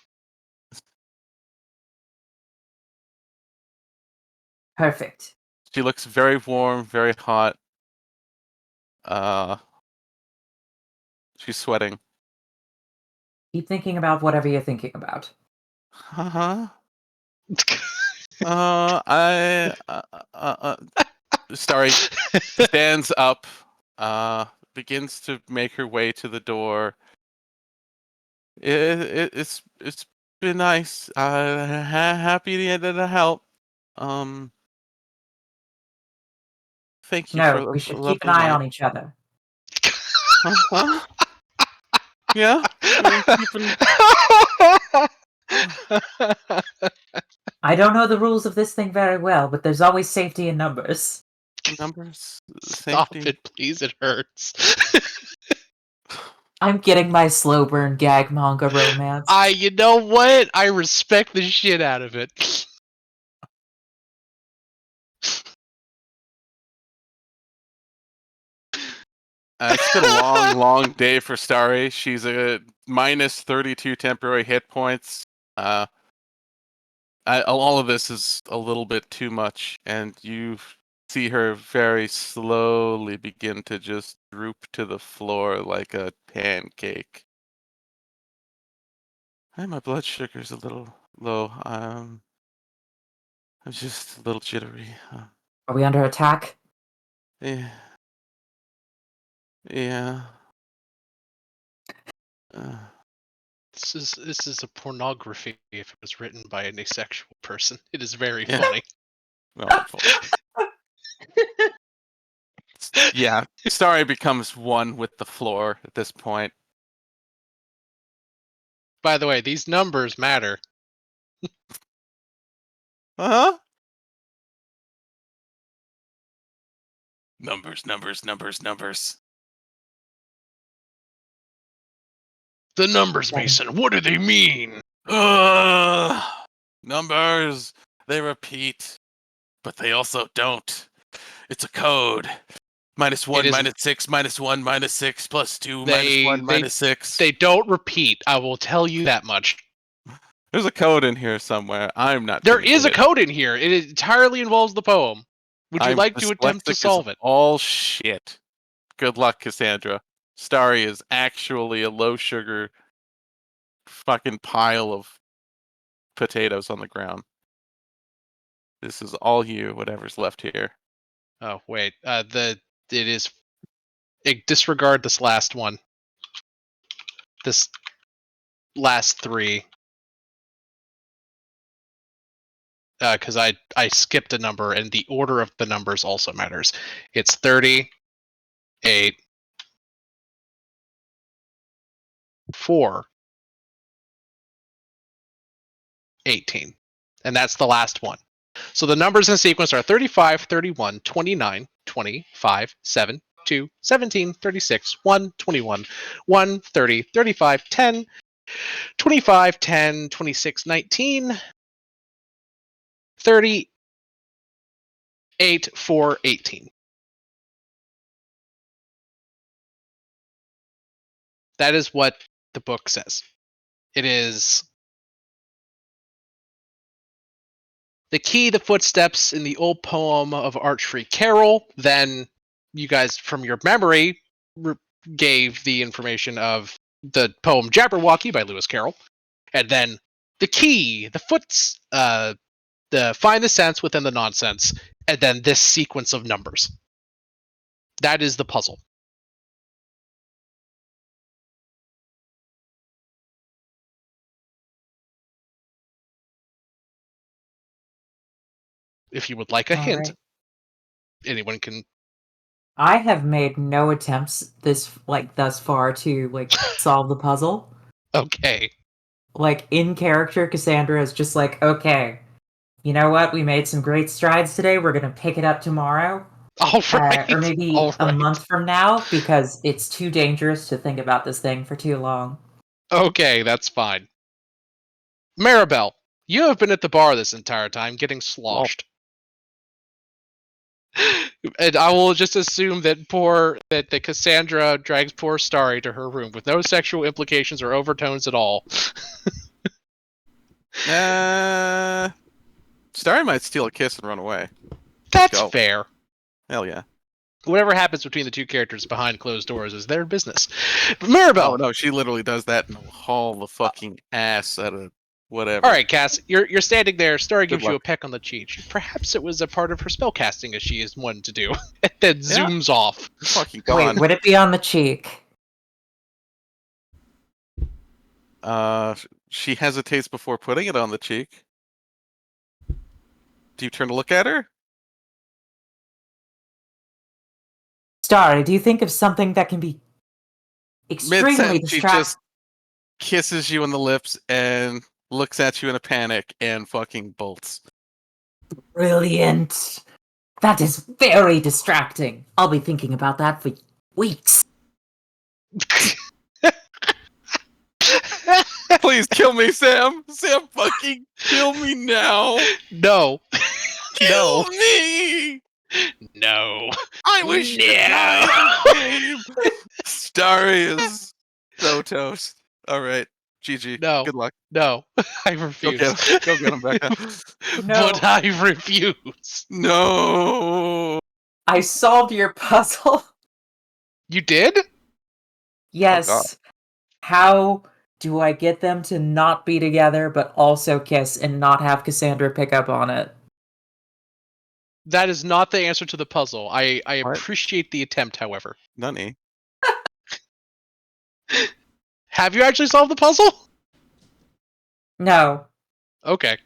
Speaker 7: Perfect.
Speaker 3: She looks very warm, very hot. Uh, she's sweating.
Speaker 7: Keep thinking about whatever you're thinking about.
Speaker 3: Uh-huh. I Starry stands up, begins to make her way to the door. It's been nice. Happy to help. Thank you for
Speaker 7: No, we should
Speaker 3: a
Speaker 7: keep an
Speaker 3: lovely
Speaker 7: eye
Speaker 3: night.
Speaker 7: on each other.
Speaker 3: Huh? Yeah, we're keeping.
Speaker 7: I don't know the rules of this thing very well, but there's always safety in numbers.
Speaker 3: Numbers,
Speaker 5: Stop
Speaker 3: safety.
Speaker 5: it, please. It hurts.
Speaker 7: I'm getting my slow burn gag manga romance.
Speaker 5: You know what? I respect the shit out of it.
Speaker 3: It's been a long day for Starry. She's a minus 32 temporary hit points. All of this is a little bit too much, and you see her very slowly begin to just droop to the floor like a pancake. Hey, my blood sugar's a little low. I'm just a little jittery.
Speaker 7: Are we under attack?
Speaker 3: Yeah. Yeah. Uh,
Speaker 5: This is a pornography if it was written by an asexual person. It is very funny.
Speaker 3: wonderful. Yeah, Starry becomes one with the floor at this point.
Speaker 5: By the way, these numbers matter.
Speaker 3: Huh? Numbers, numbers, numbers, numbers.
Speaker 5: The numbers,
Speaker 7: Yeah.
Speaker 5: Mason. What do they mean?
Speaker 3: Ugh. Numbers. They repeat, but they also don't. It's a code. -1,
Speaker 5: It isn't.
Speaker 3: -6, -1, -6, +2,
Speaker 5: They-
Speaker 3: -1,
Speaker 5: they-
Speaker 3: -6.
Speaker 5: They don't repeat. I will tell you that much.
Speaker 3: There's a code in here somewhere. I'm not.
Speaker 5: There
Speaker 3: gonna
Speaker 5: is
Speaker 3: get
Speaker 5: a
Speaker 3: it.
Speaker 5: code in here. It entirely involves the poem. Would you
Speaker 3: I'm
Speaker 5: like to attempt to
Speaker 3: dyslexic as
Speaker 5: solve it?
Speaker 3: all shit. Good luck, Cassandra. Starry is actually a low sugar fucking pile of potatoes on the ground. This is all you, whatever's left here.
Speaker 5: Oh wait, disregard this last one. This last three, because I skipped a number, and the order of the numbers also matters. It's 38, 4, 18, and that's the last one. So the numbers in sequence are 35, 31, 29, 20, 5, 7, 2, 17, 36, 1, 21, 1, 30, 35, 10, 25, 10, 26, 19, 38, 4, 18. That is what the book says. It is the key to footsteps in the old poem of Archfree Carol. Then you guys, from your memory, gave the information of the poem Jabberwocky by Lewis Carroll. And then the key, the find the sense within the nonsense, and then this sequence of numbers. That is the puzzle. If you would like a
Speaker 7: All
Speaker 5: hint,
Speaker 7: right.
Speaker 5: anyone can.
Speaker 7: I have made no attempts thus far to solve the puzzle.
Speaker 5: Okay.
Speaker 7: In character, Cassandra is just like, okay, you know what? We made some great strides today. We're gonna pick it up tomorrow,
Speaker 5: All right.
Speaker 7: or maybe
Speaker 5: All
Speaker 7: a
Speaker 5: right.
Speaker 7: month from now, because it's too dangerous to think about this thing for too long.
Speaker 5: Okay, that's fine. Maribel, you have been at the bar this entire time, getting sloshed. And I will just assume that that Cassandra drags poor Starry to her room with no sexual implications or overtones at all.
Speaker 3: Starry might steal a kiss and run away.
Speaker 5: That's
Speaker 3: go.
Speaker 5: fair.
Speaker 3: Hell yeah.
Speaker 5: Whatever happens between the two characters behind closed doors is their business. But Maribel.
Speaker 3: Oh no, she literally does that and will haul the fucking ass out of whatever.
Speaker 5: All right, Cass, you're standing there. Starry gives you a
Speaker 3: luck.
Speaker 5: peck on the cheek. Perhaps it was a part of her spellcasting, as she is one to do. And then zooms off.
Speaker 3: Fucking gone.
Speaker 7: Wait, would it be on the cheek?
Speaker 3: She hesitates before putting it on the cheek. Do you turn to look at her?
Speaker 7: Starry, do you think of something that can be extremely
Speaker 3: Mid-sentence, she
Speaker 7: distracting?
Speaker 3: just kisses you on the lips and looks at you in a panic and fucking bolts.
Speaker 7: Brilliant. That is very distracting. I'll be thinking about that for weeks.
Speaker 3: Please kill me, Sam. Sam, fucking kill me now.
Speaker 5: No.
Speaker 3: Kill
Speaker 5: No.
Speaker 3: me.
Speaker 5: No.
Speaker 3: I wish to die in game. Starry is so toast. All right, GG.
Speaker 5: No.
Speaker 3: Good luck.
Speaker 5: No. I
Speaker 3: Go
Speaker 5: refuse.
Speaker 3: get him. Go get him, Becca.
Speaker 7: No.
Speaker 5: But I refuse.
Speaker 3: No.
Speaker 7: I solved your puzzle.
Speaker 5: You did?
Speaker 7: Yes. How do I get them to not be together but also kiss and not have Cassandra pick up on it?
Speaker 5: That is not the answer to the puzzle. I
Speaker 3: What?
Speaker 5: appreciate the attempt, however.
Speaker 3: Nunny.
Speaker 5: Have you actually solved the puzzle?
Speaker 7: No.
Speaker 5: Okay.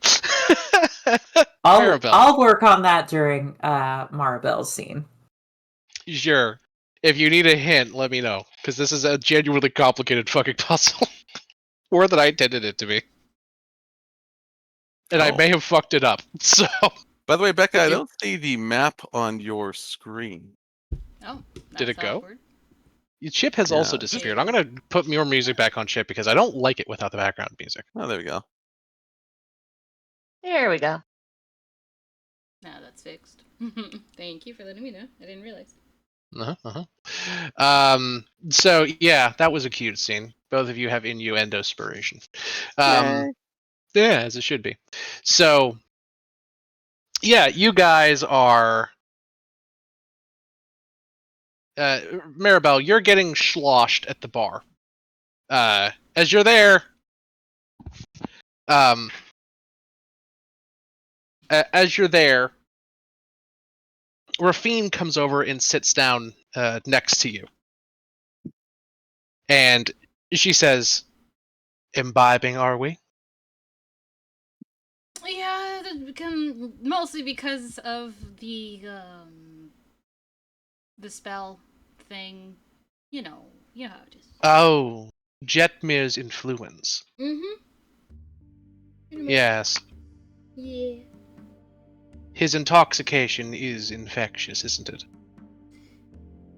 Speaker 7: I'll
Speaker 5: Maribel.
Speaker 7: I'll work on that during Maribel's scene.
Speaker 5: Sure. If you need a hint, let me know. Because this is a genuinely complicated fucking puzzle. More than I intended it to be. And I
Speaker 3: Oh.
Speaker 5: may have fucked it up. So
Speaker 3: By the way, Becca, I
Speaker 5: You-
Speaker 3: don't see the map on your screen.
Speaker 4: Oh,
Speaker 5: Did it
Speaker 4: that's
Speaker 5: go?
Speaker 4: awkward.
Speaker 5: your chip has also
Speaker 3: Yeah.
Speaker 5: disappeared. I'm gonna put your music back on chip because I don't like it without the background music.
Speaker 3: Oh, there we go.
Speaker 6: There we go.
Speaker 4: Now that's fixed. Thank you for letting me know. I didn't realize.
Speaker 5: So yeah, that was a cute scene. Both of you have innuendo spiration.
Speaker 3: Yay.
Speaker 5: Yeah, as it should be. So yeah, you guys are Maribel, you're getting sloshed at the bar. As you're there, as you're there, Rafine comes over and sits down next to you. And she says, imbibing, are we?
Speaker 4: Yeah, that's become mostly because of the spell thing. You know how it is.
Speaker 5: Oh, Jetmir's influence.
Speaker 4: Mm-hmm.
Speaker 5: Yes.
Speaker 4: Yeah.
Speaker 5: His intoxication is infectious, isn't it?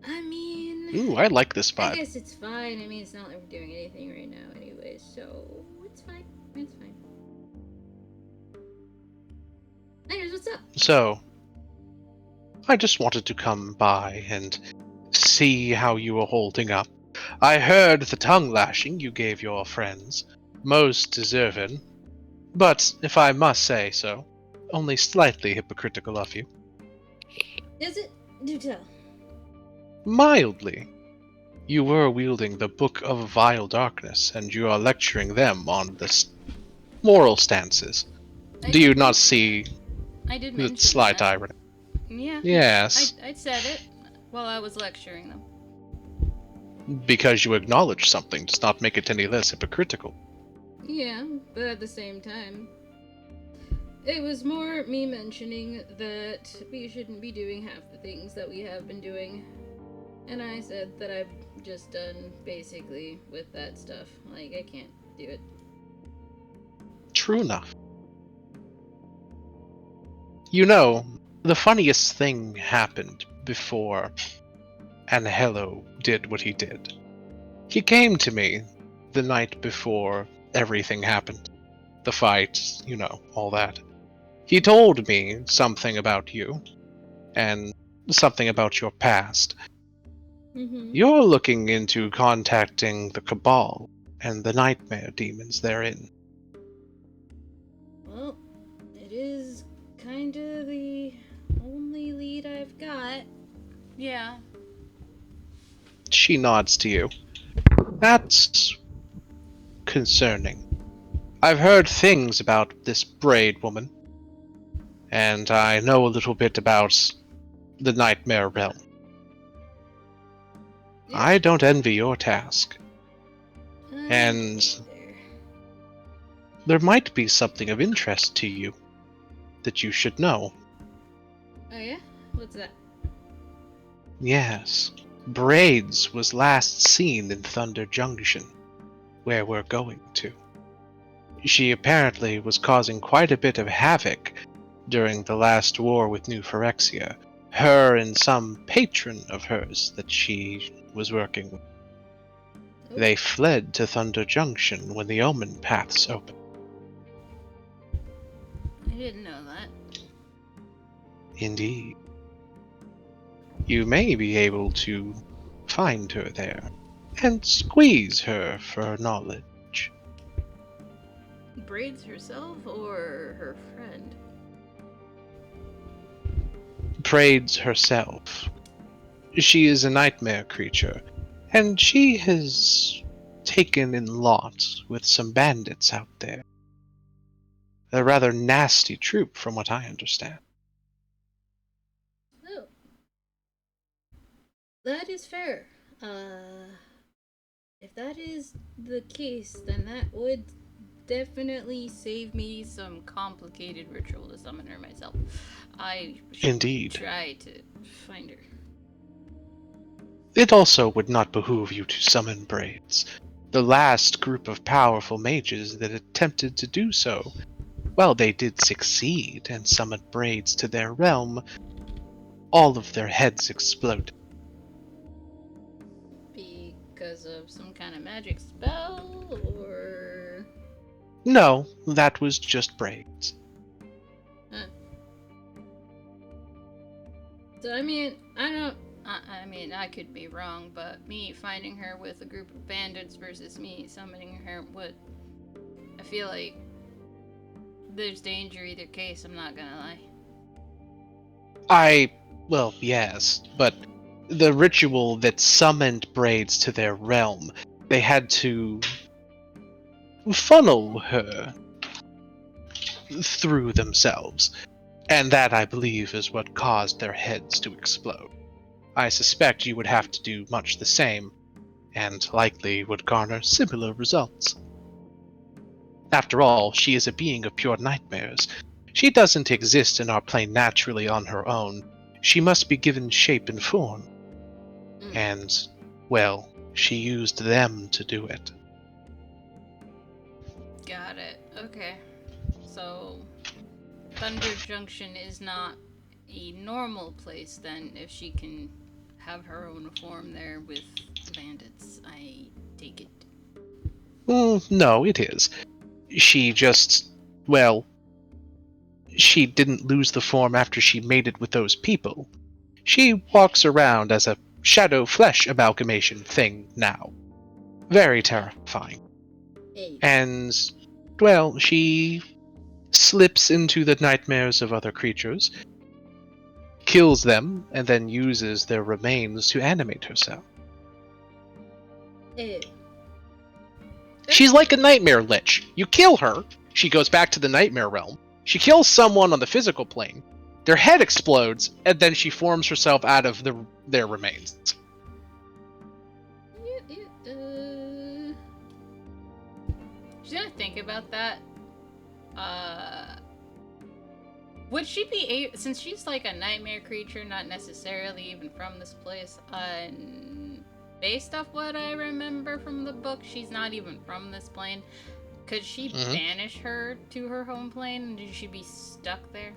Speaker 4: I mean,
Speaker 5: Ooh, I like this
Speaker 4: I
Speaker 5: vibe.
Speaker 4: guess it's fine. I mean, it's not like we're doing anything right now anyway, so it's fine. It's fine. Anyways, what's up?
Speaker 5: So, I just wanted to come by and see how you were holding up. I heard the tongue lashing you gave your friends. Most deserving. But, if I must say so, only slightly hypocritical of you.
Speaker 4: Is it? Do tell.
Speaker 5: Mildly. You were wielding the Book of Vile Darkness, and you are lecturing them on the moral stances. Do you not see
Speaker 4: I did
Speaker 5: the
Speaker 4: mention
Speaker 5: slight
Speaker 4: that.
Speaker 5: irony?
Speaker 4: Yeah.
Speaker 5: Yes,
Speaker 4: I said it while I was lecturing them.
Speaker 5: because you acknowledge something does not make it any less hypocritical.
Speaker 4: Yeah, but at the same time, it was more me mentioning that we shouldn't be doing half the things that we have been doing. And I said that I've just done basically with that stuff. Like, I can't do it.
Speaker 5: True enough. You know, the funniest thing happened before Angelo did what he did. He came to me the night before everything happened. The fight, all that. He told me something about you, and something about your past.
Speaker 4: Mm-hmm.
Speaker 5: You're looking into contacting the Cabal and the nightmare demons therein.
Speaker 4: Well, it is kind of the only lead I've got. Yeah.
Speaker 5: She nods to you. That's concerning. I've heard things about this Braid woman, and I know a little bit about the Nightmare Realm.
Speaker 4: Yeah.
Speaker 5: I don't envy your task,
Speaker 4: I'm
Speaker 5: and
Speaker 4: there.
Speaker 5: there might be something of interest to you that you should know.
Speaker 4: Oh yeah? What's that?
Speaker 5: Yes, Braids was last seen in Thunder Junction, where we're going to. She apparently was causing quite a bit of havoc during the last war with New Phyrexia. Her and some patron of hers that she was working with.
Speaker 4: Oh,
Speaker 5: They fled to Thunder Junction when the Omen Paths opened.
Speaker 4: I didn't know that.
Speaker 5: Indeed. You may be able to find her there and squeeze her for knowledge.
Speaker 4: Braids herself or her friend?
Speaker 5: Braids herself. She is a nightmare creature, and she has taken in lot with some bandits out there. A rather nasty troop, from what I understand.
Speaker 4: Oh, that is fair. If that is the case, then that would definitely save me some complicated ritual to summon her myself. I should
Speaker 5: Indeed.
Speaker 4: try to find her.
Speaker 5: It also would not behoove you to summon Braids. The last group of powerful mages that attempted to do so, well, they did succeed and summoned Braids to their realm. All of their heads exploded.
Speaker 4: Because of some kind of magic spell, or...
Speaker 5: No, that was just Braids.
Speaker 4: Huh. So, I mean, I don't... I mean, I could be wrong, but me finding her with a group of bandits versus me summoning her would... I feel like there's danger either case, I'm not gonna lie.
Speaker 5: Well, yes, but the ritual that summoned Braids to their realm, they had to funnel her through themselves. And that, I believe, is what caused their heads to explode. I suspect you would have to do much the same, and likely would garner similar results. After all, she is a being of pure nightmares. She doesn't exist in our plane naturally on her own. She must be given shape and form. And, well, she used them to do it.
Speaker 4: Got it. Okay. So, Thunder Junction is not a normal place then, if she can have her own form there with the bandits. I take it.
Speaker 5: No, it is. She just, well, she didn't lose the form after she mated with those people. She walks around as a shadow flesh amalgamation thing now. Very terrifying.
Speaker 4: Hey.
Speaker 5: And, well, she slips into the nightmares of other creatures, kills them, and then uses their remains to animate herself.
Speaker 4: Ew.
Speaker 5: She's like a nightmare lich. You kill her, she goes back to the nightmare realm. She kills someone on the physical plane, their head explodes, and then she forms herself out of their remains.
Speaker 4: She's gonna think about that. Would she be since she's like a nightmare creature, not necessarily even from this place, based off what I remember from the book, she's not even from this plane. Could she banish her to her home plane, and should she be stuck there?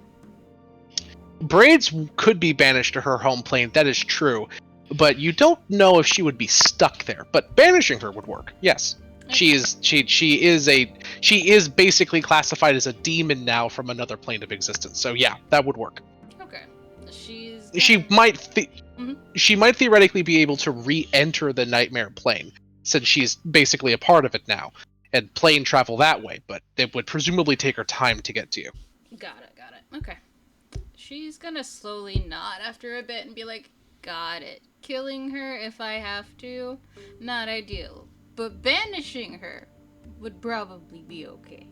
Speaker 5: Braids could be banished to her home plane, that is true, but you don't know if she would be stuck there. But banishing her would work, yes.
Speaker 4: Okay.
Speaker 5: She is basically classified as a demon now from another plane of existence. So yeah, that would work.
Speaker 4: Okay.
Speaker 5: She might theoretically be able to re-enter the nightmare plane, since she's basically a part of it now, and plane travel that way, but it would presumably take her time to get to you.
Speaker 4: Got it. Okay. She's gonna slowly nod after a bit and be like, got it. Killing her if I have to, not ideal. But banishing her would probably be okay.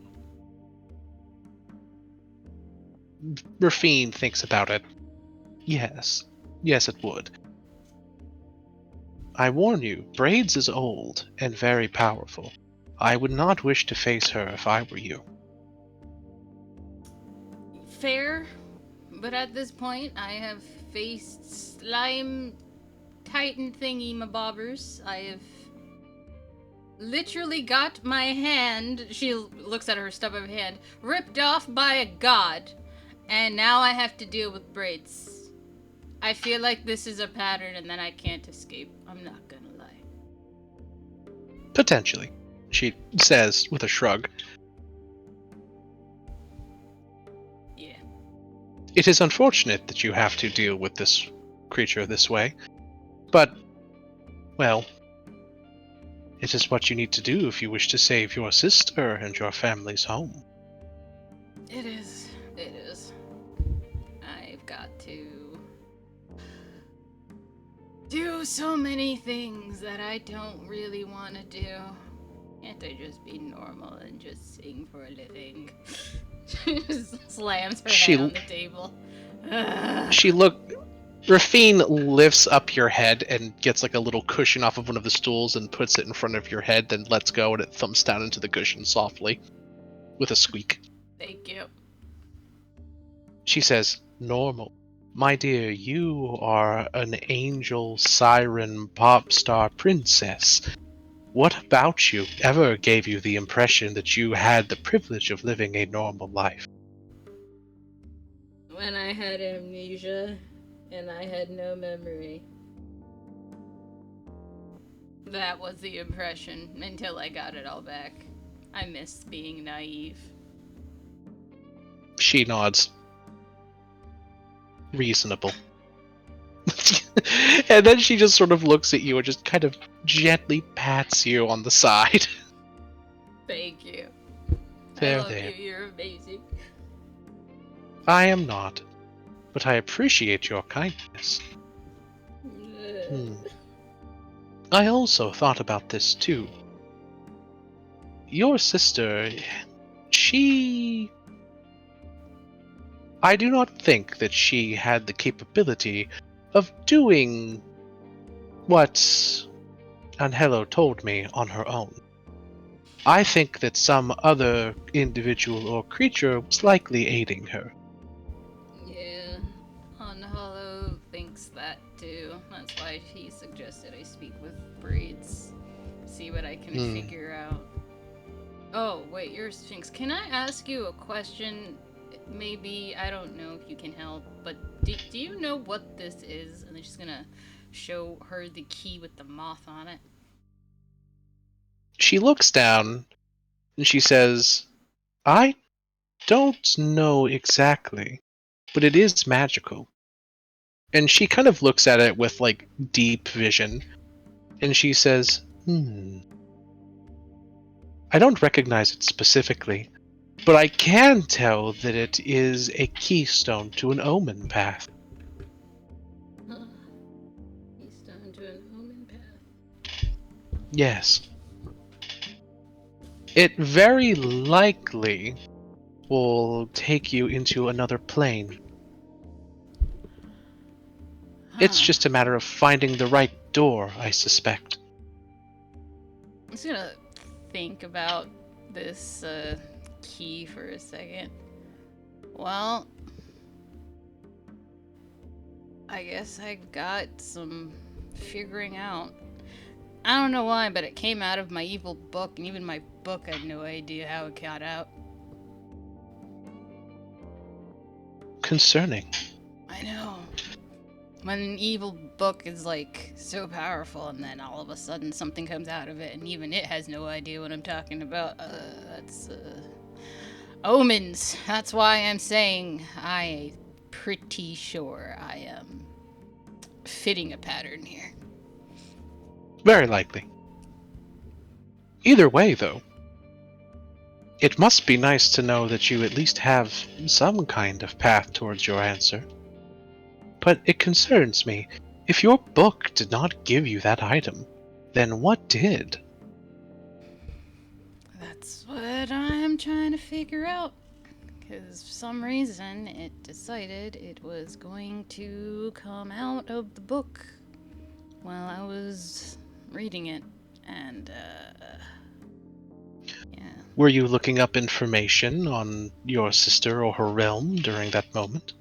Speaker 5: Rafine thinks about it. Yes, it would. I warn you, Braids is old and very powerful. I would not wish to face her if I were you.
Speaker 4: Fair, but at this point, I have faced slime titan thingy mabobbers. I have literally got my hand, she looks at her stub of hand, ripped off by a god, and now I have to deal with Braids. I feel like this is a pattern and then I can't escape. I'm not gonna lie.
Speaker 5: Potentially, she says with a shrug.
Speaker 4: Yeah.
Speaker 5: It is unfortunate that you have to deal with this creature this way. But, well, it is what you need to do if you wish to save your sister and your family's home.
Speaker 4: It is. It is. I've got to do so many things that I don't really want to do. Can't I just be normal and just sing for a living? She just slams her
Speaker 5: She-
Speaker 4: head on the table.
Speaker 5: Rafine lifts up your head and gets like a little cushion off of one of the stools and puts it in front of your head, then lets go and it thumps down into the cushion softly with a squeak.
Speaker 4: Thank you.
Speaker 5: She says, "Normal. My dear, you are an angel, siren, pop star princess. What about you ever gave you the impression that you had the privilege of living a normal life?"
Speaker 4: When I had amnesia and I had no memory. That was the impression until I got it all back. I missed being naive.
Speaker 5: She nods. Reasonable. And then she just sort of looks at you and just kind of gently pats you on the side.
Speaker 4: Thank you.
Speaker 5: There,
Speaker 4: I love
Speaker 5: there.
Speaker 4: you. You're amazing.
Speaker 5: I am not, but I appreciate your kindness. I also thought about this too. Your sister, I do not think that she had the capability of doing what Angelo told me on her own. I think that some other individual or creature was likely aiding her.
Speaker 4: Yeah, Unhollow thinks that too. That's why he suggested I speak with Braids. See what I can figure out. Oh, wait, you're a Sphinx. Can I ask you a question? Maybe, I don't know if you can help, but do you know what this is? And they're just gonna show her the key with the moth on it.
Speaker 5: She looks down and she says, "I don't know exactly, but it is magical." And she kind of looks at it with like deep vision and she says, I don't recognize it specifically, but I can tell that it is a keystone to an omen path.
Speaker 4: Keystone to an omen path.
Speaker 5: Yes. It very likely will take you into another plane. It's just a matter of finding the right door, I suspect.
Speaker 4: I'm just gonna think about this key for a second. Well, I guess I got some figuring out. I don't know why, but it came out of my evil book, and even my book had no idea how it got out.
Speaker 5: Concerning.
Speaker 4: I know. When an evil book is like so powerful, and then all of a sudden something comes out of it, and even it has no idea what I'm talking about. That's omens. That's why I'm saying I'm pretty sure I am fitting a pattern here.
Speaker 5: Very likely. Either way, though, it must be nice to know that you at least have some kind of path towards your answer. But it concerns me. If your book did not give you that item, then what did?
Speaker 4: That's what I'm trying to figure out. Because for some reason it decided it was going to come out of the book while I was reading it. And, yeah.
Speaker 5: Were you looking up information on your sister or her realm during that moment?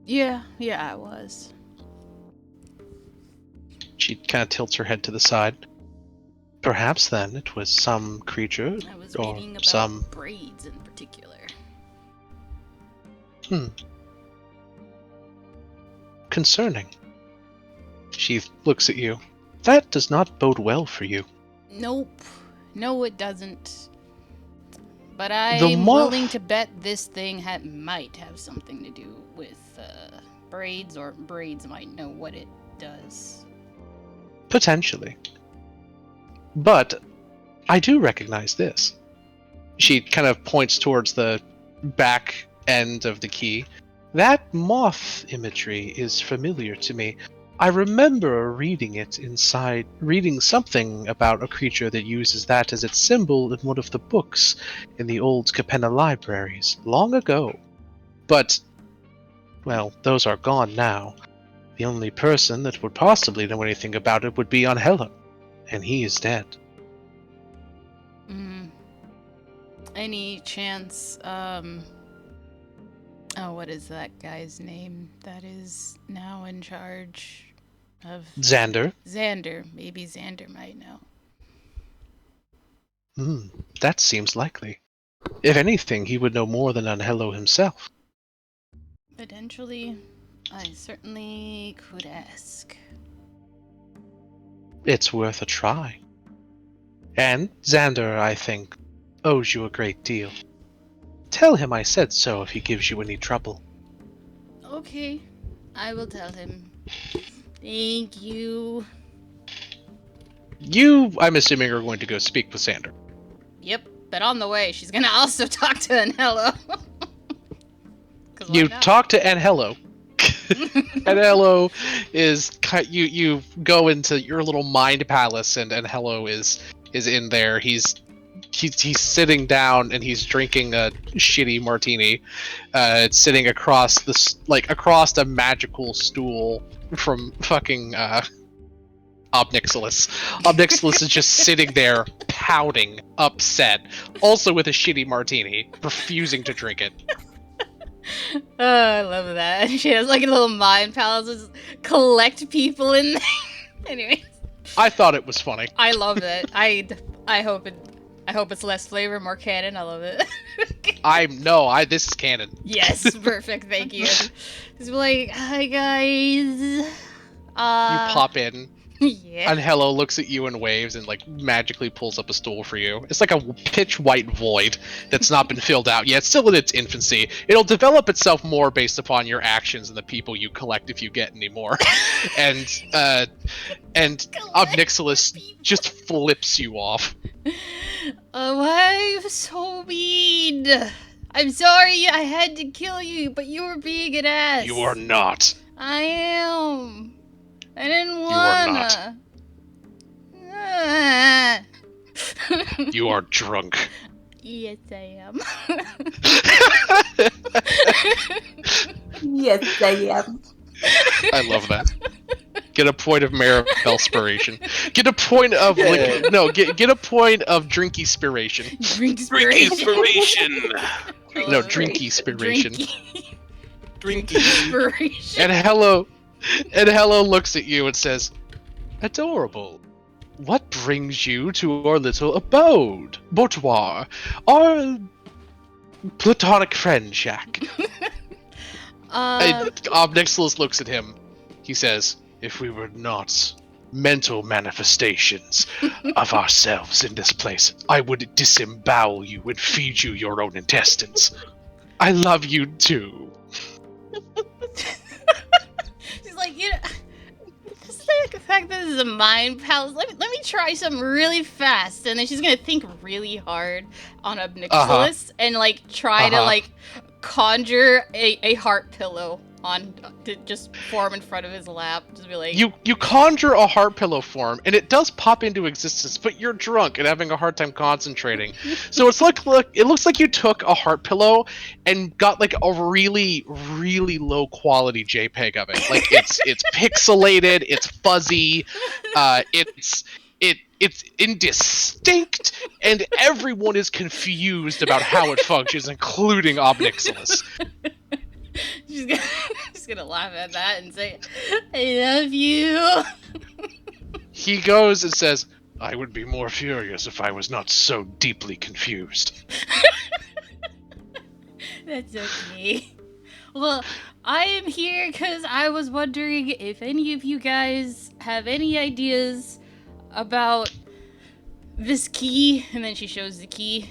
Speaker 4: Yeah, I was.
Speaker 5: She kind of tilts her head to the side. Perhaps then it was some creature
Speaker 4: I was
Speaker 5: or
Speaker 4: reading about
Speaker 5: some...
Speaker 4: braids in particular.
Speaker 5: Concerning. She looks at you. That does not bode well for you.
Speaker 4: Nope. No, it doesn't. But I'm willing to bet this thing might have something to do with braids, or braids might know what it does.
Speaker 5: Potentially. But I do recognize this. She kind of points towards the back end of the key. That moth imagery is familiar to me. I remember reading something about a creature that uses that as its symbol in one of the books in the old Capenna libraries long ago. But, well, those are gone now. The only person that would possibly know anything about it would be Angelo, and he is dead.
Speaker 4: Any chance, what is that guy's name that is now in charge of...
Speaker 5: Xander?
Speaker 4: Xander. Maybe Xander might know.
Speaker 5: That seems likely. If anything, he would know more than Angelo himself.
Speaker 4: Potentially. I certainly could ask.
Speaker 5: It's worth a try. And Xander, I think, owes you a great deal. Tell him I said so if he gives you any trouble.
Speaker 4: Okay, I will tell him. Thank you.
Speaker 5: You, I'm assuming, are going to go speak with Xander.
Speaker 4: Yep, but on the way, she's gonna also talk to Anello.
Speaker 5: You talk to Angelo. Angelo is you go into your little mind palace, and Angelo is in there. He's sitting down and he's drinking a shitty martini. It's sitting across across a magical stool from fucking Obnixilis. Obnixilis is just sitting there pouting, upset, also with a shitty martini, refusing to drink it.
Speaker 4: Oh, I love that. She has like a little mind palace, just collect people in there. Anyways,
Speaker 5: I thought it was funny.
Speaker 4: I love it. I hope it's less flavor, more canon. I love it.
Speaker 5: This is canon.
Speaker 4: Yes, perfect. Thank you. Just be like, hi guys.
Speaker 5: You pop in.
Speaker 4: Yeah.
Speaker 5: And Hello looks at you and waves and like magically pulls up a stool for you. It's like a pitch white void that's not been filled out yet. It's still in its infancy. It'll develop itself more based upon your actions and the people you collect if you get any more. and Obnixilis just flips you off.
Speaker 4: Why are you so mean? I'm sorry I had to kill you, but you were being an ass.
Speaker 5: You are not.
Speaker 4: I am. I didn't
Speaker 5: You are
Speaker 4: wanna.
Speaker 5: You are drunk.
Speaker 4: Yes, I am.
Speaker 7: Yes, I am.
Speaker 5: I love that. Get a point of Maribelspiration. Get a point of get a point of drinky-spiration.
Speaker 3: Drinky-spiration.
Speaker 5: No, drinky-spiration.
Speaker 3: Drinky.
Speaker 5: And Hello looks at you and says, "Adorable. What brings you to our little abode, boudoir, our platonic friend shack?" Obnixilis looks at him. He says, "If we were not mental manifestations of ourselves in this place, I would disembowel you and feed you your own intestines. I love you too."
Speaker 4: She's like, just the fact that this is a mind palace. Let me try something really fast, and then she's gonna think really hard on Obnixilis and like try to like conjure a heart pillow to just form in front of his lap. Just be like,
Speaker 5: you conjure a heart pillow form, and it does pop into existence, but you're drunk and having a hard time concentrating. So it looks like you took a heart pillow and got like a really, really low quality JPEG of it. Like it's pixelated, it's fuzzy, it's indistinct, and everyone is confused about how it functions, including Obnixilis.
Speaker 4: She's gonna laugh at that and say, "I love you."
Speaker 5: He goes and says, "I would be more furious if I was not so deeply confused."
Speaker 4: That's okay. Well, I am here because I was wondering if any of you guys have any ideas about this key. And then she shows the key.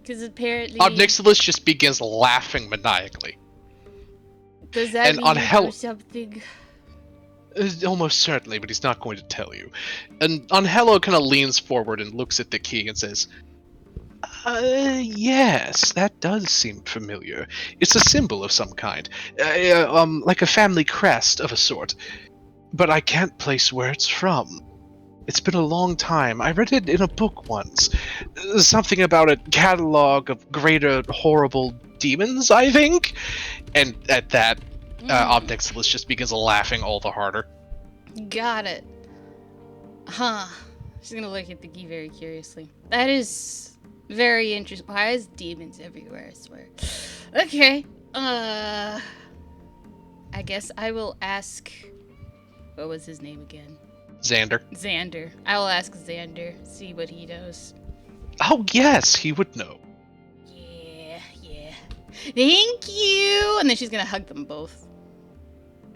Speaker 4: Because apparently...
Speaker 5: Obnixilis just begins laughing maniacally.
Speaker 4: Does that
Speaker 5: And
Speaker 4: mean
Speaker 5: on
Speaker 4: you
Speaker 5: Hel-
Speaker 4: do something?
Speaker 5: Almost certainly, but he's not going to tell you. And Angelo kind of leans forward and looks at the key and says, yes, that does seem familiar. It's a symbol of some kind. Like a family crest of a sort. But I can't place where it's from. It's been a long time. I read it in a book once. Something about a catalog of greater horrible demons, I think? And at that, Obnixilus just begins laughing all the harder.
Speaker 4: Got it. Huh. She's gonna look at the key very curiously. That is very interesting. Why is demons everywhere, I swear. Okay. I guess I will ask... What was his name again?
Speaker 5: Xander.
Speaker 4: Xander. I will ask Xander, see what he knows.
Speaker 5: Oh, yes, he would know.
Speaker 4: Yeah. Thank you! And then she's gonna hug them both.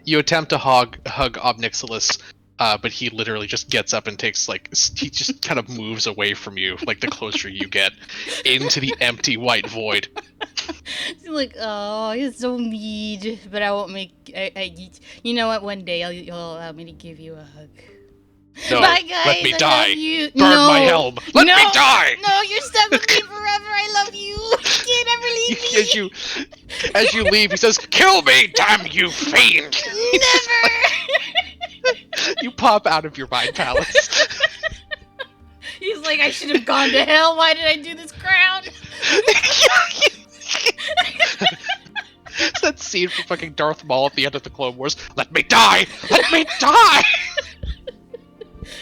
Speaker 5: You attempt to hug Obnixilus, but he literally just gets up and takes, he just kind of moves away from you, like, the closer you get, into the empty white void.
Speaker 4: She's like, oh, you're so mean, but I won't make... you know what, one day you'll allow me to give you a hug.
Speaker 5: No,
Speaker 4: Bye, guys.
Speaker 5: let me
Speaker 4: I
Speaker 5: die.
Speaker 4: love you.
Speaker 5: Burn
Speaker 4: No.
Speaker 5: my helm. Let me die.
Speaker 4: No, you're stuck with me forever. I love you. You can't ever leave me.
Speaker 5: As you leave, he says, "Kill me, damn you fiend!"
Speaker 4: Never.
Speaker 5: You pop out of your mind palace.
Speaker 4: He's like, I should have gone to hell. Why did I do this crown?
Speaker 5: It's that scene from fucking Darth Maul at the end of the Clone Wars. Let me die! Let me die!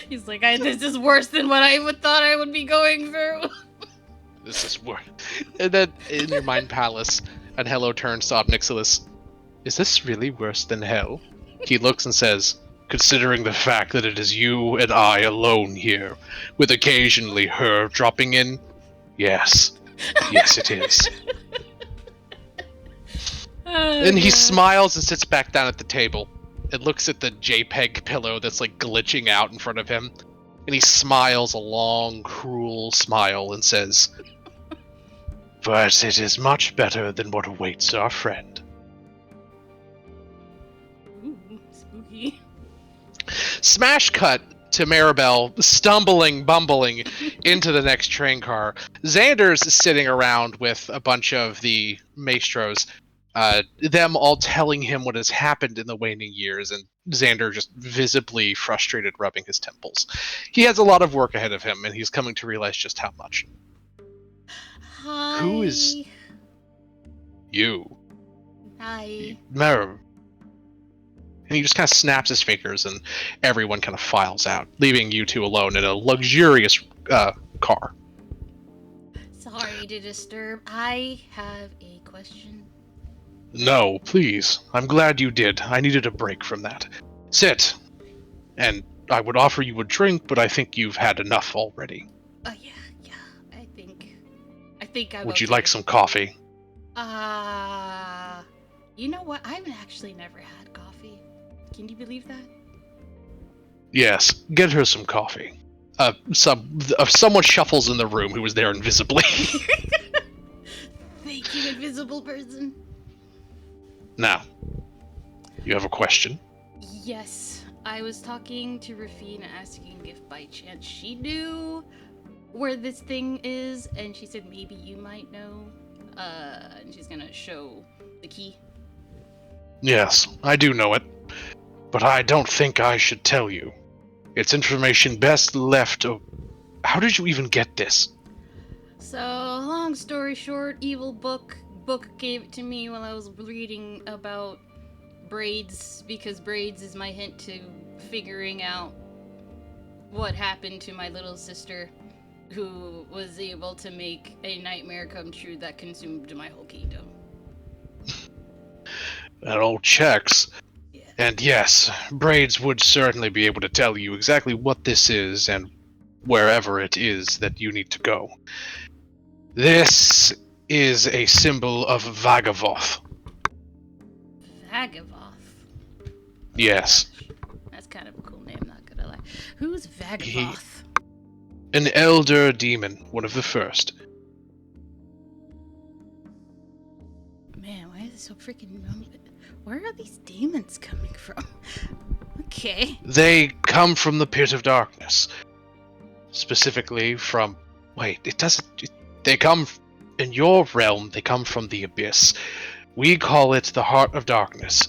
Speaker 4: He's like, this is worse than what I would thought I would be going through.
Speaker 5: This is worse. And then, in your mind palace, Angelo turns to Obnixilus. Is this really worse than hell? He looks and says, considering the fact that it is you and I alone here, with occasionally her dropping in, yes. Yes, it is. And he smiles and sits back down at the table and looks at the JPEG pillow that's like glitching out in front of him. And he smiles a long, cruel smile and says, but it is much better than what awaits our friend.
Speaker 4: Ooh, spooky.
Speaker 5: Smash cut to Maribel bumbling into the next train car. Xander's sitting around with a bunch of the maestros, them all telling him what has happened in the waning years, and Xander just visibly frustrated, rubbing his temples. He has a lot of work ahead of him, and he's coming to realize just how much.
Speaker 4: Hi.
Speaker 5: Who is you?
Speaker 4: Hi.
Speaker 5: Maribel. And he just kind of snaps his fingers, and everyone kind of files out, leaving you two alone in a luxurious car.
Speaker 4: Sorry to disturb. I have a question.
Speaker 5: No, please. I'm glad you did. I needed a break from that. Sit. And I would offer you a drink, but I think you've had enough already.
Speaker 4: Yeah. I think I
Speaker 5: Would you like some coffee?
Speaker 4: You know what? I've actually never had coffee. Can you believe that?
Speaker 5: Yes, get her some coffee. Someone shuffles in the room who was there invisibly.
Speaker 4: Thank you, invisible person.
Speaker 5: Now, you have a question?
Speaker 4: Yes, I was talking to Rafina asking if by chance she knew where this thing is, and she said maybe you might know. And she's gonna show the key.
Speaker 5: Yes, I do know it. But I don't think I should tell you. It's information best left. How did you even get this?
Speaker 4: So, long story short, evil book gave it to me while I was reading about braids, because braids is my hint to figuring out what happened to my little sister, who was able to make a nightmare come true that consumed my whole kingdom.
Speaker 5: That all checks.
Speaker 4: Yeah.
Speaker 5: And yes, braids would certainly be able to tell you exactly what this is and wherever it is that you need to go. This is a symbol of Vagavoth.
Speaker 4: Vagavoth?
Speaker 5: Yes.
Speaker 4: That's kind of a cool name, not gonna lie. Who's Vagavoth?
Speaker 5: An elder demon, one of the first.
Speaker 4: Man, why is it so freaking Where are these demons coming from? Okay.
Speaker 5: They come from the pit of darkness. Specifically from... Wait, it doesn't... They come... In your realm, they come from the abyss. We call it the heart of darkness.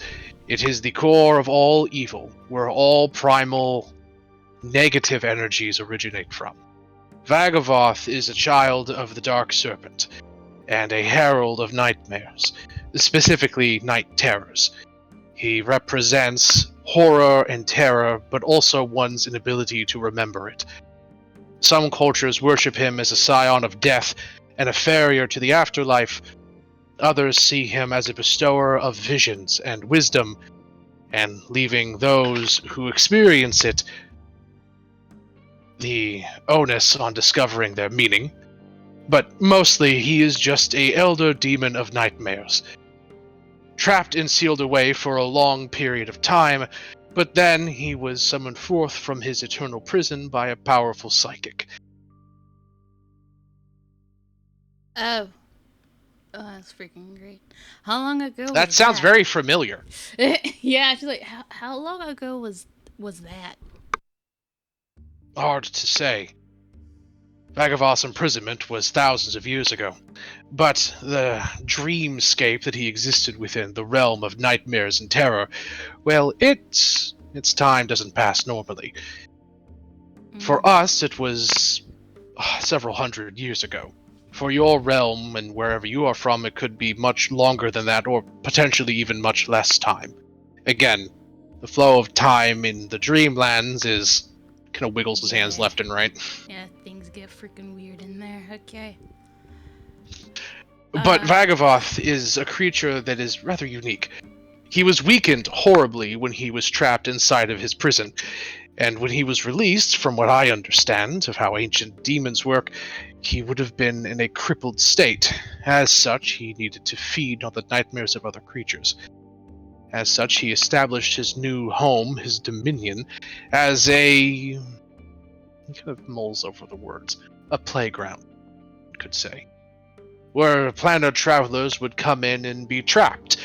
Speaker 5: It is the core of all evil, where all primal negative energies originate from. Vagavoth is a child of the Dark Serpent, and a herald of nightmares, specifically night terrors. He represents horror and terror, but also one's inability to remember it. Some cultures worship him as a scion of death and a farrier to the afterlife. Others see him as a bestower of visions and wisdom, and leaving those who experience it the onus on discovering their meaning. But mostly he is just a elder demon of nightmares. Trapped and sealed away for a long period of time, but then he was summoned forth from his eternal prison by a powerful psychic.
Speaker 4: Oh. Oh, that's freaking great. How long ago
Speaker 5: That
Speaker 4: was
Speaker 5: sounds
Speaker 4: that?
Speaker 5: very familiar.
Speaker 4: Yeah, I feel like, how long ago was that?
Speaker 5: Hard to say. Vagavoth's imprisonment was thousands of years ago, but the dreamscape that he existed within, the realm of nightmares and terror, well, its time doesn't pass normally. For us, it was several hundred years ago. For your realm and wherever you are from, it could be much longer than that, or potentially even much less time. Again, the flow of time in the Dreamlands is... kind of wiggles his hands
Speaker 4: Yeah.
Speaker 5: left and right.
Speaker 4: Yeah, things get freaking weird in there. Okay.
Speaker 5: But Vagavoth is a creature that is rather unique. He was weakened horribly when he was trapped inside of his prison, and when he was released, from what I understand of how ancient demons work, he would have been in a crippled state. As such, he needed to feed on the nightmares of other creatures. As such, he established his new home, his dominion, as a... He kind of mulls over the words. A playground, you could say. Where planar travelers would come in and be trapped.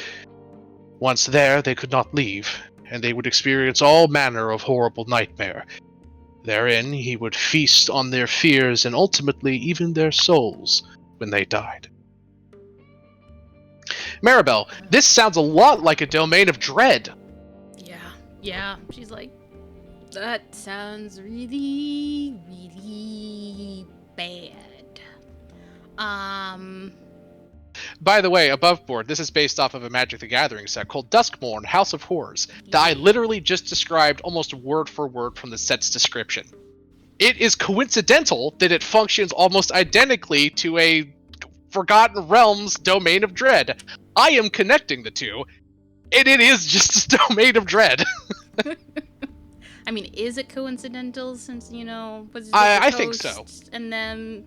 Speaker 5: Once there, they could not leave, and they would experience all manner of horrible nightmare. Therein, he would feast on their fears and ultimately even their souls when they died. Maribel, this sounds a lot like a domain of dread.
Speaker 4: Yeah. She's like, that sounds really, really bad.
Speaker 5: By the way, above board, this is based off of a Magic the Gathering set called Duskmourn, House of Horrors, that I literally just described almost word for word from the set's description. It is coincidental that it functions almost identically to a Forgotten Realms domain of dread. I am connecting the two, and it is just a domain of dread.
Speaker 4: I mean, is it coincidental since, was
Speaker 5: I think so.
Speaker 4: And then,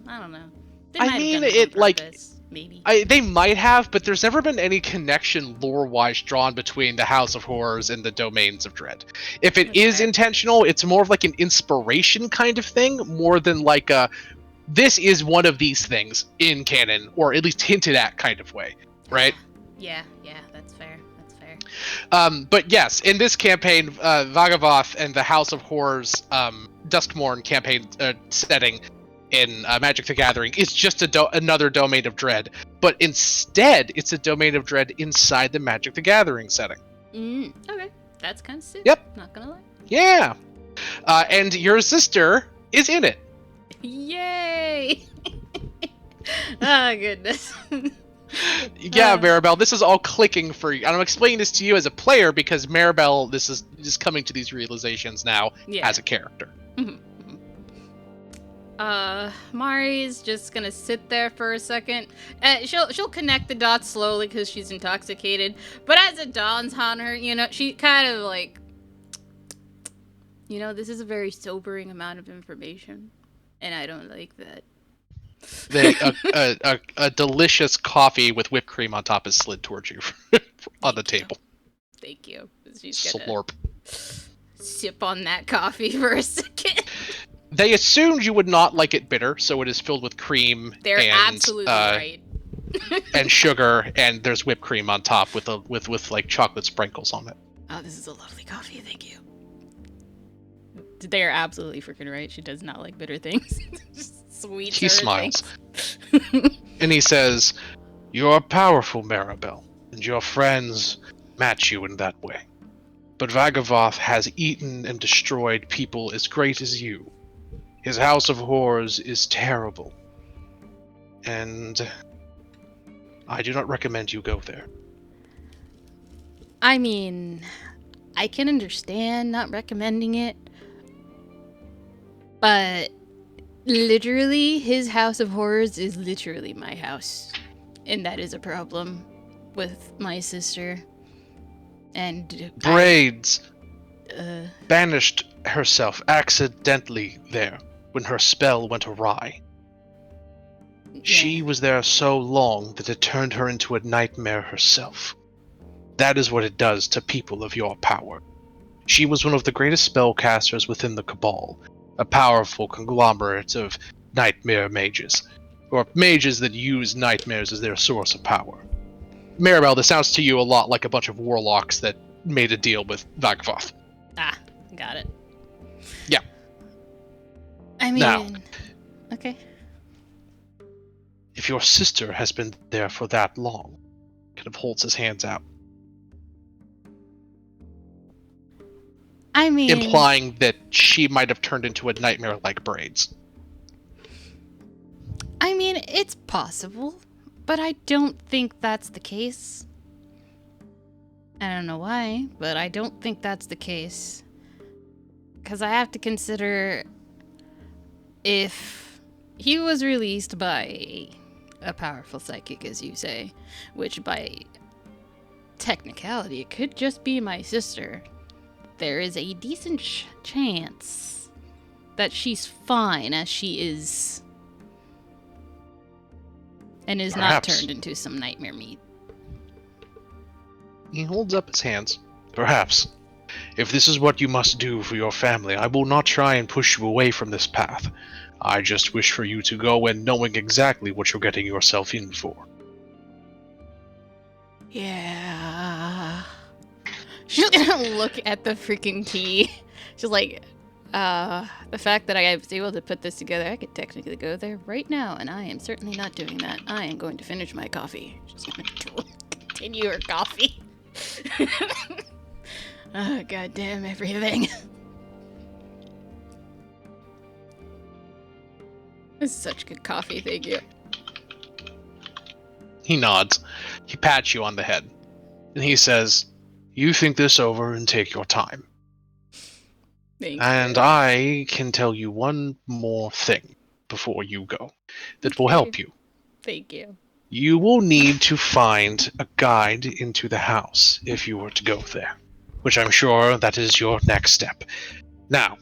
Speaker 4: I don't know. They
Speaker 5: I
Speaker 4: might have
Speaker 5: mean,
Speaker 4: done
Speaker 5: it,
Speaker 4: on
Speaker 5: like,
Speaker 4: purpose, maybe.
Speaker 5: They might have, but there's never been any connection lore-wise drawn between the House of Horrors and the Domains of Dread. If it is
Speaker 4: fair.
Speaker 5: intentional, it's more of like an inspiration kind of thing, more than like a, this is one of these things in canon, or at least hinted at kind of way, right?
Speaker 4: Yeah, that's fair.
Speaker 5: But yes, in this campaign, Vagavoth and the House of Horrors Duskmourn campaign setting in Magic the Gathering is just another domain of dread, but instead it's a domain of dread inside the Magic the Gathering setting.
Speaker 4: Okay, that's kind of sick.
Speaker 5: Yep.
Speaker 4: Not gonna lie.
Speaker 5: Yeah. And your sister is in it.
Speaker 4: Yay! Oh, goodness.
Speaker 5: Yeah, Maribel, this is all clicking for you. And I'm explaining this to you as a player because Maribel, this is just coming to these realizations now as a character.
Speaker 4: Mari's just gonna sit there for a second. She'll connect the dots slowly because she's intoxicated. But as it dawns on her, she kind of like, this is a very sobering amount of information, and I don't like that.
Speaker 5: A delicious coffee with whipped cream on top is slid towards you on the table.
Speaker 4: Thank you. She's gonna
Speaker 5: Slurp.
Speaker 4: sip on that coffee for a second.
Speaker 5: They assumed you would not like it bitter, so it is filled with cream.
Speaker 4: They're
Speaker 5: and,
Speaker 4: absolutely right.
Speaker 5: and sugar, and there's whipped cream on top with like chocolate sprinkles on it.
Speaker 4: Oh, this is a lovely coffee. Thank you. They are absolutely freaking right. She does not like bitter things. Just sweet.
Speaker 5: He smiles.
Speaker 4: Things.
Speaker 5: And he says, "You're powerful, Maribel, and your friends match you in that way. But Vagavoth has eaten and destroyed people as great as you. His house of horrors is terrible, and I do not recommend you go there."
Speaker 4: I mean, I can understand not recommending it, but literally, his house of horrors is literally my house. And that is a problem with my sister. And
Speaker 5: Braids banished herself accidentally there when her spell went awry. She was there so long that it turned her into a nightmare herself. That is what it does to people of your power. She was one of the greatest spellcasters within the Cabal, a powerful conglomerate of nightmare mages, or mages that use nightmares as their source of power. Maribel, this sounds to you a lot like a bunch of warlocks that made a deal with Vagavoth.
Speaker 4: Ah, got it.
Speaker 5: Yeah.
Speaker 4: I mean,
Speaker 5: Now,
Speaker 4: okay.
Speaker 5: if your sister has been there for that long, kind of holds his hands out,
Speaker 4: I mean,
Speaker 5: implying that she might have turned into a nightmare like Braids.
Speaker 4: I mean, it's possible, but I don't think that's the case. I don't know why, but I don't think that's the case. Because I have to consider if he was released by a powerful psychic, as you say, which by technicality, it could just be my sister. There is a decent chance that she's fine as she is and is
Speaker 5: Perhaps.
Speaker 4: not turned into some nightmare meat.
Speaker 5: He holds up his hands. Perhaps. If this is what you must do for your family, I will not try and push you away from this path. I just wish for you to go in knowing exactly what you're getting yourself in for.
Speaker 4: Yeah. She's gonna look at the freaking key. She's like, the fact that I was able to put this together, I could technically go there right now, and I am certainly not doing that. I am going to finish my coffee. She's gonna continue her coffee. Oh, goddamn everything. This is such good coffee, thank you.
Speaker 5: He nods. He pats you on the head. And he says, "You think this over and take your time.
Speaker 4: Thank
Speaker 5: And
Speaker 4: you.
Speaker 5: I can tell you one more thing before you go that will
Speaker 4: Okay.
Speaker 5: help you.
Speaker 4: Thank you.
Speaker 5: You will need to find a guide into the house if you were to go there, which I'm sure that is your next step. Now,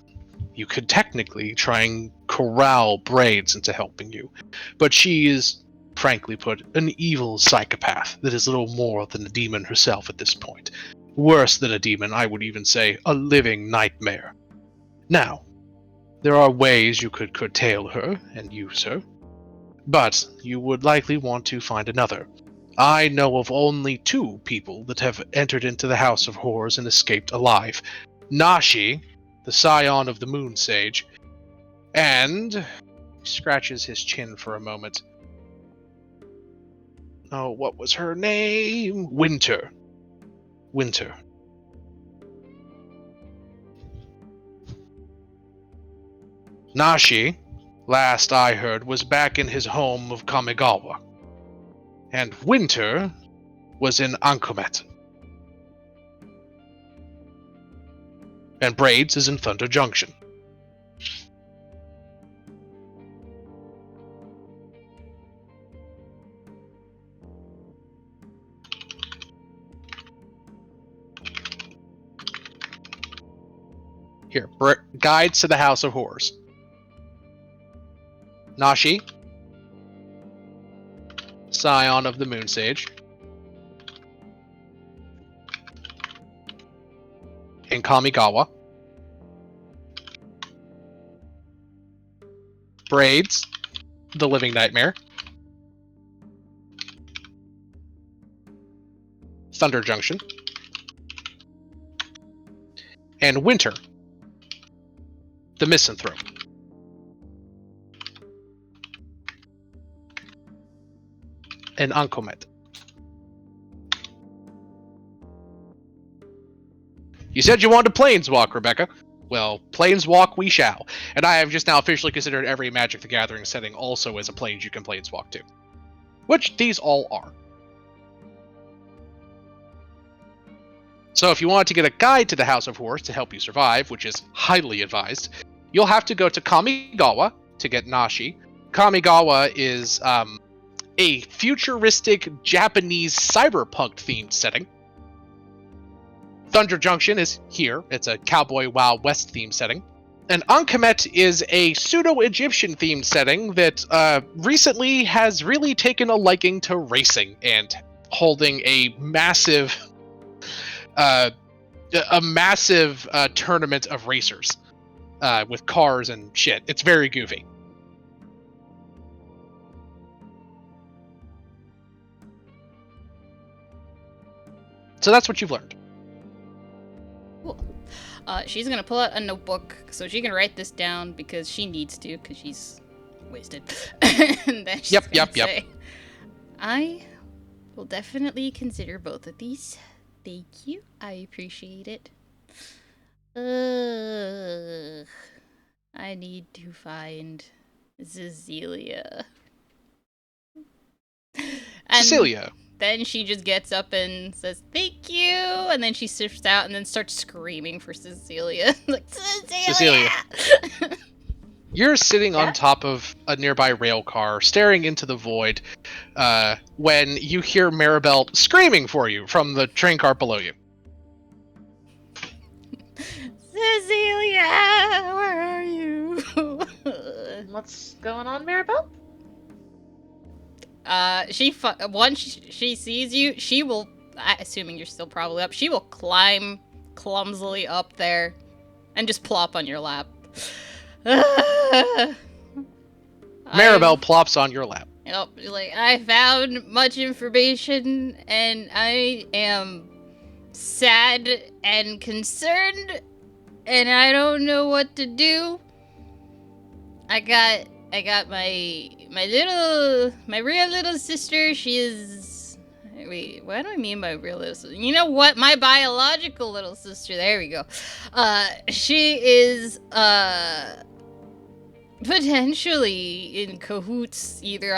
Speaker 5: you could technically try and corral Braids into helping you, but she is, frankly put, an evil psychopath that is little more than a demon herself at this point. Worse than a demon, I would even say a living nightmare. Now, there are ways you could curtail her and use her, but you would likely want to find another. I know of only 2 people that have entered into the House of Horrors and escaped alive. Nashi, the scion of the Moon Sage, and... he scratches his chin for a moment. Oh, what was her name? Winter. Winter. Nashi, last I heard, was back in his home of Kamigawa. And Winter was in Ankomet. And Braids is in Thunder Junction. Here, guides to the House of Horrors. Nashi, scion of the Moon Sage. In Kamigawa. Braids, the Living Nightmare. Thunder Junction, and Winter, the misanthrope. And Ankomet. You said you wanted to planeswalk, Rebecca. Well, planeswalk we shall. And I have just now officially considered every Magic the Gathering setting also as a planes you can planeswalk to. Which these all are. So if you want to get a guide to the House of Horrors to help you survive, which is highly advised, you'll have to go to Kamigawa to get Nashi. Kamigawa is a futuristic Japanese cyberpunk themed setting. Thunder Junction is here. It's a Cowboy Wild West themed setting. And Ankomet is a pseudo-Egyptian themed setting that recently has really taken a liking to racing and holding a massive tournament of racers with cars and shit. It's very goofy. So that's what you've learned.
Speaker 4: Cool. She's gonna pull out a notebook so she can write this down because she needs to, because she's wasted. And then she's gonna say, I will definitely consider both of these. Thank you. I appreciate it. I need to find Cecilia. And
Speaker 5: Cecilia.
Speaker 4: then she just gets up and says, thank you, and then she sifts out and then starts screaming for Cecilia. Like, Cecilia!
Speaker 5: You're sitting on top of a nearby rail car, staring into the void, when you hear Maribel screaming for you from the train car below you.
Speaker 4: Cecilia, where are you?
Speaker 6: What's going on, Maribel?
Speaker 4: Once she sees you, she will, assuming you're still probably up, she will climb clumsily up there and just plop on your lap.
Speaker 5: Maribel plops on your lap.
Speaker 4: Yep, like, I found much information and I am sad and concerned and I don't know what to do. I got my real little sister. She is, wait, what do I mean by real little sister? You know what? My biological little sister. There we go. She is potentially in cahoots, either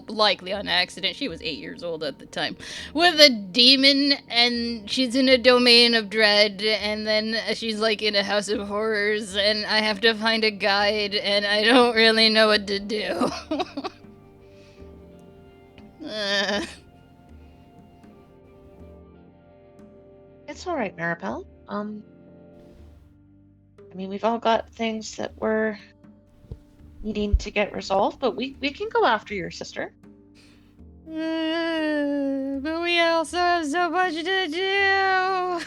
Speaker 4: likely on accident. She was 8 years old at the time, with a demon, and she's in a domain of dread, and then she's like in a house of horrors, and I have to find a guide, and I don't really know what to do.
Speaker 6: It's all right, Maribel. I mean, we've all got things that we're needing to get resolved, but we can go after your sister.
Speaker 4: But we also have so much to do.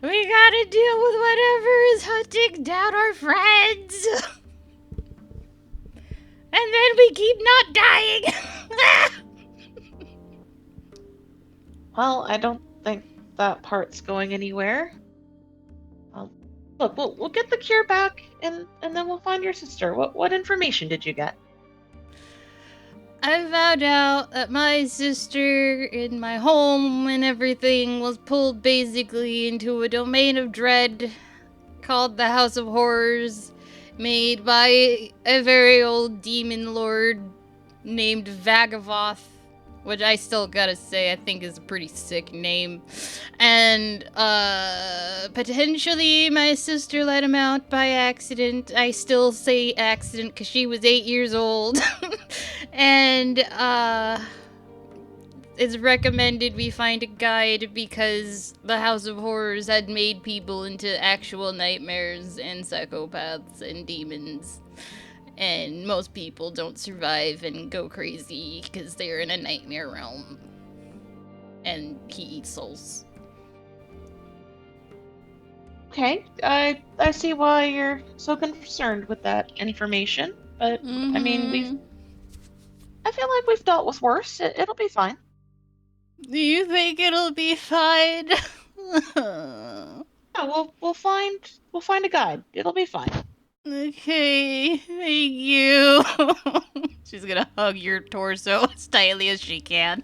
Speaker 4: We gotta deal with whatever is hunting down our friends. And then we keep not dying.
Speaker 6: Well, I don't think that part's going anywhere. Look, we'll get the cure back, and then we'll find your sister. What information did you get?
Speaker 4: I found out that my sister in my home and everything was pulled basically into a domain of dread called the House of Horrors, made by a very old demon lord named Vagavoth, which I still gotta say I think is a pretty sick name. And potentially my sister let him out by accident. I still say accident because she was 8 years old. And it's recommended we find a guide because the House of Horrors had made people into actual nightmares and psychopaths and demons. And most people don't survive and go crazy because they're in a nightmare realm. And he eats souls.
Speaker 6: Okay, I see why you're so concerned with that information, but I mean, I feel like we've dealt with worse. It'll be fine.
Speaker 4: Do you think it'll be fine?
Speaker 6: Yeah, we'll find a guide. It'll be fine.
Speaker 4: Okay, thank you. She's gonna hug your torso as tightly as she can.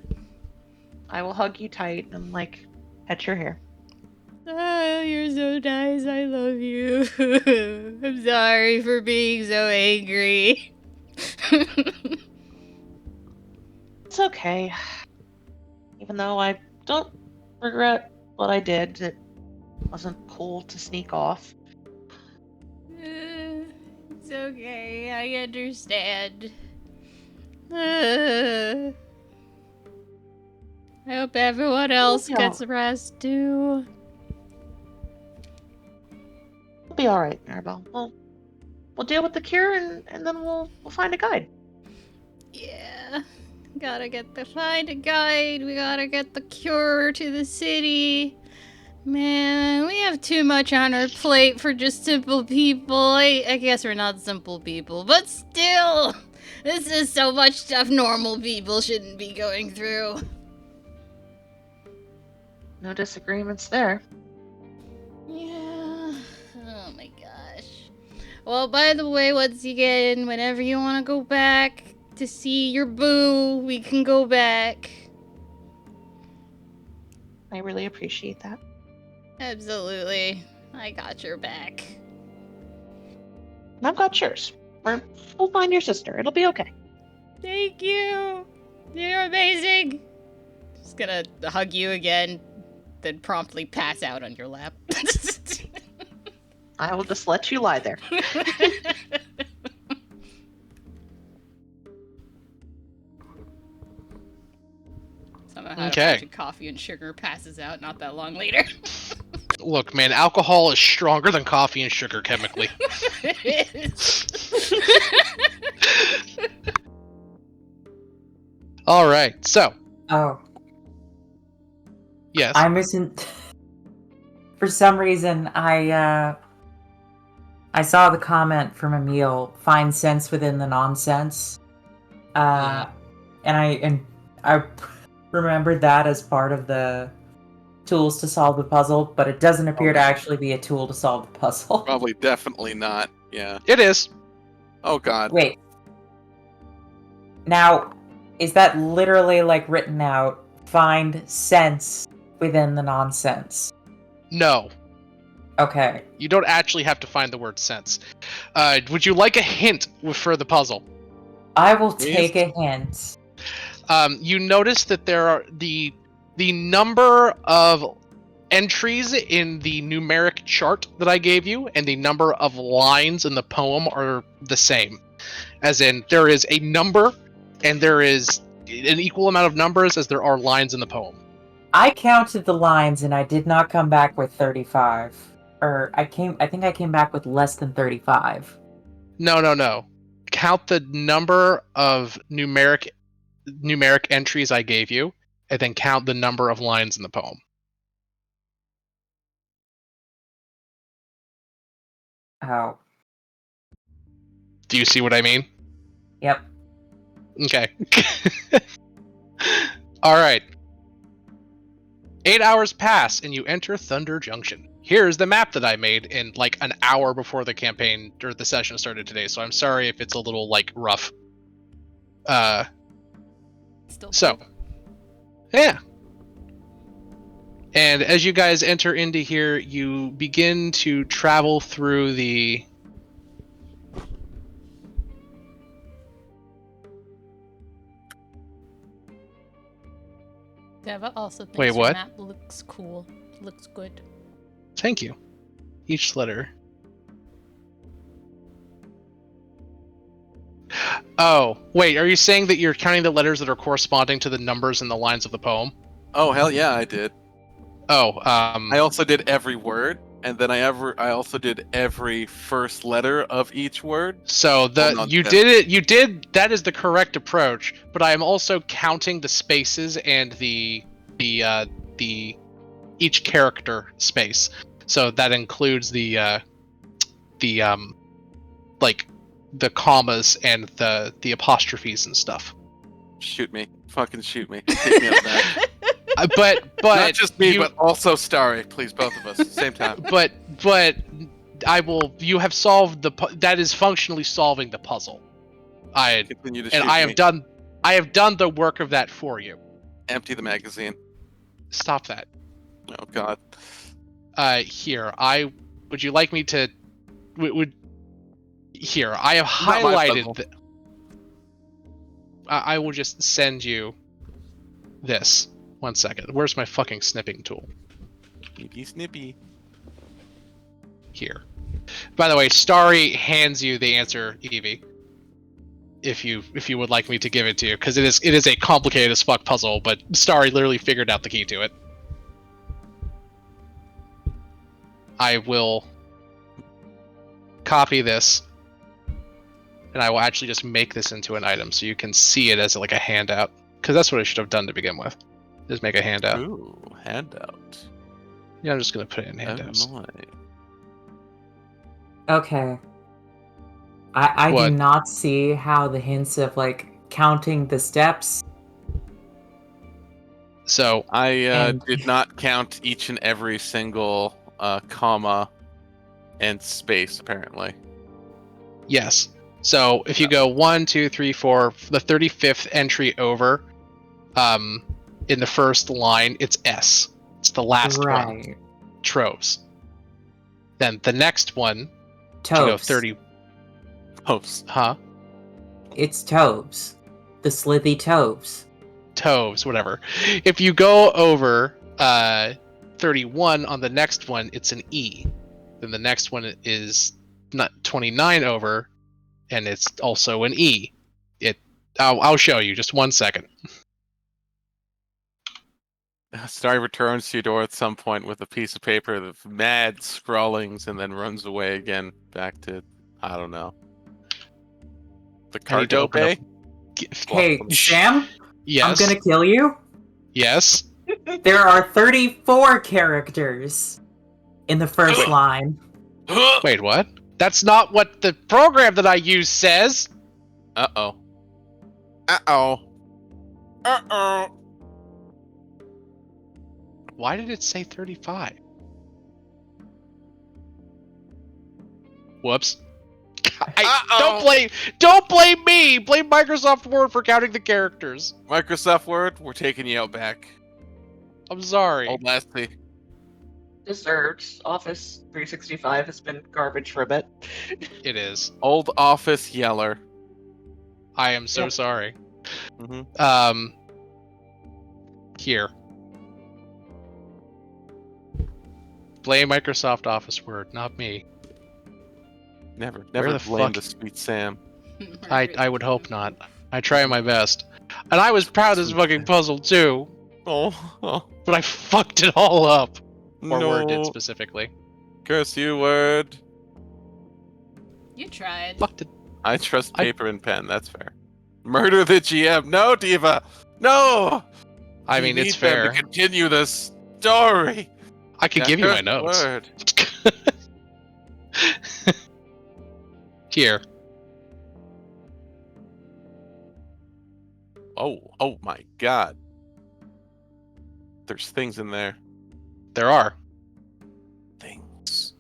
Speaker 6: I will hug you tight and like pet your hair.
Speaker 4: Oh, you're so nice. I love you. I'm sorry for being so angry.
Speaker 6: It's okay. Even though I don't regret what I did, it wasn't cool to sneak off.
Speaker 4: It's okay. I understand. I hope everyone else
Speaker 6: Yeah.
Speaker 4: gets rest too.
Speaker 6: It'll be all right, Maribel. We'll deal with the cure and then we'll find a guide.
Speaker 4: Yeah. Find a guide. We gotta get the cure to the city. Man, we have too much on our plate for just simple people. I guess we're not simple people, but still! This is so much stuff normal people shouldn't be going through.
Speaker 6: No disagreements there.
Speaker 4: Yeah. Oh my gosh. Well, by the way, once again, whenever you want to go back to see your boo, we can go back.
Speaker 6: I really appreciate that.
Speaker 4: Absolutely. I got your back.
Speaker 6: And I've got yours. We'll find your sister. It'll be okay.
Speaker 4: Thank you. You're amazing. Just gonna hug you again, then promptly pass out on your lap.
Speaker 6: I will just let you lie there.
Speaker 4: Somehow had
Speaker 5: Okay.
Speaker 4: a bunch of coffee and sugar passes out not that long later.
Speaker 5: Look, man, alcohol is stronger than coffee and sugar chemically.
Speaker 4: It is.
Speaker 5: All right, so
Speaker 7: Oh,
Speaker 5: yes.
Speaker 7: I'm missing. For some reason, I saw the comment from Emil, find sense within the nonsense.
Speaker 5: Yeah.
Speaker 7: And I remembered that as part of the tools to solve the puzzle, but it doesn't appear to actually be a tool to solve the puzzle.
Speaker 3: Probably definitely not. Yeah.
Speaker 5: It is.
Speaker 3: Oh god.
Speaker 7: Wait. Now, is that literally like written out? Find sense within the nonsense.
Speaker 5: No,
Speaker 7: Okay.
Speaker 5: you don't actually have to find the word sense. Would you like a hint for the puzzle?
Speaker 7: I will
Speaker 3: Please?
Speaker 7: take a hint.
Speaker 5: You notice that there are the number of entries in the numeric chart that I gave you and the number of lines in the poem are the same. As in, there is a number and there is an equal amount of numbers as there are lines in the poem.
Speaker 7: I counted the lines and I did not come back with 35. Or I think I came back with less than 35.
Speaker 5: No. Count the number of numeric entries I gave you, and then count the number of lines in the poem.
Speaker 7: Oh.
Speaker 5: Do you see what I mean?
Speaker 7: Yep.
Speaker 5: Okay. All right. 8 hours pass, and you enter Thunder Junction. Here's the map that I made in like an hour before the campaign or the session started today. So I'm sorry if it's a little like rough.
Speaker 4: Still
Speaker 5: So,
Speaker 4: cool.
Speaker 5: yeah. And as you guys enter into here, you begin to travel through the.
Speaker 4: Deva also thinks
Speaker 5: Wait,
Speaker 4: your
Speaker 5: what?
Speaker 4: map looks cool. Looks good.
Speaker 5: Thank you. Each letter. Oh, wait, are you saying that you're counting the letters that are corresponding to the numbers in the lines of the poem?
Speaker 3: Oh hell yeah, I did.
Speaker 5: Oh,
Speaker 3: I also did every word, and then I also did every first letter of each word.
Speaker 5: so you did that is the correct approach, but I am also counting the spaces and the each character space. So that includes the like the commas and the apostrophes and stuff.
Speaker 3: Shoot me. Fucking shoot me. Take me out back.
Speaker 5: But
Speaker 3: Not just me,
Speaker 5: you,
Speaker 3: but also Starry. Please, both of us, same time.
Speaker 5: but I will. You have solved that is functionally solving the puzzle.
Speaker 3: Continue to
Speaker 5: And
Speaker 3: shoot
Speaker 5: I
Speaker 3: me.
Speaker 5: have done the work of that for you.
Speaker 3: Empty the magazine.
Speaker 5: Stop that.
Speaker 3: Oh God.
Speaker 5: Here, would you like me to? Here, I have
Speaker 3: Not my
Speaker 5: highlighted.
Speaker 3: puzzle.
Speaker 5: I will just send you this. 1 second. Where's my fucking snipping tool?
Speaker 3: Snippy.
Speaker 5: Here. By the way, Starry hands you the answer, Evie. If you would like me to give it to you, because it is a complicated as fuck puzzle, but Starry literally figured out the key to it. I will copy this, and I will actually just make this into an item so you can see it as like a handout. Because that's what I should have done to begin with. Just make a handout.
Speaker 3: Ooh, handout.
Speaker 5: Yeah, I'm just gonna put it in handouts.
Speaker 3: Oh my.
Speaker 7: Okay. I do
Speaker 5: What?
Speaker 7: not see how the hints of like counting the steps.
Speaker 5: So
Speaker 3: I
Speaker 7: And-
Speaker 3: did not count each and every single comma and space, apparently.
Speaker 5: yes. So if you go 1, 2, 3, 4, the 35th entry over, in the first line, it's S. It's the last one.
Speaker 7: right.
Speaker 5: Troves. Then the next one, if you go
Speaker 7: Toves.
Speaker 5: 30.
Speaker 3: Post.
Speaker 5: Huh?
Speaker 7: It's Toves. The slithy Toves.
Speaker 5: Toves, whatever. If you go over 31 on the next one, it's an E. Then the next one is not 29 over, and it's also an E. I'll show you. Just 1 second.
Speaker 3: Starry returns to your door at some point with a piece of paper with mad scrawlings and then runs away again back to, I don't know. The
Speaker 5: I need to
Speaker 3: cargo
Speaker 5: open up-
Speaker 3: bay?
Speaker 7: Hey, Sam?
Speaker 5: Yes.
Speaker 7: I'm gonna kill you?
Speaker 5: Yes.
Speaker 7: There are 34 characters in the first
Speaker 3: Wait.
Speaker 7: line.
Speaker 5: Wait, what? That's not what the program that I use says.
Speaker 3: Uh-oh. Uh-oh. Uh-oh.
Speaker 5: Why did it say 35? Whoops. Don't blame me. Blame Microsoft Word for counting the characters.
Speaker 3: Microsoft Word, we're taking you out back.
Speaker 5: I'm sorry.
Speaker 3: Old Lassie.
Speaker 6: Deserved. Office 365 has been garbage for a bit.
Speaker 5: It is.
Speaker 3: Old Office Yeller.
Speaker 5: I am so
Speaker 6: Yep.
Speaker 5: sorry.
Speaker 3: Mm-hmm.
Speaker 5: Here. Blame Microsoft Office Word, not me.
Speaker 3: Never
Speaker 5: Where the
Speaker 3: blame
Speaker 5: fuck-
Speaker 3: the sweet Sam.
Speaker 5: I would hope not. I try my best. And I was proud of this fucking puzzle too,
Speaker 3: Oh,
Speaker 5: but I fucked it all up. Or
Speaker 3: no.
Speaker 5: Word did specifically.
Speaker 3: Curse you, Word.
Speaker 4: You tried.
Speaker 5: Fucked it.
Speaker 3: I trust paper and pen, that's fair. Murder the GM. No, Diva. No.
Speaker 5: I
Speaker 3: You
Speaker 5: mean, it's
Speaker 3: need them
Speaker 5: fair.
Speaker 3: to continue the story.
Speaker 5: I could
Speaker 3: That
Speaker 5: give you my
Speaker 3: cursed
Speaker 5: notes.
Speaker 3: Word.
Speaker 5: Here.
Speaker 3: Oh my God. There's things in there.
Speaker 5: There are.
Speaker 3: Things.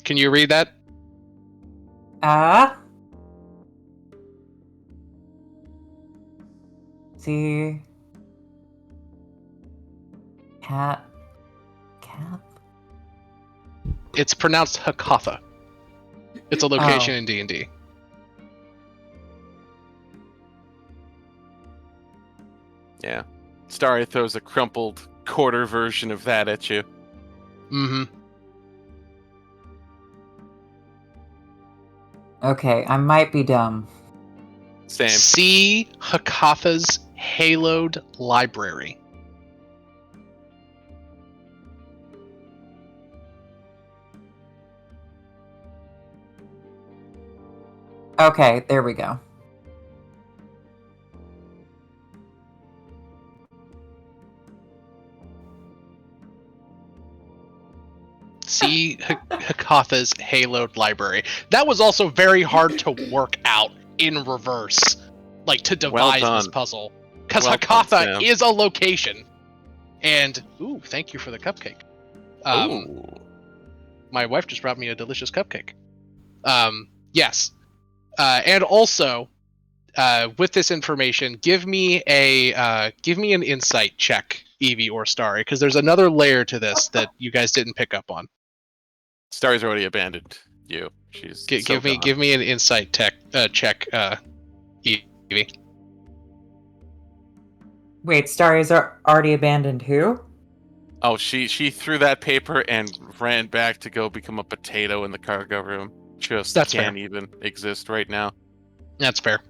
Speaker 5: Can you read that?
Speaker 7: See. Cat.
Speaker 5: It's pronounced Hakatha. It's a location in D&D.
Speaker 3: Yeah. Starry throws a crumpled quarter version of that at you.
Speaker 5: Mm-hmm.
Speaker 7: Okay, I might be dumb.
Speaker 3: Same.
Speaker 5: See Hakatha's haloed library.
Speaker 7: Okay, there we go.
Speaker 5: see Hakatha's haloed library. That was also very hard to work out in reverse, like to devise this
Speaker 3: done.
Speaker 5: puzzle, because
Speaker 3: Well done,
Speaker 5: Hakatha
Speaker 3: Sam.
Speaker 5: is a location. And ooh, thank you for the cupcake.
Speaker 3: Ooh.
Speaker 5: My wife just brought me a delicious cupcake. Yes, and also with this information, give me an insight check, Evie or Starry, because there's another layer to this that you guys didn't pick up on.
Speaker 3: Starry's already abandoned you. She's
Speaker 5: Give me an insight check, Evie.
Speaker 7: Wait, Starry's already abandoned who?
Speaker 3: Oh, she threw that paper and ran back to go become a potato in the cargo room. Just
Speaker 5: That's
Speaker 3: can't
Speaker 5: fair.
Speaker 3: even exist right now.
Speaker 5: That's fair.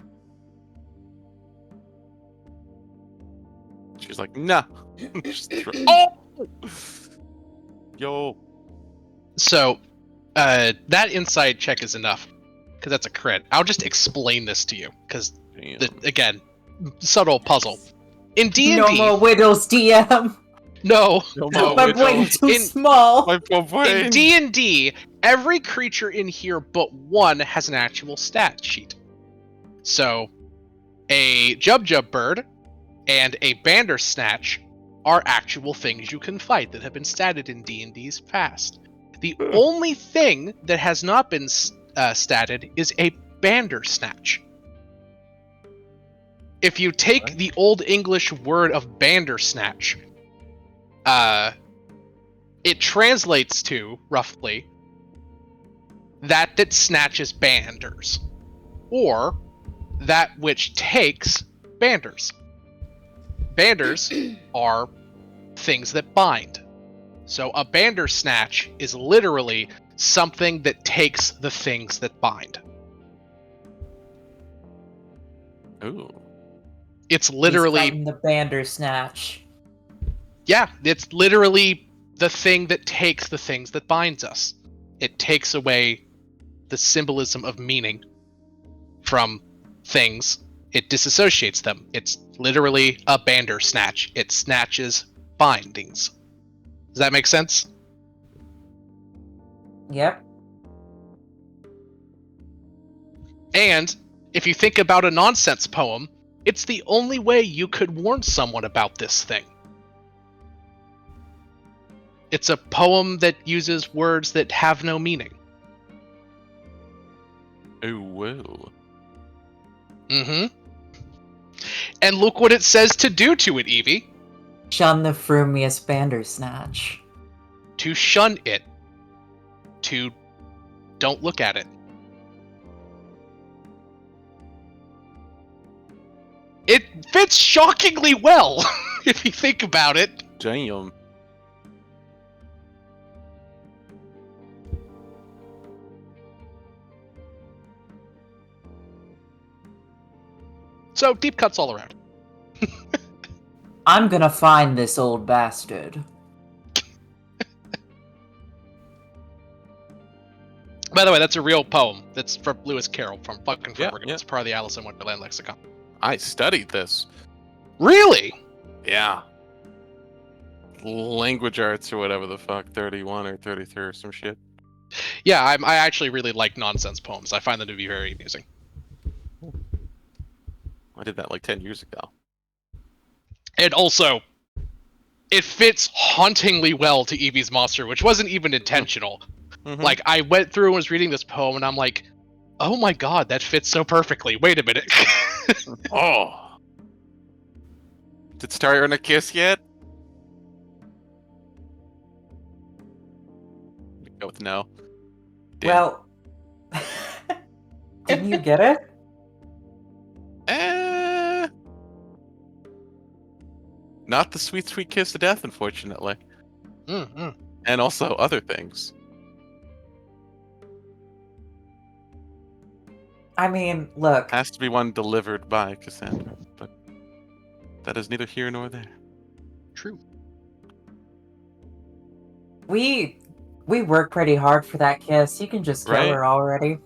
Speaker 3: She's like, nah. Oh! Yo.
Speaker 5: So, that insight check is enough, because that's a crit. I'll just explain this to you, because, again, subtle puzzle. In D&D...
Speaker 7: No more wiggles, DM!
Speaker 5: No.
Speaker 7: My brain's too small!
Speaker 3: My poor brain.
Speaker 5: In D&D, every creature in here but one has an actual stat sheet. So, a Jub bird and a Bandersnatch are actual things you can fight that have been statted in D&D's past. The only thing that has not been statted is a Bandersnatch. If you take the Old English word of Bandersnatch, it translates to, roughly, that snatches banders, or that which takes banders. Banders are things that bind. So a Bandersnatch is literally something that takes the things that bind.
Speaker 3: Ooh.
Speaker 5: It's literally...
Speaker 7: He's fighting the Bandersnatch.
Speaker 5: Yeah, it's literally the thing that takes the things that binds us. It takes away the symbolism of meaning from things. It disassociates them. It's literally a Bandersnatch. It snatches bindings. Does that make sense?
Speaker 7: Yep.
Speaker 5: And if you think about a nonsense poem, it's the only way you could warn someone about this thing. It's a poem that uses words that have no meaning.
Speaker 3: Oh, whoa.
Speaker 5: Mm-hmm. And look what it says to do to it, Evie.
Speaker 7: Shun the frumious Bandersnatch.
Speaker 5: To shun it. To don't look at it. It fits shockingly well, if you think about it.
Speaker 3: Damn.
Speaker 5: So, deep cuts all around.
Speaker 7: I'm gonna find this old bastard.
Speaker 5: By the way, that's a real poem. That's from Lewis Carroll from fucking forever ago.
Speaker 3: Yeah.
Speaker 5: It's part of the Alice in Wonderland lexicon.
Speaker 3: I studied this.
Speaker 5: Really?
Speaker 3: Yeah. Language arts or whatever the fuck, 31 or 33 or some shit.
Speaker 5: Yeah, I actually really like nonsense poems. I find them to be very amusing.
Speaker 3: I did that like 10 years ago.
Speaker 5: And also, it fits hauntingly well to Evie's monster, which wasn't even intentional.
Speaker 3: Mm-hmm.
Speaker 5: Like, I went through and was reading this poem, and I'm like, oh my god, that fits so perfectly. Wait a minute.
Speaker 3: Oh. Did Starry earn a kiss yet? Go with no. Damn.
Speaker 7: Well, didn't you get it?
Speaker 3: Not the sweet, sweet kiss of death, unfortunately.
Speaker 5: Mm-hmm.
Speaker 3: And also other things.
Speaker 7: I mean, look.
Speaker 3: Has to be one delivered by Cassandra, but that is neither here nor there.
Speaker 5: True.
Speaker 7: We work pretty hard for that kiss. You can just kill
Speaker 3: Right?
Speaker 7: her already.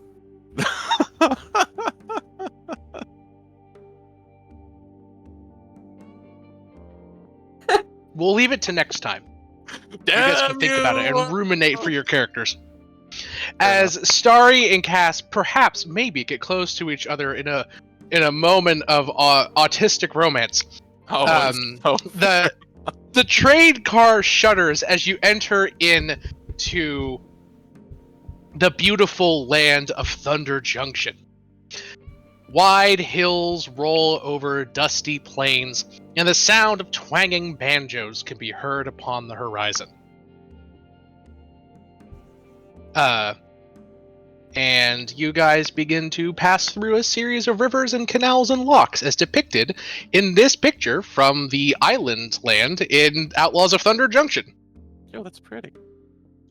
Speaker 5: We'll leave it to next time. You guys can
Speaker 3: Damn
Speaker 5: think about it
Speaker 3: you!
Speaker 5: and ruminate for your characters. As Starry and Cass perhaps maybe get close to each other in a moment of autistic romance.
Speaker 3: Oh, it's so
Speaker 5: The train car shudders as you enter into the beautiful land of Thunder Junction. Wide hills roll over dusty plains, and the sound of twanging banjos can be heard upon the horizon. And you guys begin to pass through a series of rivers and canals and locks as depicted in this picture from the island land in Outlaws of Thunder Junction.
Speaker 3: Yo, that's pretty.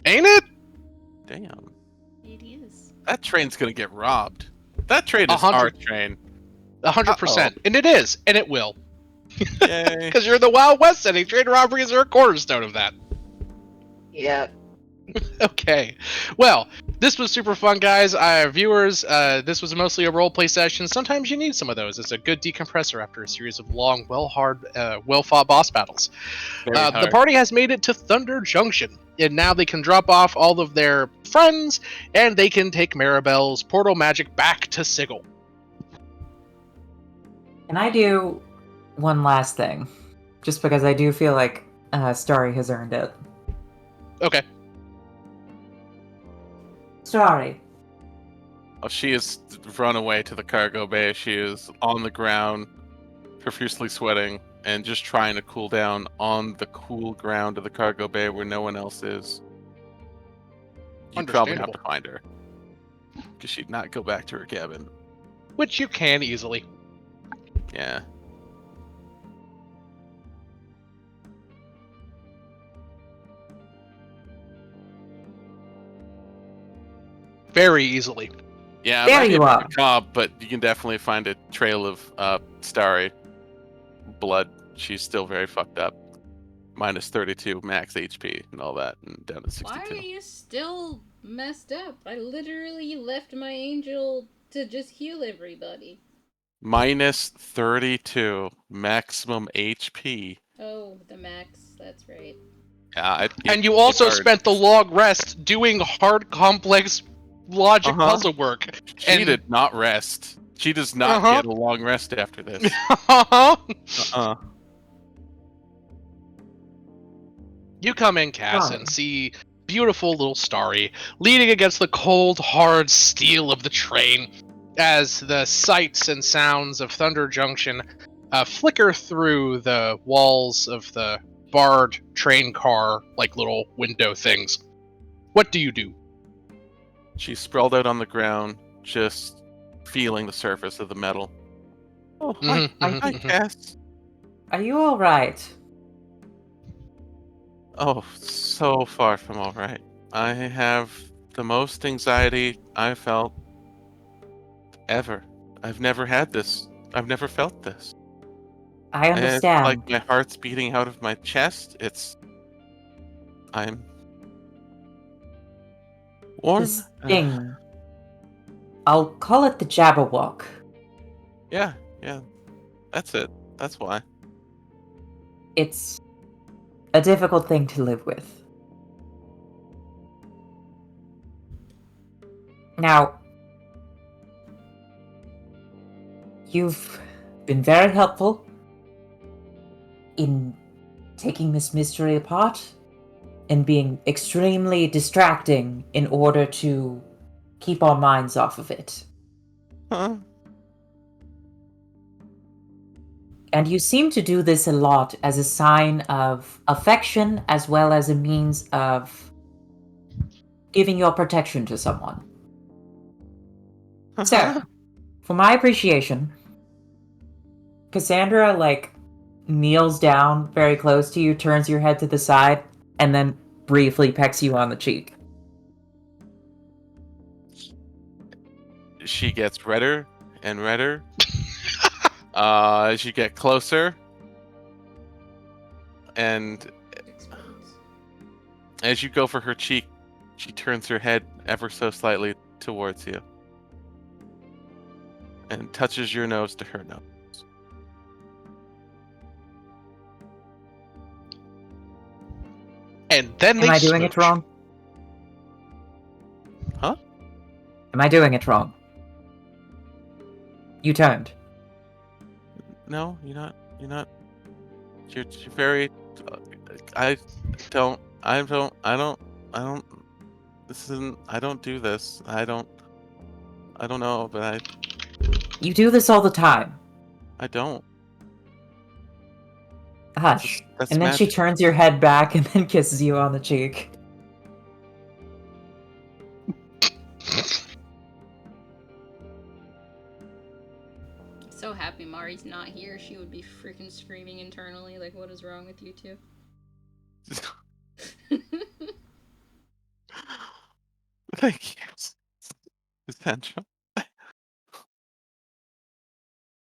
Speaker 5: Ain't it?
Speaker 3: Damn.
Speaker 4: It is.
Speaker 3: That train's gonna get robbed. That train is our train.
Speaker 5: 100%. And it is, and it will.
Speaker 3: Yay.
Speaker 5: Because you're in the Wild West setting. Train robberies are a cornerstone of that.
Speaker 6: Yeah.
Speaker 5: Okay. Well, this was super fun, guys. Viewers, this was mostly a roleplay session. Sometimes you need some of those. It's a good decompressor after a series of long, well-fought boss battles. The party has made it to Thunder Junction, and now they can drop off all of their friends, and they can take Maribel's portal magic back to Sigil.
Speaker 7: Can I do one last thing? Just because I do feel like Starry has earned it.
Speaker 5: Okay.
Speaker 7: Starry.
Speaker 3: Oh, she has run away to the cargo bay. She is on the ground, profusely sweating, and just trying to cool down on the cool ground of the cargo bay where no one else is. You probably have to find her. Because she'd not go back to her cabin.
Speaker 5: Which you can easily.
Speaker 3: Yeah.
Speaker 5: Very easily.
Speaker 3: Yeah,
Speaker 7: There
Speaker 3: it might
Speaker 7: you
Speaker 3: be
Speaker 7: are.
Speaker 3: macabre, but you can definitely find a trail of Starry blood. She's still very fucked up. Minus 32 max HP and all that, and down to 62.
Speaker 4: Why are you still messed up? I literally left my angel to just heal everybody.
Speaker 3: Minus 32 maximum HP.
Speaker 4: Oh, the max. That's right.
Speaker 3: Yeah,
Speaker 5: and you also spent the long rest doing hard, complex logic puzzle work.
Speaker 3: She did not rest. She does not get a long rest after this.
Speaker 5: You come in, Cass, and see beautiful little Starry leaning against the cold, hard steel of the train as the sights and sounds of Thunder Junction flicker through the walls of the barred train car like little window things. What do you do?
Speaker 3: She's sprawled out on the ground, just feeling the surface of the metal. Oh, hi, hi, Cass.
Speaker 7: Are you alright?
Speaker 3: Oh, so far from alright. I have the most anxiety I've felt ever. I've never had this. I've never felt this.
Speaker 7: I understand.
Speaker 3: It's like my heart's beating out of my chest. I'm warm.
Speaker 7: This thing. I'll call it the Jabberwock.
Speaker 3: Yeah. That's it. That's why.
Speaker 7: It's a difficult thing to live with. Now, you've been very helpful in taking this mystery apart and being extremely distracting in order to keep our minds off of it.
Speaker 3: Huh?
Speaker 7: And you seem to do this a lot as a sign of affection as well as a means of giving your protection to someone. So, for my appreciation, Cassandra, kneels down very close to you, turns your head to the side, and then briefly pecks you on the cheek.
Speaker 3: She gets redder and redder as you get closer, and as you go for her cheek, she turns her head ever so slightly towards you and touches your nose to her nose.
Speaker 5: and then they
Speaker 7: Am I doing it
Speaker 5: smooch.
Speaker 7: wrong?
Speaker 3: Huh?
Speaker 7: Am I doing it wrong? You turned.
Speaker 3: No, you're not. You're not. You're very. I don't. I don't. I don't. I don't. This isn't. I don't do this. I don't know, but
Speaker 7: You do this all the time.
Speaker 3: I don't.
Speaker 7: Hush.
Speaker 3: That's
Speaker 7: And then she
Speaker 3: magic.
Speaker 7: turns your head back and then kisses you on the cheek.
Speaker 4: So happy Mari's not here. She would be freaking screaming internally, like, what is wrong with you two?
Speaker 3: Thank you, Sandra.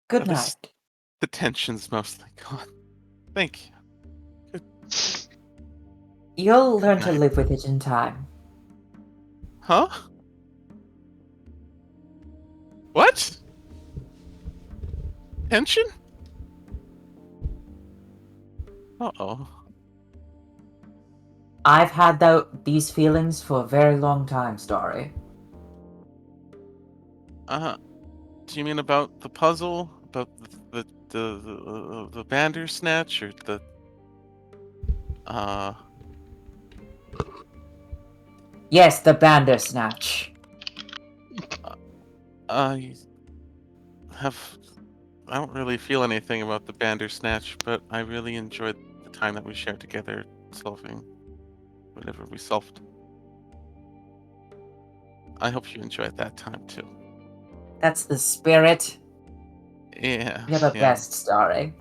Speaker 7: Good
Speaker 3: The
Speaker 7: night.
Speaker 3: The tension's mostly gone. Thank you.
Speaker 7: You'll learn to
Speaker 3: night.
Speaker 7: live with it in time.
Speaker 3: Huh? What? Tension? Uh-oh.
Speaker 7: I've had these feelings for a very long time, Starry.
Speaker 3: Do you mean about the puzzle? About the Bandersnatch or the
Speaker 7: Yes, the Bandersnatch.
Speaker 3: I don't really feel anything about the Bandersnatch, but I really enjoyed the time that we shared together solving whatever we solved. I hope you enjoyed that time too.
Speaker 7: That's the spirit.
Speaker 3: Yeah.
Speaker 7: You're the best, Starry.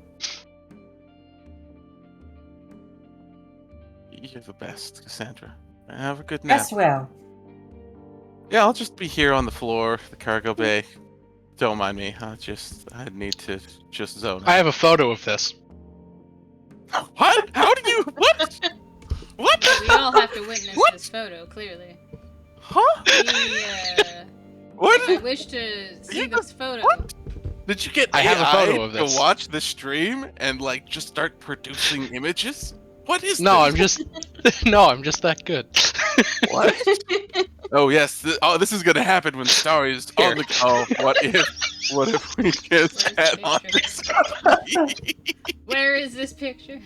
Speaker 3: You're the best, Cassandra. Have a good nap.
Speaker 7: Rest well.
Speaker 3: Yeah, I'll just be here on the floor, the cargo bay. Don't mind me. I need to just zone out.
Speaker 5: I have a photo of this.
Speaker 3: What? How do you? What? What?
Speaker 4: We all have to witness this photo, clearly.
Speaker 3: Huh? What?
Speaker 4: I wish to see this photo.
Speaker 3: What? Did you get
Speaker 5: I have a
Speaker 3: AI
Speaker 5: photo of this.
Speaker 3: to watch the stream and like just start producing images? What is
Speaker 5: No,
Speaker 3: this?
Speaker 5: I'm just that good.
Speaker 3: What? Oh yes. This is gonna happen when Starry's on the. Oh, what if we just
Speaker 4: Where's
Speaker 3: had
Speaker 4: the
Speaker 3: on
Speaker 4: picture?
Speaker 3: this?
Speaker 4: Where is this picture?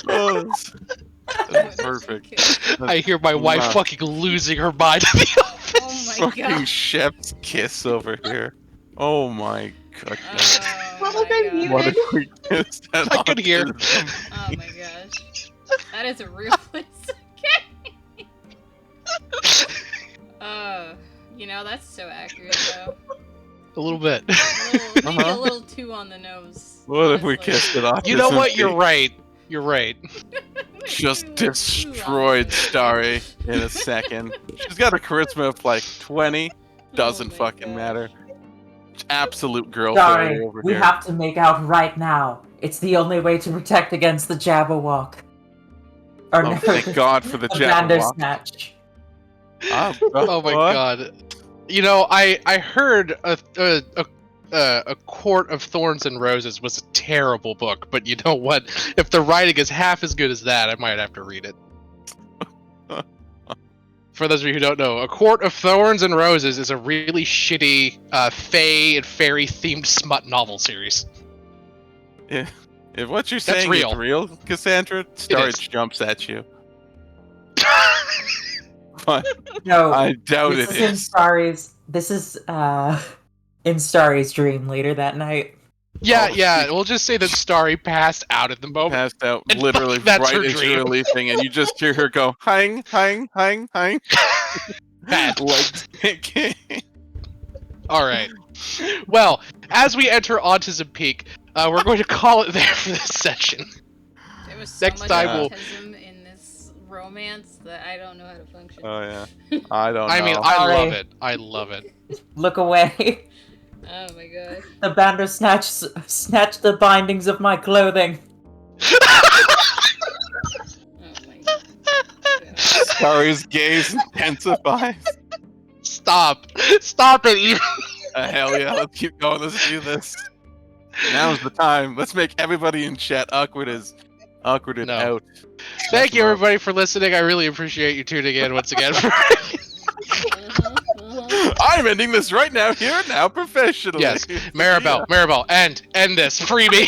Speaker 3: Oh, that's perfect.
Speaker 5: I hear my wife
Speaker 3: Wow.
Speaker 5: fucking losing her mind in the office.
Speaker 4: Oh my
Speaker 3: Fucking
Speaker 4: god.
Speaker 3: chef's kiss over here. Oh my goodness.
Speaker 4: Oh
Speaker 6: Look, I
Speaker 4: my
Speaker 6: muted.
Speaker 3: What
Speaker 4: god.
Speaker 3: if we kissed that
Speaker 5: I could hear.
Speaker 4: Oh my gosh. That is a real place. Okay. That's so accurate though.
Speaker 5: A little bit.
Speaker 4: Maybe a little too on the nose.
Speaker 3: What if we
Speaker 4: honestly.
Speaker 3: kissed it off?
Speaker 5: You know what? You're right. You're right.
Speaker 4: Maybe
Speaker 3: Just
Speaker 4: too
Speaker 3: destroyed
Speaker 4: honestly.
Speaker 3: Starry in a second. She's got a charisma of like 20. Doesn't
Speaker 4: Oh my
Speaker 3: fucking
Speaker 4: gosh.
Speaker 3: matter. Absolute girl
Speaker 7: Starry,
Speaker 3: failure over
Speaker 7: we
Speaker 3: here.
Speaker 7: have to make out right now. It's the only way to protect against the Jabberwock. Or
Speaker 3: Oh,
Speaker 7: no,
Speaker 3: thank God for the
Speaker 7: the
Speaker 3: Jabberwock.
Speaker 7: Bandersnatch.
Speaker 5: Oh my god. You know, I heard a Court of Thorns and Roses was a terrible book, but you know what? If the writing is half as good as that, I might have to read it. For those of you who don't know, A Court of Thorns and Roses is a really shitty fae and fairy themed smut novel series.
Speaker 3: If what you're
Speaker 5: That's
Speaker 3: saying
Speaker 5: real.
Speaker 3: is real, Cassandra, Starry jumps at you. But
Speaker 7: No,
Speaker 3: I doubt
Speaker 7: this
Speaker 3: it
Speaker 7: is in
Speaker 3: is.
Speaker 7: Starry's. This is in Starry's dream later that night.
Speaker 5: Yeah,
Speaker 3: Oh,
Speaker 5: yeah.
Speaker 3: she-
Speaker 5: We'll just say that Starry passed out at the moment.
Speaker 3: Passed out
Speaker 5: And
Speaker 3: literally
Speaker 5: that's her
Speaker 3: right as
Speaker 5: dream.
Speaker 3: you're leaving, and you just hear her go, hang, hang, hang, hang.
Speaker 5: Bad.
Speaker 3: Legs kicking.
Speaker 5: All right. Well, as we enter Autism Peak, we're going to call it there for this session.
Speaker 4: There was so
Speaker 5: Next
Speaker 4: much
Speaker 5: time we'll-
Speaker 4: autism in this romance that I don't know how to function.
Speaker 3: Oh yeah. I don't know.
Speaker 5: I mean, I
Speaker 7: Sorry.
Speaker 5: love it. I love it.
Speaker 7: Look away.
Speaker 4: Oh my god.
Speaker 7: The Bandersnatch snatched the bindings of my clothing.
Speaker 4: Oh my god.
Speaker 3: Starry's gaze intensifies.
Speaker 5: Stop. Stop it. You.
Speaker 3: Hell yeah, let's keep going. Let's do this. Now's the time. Let's make everybody in chat awkward as
Speaker 5: No.
Speaker 3: out.
Speaker 5: Thank you,
Speaker 3: them up.
Speaker 5: everybody, for listening. I really appreciate you tuning in once again.
Speaker 3: I'm ending this right now, here now, professionally.
Speaker 5: Yes, Maribel, end this freebie.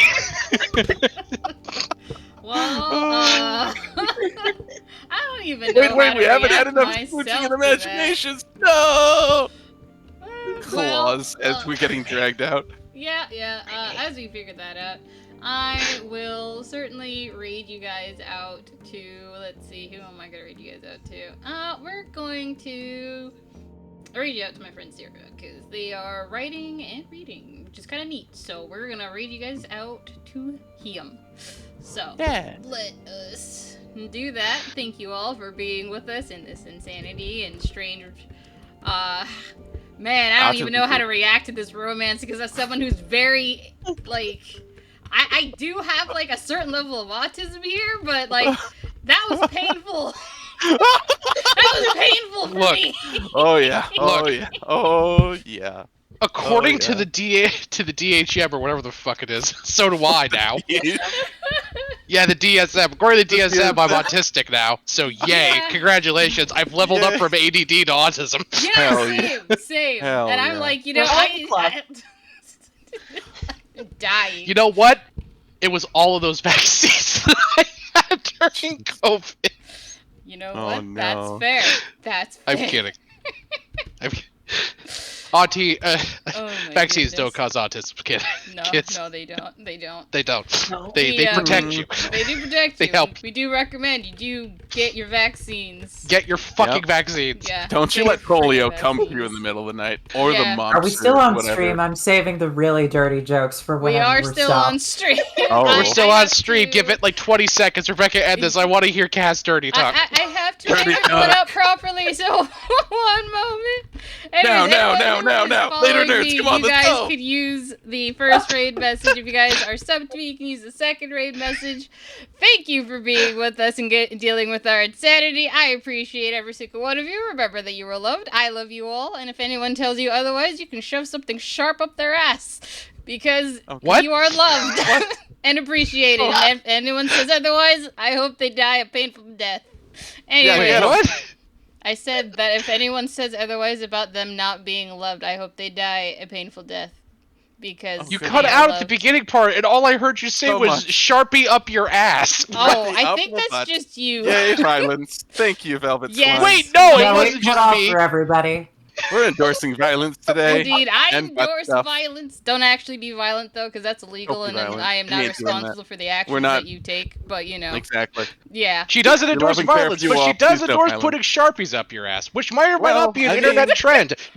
Speaker 4: Well, I don't even know
Speaker 3: Wait,
Speaker 4: how to
Speaker 3: we haven't had
Speaker 4: react
Speaker 3: enough
Speaker 4: myself
Speaker 3: switching
Speaker 4: to
Speaker 3: and
Speaker 4: that.
Speaker 3: imaginations. No.
Speaker 4: Well,
Speaker 3: Claws as we're getting dragged out.
Speaker 4: Yeah. As we figure that out, I will certainly read you guys out to. Let's see, who am I gonna read you guys out to? We're going to read you out to my friend Zero because they are writing and reading, which is kind of neat. So we're gonna read you guys out to him. So
Speaker 3: Yeah.
Speaker 4: let us do that. Thank you all for being with us in this insanity and strange. Man, I don't even know how to react to this romance because as someone who's very like. I do have like a certain level of autism here, but like that was painful. That was painful for
Speaker 5: Look.
Speaker 4: me.
Speaker 3: Oh yeah.
Speaker 5: Look.
Speaker 3: Oh yeah. Oh yeah.
Speaker 5: According
Speaker 3: Oh,
Speaker 5: to the DHM or whatever the fuck it is, so do I now. Yeah, the DSM. According to the DSM, I'm autistic now. So yay!
Speaker 4: Yeah.
Speaker 5: Congratulations, I've leveled up
Speaker 3: Yay.
Speaker 5: from ADD to autism.
Speaker 4: Yeah,
Speaker 3: Hell
Speaker 4: same.
Speaker 3: Hell
Speaker 4: And I'm
Speaker 3: yeah.
Speaker 4: like,
Speaker 6: We're all in the club.
Speaker 4: I'm dying.
Speaker 5: You know what? It was all of those vaccines that I had during COVID.
Speaker 4: You know
Speaker 3: Oh,
Speaker 4: what?
Speaker 3: no.
Speaker 4: That's fair. That's fair.
Speaker 5: I'm kidding. Auntie,
Speaker 4: Oh my
Speaker 5: vaccines
Speaker 4: goodness.
Speaker 5: don't cause autism, kid.
Speaker 4: No,
Speaker 5: Kids.
Speaker 4: no, they don't. They don't.
Speaker 5: They don't.
Speaker 6: No.
Speaker 5: They protect you.
Speaker 4: They do protect
Speaker 5: They
Speaker 4: you.
Speaker 5: help.
Speaker 4: We do recommend you do get your vaccines.
Speaker 5: Get your fucking
Speaker 3: Yep.
Speaker 5: vaccines.
Speaker 4: Yeah.
Speaker 3: Don't you
Speaker 4: get
Speaker 3: let
Speaker 4: your freaking
Speaker 3: polio come
Speaker 4: vaccines.
Speaker 3: through in the middle of the night or
Speaker 4: Yeah.
Speaker 3: the monster.
Speaker 7: Are we still on
Speaker 3: whatever.
Speaker 7: stream? I'm saving the really dirty jokes for
Speaker 4: We
Speaker 7: whenever
Speaker 4: are
Speaker 7: we're
Speaker 4: still
Speaker 7: stopped.
Speaker 4: on stream.
Speaker 3: Oh.
Speaker 5: We're still
Speaker 4: I
Speaker 5: on
Speaker 4: have
Speaker 5: stream.
Speaker 4: to-
Speaker 5: Give it like 20 seconds. Rebecca, end this. I want to hear Cass dirty talk.
Speaker 4: I have to
Speaker 3: Dirty
Speaker 4: make it put
Speaker 3: talk.
Speaker 4: up properly, so one moment.
Speaker 3: Now,
Speaker 4: Anyways,
Speaker 3: now.
Speaker 4: everyone
Speaker 3: Later,
Speaker 4: following
Speaker 3: nerds,
Speaker 4: me,
Speaker 3: come on,
Speaker 4: you
Speaker 3: let's
Speaker 4: guys
Speaker 3: go.
Speaker 4: could use the first raid message. If you guys are subbed to me, you can use the second raid message. Thank you for being with us and dealing with our insanity. I appreciate every single one of you. Remember that you are loved. I love you all. And if anyone tells you otherwise, you can shove something sharp up their ass. Because
Speaker 5: What?
Speaker 4: you are loved and appreciated. And if anyone says otherwise, I hope they die a painful death. Anyway,
Speaker 3: get 'em.
Speaker 5: What?
Speaker 4: I said that if anyone says otherwise about them not being loved, I hope they die a painful death. Because
Speaker 5: You
Speaker 3: Okay.
Speaker 5: cut
Speaker 4: they are
Speaker 5: out at the
Speaker 4: loved.
Speaker 5: beginning part, and all I heard you say
Speaker 3: So
Speaker 5: was
Speaker 3: much.
Speaker 5: Sharpie up your ass.
Speaker 4: Oh,
Speaker 3: Right
Speaker 4: I
Speaker 3: up
Speaker 4: think
Speaker 3: the
Speaker 4: that's
Speaker 3: butt.
Speaker 4: just you.
Speaker 3: Yay, violence. Thank you, Velvet
Speaker 4: Yes.
Speaker 3: Swine.
Speaker 5: Wait, no, it
Speaker 7: Yeah,
Speaker 5: wasn't
Speaker 7: cut
Speaker 5: just
Speaker 7: off
Speaker 5: me.
Speaker 7: for everybody.
Speaker 3: We're endorsing violence today.
Speaker 4: Indeed, I
Speaker 3: and butt
Speaker 4: endorse
Speaker 3: stuff.
Speaker 4: violence. Don't actually be violent though, because that's illegal,
Speaker 3: Don't
Speaker 4: and
Speaker 3: be
Speaker 4: then
Speaker 3: violent.
Speaker 4: I am
Speaker 3: We
Speaker 4: not
Speaker 3: ain't doing that.
Speaker 4: responsible for the actions
Speaker 3: not-
Speaker 4: that you take. But you know,
Speaker 3: Exactly.
Speaker 4: yeah.
Speaker 5: She doesn't
Speaker 3: Your
Speaker 5: endorse
Speaker 3: love and care
Speaker 5: violence,
Speaker 3: for you
Speaker 5: but she
Speaker 3: all,
Speaker 5: does
Speaker 3: please don't
Speaker 5: endorse
Speaker 3: violence.
Speaker 5: putting Sharpies up your ass, which might or might
Speaker 3: Well,
Speaker 5: not be an
Speaker 3: I
Speaker 5: internet
Speaker 3: mean-
Speaker 5: trend.